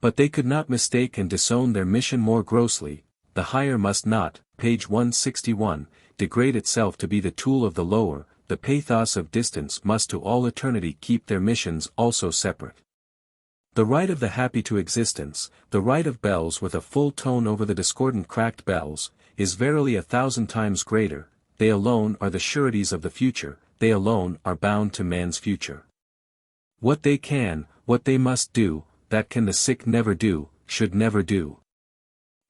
But they could not mistake and disown their mission more grossly, the higher must not, page 161, degrade itself to be the tool of the lower, the pathos of distance must to all eternity keep their missions also separate. The right of the happy to existence, the right of bells with a full tone over the discordant cracked bells, is verily 1,000 times greater, they alone are the sureties of the future, they alone are bound to man's future. What they can, what they must do, that can the sick never do, should never do.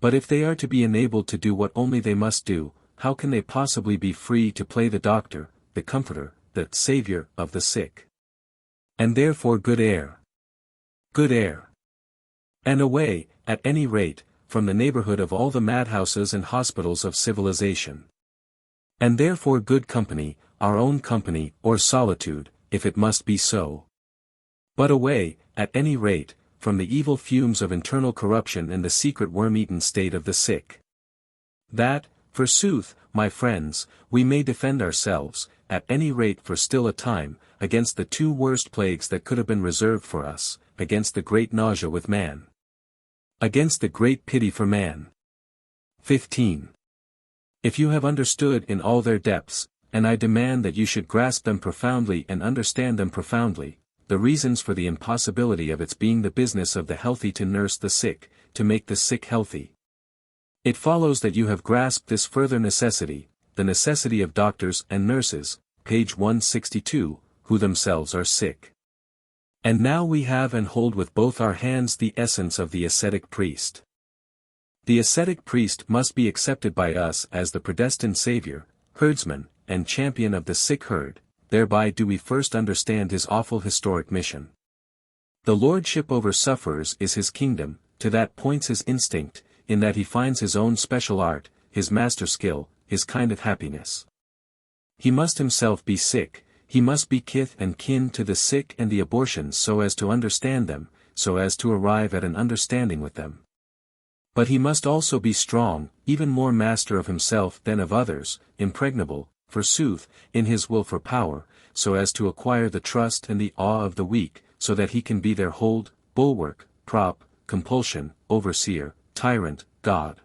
But if they are to be enabled to do what only they must do, how can they possibly be free to play the doctor, the comforter, the savior of the sick? And therefore good air. Good air. And away, at any rate, from the neighborhood of all the madhouses and hospitals of civilization. And therefore good company, our own company, or solitude, if it must be so. But away, at any rate, from the evil fumes of internal corruption and the secret worm-eaten state of the sick. That, forsooth, my friends, we may defend ourselves, at any rate for still a time, against the two worst plagues that could have been reserved for us, against the great nausea with man. Against the great pity for man. 15. If you have understood in all their depths, and I demand that you should grasp them profoundly and understand them profoundly, the reasons for the impossibility of its being the business of the healthy to nurse the sick, to make the sick healthy. It follows that you have grasped this further necessity, the necessity of doctors and nurses, page 162, who themselves are sick. And now we have and hold with both our hands the essence of the ascetic priest. The ascetic priest must be accepted by us as the predestined savior, herdsman, and champion of the sick herd, thereby do we first understand his awful historic mission. The lordship over sufferers is his kingdom, to that points his instinct, in that he finds his own special art, his master skill, his kind of happiness. He must himself be sick, he must be kith and kin to the sick and the abortions so as to understand them, so as to arrive at an understanding with them. But he must also be strong, even more master of himself than of others, impregnable, forsooth, in his will for power, so as to acquire the trust and the awe of the weak, so that he can be their hold, bulwark, prop, compulsion, overseer, tyrant, God.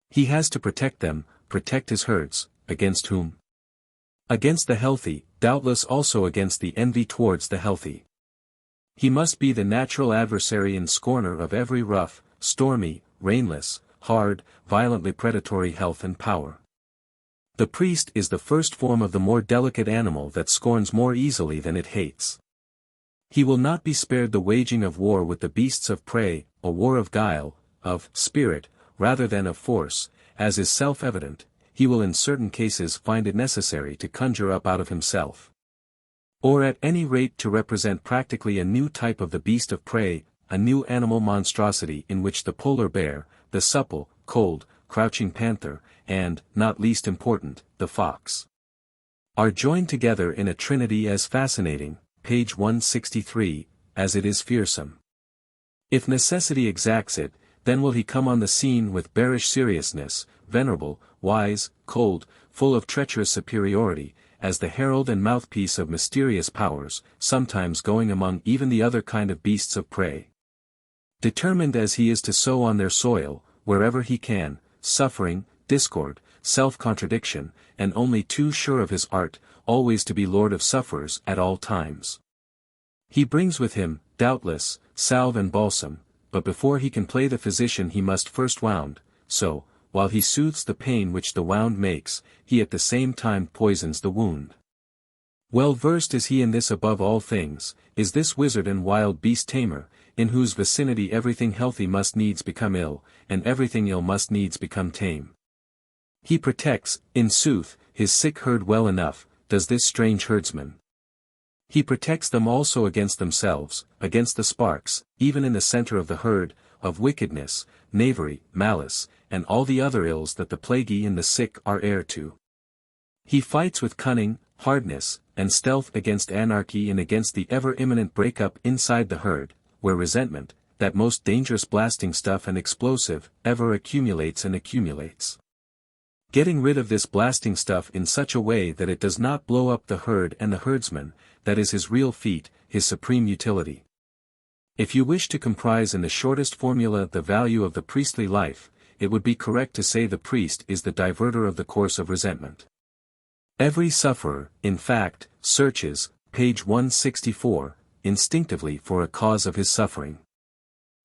He has to protect them, protect his herds, against whom? Against the healthy, doubtless also against the envy towards the healthy. He must be the natural adversary and scorner of every rough, stormy, rainless, hard, violently predatory health and power. The priest is the first form of the more delicate animal that scorns more easily than it hates. He will not be spared the waging of war with the beasts of prey, a war of guile, of spirit, rather than of force, as is self-evident. He will in certain cases find it necessary to conjure up out of himself. Or at any rate to represent practically a new type of the beast of prey, a new animal monstrosity in which the polar bear, the supple, cold, crouching panther, and, not least important, the fox, are joined together in a trinity as fascinating, page 163, as it is fearsome. If necessity exacts it, then will he come on the scene with bearish seriousness, venerable, wise, cold, full of treacherous superiority, as the herald and mouthpiece of mysterious powers, sometimes going among even the other kind of beasts of prey. Determined as he is to sow on their soil, wherever he can, suffering, discord, self-contradiction, and only too sure of his art, always to be lord of sufferers at all times. He brings with him, doubtless, salve and balsam, but before he can play the physician he must first wound, so, while he soothes the pain which the wound makes, he at the same time poisons the wound. Well versed is he in this above all things, is this wizard and wild beast tamer, in whose vicinity everything healthy must needs become ill, and everything ill must needs become tame. He protects, in sooth, his sick herd well enough, does this strange herdsman. He protects them also against themselves, against the sparks, even in the center of the herd, of wickedness, knavery, malice, and all the other ills that the plaguey and the sick are heir to. He fights with cunning, hardness, and stealth against anarchy and against the ever-imminent break-up inside the herd, where resentment, that most dangerous blasting stuff and explosive, ever accumulates and accumulates. Getting rid of this blasting stuff in such a way that it does not blow up the herd and the herdsman, that is his real feat, his supreme utility. If you wish to comprise in the shortest formula the value of the priestly life, it would be correct to say the priest is the diverter of the course of resentment. Every sufferer, in fact, searches, page 164, instinctively for a cause of his suffering.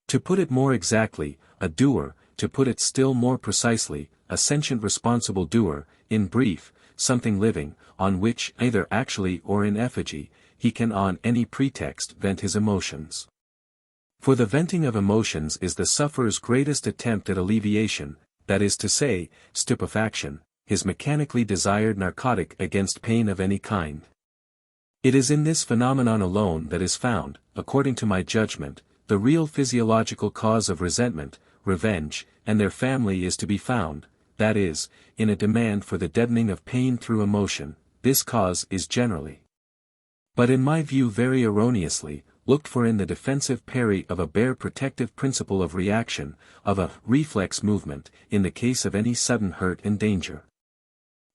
To put it more exactly, a doer, to put it still more precisely, a sentient responsible doer, in brief, something living, on which, either actually or in effigy, he can on any pretext vent his emotions. For the venting of emotions is the sufferer's greatest attempt at alleviation, that is to say, stupefaction, his mechanically desired narcotic against pain of any kind. It is in this phenomenon alone that is found, according to my judgment, the real physiological cause of resentment, revenge, and their family is to be found, that is, in a demand for the deadening of pain through emotion. This cause is generally, but in my view very erroneously, looked for in the defensive parry of a bare protective principle of reaction, of a reflex movement, in the case of any sudden hurt and danger.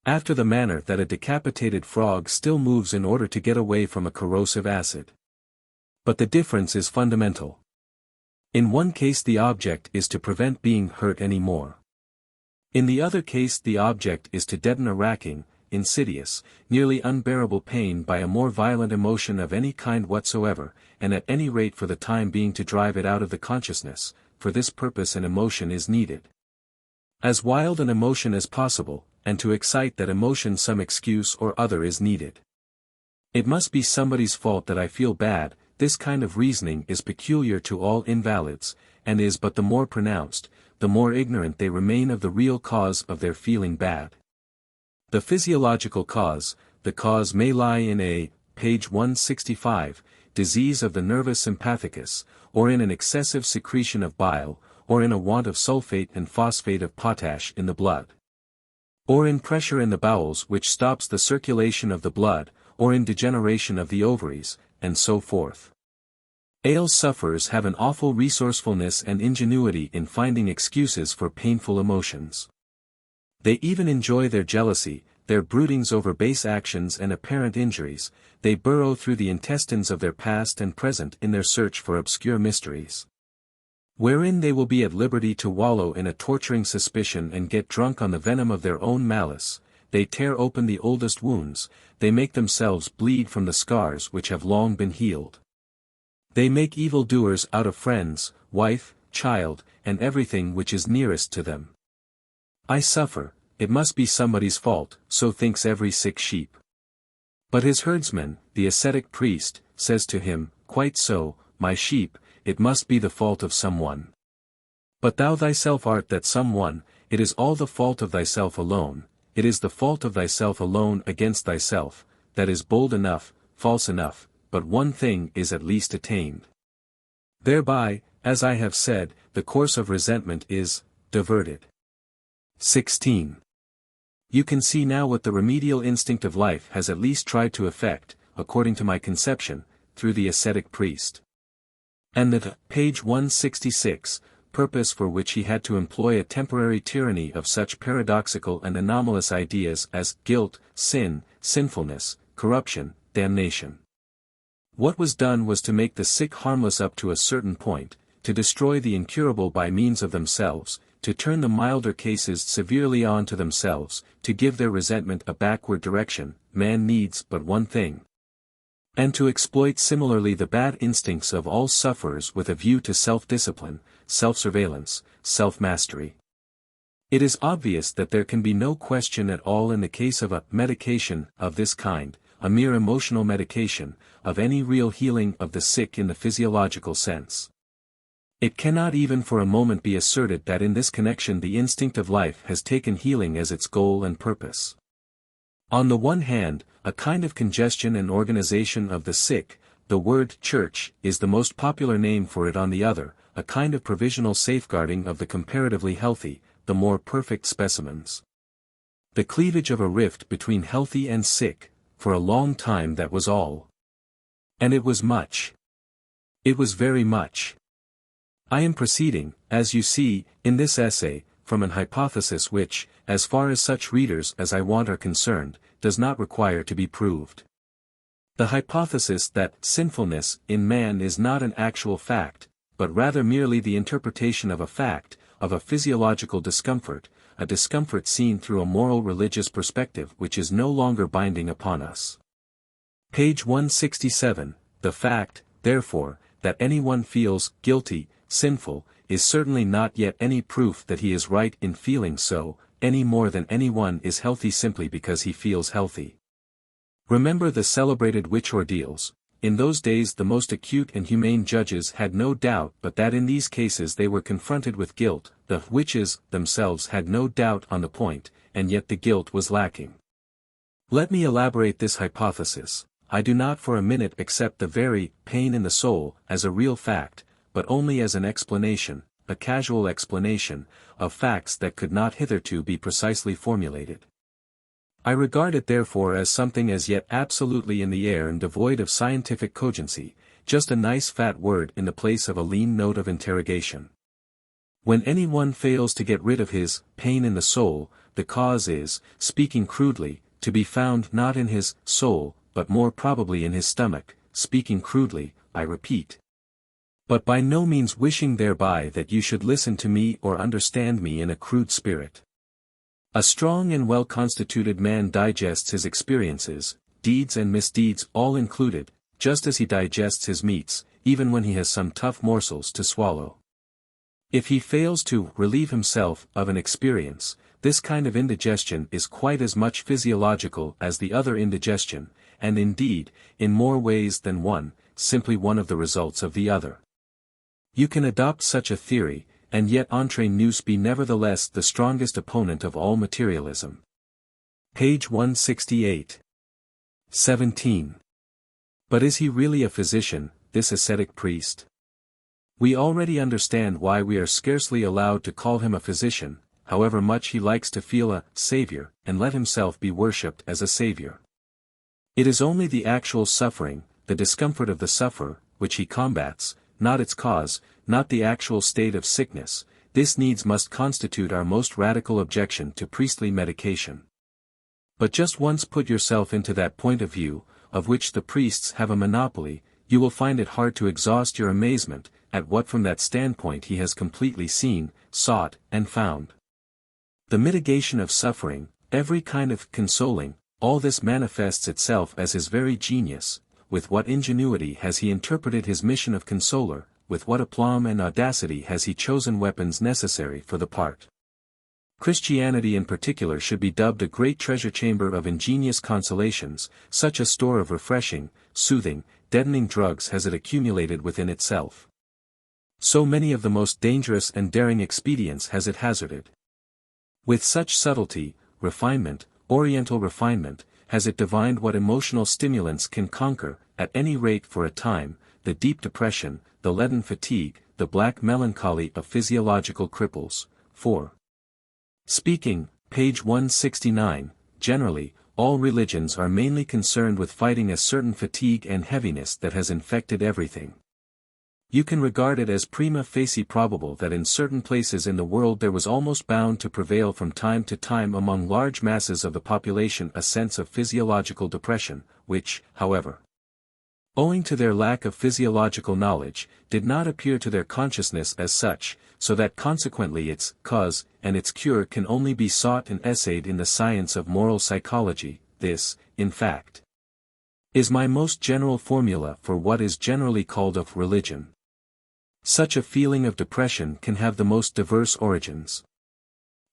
After the manner that a decapitated frog still moves in order to get away from a corrosive acid. But the difference is fundamental. In one case the object is to prevent being hurt any more. In the other case the object is to deaden a racking, insidious, nearly unbearable pain by a more violent emotion of any kind whatsoever, and at any rate for the time being to drive it out of the consciousness. For this purpose an emotion is needed. As wild an emotion as possible, and to excite that emotion some excuse or other is needed. It must be somebody's fault that I feel bad. This kind of reasoning is peculiar to all invalids, and is but the more pronounced, the more ignorant they remain of the real cause of their feeling bad. The physiological cause, the cause may lie in a, page 165, disease of the nervus sympathicus, or in an excessive secretion of bile, or in a want of sulfate and phosphate of potash in the blood. Or in pressure in the bowels which stops the circulation of the blood, or in degeneration of the ovaries, and so forth. ALS sufferers have an awful resourcefulness and ingenuity in finding excuses for painful emotions. They even enjoy their jealousy, their broodings over base actions and apparent injuries. They burrow through the intestines of their past and present in their search for obscure mysteries, wherein they will be at liberty to wallow in a torturing suspicion and get drunk on the venom of their own malice. They tear open the oldest wounds, they make themselves bleed from the scars which have long been healed. They make evildoers out of friends, wife, child, and everything which is nearest to them. I suffer, it must be somebody's fault, so thinks every sick sheep. But his herdsman, the ascetic priest, says to him, quite so, my sheep, it must be the fault of someone. But thou thyself art that someone. It is all the fault of thyself alone, it is the fault of thyself alone against thyself, that is bold enough, false enough, but one thing is at least attained. Thereby, as I have said, the course of resentment is diverted. 16. You can see now what the remedial instinct of life has at least tried to effect, according to my conception, through the ascetic priest. And the, page 166, purpose for which he had to employ a temporary tyranny of such paradoxical and anomalous ideas as guilt, sin, sinfulness, corruption, damnation. What was done was to make the sick harmless up to a certain point, to destroy the incurable by means of themselves, to turn the milder cases severely on to themselves, to give their resentment a backward direction. Man needs but one thing. And to exploit similarly the bad instincts of all sufferers with a view to self-discipline, self-surveillance, self-mastery. It is obvious that there can be no question at all in the case of a medication of this kind, a mere emotional medication, of any real healing of the sick in the physiological sense. It cannot even for a moment be asserted that in this connection the instinct of life has taken healing as its goal and purpose. On the one hand, a kind of congestion and organization of the sick, the word church is the most popular name for it. On the other, a kind of provisional safeguarding of the comparatively healthy, the more perfect specimens. The cleavage of a rift between healthy and sick, for a long time that was all. And it was much. It was very much. I am proceeding, as you see, in this essay, from an hypothesis which, as far as such readers as I want are concerned, does not require to be proved. The hypothesis that sinfulness in man is not an actual fact, but rather merely the interpretation of a fact, of a physiological discomfort, a discomfort seen through a moral religious perspective which is no longer binding upon us. Page 167, the fact, therefore, that anyone feels guilty, sinful, is certainly not yet any proof that he is right in feeling so, any more than anyone is healthy simply because he feels healthy. Remember the celebrated witch ordeals. In those days the most acute and humane judges had no doubt but that in these cases they were confronted with guilt. The witches themselves had no doubt on the point, and yet the guilt was lacking. Let me elaborate this hypothesis. I do not for a minute accept the very pain in the soul as a real fact, but only as an explanation, a casual explanation, of facts that could not hitherto be precisely formulated. I regard it therefore as something as yet absolutely in the air and devoid of scientific cogency, just a nice fat word in the place of a lean note of interrogation. When anyone fails to get rid of his pain in the soul, the cause is, speaking crudely, to be found not in his soul, but more probably in his stomach, speaking crudely, I repeat. But by no means wishing thereby that you should listen to me or understand me in a crude spirit. A strong and well-constituted man digests his experiences, deeds and misdeeds all included, just as he digests his meats, even when he has some tough morsels to swallow. If he fails to relieve himself of an experience, this kind of indigestion is quite as much physiological as the other indigestion, and indeed, in more ways than one, simply one of the results of the other. You can adopt such a theory, and yet entre nous be nevertheless the strongest opponent of all materialism. Page 168. 17. But is he really a physician, this ascetic priest? We already understand why we are scarcely allowed to call him a physician, however much he likes to feel a savior, and let himself be worshipped as a savior. It is only the actual suffering, the discomfort of the sufferer, which he combats, not its cause, not the actual state of sickness. This needs must constitute our most radical objection to priestly medication. But just once put yourself into that point of view, of which the priests have a monopoly, you will find it hard to exhaust your amazement at what from that standpoint he has completely seen, sought, and found. The mitigation of suffering, every kind of consoling, all this manifests itself as his very genius. With what ingenuity has he interpreted his mission of consoler, with what aplomb and audacity has he chosen weapons necessary for the part. Christianity in particular should be dubbed a great treasure chamber of ingenious consolations, such a store of refreshing, soothing, deadening drugs has it accumulated within itself. So many of the most dangerous and daring expedients has it hazarded. With such subtlety, refinement, oriental refinement, has it divined what emotional stimulants can conquer, at any rate for a time, the deep depression, the leaden fatigue, the black melancholy of physiological cripples. 4. Speaking, page 169, generally, all religions are mainly concerned with fighting a certain fatigue and heaviness that has infected everything. You can regard it as prima facie probable that in certain places in the world there was almost bound to prevail from time to time among large masses of the population a sense of physiological depression, which, however, owing to their lack of physiological knowledge, did not appear to their consciousness as such, so that consequently its cause and its cure can only be sought and essayed in the science of moral psychology. This, in fact, is my most general formula for what is generally called of religion. Such a feeling of depression can have the most diverse origins.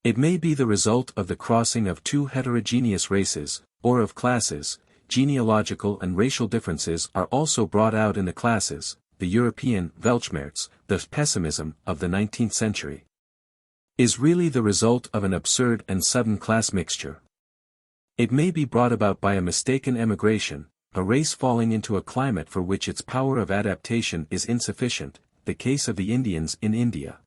It may be the result of the crossing of two heterogeneous races, or of classes. Genealogical and racial differences are also brought out in the classes, the European Weltschmerz, the pessimism of the 19th century, is really the result of an absurd and sudden class mixture. It may be brought about by a mistaken emigration, a race falling into a climate for which its power of adaptation is insufficient, the case of the Indians in India.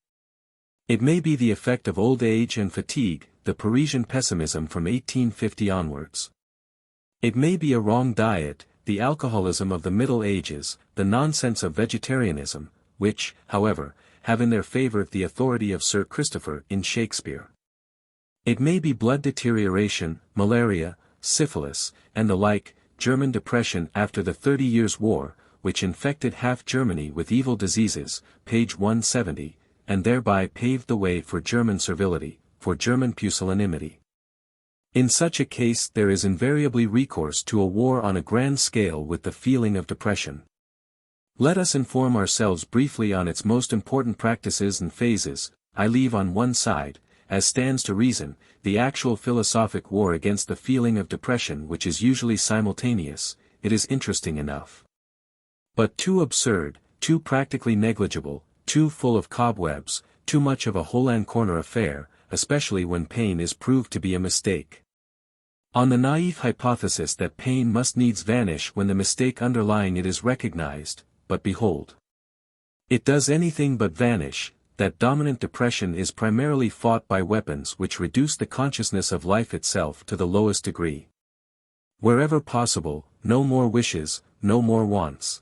It may be the effect of old age and fatigue, the Parisian pessimism from 1850 onwards. It may be a wrong diet, the alcoholism of the Middle Ages, the nonsense of vegetarianism, which, however, have in their favor the authority of Sir Christopher in Shakespeare. It may be blood deterioration, malaria, syphilis, and the like, German depression after the 30 Years' War, which infected half Germany with evil diseases, page 170, and thereby paved the way for German servility, for German pusillanimity. In such a case there is invariably recourse to a war on a grand scale with the feeling of depression. Let us inform ourselves briefly on its most important practices and phases. I leave on one side, as stands to reason, the actual philosophic war against the feeling of depression which is usually simultaneous. It is interesting enough, but too absurd, too practically negligible, too full of cobwebs, too much of a hole-and-corner affair, especially when pain is proved to be a mistake. On the naive hypothesis that pain must needs vanish when the mistake underlying it is recognized, but behold, It does anything but vanish. That dominant depression is primarily fought by weapons which reduce the consciousness of life itself to the lowest degree. Wherever possible, no more wishes, no more wants.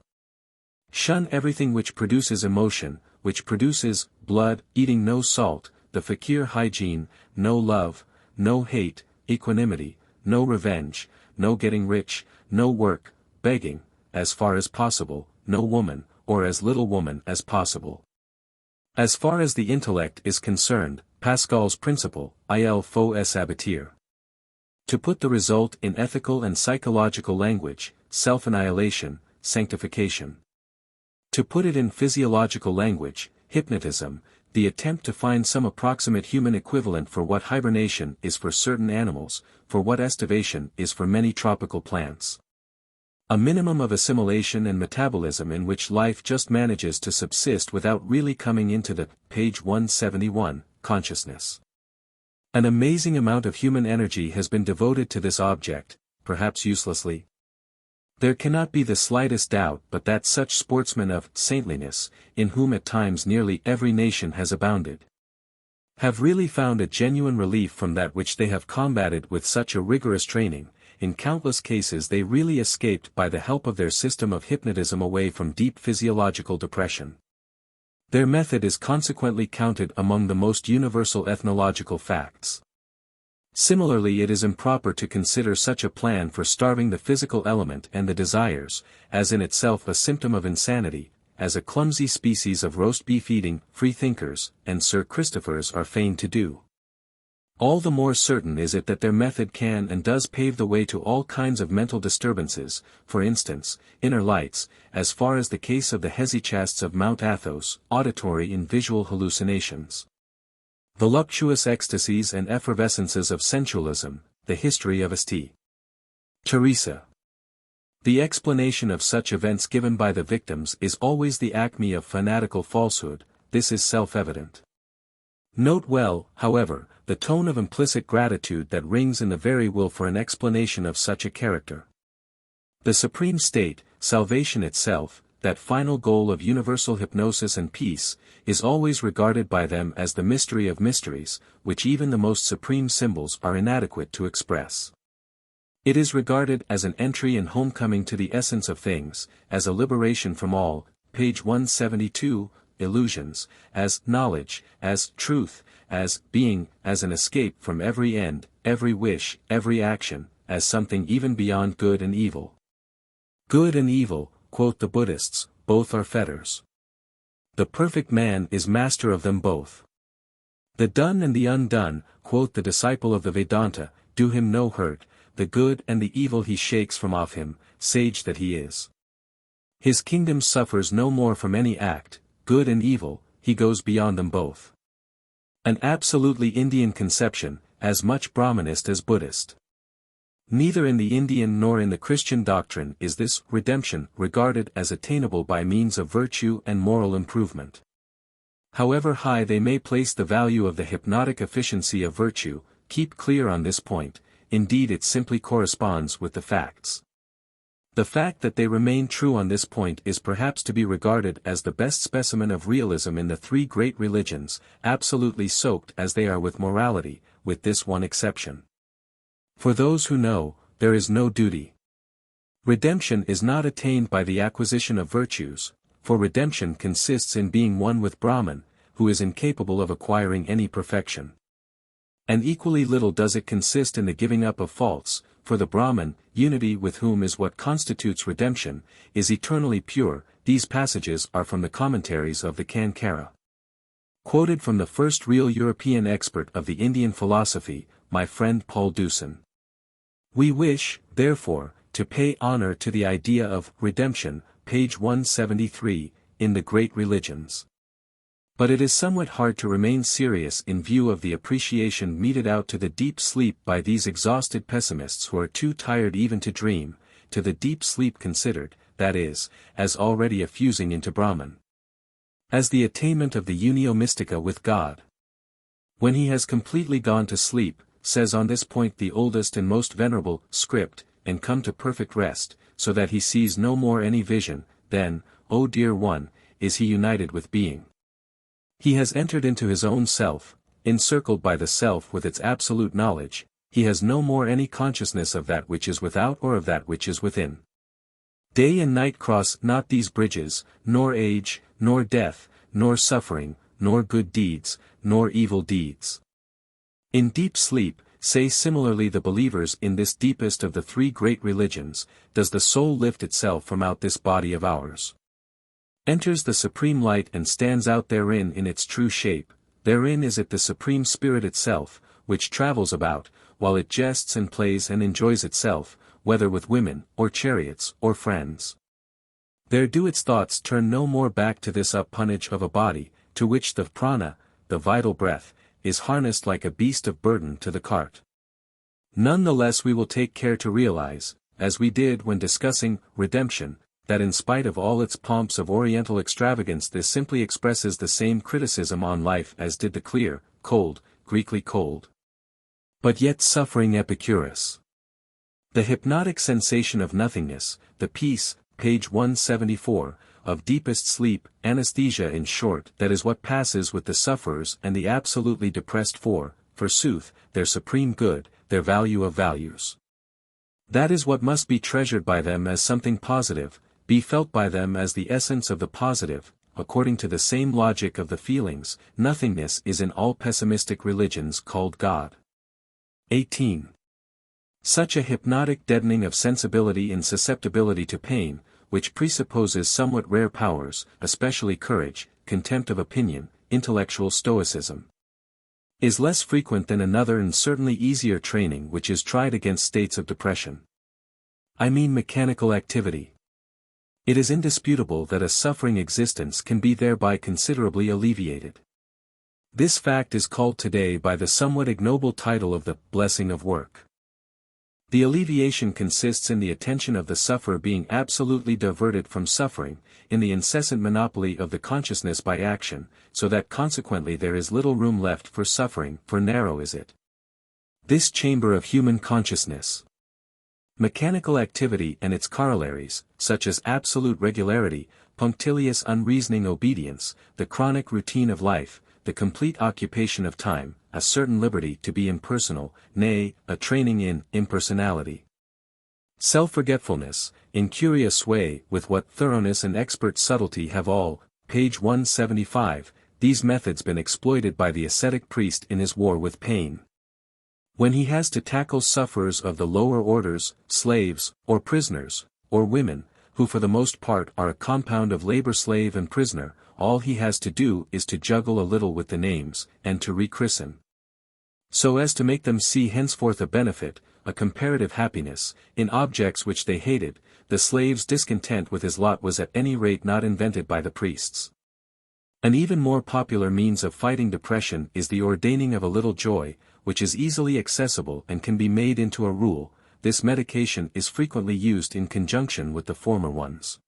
Shun everything which produces emotion, which produces blood, eating no salt, the fakir hygiene, no love, no hate, equanimity, no revenge, no getting rich, no work, begging, as far as possible, no woman, or as little woman as possible. As far as the intellect is concerned, Pascal's principle, il faut s'abattre. To put the result in ethical and psychological language, self-annihilation, sanctification. To put it in physiological language, hypnotism, the attempt to find some approximate human equivalent for what hibernation is for certain animals, for what estivation is for many tropical plants. A minimum of assimilation and metabolism in which life just manages to subsist without really coming into the, page 171, consciousness. An amazing amount of human energy has been devoted to this object, perhaps uselessly. There cannot be the slightest doubt but that such sportsmen of saintliness, in whom at times nearly every nation has abounded, have really found a genuine relief from that which they have combated with such a rigorous training. In countless cases they really escaped by the help of their system of hypnotism away from deep physiological depression. Their method is consequently counted among the most universal ethnological facts. Similarly, it is improper to consider such a plan for starving the physical element and the desires, as in itself a symptom of insanity, as a clumsy species of roast beef eating freethinkers and Sir Christophers are fain to do. All the more certain is it that their method can and does pave the way to all kinds of mental disturbances, for instance, inner lights, as far as the case of the hesychasts of Mount Athos, auditory and visual hallucinations. Voluptuous ecstasies and effervescences of sensualism, the history of St. Teresa. The explanation of such events given by the victims is always the acme of fanatical falsehood, this is self-evident. Note well, however, the tone of implicit gratitude that rings in the very will for an explanation of such a character. The supreme state, salvation itself, that final goal of universal hypnosis and peace, is always regarded by them as the mystery of mysteries, which even the most supreme symbols are inadequate to express. It is regarded as an entry and homecoming to the essence of things, as a liberation from all, page 172, illusions, as knowledge, as truth, as being, as an escape from every end, every wish, every action, as something even beyond good and evil. Good and evil, quote the Buddhists, both are fetters. The perfect man is master of them both. The done and the undone, quote the disciple of the Vedanta, do him no hurt, the good and the evil he shakes from off him, sage that he is. His kingdom suffers no more from any act, good and evil, he goes beyond them both. An absolutely Indian conception, as much Brahmanist as Buddhist. Neither in the Indian nor in the Christian doctrine is this redemption regarded as attainable by means of virtue and moral improvement. However high they may place the value of the hypnotic efficiency of virtue, keep clear on this point, indeed it simply corresponds with the facts. The fact that they remain true on this point is perhaps to be regarded as the best specimen of realism in the three great religions, absolutely soaked as they are with morality, with this one exception. For those who know, there is no duty. Redemption is not attained by the acquisition of virtues, for redemption consists in being one with Brahman, who is incapable of acquiring any perfection. And equally little does it consist in the giving up of faults, for the Brahman, unity with whom is what constitutes redemption, is eternally pure. These passages are from the commentaries of the Kankara. Quoted from the first real European expert of the Indian philosophy, my friend Paul Deussen. We wish, therefore, to pay honor to the idea of redemption, page 173, in the great religions. But it is somewhat hard to remain serious in view of the appreciation meted out to the deep sleep by these exhausted pessimists who are too tired even to dream, to the deep sleep considered, that is, as already effusing into Brahman. As the attainment of the unio mystica with God. When he has completely gone to sleep, says on this point the oldest and most venerable script, and come to perfect rest, so that he sees no more any vision, then, O dear one, is he united with being. He has entered into his own self, encircled by the self with its absolute knowledge, he has no more any consciousness of that which is without or of that which is within. Day and night cross not these bridges, nor age, nor death, nor suffering, nor good deeds, nor evil deeds. In deep sleep, say similarly the believers in this deepest of the three great religions, does the soul lift itself from out this body of ours. Enters the supreme light and stands out therein in its true shape, therein is it the supreme spirit itself, which travels about, while it jests and plays and enjoys itself, whether with women, or chariots, or friends. There do its thoughts turn no more back to this uppunnage of a body, to which the prana, the vital breath, is harnessed like a beast of burden to the cart. None the less we will take care to realize, as we did when discussing redemption, that in spite of all its pomps of oriental extravagance this simply expresses the same criticism on life as did the clear, cold, Greekly cold, but yet suffering Epicurus. The hypnotic sensation of nothingness, the peace, page 174, of deepest sleep, anesthesia in short, that is what passes with the sufferers and the absolutely depressed for, forsooth, their supreme good, their value of values. That is what must be treasured by them as something positive, be felt by them as the essence of the positive, according to the same logic of the feelings. Nothingness is in all pessimistic religions called God. 18. Such a hypnotic deadening of sensibility in susceptibility to pain, which presupposes somewhat rare powers, especially courage, contempt of opinion, intellectual stoicism, is less frequent than another and certainly easier training which is tried against states of depression. I mean mechanical activity. It is indisputable that a suffering existence can be thereby considerably alleviated. This fact is called today by the somewhat ignoble title of the blessing of work. The alleviation consists in the attention of the sufferer being absolutely diverted from suffering, in the incessant monopoly of the consciousness by action, so that consequently there is little room left for suffering, for narrow is it. This chamber of human consciousness. Mechanical activity and its corollaries, such as absolute regularity, punctilious unreasoning obedience, the chronic routine of life, the complete occupation of time, a certain liberty to be impersonal, nay, a training in impersonality. Self-forgetfulness, in curious way, with what thoroughness and expert subtlety have all, page 175, these methods been exploited by the ascetic priest in his war with pain. When he has to tackle sufferers of the lower orders, slaves, or prisoners, or women, who for the most part are a compound of labor-slave and prisoner, all he has to do is to juggle a little with the names, and to rechristen, so as to make them see henceforth a benefit, a comparative happiness, in objects which they hated. The slave's discontent with his lot was at any rate not invented by the priests. An even more popular means of fighting depression is the ordaining of a little joy, which is easily accessible and can be made into a rule. This medication is frequently used in conjunction with the former ones.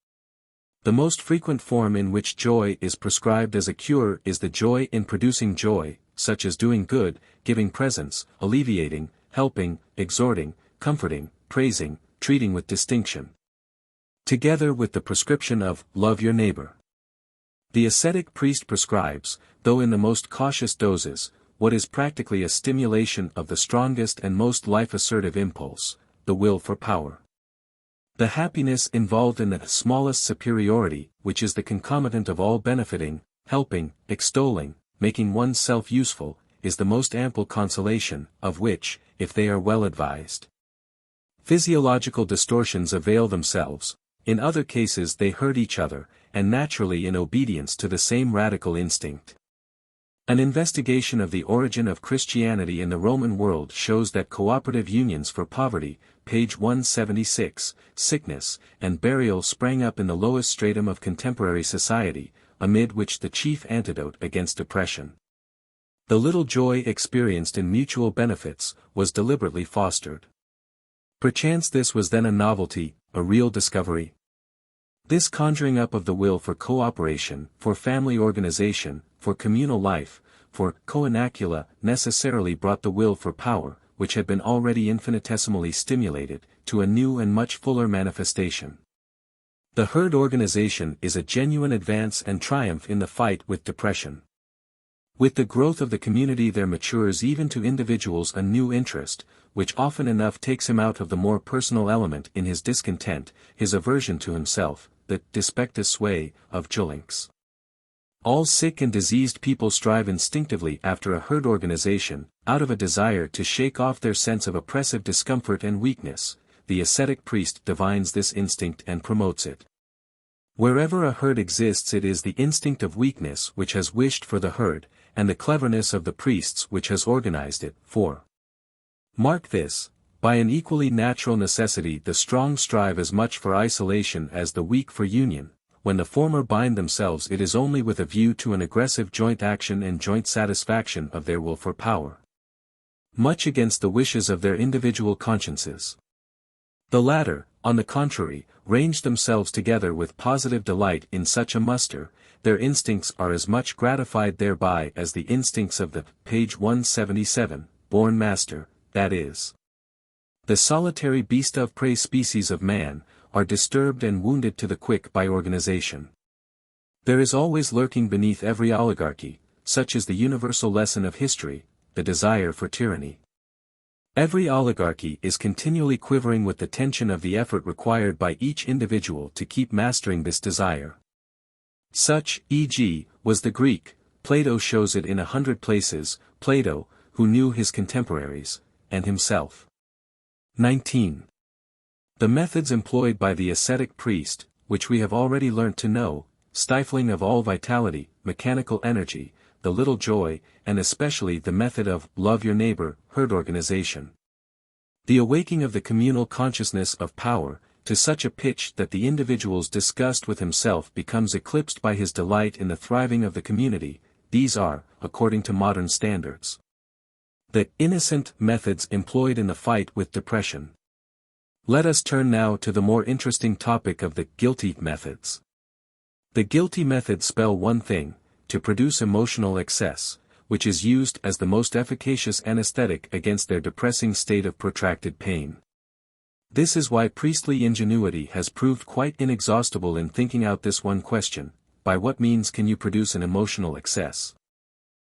The most frequent form in which joy is prescribed as a cure is the joy in producing joy, such as doing good, giving presents, alleviating, helping, exhorting, comforting, praising, treating with distinction, together with the prescription of love your neighbor. The ascetic priest prescribes, though in the most cautious doses, what is practically a stimulation of the strongest and most life-assertive impulse, the will for power. The happiness involved in the smallest superiority, which is the concomitant of all benefiting, helping, extolling, making one's self useful, is the most ample consolation, of which, if they are well advised, physiological distortions avail themselves. In other cases they hurt each other, and naturally in obedience to the same radical instinct. An investigation of the origin of Christianity in the Roman world shows that cooperative unions for poverty, page 176, sickness, and burial sprang up in the lowest stratum of contemporary society, amid which the chief antidote against depression, the little joy experienced in mutual benefits, was deliberately fostered. Perchance this was then a novelty, a real discovery. This conjuring up of the will for cooperation, for family organization, for communal life, for coenacula, necessarily brought the will for power, which had been already infinitesimally stimulated, to a new and much fuller manifestation. The herd organization is a genuine advance and triumph in the fight with depression. With the growth of the community there matures even to individuals a new interest, which often enough takes him out of the more personal element in his discontent, his aversion to himself, the despectus sui of Julinx. All sick and diseased people strive instinctively after a herd organization, out of a desire to shake off their sense of oppressive discomfort and weakness. The ascetic priest divines this instinct and promotes it. Wherever a herd exists it is the instinct of weakness which has wished for the herd, and the cleverness of the priests which has organized it, for. Mark this, by an equally natural necessity the strong strive as much for isolation as the weak for union. When the former bind themselves it is only with a view to an aggressive joint action and joint satisfaction of their will for power. Much against the wishes of their individual consciences. The latter, on the contrary, range themselves together with positive delight in such a muster. Their instincts are as much gratified thereby as the instincts of the, page 177, born master, that is. The solitary beast of prey species of man, are disturbed and wounded to the quick by organization. There is always lurking beneath every oligarchy, such is the universal lesson of history, the desire for tyranny. Every oligarchy is continually quivering with the tension of the effort required by each individual to keep mastering this desire. Such, e.g., was the Greek. Plato shows it in 100 places, Plato, who knew his contemporaries, and himself. 19. The methods employed by the ascetic priest, which we have already learnt to know, stifling of all vitality, mechanical energy, the little joy, and especially the method of love your neighbor, herd organization. The awaking of the communal consciousness of power, to such a pitch that the individual's disgust with himself becomes eclipsed by his delight in the thriving of the community, these are, according to modern standards, the innocent methods employed in the fight with depression. Let us turn now to the more interesting topic of the guilty methods. The guilty methods spell one thing, to produce emotional excess, which is used as the most efficacious anesthetic against their depressing state of protracted pain. This is why priestly ingenuity has proved quite inexhaustible in thinking out this one question: by what means can you produce an emotional excess?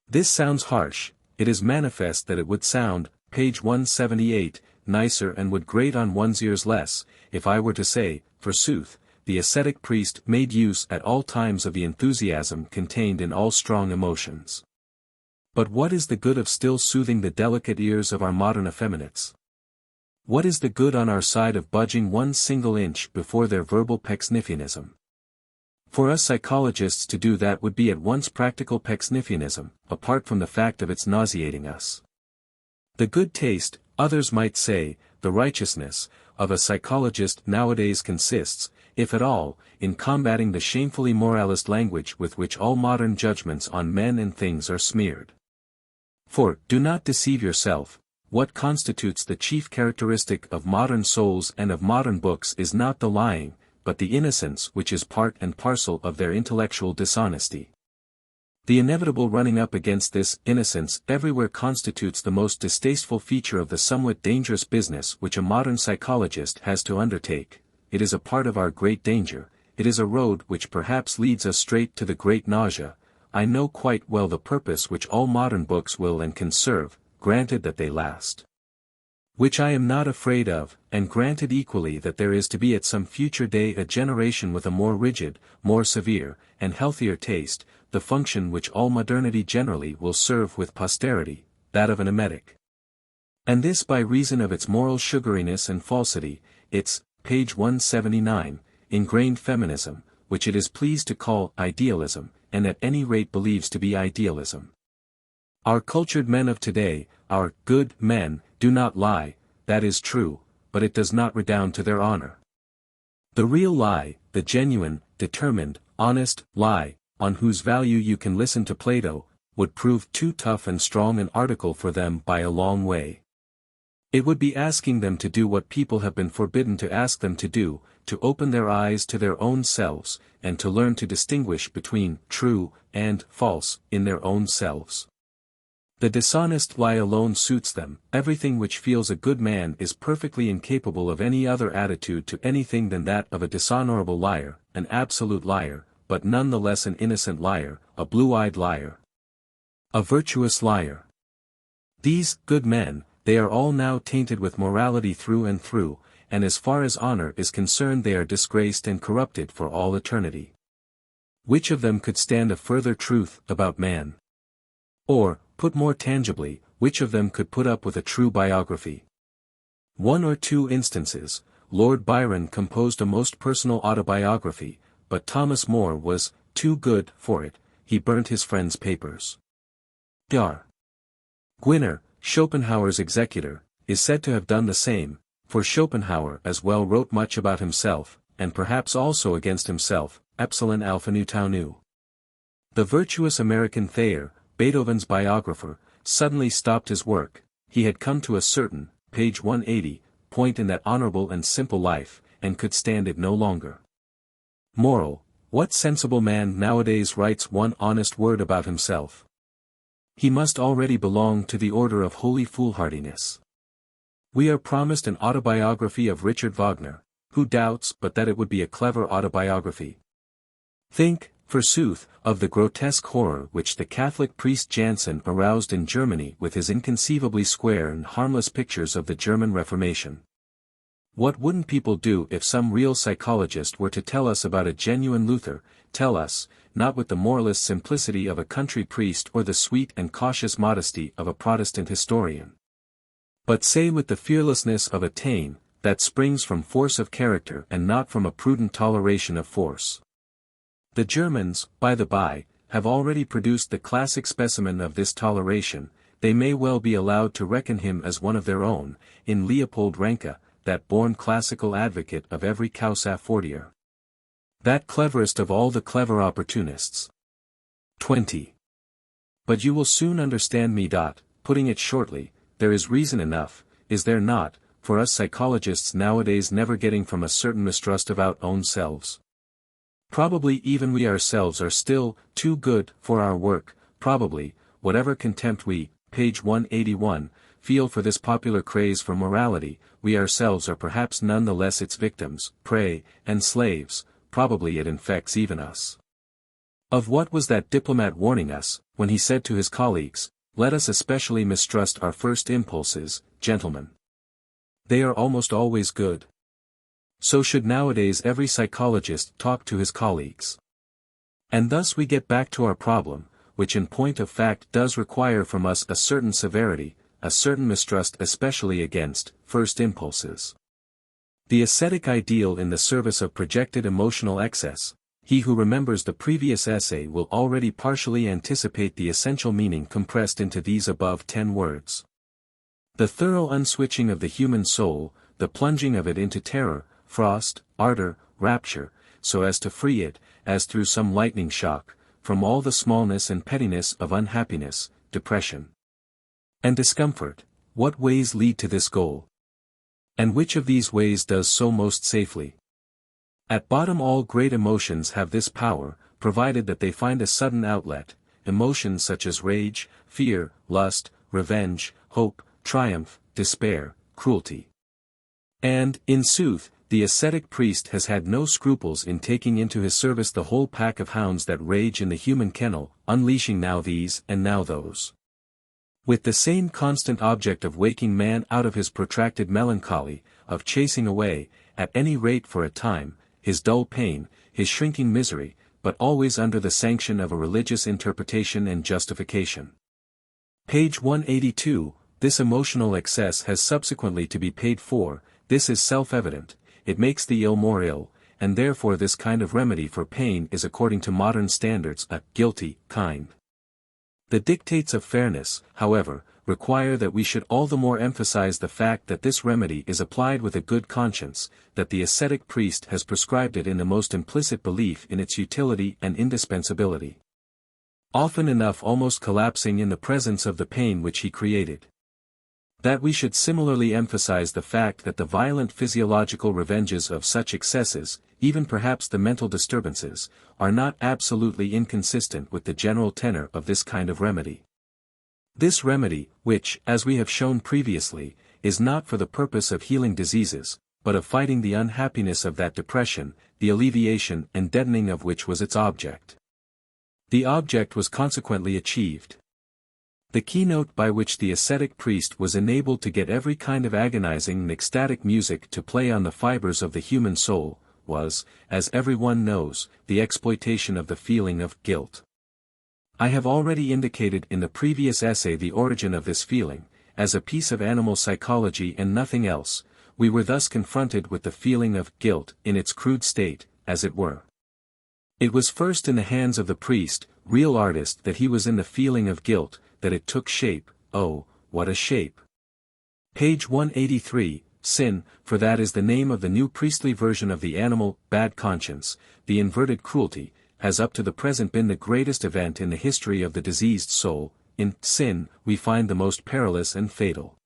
This sounds harsh, it is manifest that it would sound, page 178, nicer and would grate on one's ears less, if I were to say, forsooth, the ascetic priest made use at all times of the enthusiasm contained in all strong emotions. But what is the good of still soothing the delicate ears of our modern effeminates? What is the good on our side of budging one single inch before their verbal pecksniffianism? For us psychologists to do that would be at once practical pecksniffianism, apart from the fact of its nauseating us. The good taste, others might say, the righteousness, of a psychologist nowadays consists, if at all, in combating the shamefully moralist language with which all modern judgments on men and things are smeared. For, do not deceive yourself, what constitutes the chief characteristic of modern souls and of modern books is not the lying, but the innocence which is part and parcel of their intellectual dishonesty. The inevitable running up against this innocence everywhere constitutes the most distasteful feature of the somewhat dangerous business which a modern psychologist has to undertake. It is a part of our great danger, it is a road which perhaps leads us straight to the great nausea. I know quite well the purpose which all modern books will and can serve, granted that they last. Which I am not afraid of, and granted equally that there is to be at some future day a generation with a more rigid, more severe, and healthier taste, the function which all modernity generally will serve with posterity, that of an emetic. And this by reason of its moral sugariness and falsity, its, page 179, ingrained feminism, which it is pleased to call idealism, and at any rate believes to be idealism. Our cultured men of today, our good men, do not lie, that is true, but it does not redound to their honor. The real lie, the genuine, determined, honest lie, on whose value you can listen to Plato, would prove too tough and strong an article for them by a long way. It would be asking them to do what people have been forbidden to ask them to do, to open their eyes to their own selves, and to learn to distinguish between true and false in their own selves. The dishonest lie alone suits them. Everything which feels a good man is perfectly incapable of any other attitude to anything than that of a dishonorable liar, an absolute liar, but none the less an innocent liar, a blue-eyed liar. A virtuous liar. These good men, they are all now tainted with morality through and through, and as far as honor is concerned they are disgraced and corrupted for all eternity. Which of them could stand a further truth about man? Or, put more tangibly, which of them could put up with a true biography? One or two instances. Lord Byron composed a most personal autobiography, but Thomas More was too good for it. He burnt his friend's papers. R. Gwinner, Schopenhauer's executor, is said to have done the same, for Schopenhauer as well wrote much about himself, and perhaps also against himself, Epsilon Alpha Nu Tau Nu. The virtuous American Thayer, Beethoven's biographer, suddenly stopped his work. He had come to a certain, page 180, point in that honorable and simple life, and could stand it no longer. Moral: what sensible man nowadays writes one honest word about himself? He must already belong to the order of holy foolhardiness. We are promised an autobiography of Richard Wagner. Who doubts but that it would be a clever autobiography? Think, forsooth, of the grotesque horror which the Catholic priest Jansen aroused in Germany with his inconceivably square and harmless pictures of the German Reformation. What wouldn't people do if some real psychologist were to tell us about a genuine Luther, tell us, not with the moralist simplicity of a country priest or the sweet and cautious modesty of a Protestant historian, but say with the fearlessness of a Taine, that springs from force of character and not from a prudent toleration of force. The Germans, by the by, have already produced the classic specimen of this toleration. They may well be allowed to reckon him as one of their own, in Leopold Ranke, that born classical advocate of every causa fortior. That cleverest of all the clever opportunists. 20. But you will soon understand me. Putting it shortly, there is reason enough, is there not, for us psychologists nowadays never getting from a certain mistrust of our own selves. Probably even we ourselves are still too good for our work. Probably, whatever contempt we, page 181, feel for this popular craze for morality, we ourselves are perhaps none the less its victims, prey, and slaves. Probably it infects even us. Of what was that diplomat warning us, when he said to his colleagues, "Let us especially mistrust our first impulses, gentlemen. They are almost always good." So should nowadays every psychologist talk to his colleagues. And thus we get back to our problem, which in point of fact does require from us a certain severity, a certain mistrust especially against first impulses. The ascetic ideal in the service of projected emotional excess. He who remembers the previous essay will already partially anticipate the essential meaning compressed into these above 10 words. The thorough unswitching of the human soul, the plunging of it into terror, frost, ardor, rapture, so as to free it, as through some lightning shock, from all the smallness and pettiness of unhappiness, depression, and discomfort. What ways lead to this goal? And which of these ways does so most safely? At bottom all great emotions have this power, provided that they find a sudden outlet. Emotions such as rage, fear, lust, revenge, hope, triumph, despair, cruelty. And, in sooth, the ascetic priest has had no scruples in taking into his service the whole pack of hounds that rage in the human kennel, unleashing now these and now those. With the same constant object of waking man out of his protracted melancholy, of chasing away, at any rate for a time, his dull pain, his shrinking misery, but always under the sanction of a religious interpretation and justification. Page 182, this emotional excess has subsequently to be paid for. This is self-evident, it makes the ill more ill, and therefore this kind of remedy for pain is according to modern standards a guilty kind. The dictates of fairness, however, require that we should all the more emphasize the fact that this remedy is applied with a good conscience, that the ascetic priest has prescribed it in the most implicit belief in its utility and indispensability. Often enough almost collapsing in the presence of the pain which he created. That we should similarly emphasize the fact that the violent physiological revenges of such excesses, even perhaps the mental disturbances, are not absolutely inconsistent with the general tenor of this kind of remedy. This remedy, which, as we have shown previously, is not for the purpose of healing diseases, but of fighting the unhappiness of that depression, the alleviation and deadening of which was its object. The object was consequently achieved. The keynote by which the ascetic priest was enabled to get every kind of agonizing and ecstatic music to play on the fibers of the human soul, was, as everyone knows, the exploitation of the feeling of guilt. I have already indicated in the previous essay the origin of this feeling. As a piece of animal psychology and nothing else, we were thus confronted with the feeling of guilt in its crude state, as it were. It was first in the hands of the priest, real artist, that he was in the feeling of guilt, that it took shape. Oh, what a shape! Page 183, sin, for that is the name of the new priestly version of the animal, bad conscience, the inverted cruelty, has up to the present been the greatest event in the history of the diseased soul. In sin, we find the most perilous and fatal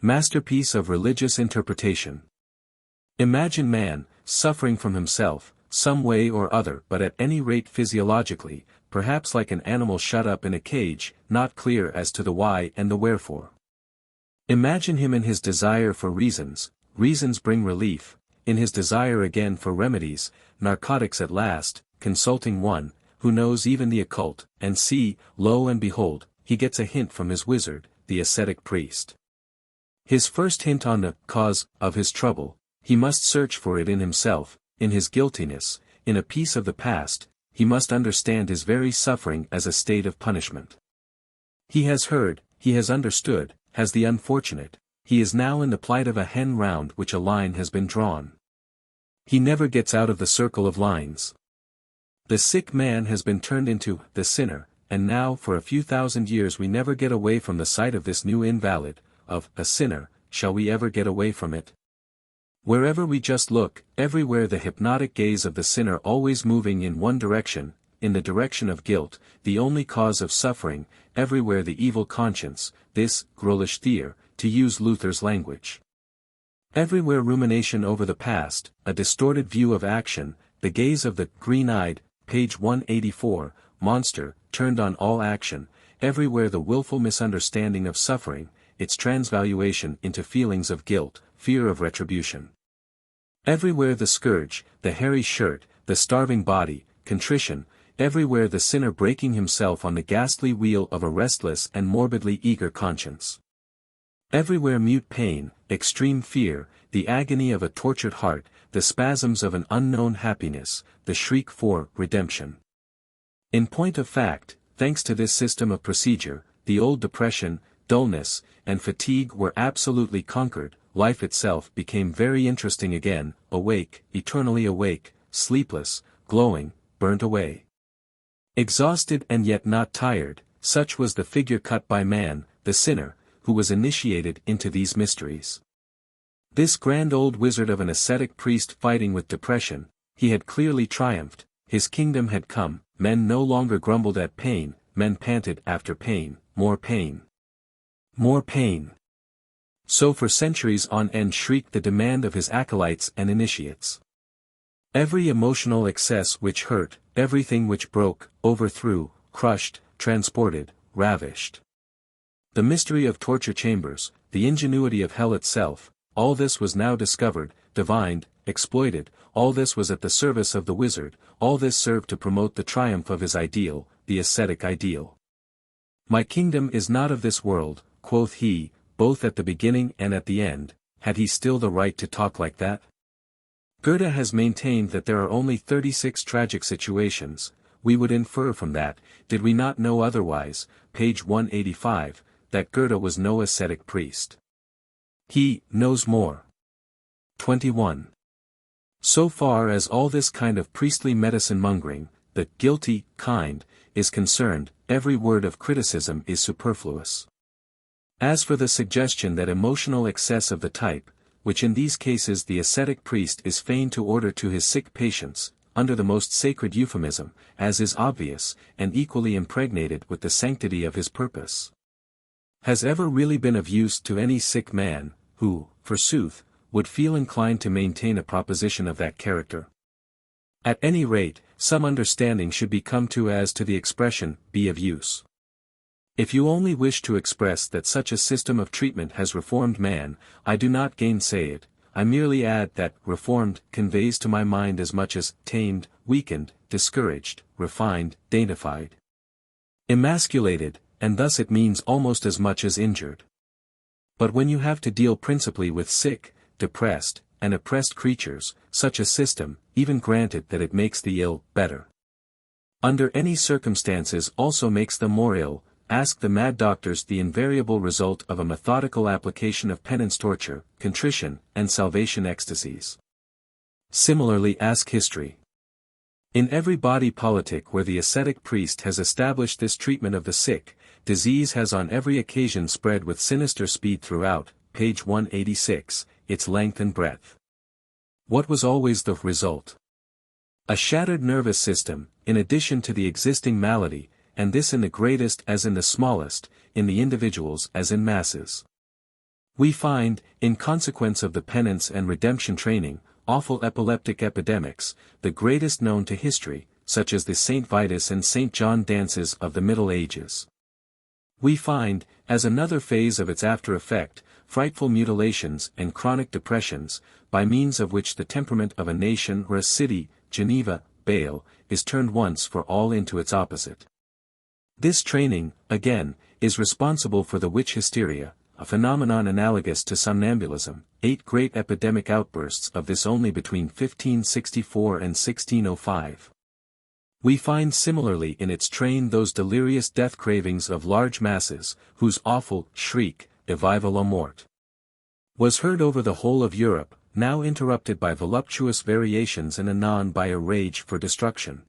masterpiece of religious interpretation. Imagine man, suffering from himself, some way or other, but at any rate physiologically, perhaps like an animal shut up in a cage, not clear as to the why and the wherefore. Imagine him in his desire for reasons bring relief, in his desire again for remedies, narcotics at last, consulting one, who knows even the occult, and see, lo and behold, he gets a hint from his wizard, the ascetic priest. His first hint on the cause of his trouble, he must search for it in himself, in his guiltiness, in a piece of the past. He must understand his very suffering as a state of punishment. He has heard, he has understood, has the unfortunate, he is now in the plight of a hen round which a line has been drawn. He never gets out of the circle of lines. The sick man has been turned into the sinner, and now for a few thousand years we never get away from the sight of this new invalid, of a sinner. Shall we ever get away from it? Wherever we just look, everywhere the hypnotic gaze of the sinner always moving in one direction, in the direction of guilt, the only cause of suffering, everywhere the evil conscience, this ghoulish fear, to use Luther's language. Everywhere rumination over the past, a distorted view of action, the gaze of the green-eyed, page 184, monster, turned on all action, everywhere the willful misunderstanding of suffering, its transvaluation into feelings of guilt, fear of retribution. Everywhere the scourge, the hairy shirt, the starving body, contrition, everywhere the sinner breaking himself on the ghastly wheel of a restless and morbidly eager conscience. Everywhere mute pain, extreme fear, the agony of a tortured heart, the spasms of an unknown happiness, the shriek for redemption. In point of fact, thanks to this system of procedure, the old depression, dullness, and fatigue were absolutely conquered. Life itself became very interesting again, awake, eternally awake, sleepless, glowing, burnt away. Exhausted and yet not tired, such was the figure cut by man, the sinner, who was initiated into these mysteries. This grand old wizard of an ascetic priest fighting with depression, he had clearly triumphed, his kingdom had come, men no longer grumbled at pain, men panted after pain, more pain. More pain. So for centuries on end shrieked the demand of his acolytes and initiates. Every emotional excess which hurt, everything which broke, overthrew, crushed, transported, ravished. The mystery of torture chambers, the ingenuity of hell itself, all this was now discovered, divined, exploited, all this was at the service of the wizard, all this served to promote the triumph of his ideal, the ascetic ideal. My kingdom is not of this world, quoth he, both at the beginning and at the end. Had he still the right to talk like that? Goethe has maintained that there are only 36 tragic situations. We would infer from that, did we not know otherwise, page 185, that Goethe was no ascetic priest. He knows more. 21. So far as all this kind of priestly medicine-mongering, the guilty kind, is concerned, every word of criticism is superfluous. As for the suggestion that emotional excess of the type, which in these cases the ascetic priest is fain to order to his sick patients, under the most sacred euphemism, as is obvious, and equally impregnated with the sanctity of his purpose, has ever really been of use to any sick man, who, forsooth, would feel inclined to maintain a proposition of that character. At any rate, some understanding should be come to as to the expression, be of use. If you only wish to express that such a system of treatment has reformed man, I do not gainsay it, I merely add that reformed conveys to my mind as much as tamed, weakened, discouraged, refined, daintified, emasculated, and thus it means almost as much as injured. But when you have to deal principally with sick, depressed, and oppressed creatures, such a system, even granted that it makes the ill better, under any circumstances also makes them more ill. Ask the mad doctors the invariable result of a methodical application of penance torture, contrition, and salvation ecstasies. Similarly ask history. In every body politic where the ascetic priest has established this treatment of the sick, disease has on every occasion spread with sinister speed throughout, page 186, its length and breadth. What was always the result? A shattered nervous system, in addition to the existing malady, and this in the greatest as in the smallest, in the individuals as in masses. We find, in consequence of the penance and redemption training, awful epileptic epidemics, the greatest known to history, such as the St. Vitus and St. John dances of the Middle Ages. We find, as another phase of its after effect, frightful mutilations and chronic depressions, by means of which the temperament of a nation or a city, Geneva, Bale, is turned once for all into its opposite. This training, again, is responsible for the witch hysteria, a phenomenon analogous to somnambulism, 8 great epidemic outbursts of this only between 1564 and 1605. We find similarly in its train those delirious death cravings of large masses, whose awful shriek, Vive la mort, was heard over the whole of Europe, now interrupted by voluptuous variations and anon by a rage for destruction.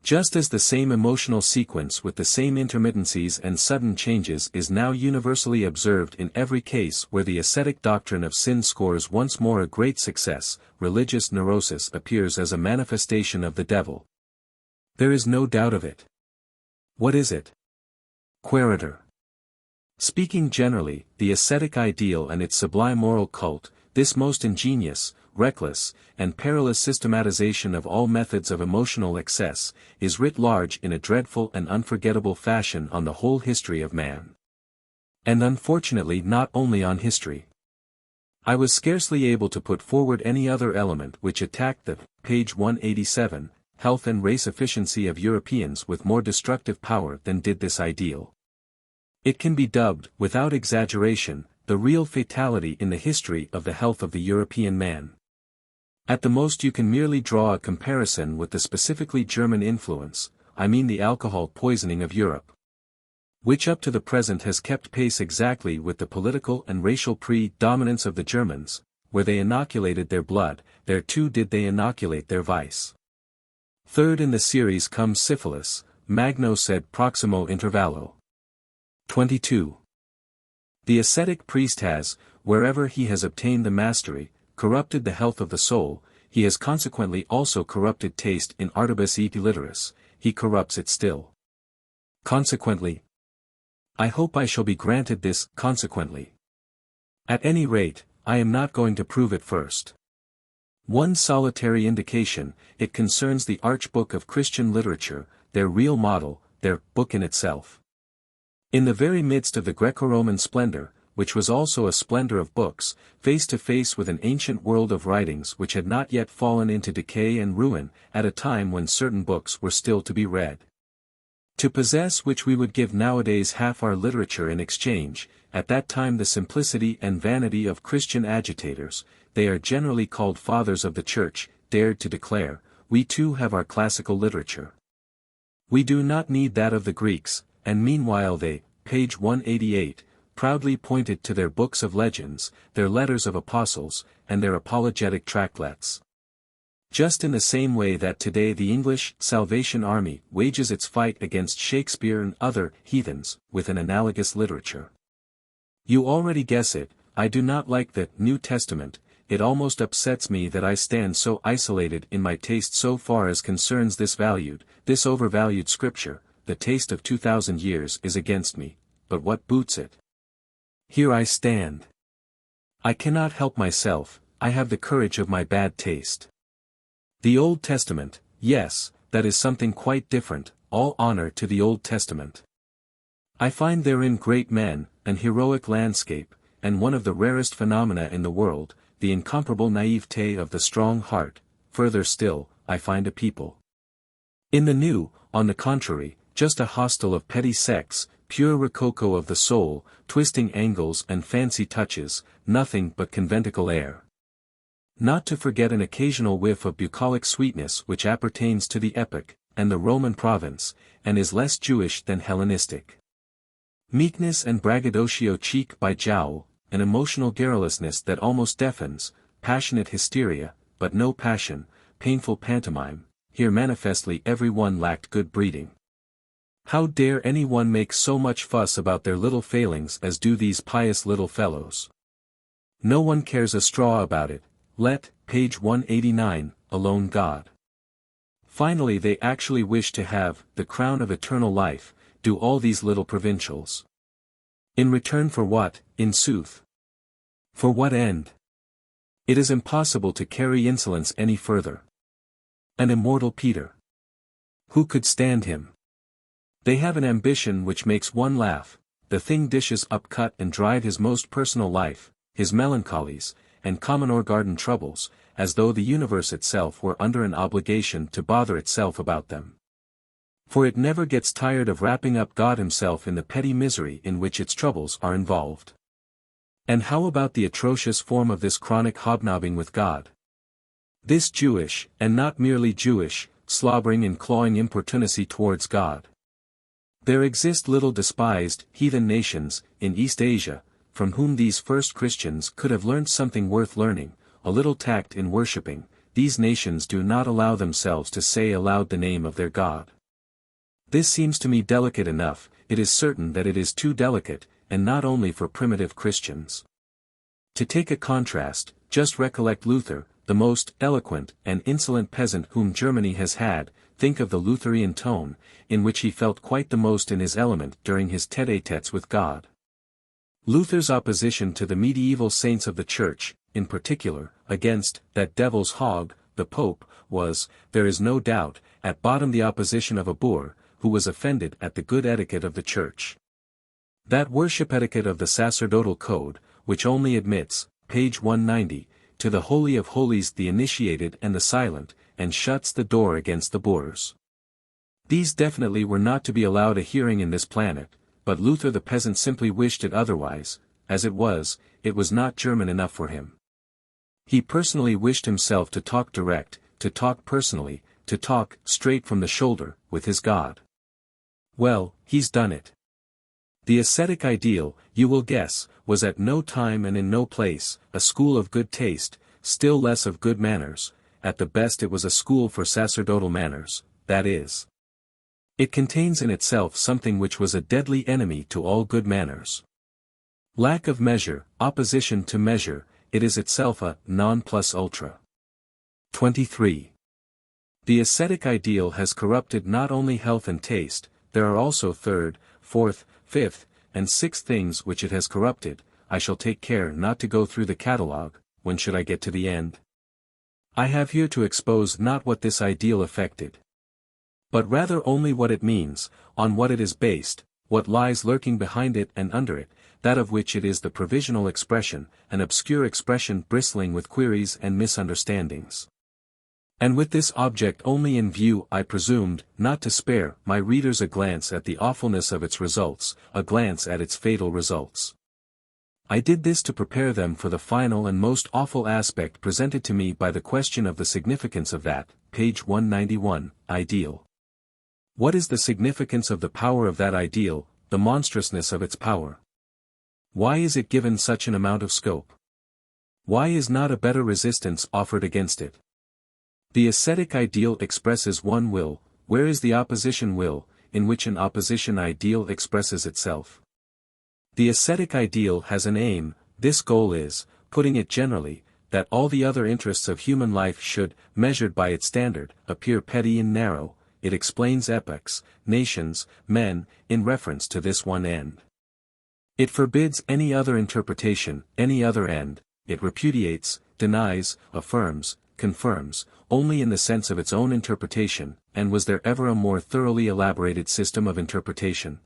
Just as the same emotional sequence with the same intermittencies and sudden changes is now universally observed in every case where the ascetic doctrine of sin scores once more a great success, religious neurosis appears as a manifestation of the devil. There is no doubt of it. What is it? Quaeritor. Speaking generally, the ascetic ideal and its sublime moral cult, this most ingenious, reckless, and perilous systematization of all methods of emotional excess, is writ large in a dreadful and unforgettable fashion on the whole history of man. And unfortunately not only on history. I was scarcely able to put forward any other element which attacked the, page 187, health and race efficiency of Europeans with more destructive power than did this ideal. It can be dubbed, without exaggeration, the real fatality in the history of the health of the European man. At the most you can merely draw a comparison with the specifically German influence, I mean the alcohol poisoning of Europe, which up to the present has kept pace exactly with the political and racial pre-dominance of the Germans, where they inoculated their blood, there too did they inoculate their vice. Third in the series comes syphilis, magno sed proximo intervallo. 22. The ascetic priest has, wherever he has obtained the mastery, corrupted the health of the soul, he has consequently also corrupted taste in artibus et litteris, he corrupts it still. Consequently, I hope I shall be granted this, consequently. At any rate, I am not going to prove it first. One solitary indication, it concerns the Archbook of Christian Literature, their real model, their book in itself. In the very midst of the Greco-Roman splendor, which was also a splendor of books, face to face with an ancient world of writings which had not yet fallen into decay and ruin, at a time when certain books were still to be read. To possess which we would give nowadays half our literature in exchange, at that time the simplicity and vanity of Christian agitators, they are generally called fathers of the Church, dared to declare, we too have our classical literature. We do not need that of the Greeks, and meanwhile they, page 188, proudly pointed to their books of legends, their letters of apostles, and their apologetic tractlets. Just in the same way that today the English Salvation Army wages its fight against Shakespeare and other heathens, with an analogous literature. You already guess it, I do not like the New Testament, it almost upsets me that I stand so isolated in my taste so far as concerns this overvalued scripture, the taste of 2,000 years is against me, but what boots it? Here I stand. I cannot help myself, I have the courage of my bad taste. The Old Testament, yes, that is something quite different, all honor to the Old Testament. I find therein great men, an heroic landscape, and one of the rarest phenomena in the world, the incomparable naivete of the strong heart. Further still, I find a people. In the new, on the contrary, just a hostel of petty sects, pure rococo of the soul, twisting angles and fancy touches, nothing but conventicle air. Not to forget an occasional whiff of bucolic sweetness which appertains to the epoch, and the Roman province, and is less Jewish than Hellenistic. Meekness and braggadocio cheek by jowl, an emotional garrulousness that almost deafens, passionate hysteria, but no passion, painful pantomime, here manifestly every one lacked good breeding. How dare anyone make so much fuss about their little failings as do these pious little fellows? No one cares a straw about it, let, page 189, alone God. Finally they actually wish to have, the crown of eternal life, do all these little provincials. In return for what, in sooth? For what end? It is impossible to carry insolence any further. An immortal Peter. Who could stand him? They have an ambition which makes one laugh, the thing dishes up cut and dried his most personal life, his melancholies, and common or garden troubles, as though the universe itself were under an obligation to bother itself about them. For it never gets tired of wrapping up God himself in the petty misery in which its troubles are involved. And how about the atrocious form of this chronic hobnobbing with God? This Jewish, and not merely Jewish, slobbering and clawing importunacy towards God. There exist little despised, heathen nations, in East Asia, from whom these first Christians could have learnt something worth learning, a little tact in worshipping. These nations do not allow themselves to say aloud the name of their God. This seems to me delicate enough, it is certain that it is too delicate, and not only for primitive Christians. To take a contrast, just recollect Luther, the most eloquent and insolent peasant whom Germany has had. Think of the Lutheran tone, in which he felt quite the most in his element during his tête-à-têtes with God. Luther's opposition to the medieval saints of the Church, in particular, against that devil's hog, the Pope, was, there is no doubt, at bottom the opposition of a boor, who was offended at the good etiquette of the Church. That worship etiquette of the sacerdotal code, which only admits, page 190, to the Holy of Holies the initiated and the silent, and shuts the door against the boors. These definitely were not to be allowed a hearing in this planet, but Luther the peasant simply wished it otherwise. As it was not German enough for him. He personally wished himself to talk direct, to talk personally, to talk straight from the shoulder, with his God. Well, he's done it. The ascetic ideal, you will guess, was at no time and in no place a school of good taste, still less of good manners. At the best it was a school for sacerdotal manners, that is. It contains in itself something which was a deadly enemy to all good manners. Lack of measure, opposition to measure, it is itself a non plus ultra. 23. The ascetic ideal has corrupted not only health and taste, there are also third, fourth, fifth, and sixth things which it has corrupted. I shall take care not to go through the catalogue. When should I get to the end? I have here to expose not what this ideal affected, but rather only what it means, on what it is based, what lies lurking behind it and under it, that of which it is the provisional expression, an obscure expression bristling with queries and misunderstandings. And with this object only in view I presumed not to spare my readers a glance at the awfulness of its results, a glance at its fatal results. I did this to prepare them for the final and most awful aspect presented to me by the question of the significance of that, page 191, ideal. What is the significance of the power of that ideal, the monstrousness of its power? Why is it given such an amount of scope? Why is not a better resistance offered against it? The ascetic ideal expresses one will, where is the opposition will, in which an opposition ideal expresses itself? The ascetic ideal has an aim. This goal is, putting it generally, that all the other interests of human life should, measured by its standard, appear petty and narrow. It explains epochs, nations, men, in reference to this one end. It forbids any other interpretation, any other end. It repudiates, denies, affirms, confirms, only in the sense of its own interpretation. And was there ever a more thoroughly elaborated system of interpretation?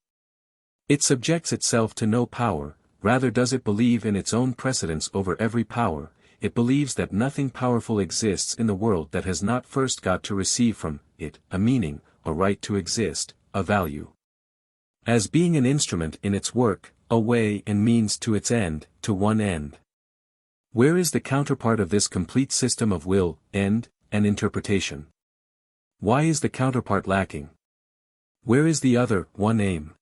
It subjects itself to no power, rather does it believe in its own precedence over every power. It believes that nothing powerful exists in the world that has not first got to receive from it a meaning, a right to exist, a value. As being an instrument in its work, a way and means to its end, to one end. Where is the counterpart of this complete system of will, end, and interpretation? Why is the counterpart lacking? Where is the other, one aim?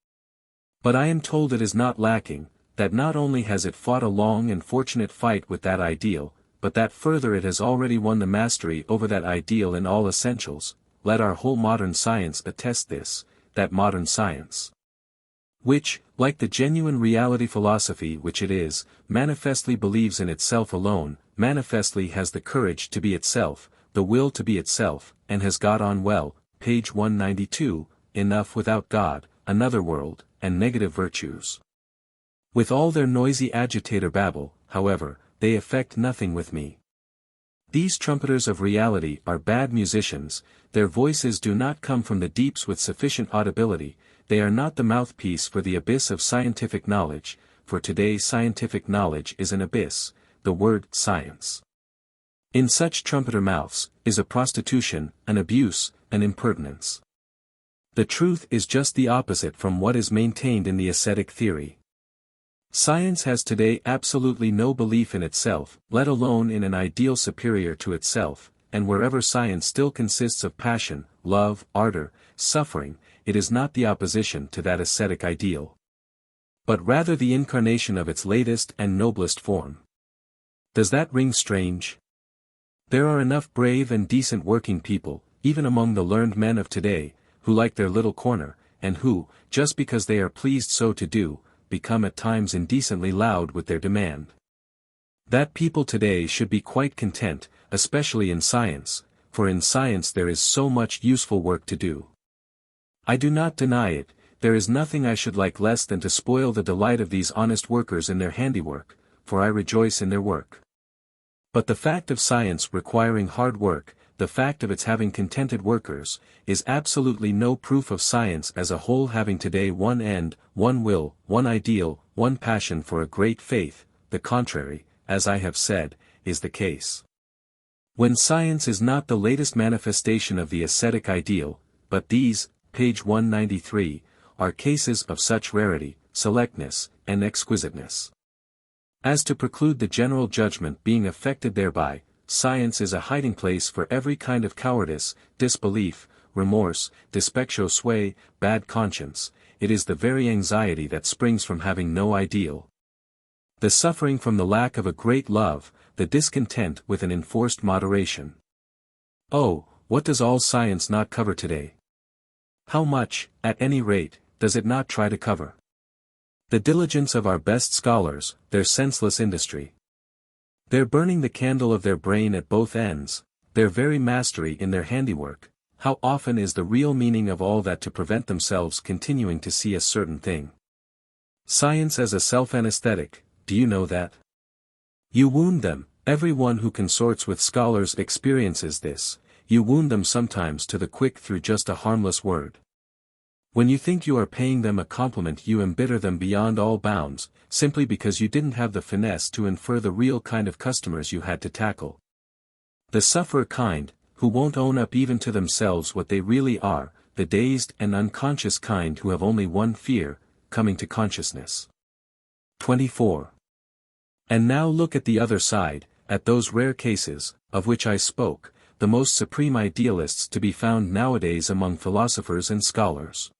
But I am told it is not lacking, that not only has it fought a long and fortunate fight with that ideal, but that further it has already won the mastery over that ideal in all essentials. Let our whole modern science attest this, that modern science, which, like the genuine reality philosophy which it is, manifestly believes in itself alone, manifestly has the courage to be itself, the will to be itself, and has got on well, page 192, enough without God, another world, and negative virtues. With all their noisy agitator babble, however, they effect nothing with me. These trumpeters of reality are bad musicians, their voices do not come from the deeps with sufficient audibility, they are not the mouthpiece for the abyss of scientific knowledge, for today scientific knowledge is an abyss, the word science. In such trumpeter mouths, is a prostitution, an abuse, an impertinence. The truth is just the opposite from what is maintained in the ascetic theory. Science has today absolutely no belief in itself, let alone in an ideal superior to itself, and wherever science still consists of passion, love, ardor, suffering, it is not the opposition to that ascetic ideal, but rather the incarnation of its latest and noblest form. Does that ring strange? There are enough brave and decent working people, even among the learned men of today, who like their little corner, and who, just because they are pleased so to do, become at times indecently loud with their demand. That people today should be quite content, especially in science, for in science there is so much useful work to do. I do not deny it, there is nothing I should like less than to spoil the delight of these honest workers in their handiwork, for I rejoice in their work. But the fact of science requiring hard work, the fact of its having contented workers, is absolutely no proof of science as a whole having today one end, one will, one ideal, one passion for a great faith. The contrary, as I have said, is the case. When science is not the latest manifestation of the ascetic ideal, but these, page 193, are cases of such rarity, selectness, and exquisiteness as to preclude the general judgment being affected thereby. Science is a hiding place for every kind of cowardice, disbelief, remorse, despectio sui, bad conscience. It is the very anxiety that springs from having no ideal, the suffering from the lack of a great love, the discontent with an enforced moderation. Oh, what does all science not cover today? How much, at any rate, does it not try to cover? The diligence of our best scholars, their senseless industry, their burning the candle of their brain at both ends, their very mastery in their handiwork, how often is the real meaning of all that to prevent themselves continuing to see a certain thing? Science as a self-anesthetic, do you know that? You wound them, every one who consorts with scholars experiences this, you wound them sometimes to the quick through just a harmless word. When you think you are paying them a compliment you embitter them beyond all bounds, simply because you didn't have the finesse to infer the real kind of customers you had to tackle. The sufferer kind, who won't own up even to themselves what they really are, the dazed and unconscious kind who have only one fear, coming to consciousness. 24. And now look at the other side, at those rare cases, of which I spoke, the most supreme idealists to be found nowadays among philosophers and scholars.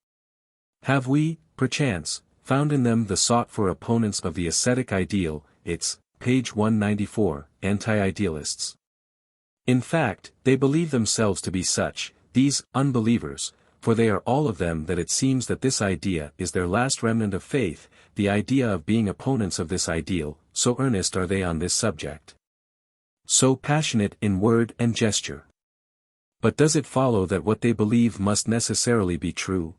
Have we, perchance, found in them the sought-for opponents of the ascetic ideal, its, page 194, anti-idealists? In fact, they believe themselves to be such, these unbelievers, for they are all of them that it seems that this idea is their last remnant of faith, the idea of being opponents of this ideal, so earnest are they on this subject, so passionate in word and gesture. But does it follow that what they believe must necessarily be true?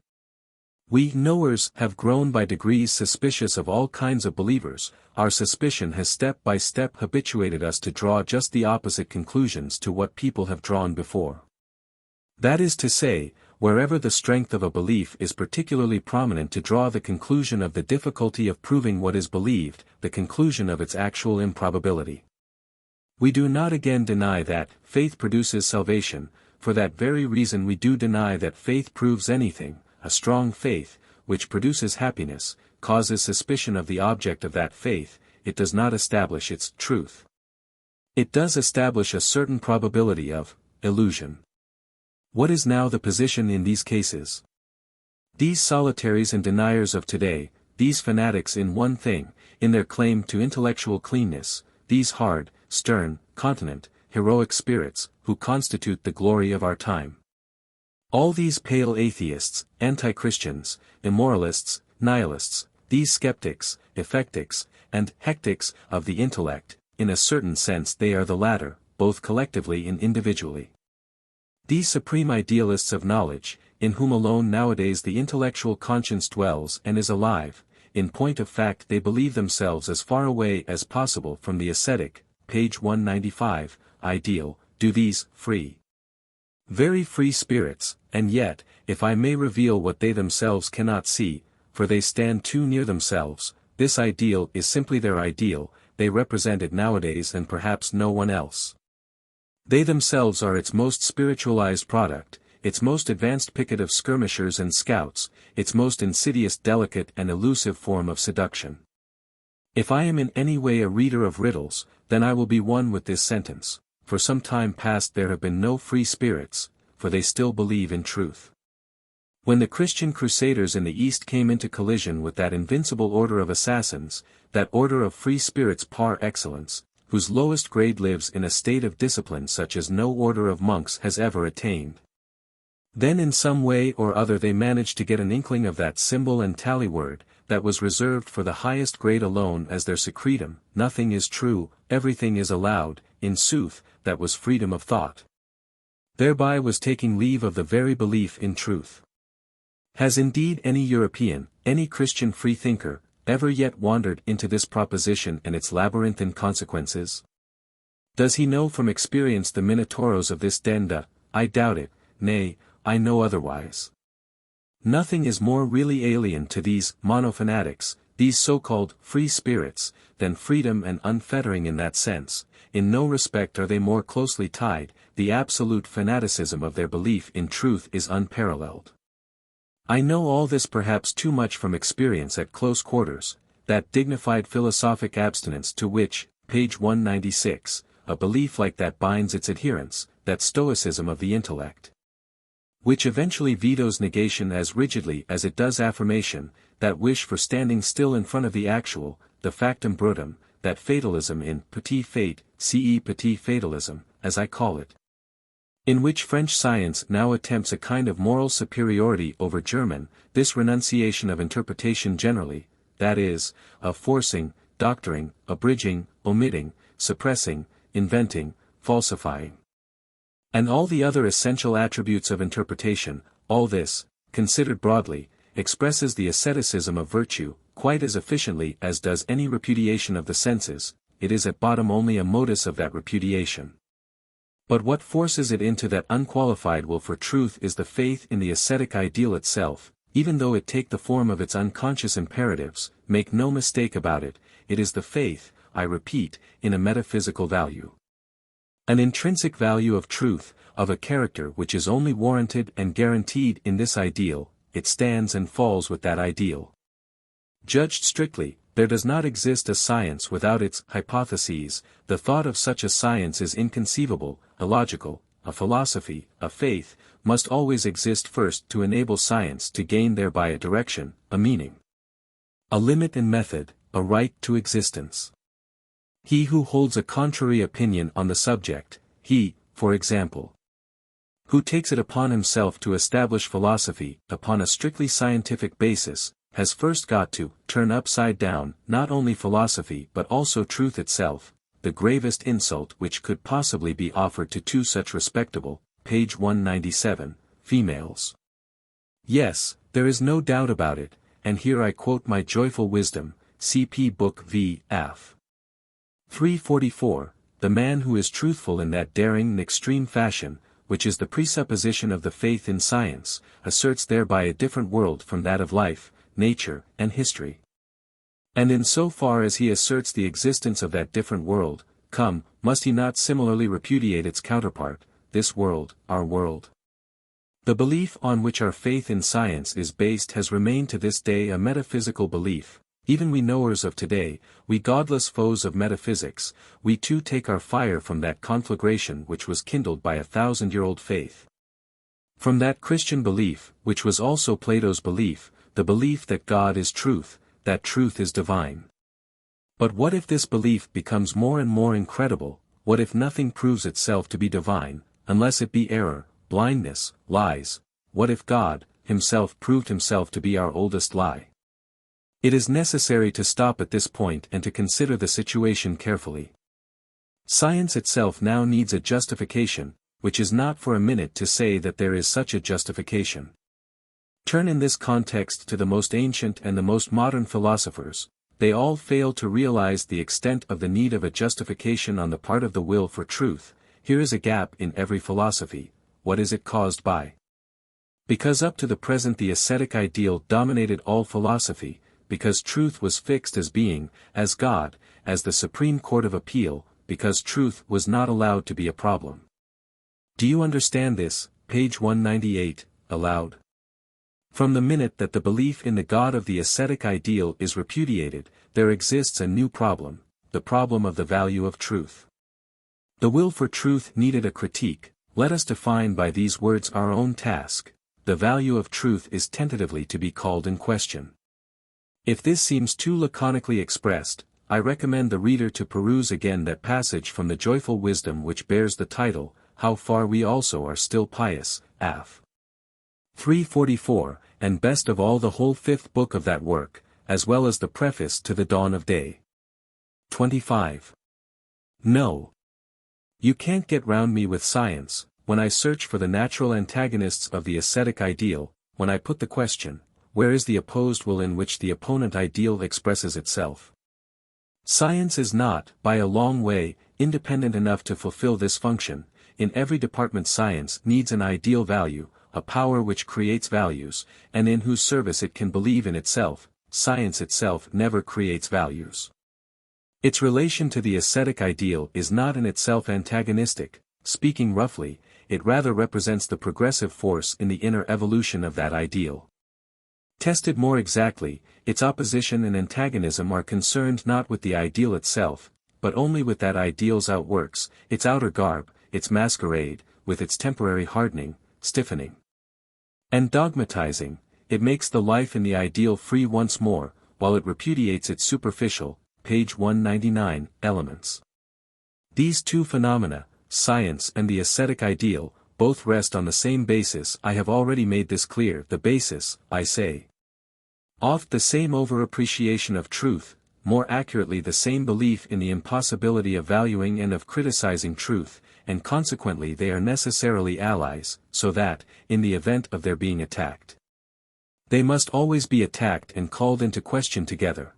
We knowers have grown by degrees suspicious of all kinds of believers, our suspicion has step by step habituated us to draw just the opposite conclusions to what people have drawn before. That is to say, wherever the strength of a belief is particularly prominent to draw the conclusion of the difficulty of proving what is believed, the conclusion of its actual improbability. We do not again deny that faith produces salvation. For that very reason we do deny that faith proves anything. A strong faith, which produces happiness, causes suspicion of the object of that faith. It does not establish its truth. It does establish a certain probability of illusion. What is now the position in these cases? These solitaries and deniers of today, these fanatics in one thing, in their claim to intellectual cleanness, these hard, stern, continent, heroic spirits, who constitute the glory of our time. All these pale atheists, anti-Christians, immoralists, nihilists, these skeptics, effectics, and hectics of the intellect, in a certain sense they are the latter, both collectively and individually. These supreme idealists of knowledge, in whom alone nowadays the intellectual conscience dwells and is alive, in point of fact they believe themselves as far away as possible from the ascetic, page 195, ideal, do these free, very free spirits, and yet, if I may reveal what they themselves cannot see, for they stand too near themselves, this ideal is simply their ideal, they represent it nowadays and perhaps no one else. They themselves are its most spiritualized product, its most advanced picket of skirmishers and scouts, its most insidious, delicate and elusive form of seduction. If I am in any way a reader of riddles, then I will be one with this sentence: for some time past there have been no free spirits, for they still believe in truth. When the Christian crusaders in the East came into collision with that invincible order of assassins, that order of free spirits par excellence, whose lowest grade lives in a state of discipline such as no order of monks has ever attained, then in some way or other they managed to get an inkling of that symbol and tally word, that was reserved for the highest grade alone as their secretum: nothing is true, everything is allowed, in sooth, that was freedom of thought. Thereby was taking leave of the very belief in truth. Has indeed any European, any Christian freethinker, ever yet wandered into this proposition and its labyrinthine consequences? Does he know from experience the minotauros of this den? I doubt it, nay, I know otherwise. Nothing is more really alien to these monofanatics, these so-called free spirits, than freedom and unfettering in that sense. In no respect are they more closely tied, the absolute fanaticism of their belief in truth is unparalleled. I know all this perhaps too much from experience at close quarters, that dignified philosophic abstinence to which, page 196, a belief like that binds its adherents, that stoicism of the intellect, which eventually vetoes negation as rigidly as it does affirmation, that wish for standing still in front of the actual, the factum brutum, that fatalism in petit fate, ce petit fatalism, as I call it, in which French science now attempts a kind of moral superiority over German, this renunciation of interpretation generally, that is, of forcing, doctoring, abridging, omitting, suppressing, inventing, falsifying, and all the other essential attributes of interpretation, all this, considered broadly, expresses the asceticism of virtue, quite as efficiently as does any repudiation of the senses. It is at bottom only a modus of that repudiation. But what forces it into that unqualified will for truth is the faith in the ascetic ideal itself, even though it take the form of its unconscious imperatives. Make no mistake about it, it is the faith, I repeat, in a metaphysical value. An intrinsic value of truth, of a character which is only warranted and guaranteed in this ideal. It stands and falls with that ideal. Judged strictly, there does not exist a science without its hypotheses. The thought of such a science is inconceivable, illogical. A philosophy, a faith, must always exist first to enable science to gain thereby a direction, a meaning, a limit and method, a right to existence. He who holds a contrary opinion on the subject, he, for example, who takes it upon himself to establish philosophy upon a strictly scientific basis, has first got to turn upside down not only philosophy but also truth itself, the gravest insult which could possibly be offered to two such respectable, page 197, females. Yes, there is no doubt about it, and here I quote my joyful wisdom, cp. Book v. F. 344, the man who is truthful in that daring and extreme fashion, which is the presupposition of the faith in science, asserts thereby a different world from that of life, nature, and history. And in so far as he asserts the existence of that different world, must he not similarly repudiate its counterpart, this world, our world? The belief on which our faith in science is based has remained to this day a metaphysical belief. Even we knowers of today, we godless foes of metaphysics, we too take our fire from that conflagration which was kindled by 1,000-year-old faith. From that Christian belief, which was also Plato's belief, the belief that God is truth, that truth is divine. But what if this belief becomes more and more incredible? What if nothing proves itself to be divine, unless it be error, blindness, lies? What if God, himself proved himself to be our oldest lie? It is necessary to stop at this point and to consider the situation carefully. Science itself now needs a justification, which is not for a minute to say that there is such a justification. Turn in this context to the most ancient and the most modern philosophers. They all fail to realize the extent of the need of a justification on the part of the will for truth. Here is a gap in every philosophy. What is it caused by? Because up to the present the ascetic ideal dominated all philosophy, because truth was fixed as being, as God, as the supreme court of appeal, because truth was not allowed to be a problem. Do you understand this? Page 198, aloud. From the minute that the belief in the God of the ascetic ideal is repudiated, there exists a new problem, the problem of the value of truth. The will for truth needed a critique. Let us define by these words our own task. The value of truth is tentatively to be called in question. If this seems too laconically expressed, I recommend the reader to peruse again that passage from the Joyful Wisdom which bears the title, How Far We Also Are Still Pious, Aff. 344, and best of all the whole 5th book of that work, as well as the preface to the Dawn of Day. 25. No. You can't get round me with science. When I search for the natural antagonists of the ascetic ideal, when I put the question, where is the opposed will in which the opponent ideal expresses itself? Science is not, by a long way, independent enough to fulfill this function. In every department science needs an ideal value, a power which creates values, and in whose service it can believe in itself. Science itself never creates values. Its relation to the ascetic ideal is not in itself antagonistic. Speaking roughly, it rather represents the progressive force in the inner evolution of that ideal. Tested more exactly, its opposition and antagonism are concerned not with the ideal itself, but only with that ideal's outworks, its outer garb, its masquerade, with its temporary hardening, stiffening, and dogmatizing. It makes the life in the ideal free once more, while it repudiates its superficial, page 199, elements. These two phenomena, science and the ascetic ideal, both rest on the same basis. I have already made this clear. The basis, I say. Oft the same over-appreciation of truth, more accurately the same belief in the impossibility of valuing and of criticizing truth, and consequently they are necessarily allies, so that, in the event of their being attacked, they must always be attacked and called into question together.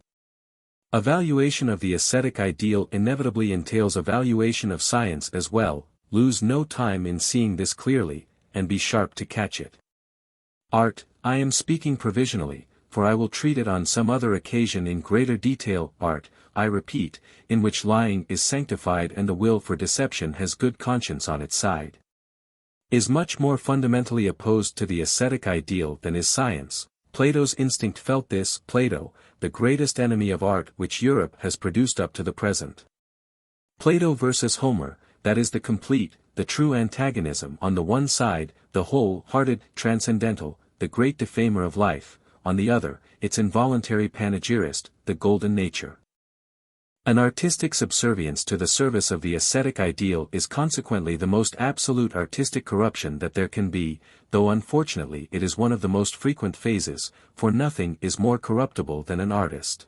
A valuation of the ascetic ideal inevitably entails a valuation of science as well. Lose no time in seeing this clearly, and be sharp to catch it. Art, I am speaking provisionally, for I will treat it on some other occasion in greater detail. Art, I repeat, in which lying is sanctified and the will for deception has good conscience on its side, is much more fundamentally opposed to the ascetic ideal than is science. Plato's instinct felt this. Plato, the greatest enemy of art which Europe has produced up to the present. Plato versus Homer, that is the complete, the true antagonism. On the one side, the whole-hearted, transcendental, the great defamer of life, on the other, its involuntary panegyrist, the golden nature. An artistic subservience to the service of the ascetic ideal is consequently the most absolute artistic corruption that there can be, though unfortunately it is one of the most frequent phases, for nothing is more corruptible than an artist.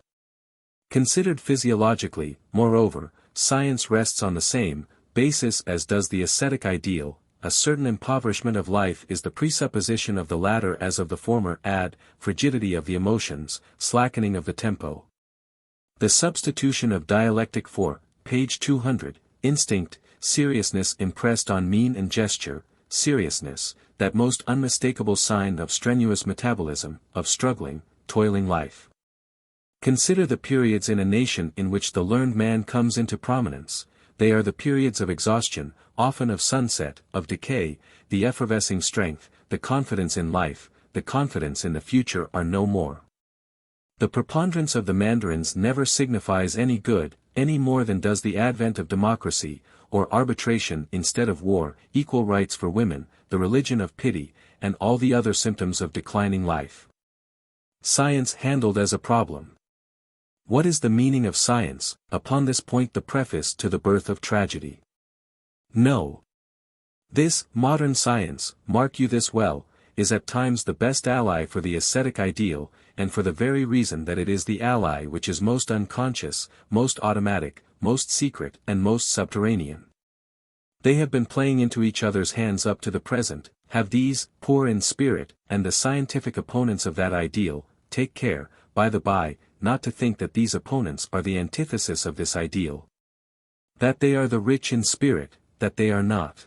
Considered physiologically, moreover, science rests on the same basis as does the ascetic ideal. A certain impoverishment of life is the presupposition of the latter as of the former. Add, frigidity of the emotions, slackening of the tempo. The substitution of dialectic for, page 200, instinct, seriousness impressed on mien and gesture, seriousness, that most unmistakable sign of strenuous metabolism, of struggling, toiling life. Consider the periods in a nation in which the learned man comes into prominence. They are the periods of exhaustion, often of sunset, of decay. The effervescing strength, the confidence in life, the confidence in the future are no more. The preponderance of the mandarins never signifies any good, any more than does the advent of democracy, or arbitration instead of war, equal rights for women, the religion of pity, and all the other symptoms of declining life. Science handled as a problem. What is the meaning of science? Upon this point the preface to The Birth of Tragedy. No. This, modern science, mark you this well, is at times the best ally for the ascetic ideal, and for the very reason that it is the ally which is most unconscious, most automatic, most secret and most subterranean. They have been playing into each other's hands up to the present, have these, poor in spirit, and the scientific opponents of that ideal. Take care, by the by, not to think that these opponents are the antithesis of this ideal. That they are the rich in spirit, that they are not.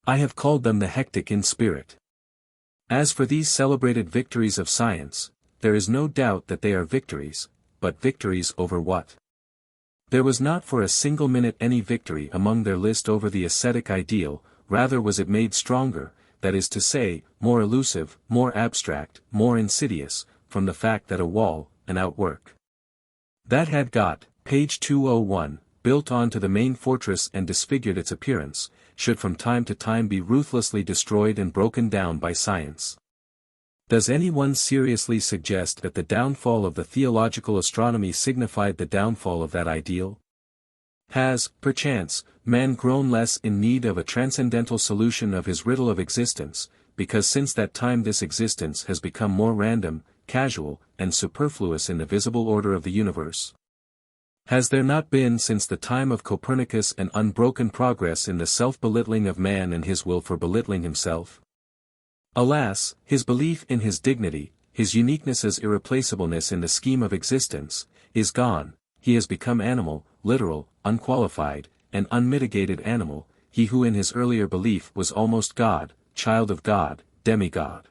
I have called them the hectic in spirit. As for these celebrated victories of science, there is no doubt that they are victories, but victories over what? There was not for a single minute any victory among their list over the ascetic ideal, rather was it made stronger, that is to say, more elusive, more abstract, more insidious, from the fact that a wall, an outwork that had got, page 201, built on to the main fortress and disfigured its appearance, should from time to time be ruthlessly destroyed and broken down by science. Does anyone seriously suggest that the downfall of the theological astronomy signified the downfall of that ideal? Has, perchance, man grown less in need of a transcendental solution of his riddle of existence, because since that time this existence has become more random, casual, and superfluous in the visible order of the universe? Has there not been since the time of Copernicus an unbroken progress in the self-belittling of man and his will for belittling himself? Alas, his belief in his dignity, his uniqueness's irreplaceableness in the scheme of existence, is gone. He has become animal, literal, unqualified, and unmitigated animal, he who in his earlier belief was almost God, child of God, demigod.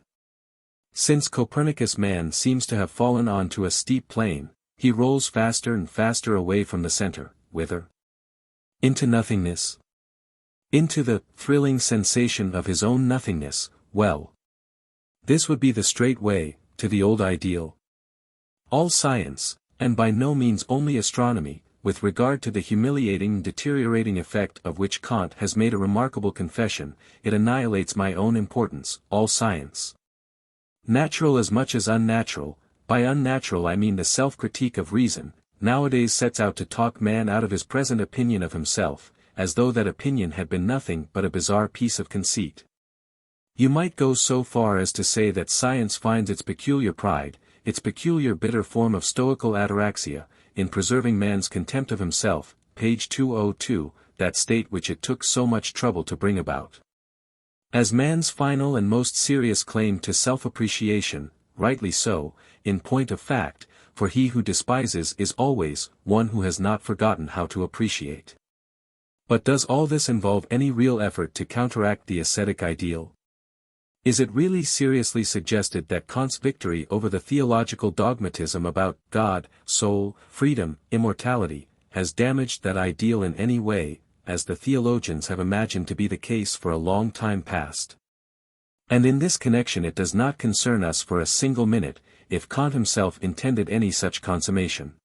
Since Copernicus man seems to have fallen on to a steep plane, he rolls faster and faster away from the center. Whither? Into nothingness. Into the thrilling sensation of his own nothingness. Well, this would be the straight way to the old ideal. All science, and by no means only astronomy, with regard to the humiliating and deteriorating effect of which Kant has made a remarkable confession, it annihilates my own importance. All science, natural as much as unnatural, by unnatural I mean the self-critique of reason, nowadays sets out to talk man out of his present opinion of himself, as though that opinion had been nothing but a bizarre piece of conceit. You might go so far as to say that science finds its peculiar pride, its peculiar bitter form of stoical ataraxia, in preserving man's contempt of himself, page 202, that state which it took so much trouble to bring about. As man's final and most serious claim to self-appreciation, rightly so, in point of fact, for he who despises is always one who has not forgotten how to appreciate. But does all this involve any real effort to counteract the ascetic ideal? Is it really seriously suggested that Kant's victory over the theological dogmatism about God, soul, freedom, immortality, has damaged that ideal in any way, as the theologians have imagined to be the case for a long time past? And in this connection it does not concern us for a single minute, if Kant himself intended any such consummation.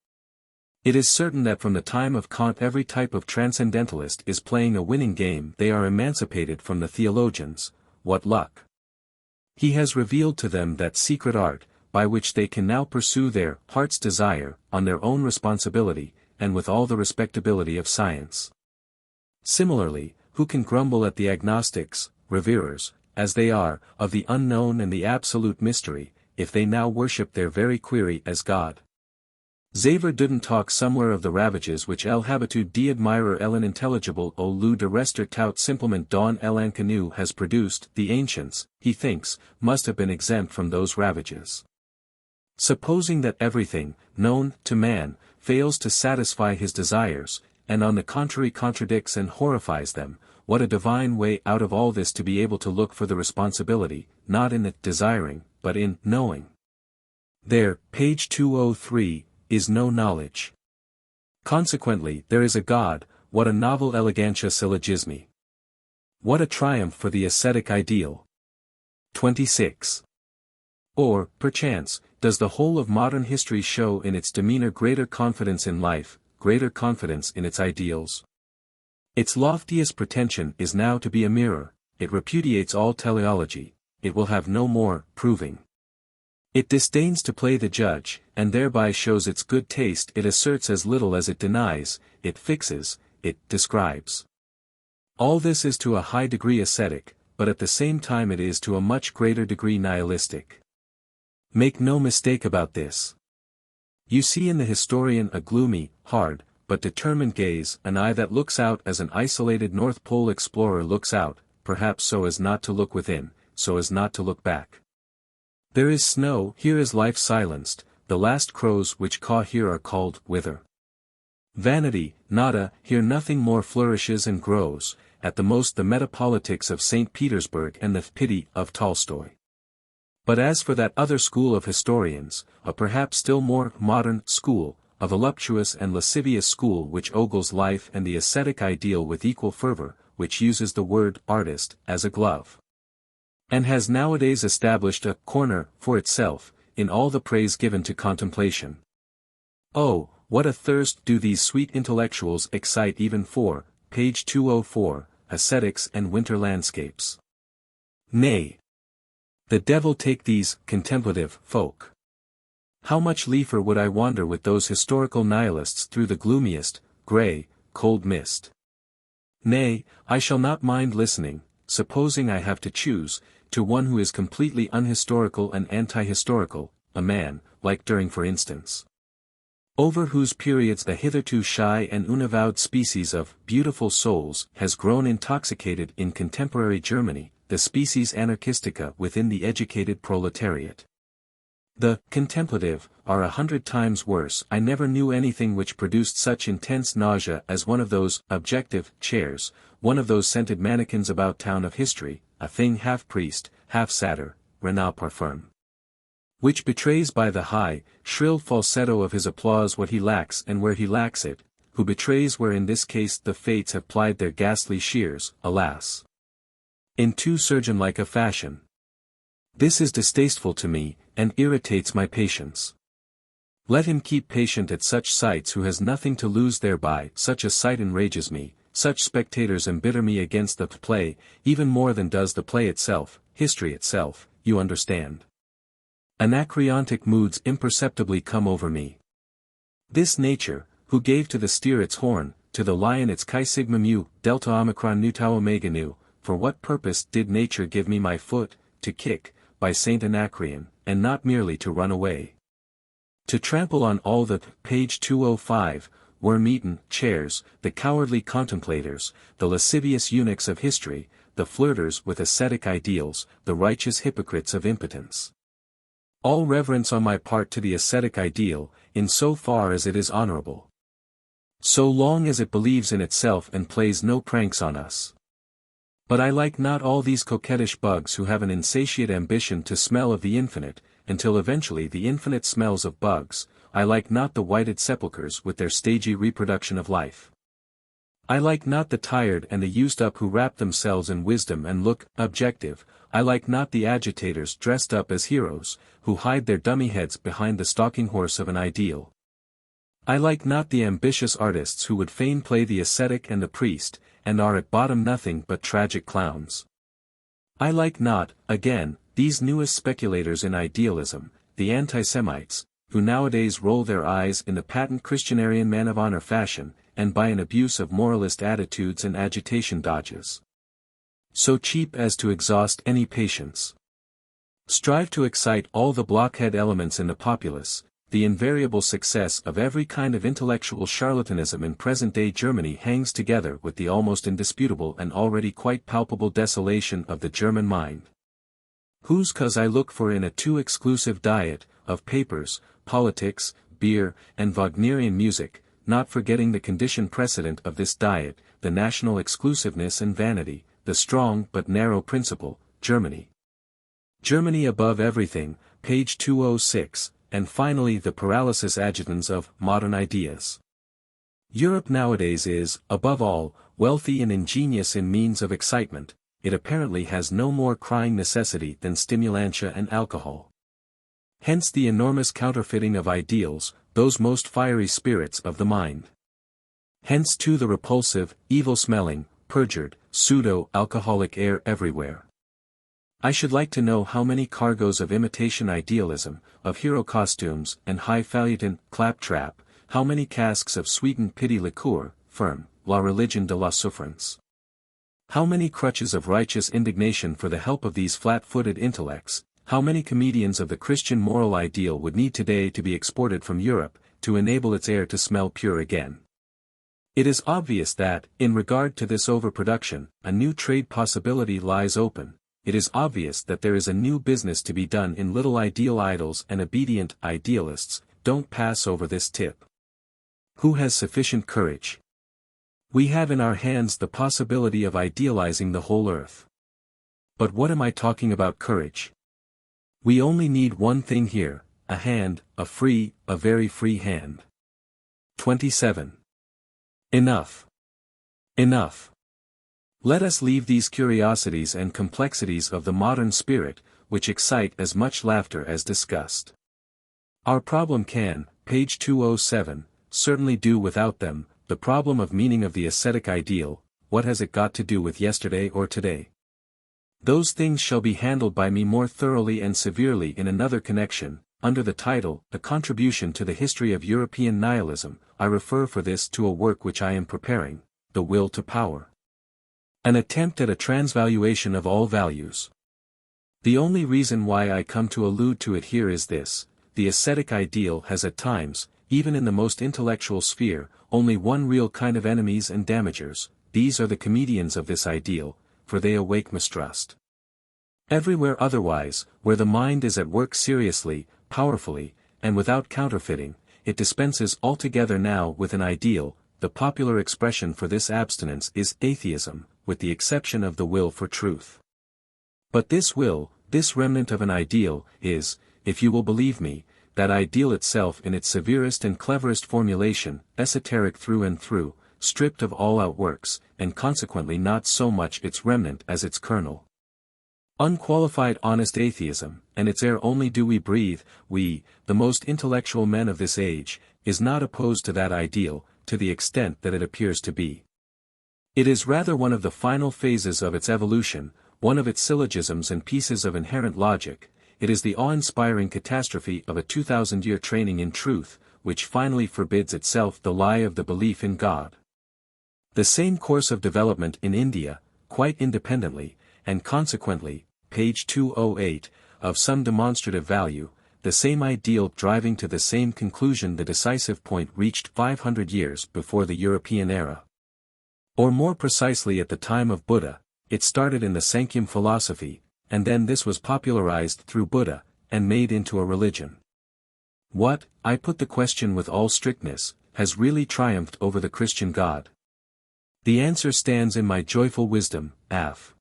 It is certain that from the time of Kant every type of transcendentalist is playing a winning game. They are emancipated from the theologians. What luck! He has revealed to them that secret art, by which they can now pursue their heart's desire, on their own responsibility, and with all the respectability of science. Similarly, who can grumble at the agnostics, reverers, as they are, of the unknown and the absolute mystery, if they now worship their very query as God? Xaver didn't talk somewhere of the ravages which l'habitude d'admirer l'inintelligible au lieu de rester tout simplement dans l'inconnu has produced. The ancients, he thinks, must have been exempt from those ravages. Supposing that everything, known to man, fails to satisfy his desires, and on the contrary contradicts and horrifies them, what a divine way out of all this to be able to look for the responsibility, not in the desiring, but in knowing. There, page 203, is no knowledge. Consequently, there is a God. What a novel elegantia syllogismi. What a triumph for the ascetic ideal. 26. Or, perchance, does the whole of modern history show in its demeanor greater confidence in life, greater confidence in its ideals? Its loftiest pretension is now to be a mirror, it repudiates all teleology, it will have no more proving. It disdains to play the judge, and thereby shows its good taste. It asserts as little as it denies, it fixes, it describes. All this is to a high degree ascetic, but at the same time it is to a much greater degree nihilistic. Make no mistake about this. You see in the historian a gloomy, hard, but determined gaze, an eye that looks out as an isolated North Pole explorer looks out, perhaps so as not to look within, so as not to look back. There is snow, here is life silenced, the last crows which caw here are called whither. Vanity, nada, here nothing more flourishes and grows, at the most the metapolitics of St. Petersburg and the pity of Tolstoy. But as for that other school of historians, a perhaps still more modern school, a voluptuous and lascivious school which ogles life and the ascetic ideal with equal fervor, which uses the word artist as a glove, and has nowadays established a corner for itself in all the praise given to contemplation. Oh, what a thirst do these sweet intellectuals excite even for, page 204, ascetics and winter landscapes. Nay, the devil take these contemplative folk. How much liefer would I wander with those historical nihilists through the gloomiest, grey, cold mist. Nay, I shall not mind listening, supposing I have to choose, to one who is completely unhistorical and anti-historical, a man, like Düring for instance, over whose periods the hitherto shy and unavowed species of beautiful souls has grown intoxicated in contemporary Germany, the species anarchistica within the educated proletariat. The contemplative are 100 times worse. I never knew anything which produced such intense nausea as one of those objective chairs, one of those scented mannequins about town of history, a thing half priest, half satyr, Renaud Parfum, which betrays by the high, shrill falsetto of his applause what he lacks and where he lacks it, who betrays where in this case the fates have plied their ghastly shears, alas, in too surgeon-like a fashion. This is distasteful to me, and irritates my patience. Let him keep patient at such sights who has nothing to lose thereby. Such a sight enrages me, such spectators embitter me against the play, even more than does the play itself, history itself, you understand. Anacreontic moods imperceptibly come over me. This nature, who gave to the steer its horn, to the lion its chi sigma mu, delta omicron nu tau omega nu, for what purpose did nature give me my foot, to kick, by Saint Anacreon, and not merely to run away? To trample on all the, page 205, worm-eaten chairs, the cowardly contemplators, the lascivious eunuchs of history, the flirters with ascetic ideals, the righteous hypocrites of impotence. All reverence on my part to the ascetic ideal, in so far as it is honorable. So long as it believes in itself and plays no pranks on us. But I like not all these coquettish bugs who have an insatiate ambition to smell of the infinite, until eventually the infinite smells of bugs. I like not the whited sepulchres with their stagey reproduction of life. I like not the tired and the used up who wrap themselves in wisdom and look objective. I like not the agitators dressed up as heroes, who hide their dummy heads behind the stalking horse of an ideal. I like not the ambitious artists who would fain play the ascetic and the priest, and are at bottom nothing but tragic clowns. I like not, again, these newest speculators in idealism, the anti-Semites, who nowadays roll their eyes in the patent Christianarian man of honor fashion, and by an abuse of moralist attitudes and agitation dodges, so cheap as to exhaust any patience, strive to excite all the blockhead elements in the populace. The invariable success of every kind of intellectual charlatanism in present-day Germany hangs together with the almost indisputable and already quite palpable desolation of the German mind. Whose cause I look for in a too exclusive diet, of papers, politics, beer, and Wagnerian music, not forgetting the condition precedent of this diet, the national exclusiveness and vanity, the strong but narrow principle, Germany. Germany above everything, page 206, and finally the paralysis adjutans of modern ideas. Europe nowadays is, above all, wealthy and ingenious in means of excitement. It apparently has no more crying necessity than stimulantia and alcohol. Hence the enormous counterfeiting of ideals, those most fiery spirits of the mind. Hence too the repulsive, evil-smelling, perjured, pseudo-alcoholic air everywhere. I should like to know how many cargoes of imitation idealism, of hero costumes and highfalutin claptrap, how many casks of sweetened pity liqueur, firm, la religion de la souffrance. How many crutches of righteous indignation for the help of these flat-footed intellects, how many comedians of the Christian moral ideal would need today to be exported from Europe, to enable its air to smell pure again. It is obvious that, in regard to this overproduction, a new trade possibility lies open. It is obvious that there is a new business to be done in little ideal idols, and obedient idealists don't pass over this tip. Who has sufficient courage? We have in our hands the possibility of idealizing the whole earth. But what am I talking about courage? We only need one thing here, a hand, a very free hand. 27. Enough. Enough. Let us leave these curiosities and complexities of the modern spirit, which excite as much laughter as disgust. Our problem can, page 207, certainly do without them. The problem of meaning of the ascetic ideal, what has it got to do with yesterday or today? Those things shall be handled by me more thoroughly and severely in another connection, under the title, A Contribution to the History of European Nihilism. I refer for this to a work which I am preparing, The Will to Power. An attempt at a transvaluation of all values. The only reason why I come to allude to it here is this: the ascetic ideal has at times, even in the most intellectual sphere, only one real kind of enemies and damagers. These are the comedians of this ideal, for they awake mistrust. Everywhere otherwise, where the mind is at work seriously, powerfully, and without counterfeiting, it dispenses altogether now with an ideal. The popular expression for this abstinence is atheism, with the exception of the will for truth. But this will, this remnant of an ideal, is, if you will believe me, that ideal itself in its severest and cleverest formulation, esoteric through and through, stripped of all outworks, and consequently not so much its remnant as its kernel. Unqualified honest atheism, and its air only do we breathe, we, the most intellectual men of this age, is not opposed to that ideal, to the extent that it appears to be. It is rather one of the final phases of its evolution, one of its syllogisms and pieces of inherent logic. It is the awe-inspiring catastrophe of a 2,000-year training in truth, which finally forbids itself the lie of the belief in God. The same course of development in India, quite independently, and consequently, page 208, of some demonstrative value, the same ideal driving to the same conclusion, the decisive point reached 500 years before the European era. Or more precisely at the time of Buddha, it started in the Sankhya philosophy, and then this was popularized through Buddha, and made into a religion. What, I put the question with all strictness, has really triumphed over the Christian God? The answer stands in my joyful wisdom, Af.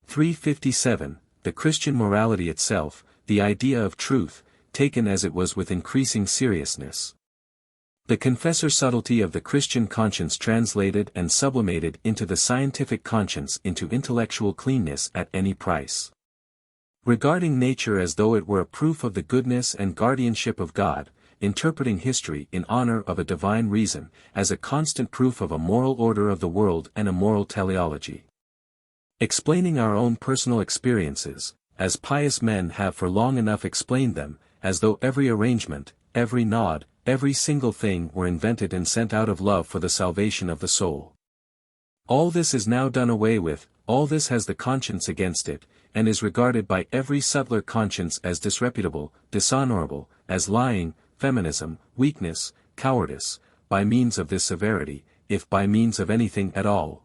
357, the Christian morality itself, the idea of truth, taken as it was with increasing seriousness. The confessor subtlety of the Christian conscience translated and sublimated into the scientific conscience, into intellectual cleanness at any price. Regarding nature as though it were a proof of the goodness and guardianship of God, interpreting history in honor of a divine reason, as a constant proof of a moral order of the world and a moral teleology. Explaining our own personal experiences, as pious men have for long enough explained them, as though every arrangement, every nod, every single thing were invented and sent out of love for the salvation of the soul. All this is now done away with, all this has the conscience against it, and is regarded by every subtler conscience as disreputable, dishonorable, as lying, feminism, weakness, cowardice, by means of this severity, if by means of anything at all.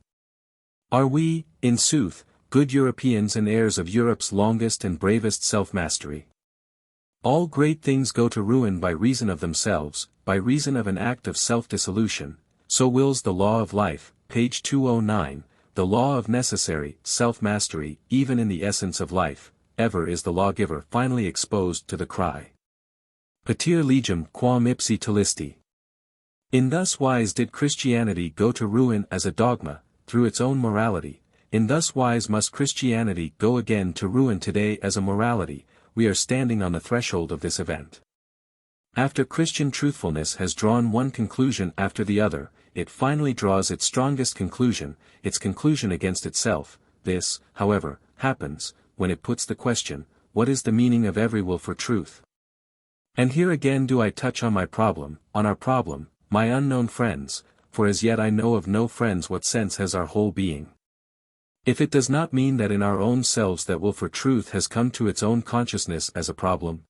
Are we, in sooth, good Europeans and heirs of Europe's longest and bravest self-mastery? All great things go to ruin by reason of themselves, by reason of an act of self-dissolution, so wills the law of life, page 209, the law of necessary self-mastery, even in the essence of life, ever is the lawgiver finally exposed to the cry. Pater legem quam ipsi telisti. In thus wise did Christianity go to ruin as a dogma, through its own morality. In thus wise must Christianity go again to ruin today as a morality. We are standing on the threshold of this event. After Christian truthfulness has drawn one conclusion after the other, it finally draws its strongest conclusion, its conclusion against itself. This, however, happens, when it puts the question, what is the meaning of every will for truth? And here again do I touch on my problem, on our problem, my unknown friends, for as yet I know of no friends what sense has our whole being. If it does not mean that in our own selves that will for truth has come to its own consciousness as a problem.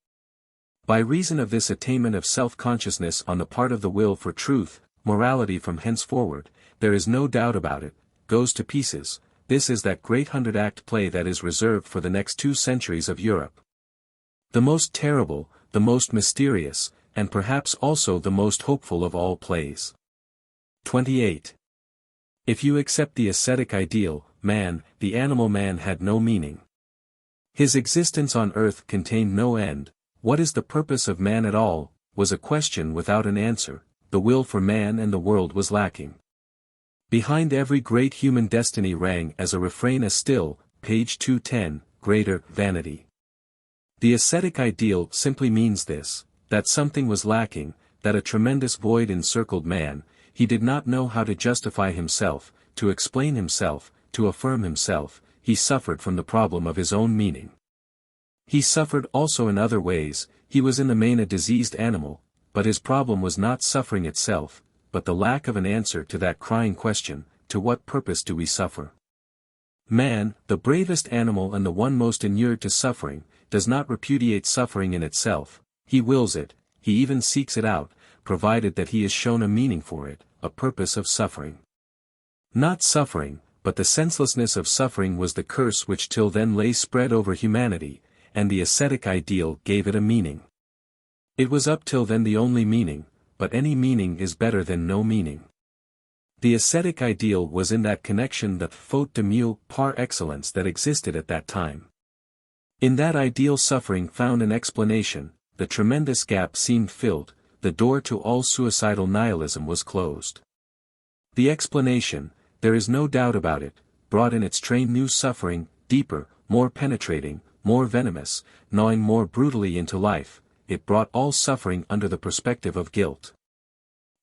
By reason of this attainment of self-consciousness on the part of the will for truth, morality from henceforward, there is no doubt about it, goes to pieces. This is that great 100-act play that is reserved for the next 2 centuries of Europe. The most terrible, the most mysterious, and perhaps also the most hopeful of all plays. 28. If you accept the ascetic ideal, man, the animal man had no meaning. His existence on earth contained no end. What is the purpose of man at all, was a question without an answer. The will for man and the world was lacking. Behind every great human destiny rang as a refrain a still, page 210, greater vanity. The ascetic ideal simply means this, that something was lacking, that a tremendous void encircled man. He did not know how to justify himself, to explain himself, to affirm himself. He suffered from the problem of his own meaning. He suffered also in other ways. He was in the main a diseased animal, but his problem was not suffering itself, but the lack of an answer to that crying question, to what purpose do we suffer? Man, the bravest animal and the one most inured to suffering, does not repudiate suffering in itself. He wills it, he even seeks it out, provided that he is shown a meaning for it, a purpose of suffering. Not suffering, but the senselessness of suffering was the curse which till then lay spread over humanity, and the ascetic ideal gave it a meaning. It was up till then the only meaning, but any meaning is better than no meaning. The ascetic ideal was in that connection the faute de mieux par excellence that existed at that time. In that ideal suffering found an explanation, the tremendous gap seemed filled, the door to all suicidal nihilism was closed. The explanation, there is no doubt about it, brought in its train new suffering, deeper, more penetrating, more venomous, gnawing more brutally into life. It brought all suffering under the perspective of guilt.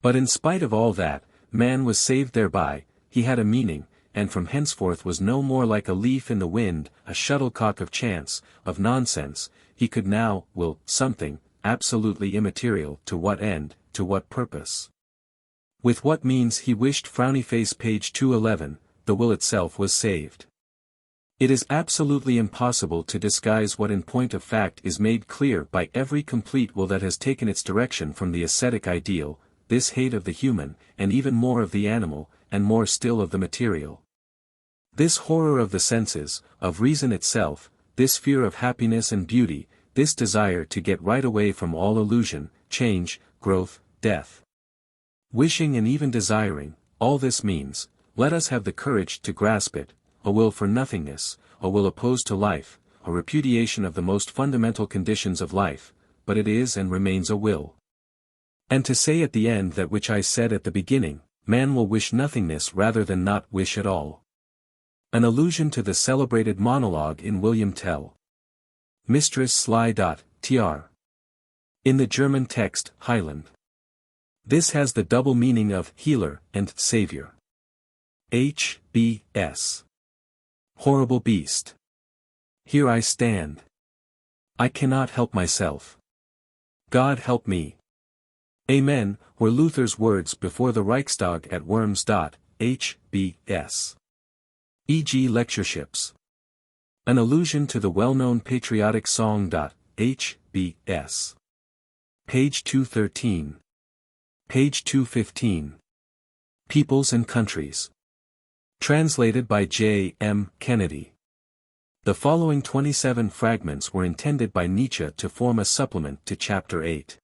But in spite of all that, man was saved thereby. He had a meaning, and from henceforth was no more like a leaf in the wind, a shuttlecock of chance, of nonsense. He could now will something, absolutely immaterial. To what end, to what purpose? With what means he wished. Frowny face page 211, the will itself was saved. It is absolutely impossible to disguise what in point of fact is made clear by every complete will that has taken its direction from the ascetic ideal, this hate of the human, and even more of the animal, and more still of the material. This horror of the senses, of reason itself, this fear of happiness and beauty, this desire to get right away from all illusion, change, growth, death. Wishing and even desiring, all this means, let us have the courage to grasp it, a will for nothingness, a will opposed to life, a repudiation of the most fundamental conditions of life, but it is and remains a will. And to say at the end that which I said at the beginning, man will wish nothingness rather than not wish at all. An allusion to the celebrated monologue in William Tell. Mistress Sly.tr. In the German text, Heiland. This has the double meaning of healer and savior. H.B.S. Horrible beast. Here I stand. I cannot help myself. God help me. Amen, were Luther's words before the Reichstag at Worms. H.B.S. E.g. lectureships. An allusion to the well-known patriotic song. H.B.S. Page 213. Page 215. Peoples and Countries. Translated by J. M. Kennedy. The following 27 fragments were intended by Nietzsche to form a supplement to Chapter 8.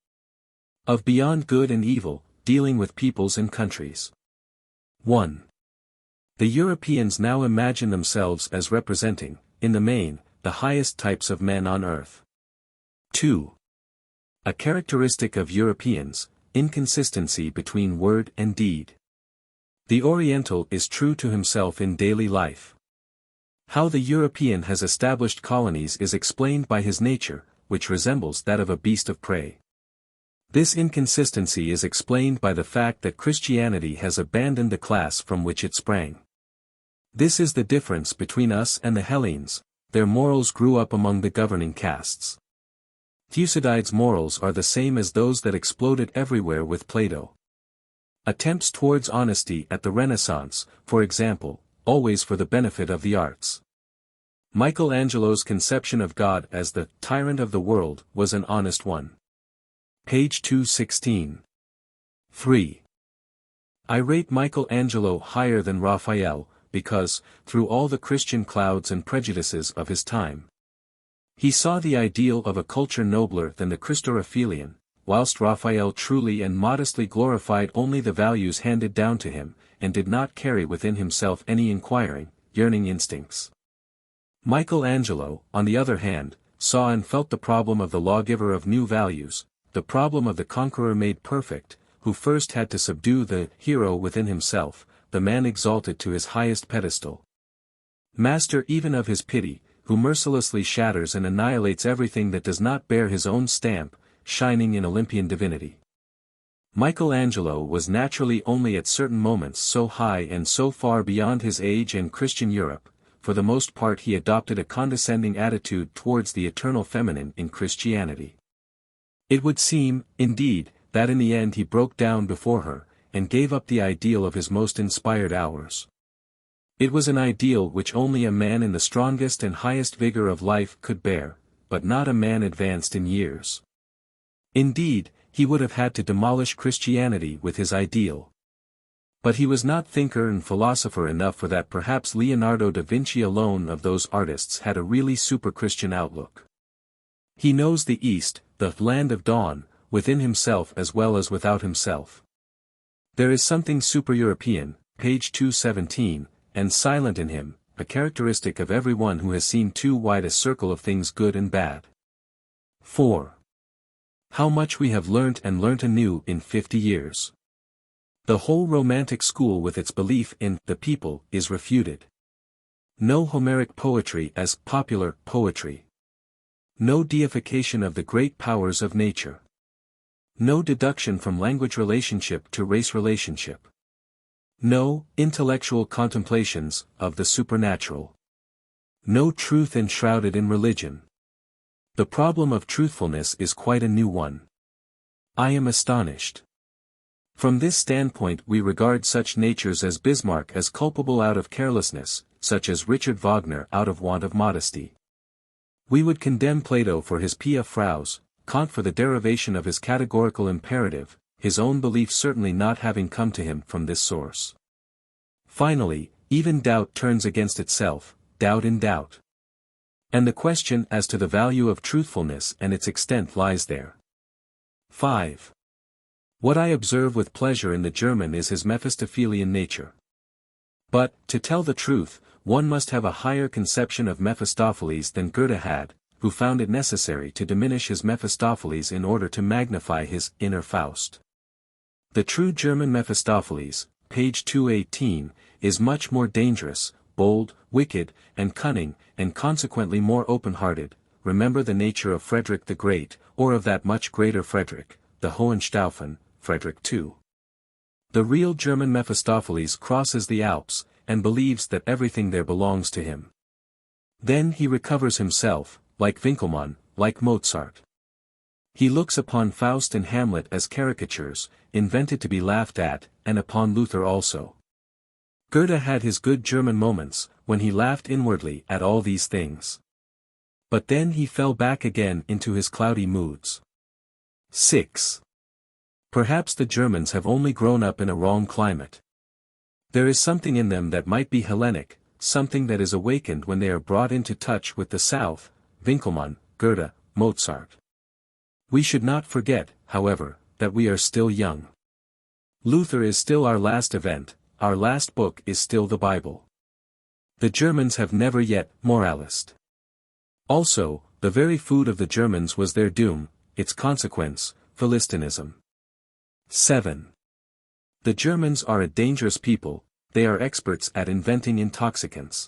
Of Beyond Good and Evil, dealing with peoples and countries. 1. The Europeans now imagine themselves as representing, in the main, the highest types of men on earth. 2. A characteristic of Europeans, inconsistency between word and deed. The Oriental is true to himself in daily life. How the European has established colonies is explained by his nature, which resembles that of a beast of prey. This inconsistency is explained by the fact that Christianity has abandoned the class from which it sprang. This is the difference between us and the Hellenes. Their morals grew up among the governing castes. Thucydides' morals are the same as those that exploded everywhere with Plato. Attempts towards honesty at the Renaissance, for example, always for the benefit of the arts. Michelangelo's conception of God as the tyrant of the world was an honest one. Page 216. 3. I rate Michelangelo higher than Raphael, because, through all the Christian clouds and prejudices of his time, he saw the ideal of a culture nobler than the Christophilian, whilst Raphael truly and modestly glorified only the values handed down to him, and did not carry within himself any inquiring, yearning instincts. Michelangelo, on the other hand, saw and felt the problem of the lawgiver of new values, the problem of the conqueror made perfect, who first had to subdue the hero within himself, the man exalted to his highest pedestal. Master even of his pity, who mercilessly shatters and annihilates everything that does not bear his own stamp, shining in Olympian divinity. Michelangelo was naturally only at certain moments so high and so far beyond his age and Christian Europe. For the most part he adopted a condescending attitude towards the eternal feminine in Christianity. It would seem, indeed, that in the end he broke down before her, and gave up the ideal of his most inspired hours. It was an ideal which only a man in the strongest and highest vigor of life could bear, but not a man advanced in years. Indeed, he would have had to demolish Christianity with his ideal. But he was not thinker and philosopher enough for that. Perhaps Leonardo da Vinci alone of those artists had a really super-Christian outlook. He knows the East, the land of dawn, within himself as well as without himself. There is something super-European, page 217, and silent in him, a characteristic of everyone who has seen too wide a circle of things good and bad. 4. How much we have learnt and learnt anew in 50 years. The whole Romantic school with its belief in the people is refuted. No Homeric poetry as popular poetry. No deification of the great powers of nature. No deduction from language relationship to race relationship. No intellectual contemplations of the supernatural. No truth enshrouded in religion. The problem of truthfulness is quite a new one. I am astonished. From this standpoint we regard such natures as Bismarck as culpable out of carelessness, such as Richard Wagner out of want of modesty. We would condemn Plato for his Pia Fraus, Kant for the derivation of his categorical imperative, his own belief certainly not having come to him from this source. Finally, even doubt turns against itself, doubt in doubt. And the question as to the value of truthfulness and its extent lies there. 5. What I observe with pleasure in the German is his Mephistophelian nature. But, to tell the truth, one must have a higher conception of Mephistopheles than Goethe had, who found it necessary to diminish his Mephistopheles in order to magnify his inner Faust. The true German Mephistopheles, page 218, is much more dangerous, bold, wicked, and cunning, and consequently more open-hearted. Remember the nature of Frederick the Great, or of that much greater Frederick, the Hohenstaufen, Frederick II. The real German Mephistopheles crosses the Alps, and believes that everything there belongs to him. Then he recovers himself, like Winckelmann, like Mozart. He looks upon Faust and Hamlet as caricatures, invented to be laughed at, and upon Luther also. Goethe had his good German moments, when he laughed inwardly at all these things. But then he fell back again into his cloudy moods. 6. Perhaps the Germans have only grown up in a wrong climate. There is something in them that might be Hellenic, something that is awakened when they are brought into touch with the South, Winckelmann, Goethe, Mozart. We should not forget, however, that we are still young. Luther is still our last event, our last book is still the Bible. The Germans have never yet moralist. Also, the very food of the Germans was their doom, its consequence, Philistinism. 7. The Germans are a dangerous people, they are experts at inventing intoxicants.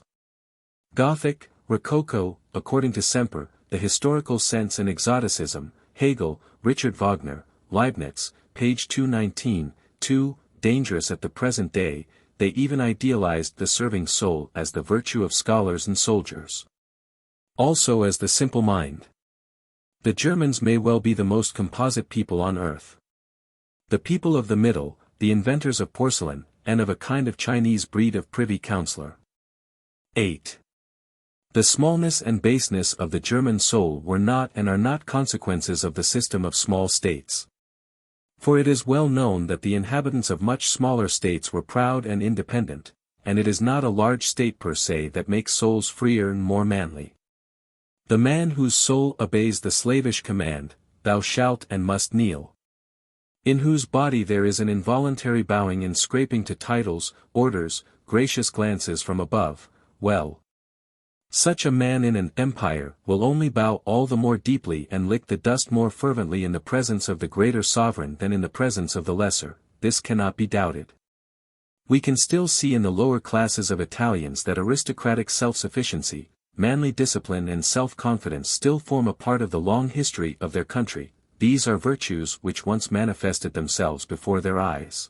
Gothic, Rococo, according to Semper, the historical sense and exoticism, Hegel, Richard Wagner, Leibniz, page 219, 2, dangerous at the present day, they even idealized the serving soul as the virtue of scholars and soldiers. Also as the simple mind. The Germans may well be the most composite people on earth. The people of the middle, the inventors of porcelain, and of a kind of Chinese breed of privy councillor. 8. The smallness and baseness of the German soul were not and are not consequences of the system of small states. For it is well known that the inhabitants of much smaller states were proud and independent, and it is not a large state per se that makes souls freer and more manly. The man whose soul obeys the slavish command, thou shalt and must kneel. In whose body there is an involuntary bowing and scraping to titles, orders, gracious glances from above, well. Such a man in an empire will only bow all the more deeply and lick the dust more fervently in the presence of the greater sovereign than in the presence of the lesser, this cannot be doubted. We can still see in the lower classes of Italians that aristocratic self-sufficiency, manly discipline and self-confidence still form a part of the long history of their country. These are virtues which once manifested themselves before their eyes.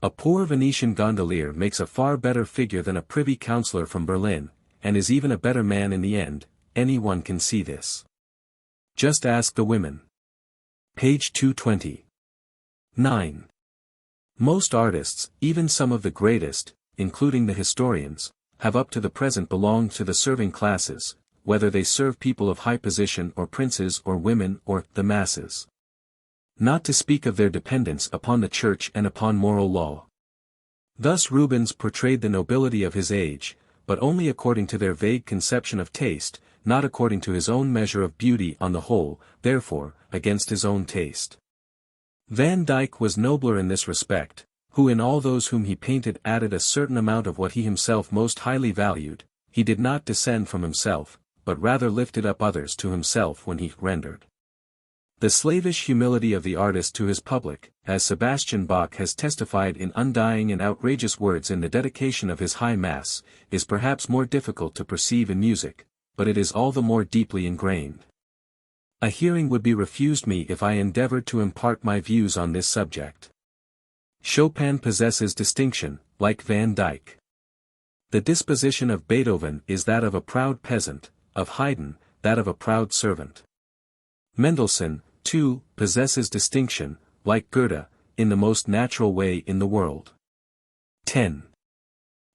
A poor Venetian gondolier makes a far better figure than a privy councillor from Berlin, and is even a better man in the end, anyone can see this. Just ask the women. Page 220. 9. Most artists, even some of the greatest, including the historians, have up to the present belonged to the serving classes, whether they serve people of high position or princes or women or the masses. Not to speak of their dependence upon the church and upon moral law. Thus Rubens portrayed the nobility of his age, but only according to their vague conception of taste, not according to his own measure of beauty on the whole, therefore, against his own taste. Van Dyck was nobler in this respect, who in all those whom he painted added a certain amount of what he himself most highly valued. He did not descend from himself, but rather lifted up others to himself when he rendered. The slavish humility of the artist to his public, as Sebastian Bach has testified in undying and outrageous words in the dedication of his High Mass, is perhaps more difficult to perceive in music, but it is all the more deeply ingrained. A hearing would be refused me if I endeavored to impart my views on this subject. Chopin possesses distinction, like Van Dyck. The disposition of Beethoven is that of a proud peasant, of Haydn, that of a proud servant. Mendelssohn, too, possesses distinction, like Goethe, in the most natural way in the world. 10.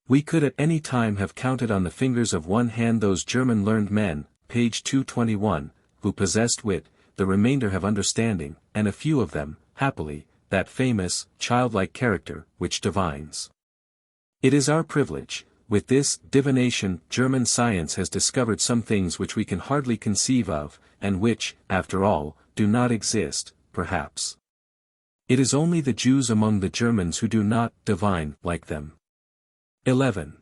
We could at any time have counted on the fingers of one hand those German learned men, page 221, who possessed wit, the remainder have understanding, and a few of them, happily, that famous, childlike character, which divines. It is our privilege. With this divination, German science has discovered some things which we can hardly conceive of, and which, after all, do not exist, perhaps. It is only the Jews among the Germans who do not divine like them. 11.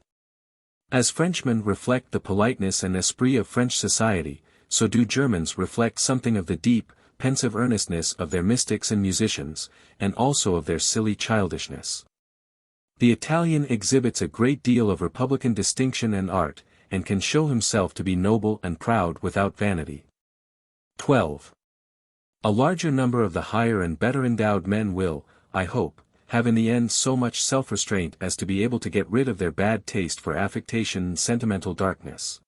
As Frenchmen reflect the politeness and esprit of French society, so do Germans reflect something of the deep, pensive earnestness of their mystics and musicians, and also of their silly childishness. The Italian exhibits a great deal of republican distinction and art, and can show himself to be noble and proud without vanity. 12. A larger number of the higher and better endowed men will, I hope, have in the end so much self-restraint as to be able to get rid of their bad taste for affectation and sentimental darkness.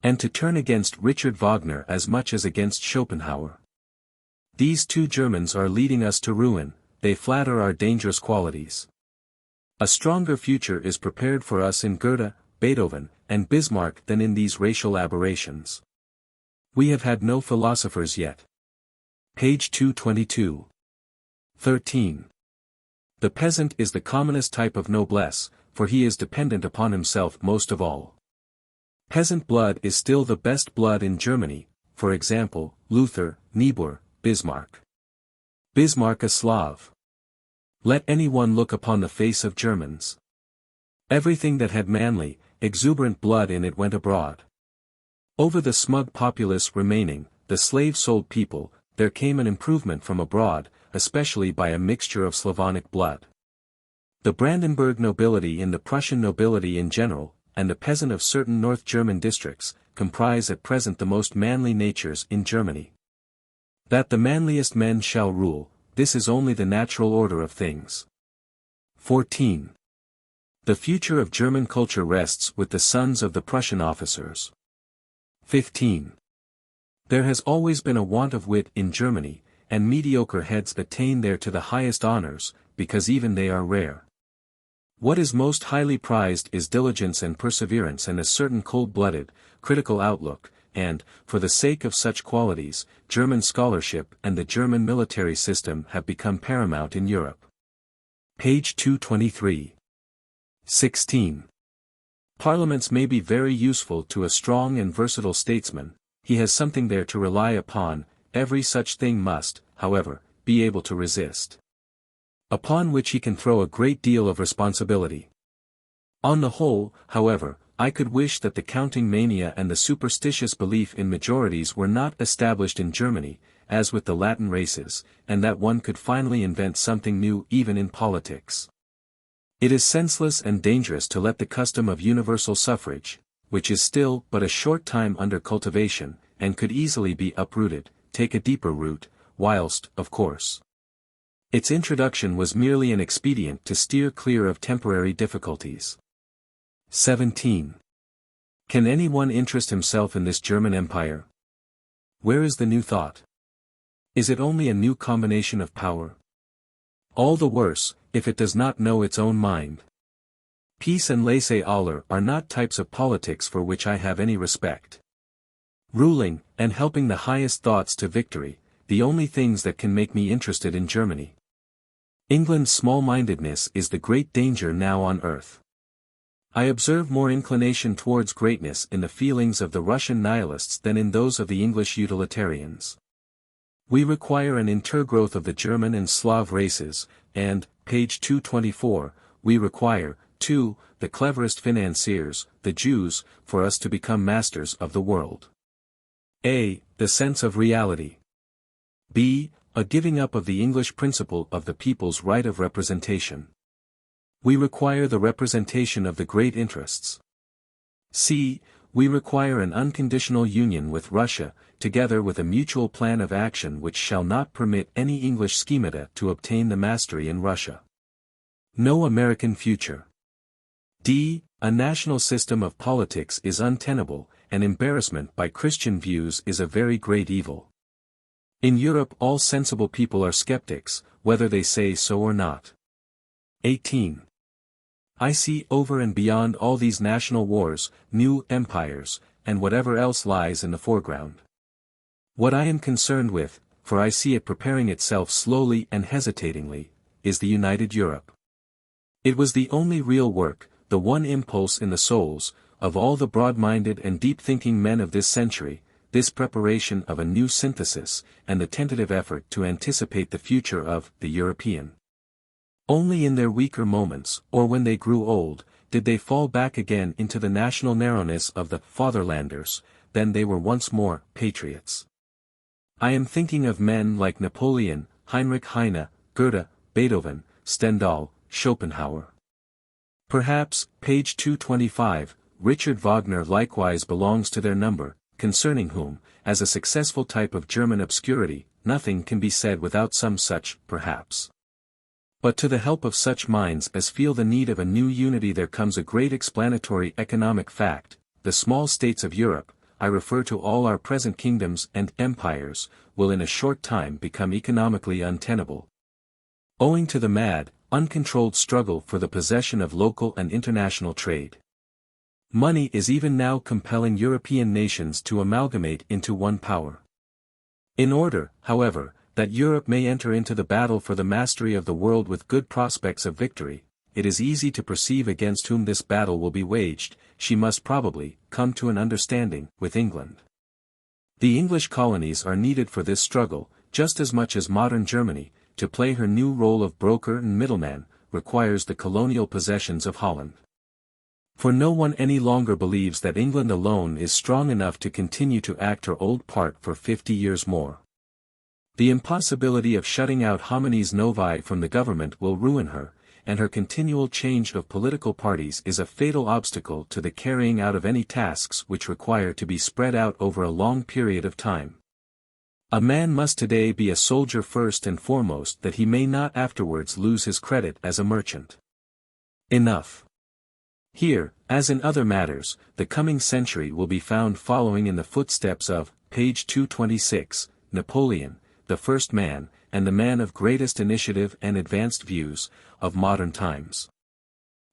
And to turn against Richard Wagner as much as against Schopenhauer. These two Germans are leading us to ruin, they flatter our dangerous qualities. A stronger future is prepared for us in Goethe, Beethoven, and Bismarck than in these racial aberrations. We have had no philosophers yet. Page 222. 13. The peasant is the commonest type of noblesse, for he is dependent upon himself most of all. Peasant blood is still the best blood in Germany, for example, Luther, Niebuhr, Bismarck. Bismarck a Slav. Let anyone look upon the face of Germans. Everything that had manly, exuberant blood in it went abroad. Over the smug populace remaining, the slave-sold people, there came an improvement from abroad, especially by a mixture of Slavonic blood. The Brandenburg nobility and the Prussian nobility in general, and the peasant of certain North German districts, comprise at present the most manly natures in Germany. That the manliest men shall rule, this is only the natural order of things. 14. The future of German culture rests with the sons of the Prussian officers. 15. There has always been a want of wit in Germany, and mediocre heads attain there to the highest honors, because even they are rare. What is most highly prized is diligence and perseverance and a certain cold-blooded, critical outlook, and, for the sake of such qualities, German scholarship and the German military system have become paramount in Europe. Page 223. 16. Parliaments may be very useful to a strong and versatile statesman, he has something there to rely upon, every such thing must, however, be able to resist. Upon which he can throw a great deal of responsibility. On the whole, however, I could wish that the counting mania and the superstitious belief in majorities were not established in Germany, as with the Latin races, and that one could finally invent something new even in politics. It is senseless and dangerous to let the custom of universal suffrage, which is still but a short time under cultivation, and could easily be uprooted, take a deeper root, whilst, of course, its introduction was merely an expedient to steer clear of temporary difficulties. 17. Can anyone interest himself in this German Empire? Where is the new thought? Is it only a new combination of power? All the worse, if it does not know its own mind. Peace and laissez-aller are not types of politics for which I have any respect. Ruling, and helping the highest thoughts to victory, the only things that can make me interested in Germany. England's small-mindedness is the great danger now on earth. I observe more inclination towards greatness in the feelings of the Russian nihilists than in those of the English utilitarians. We require an intergrowth of the German and Slav races, and, page 224, we require, too, the cleverest financiers, the Jews, for us to become masters of the world. A. The sense of reality. B. A giving up of the English principle of the people's right of representation. We require the representation of the great interests. C. We require an unconditional union with Russia, together with a mutual plan of action which shall not permit any English schemata to obtain the mastery in Russia. No American future. D. A national system of politics is untenable, and embarrassment by Christian views is a very great evil. In Europe all sensible people are skeptics, whether they say so or not. 18. I see over and beyond all these national wars, new empires, and whatever else lies in the foreground. What I am concerned with, for I see it preparing itself slowly and hesitatingly, is the united Europe. It was the only real work, the one impulse in the souls, of all the broad-minded and deep-thinking men of this century, this preparation of a new synthesis, and the tentative effort to anticipate the future of the European. Only in their weaker moments, or when they grew old, did they fall back again into the national narrowness of the fatherlanders, then they were once more patriots. I am thinking of men like Napoleon, Heinrich Heine, Goethe, Beethoven, Stendhal, Schopenhauer. Perhaps, page 225, Richard Wagner likewise belongs to their number, concerning whom, as a successful type of German obscurity, nothing can be said without some such, perhaps. But to the help of such minds as feel the need of a new unity there comes a great explanatory economic fact: the small states of Europe, I refer to all our present kingdoms and empires, will in a short time become economically untenable. Owing to the mad, uncontrolled struggle for the possession of local and international trade. Money is even now compelling European nations to amalgamate into one power. In order, however, that Europe may enter into the battle for the mastery of the world with good prospects of victory, it is easy to perceive against whom this battle will be waged. She must probably come to an understanding with England. The English colonies are needed for this struggle, just as much as modern Germany, to play her new role of broker and middleman, requires the colonial possessions of Holland. For no one any longer believes that England alone is strong enough to continue to act her old part for 50 years more. The impossibility of shutting out homines novae from the government will ruin her, and her continual change of political parties is a fatal obstacle to the carrying out of any tasks which require to be spread out over a long period of time. A man must today be a soldier first and foremost that he may not afterwards lose his credit as a merchant. Enough. Here, as in other matters, the coming century will be found following in the footsteps of, page 226, Napoleon, the first man, and the man of greatest initiative and advanced views, of modern times.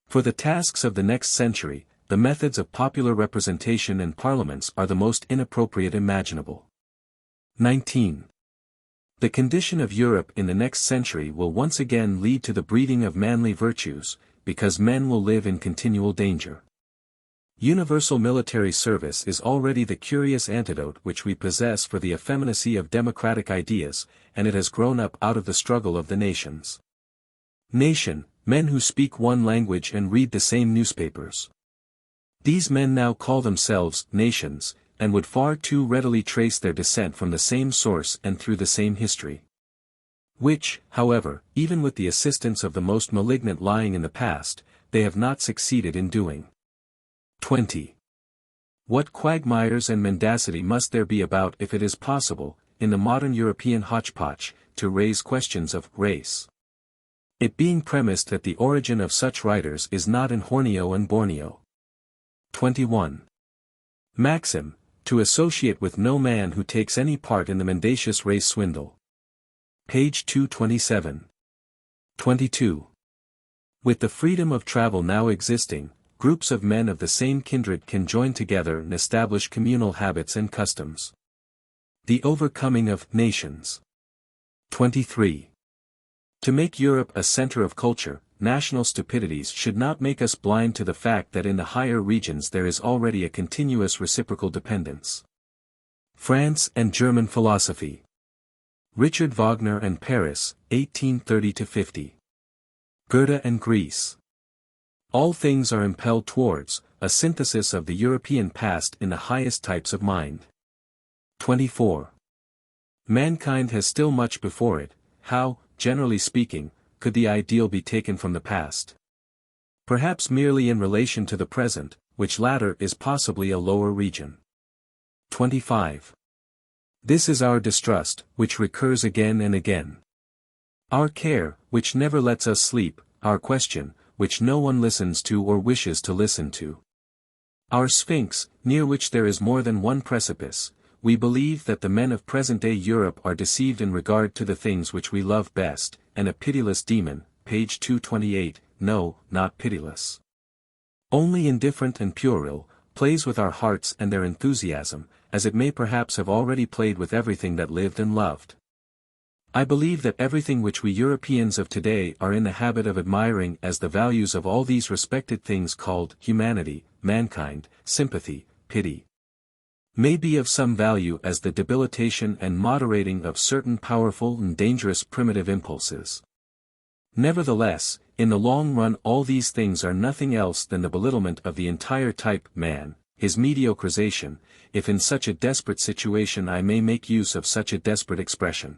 For the tasks of the next century, the methods of popular representation and parliaments are the most inappropriate imaginable. 19. The condition of Europe in the next century will once again lead to the breeding of manly virtues, because men will live in continual danger. Universal military service is already the curious antidote which we possess for the effeminacy of democratic ideas, and it has grown up out of the struggle of the nations. Nation, men who speak one language and read the same newspapers. These men now call themselves nations, and would far too readily trace their descent from the same source and through the same history. Which, however, even with the assistance of the most malignant lying in the past, they have not succeeded in doing. 20. What quagmires and mendacity must there be about if it is possible, in the modern European hodgepodge, to raise questions of race? It being premised that the origin of such writers is not in Borneo and Borneo. 21. Maxim, to associate with no man who takes any part in the mendacious race swindle. Page 227. 22. With the freedom of travel now existing, groups of men of the same kindred can join together and establish communal habits and customs. The overcoming of nations. 23. To make Europe a center of culture, national stupidities should not make us blind to the fact that in the higher regions there is already a continuous reciprocal dependence. France and German philosophy. Richard Wagner and Paris, 1830–50. Goethe and Greece. All things are impelled towards, a synthesis of the European past in the highest types of mind. 24. Mankind has still much before it. How, generally speaking, could the ideal be taken from the past? Perhaps merely in relation to the present, which latter is possibly a lower region. 25. This is our distrust, which recurs again and again. Our care, which never lets us sleep, our question, which no one listens to or wishes to listen to. Our sphinx, near which there is more than one precipice. We believe that the men of present-day Europe are deceived in regard to the things which we love best, and a pitiless demon, page 228, no, not pitiless. Only indifferent and puerile, plays with our hearts and their enthusiasm, as it may perhaps have already played with everything that lived and loved. I believe that everything which we Europeans of today are in the habit of admiring as the values of all these respected things called humanity, mankind, sympathy, pity, may be of some value as the debilitation and moderating of certain powerful and dangerous primitive impulses. Nevertheless, in the long run all these things are nothing else than the belittlement of the entire type man, his mediocrisation, if in such a desperate situation I may make use of such a desperate expression.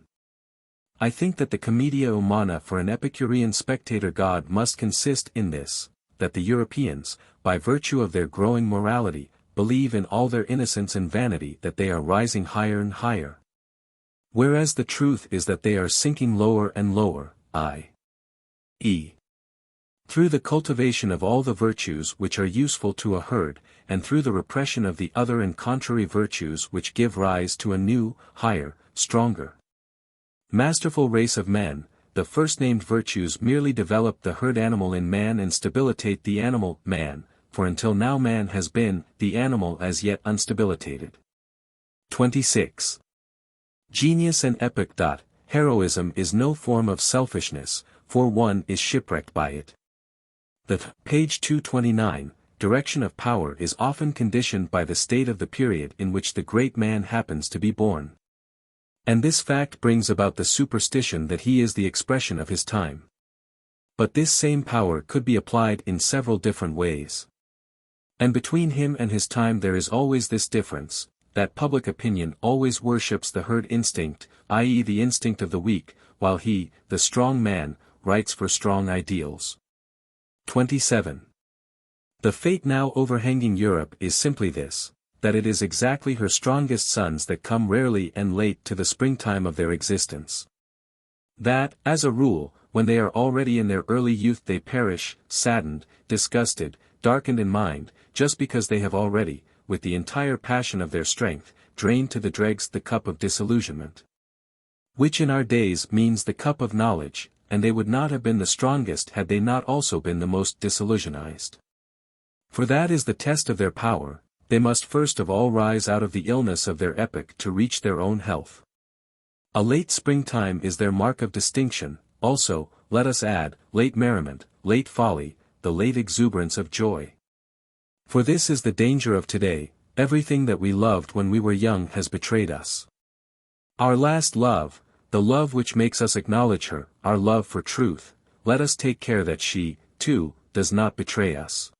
I think that the commedia humana for an Epicurean spectator god must consist in this, that the Europeans, by virtue of their growing morality, believe in all their innocence and vanity that they are rising higher and higher. Whereas the truth is that they are sinking lower and lower, i.e. through the cultivation of all the virtues which are useful to a herd, and through the repression of the other and contrary virtues which give rise to a new, higher, stronger, masterful race of men. The first-named virtues merely develop the herd animal in man and stabilitate the animal, man, for until now man has been, the animal as yet unstabilitated. 26. Genius and epic. Heroism is no form of selfishness, for one is shipwrecked by it. The page 229, direction of power is often conditioned by the state of the period in which the great man happens to be born. And this fact brings about the superstition that he is the expression of his time. But this same power could be applied in several different ways. And between him and his time there is always this difference, that public opinion always worships the herd instinct, i.e. the instinct of the weak, while he, the strong man, writes for strong ideals. 27. The fate now overhanging Europe is simply this, that it is exactly her strongest sons that come rarely and late to the springtime of their existence. That, as a rule, when they are already in their early youth they perish, saddened, disgusted, darkened in mind, just because they have already, with the entire passion of their strength, drained to the dregs the cup of disillusionment. Which in our days means the cup of knowledge, and they would not have been the strongest had they not also been the most disillusionized. For that is the test of their power, they must first of all rise out of the illness of their epoch to reach their own health. A late springtime is their mark of distinction, also, let us add, late merriment, late folly, the late exuberance of joy. For this is the danger of today, everything that we loved when we were young has betrayed us. Our last love, the love which makes us acknowledge her, our love for truth, let us take care that she, too, does not betray us.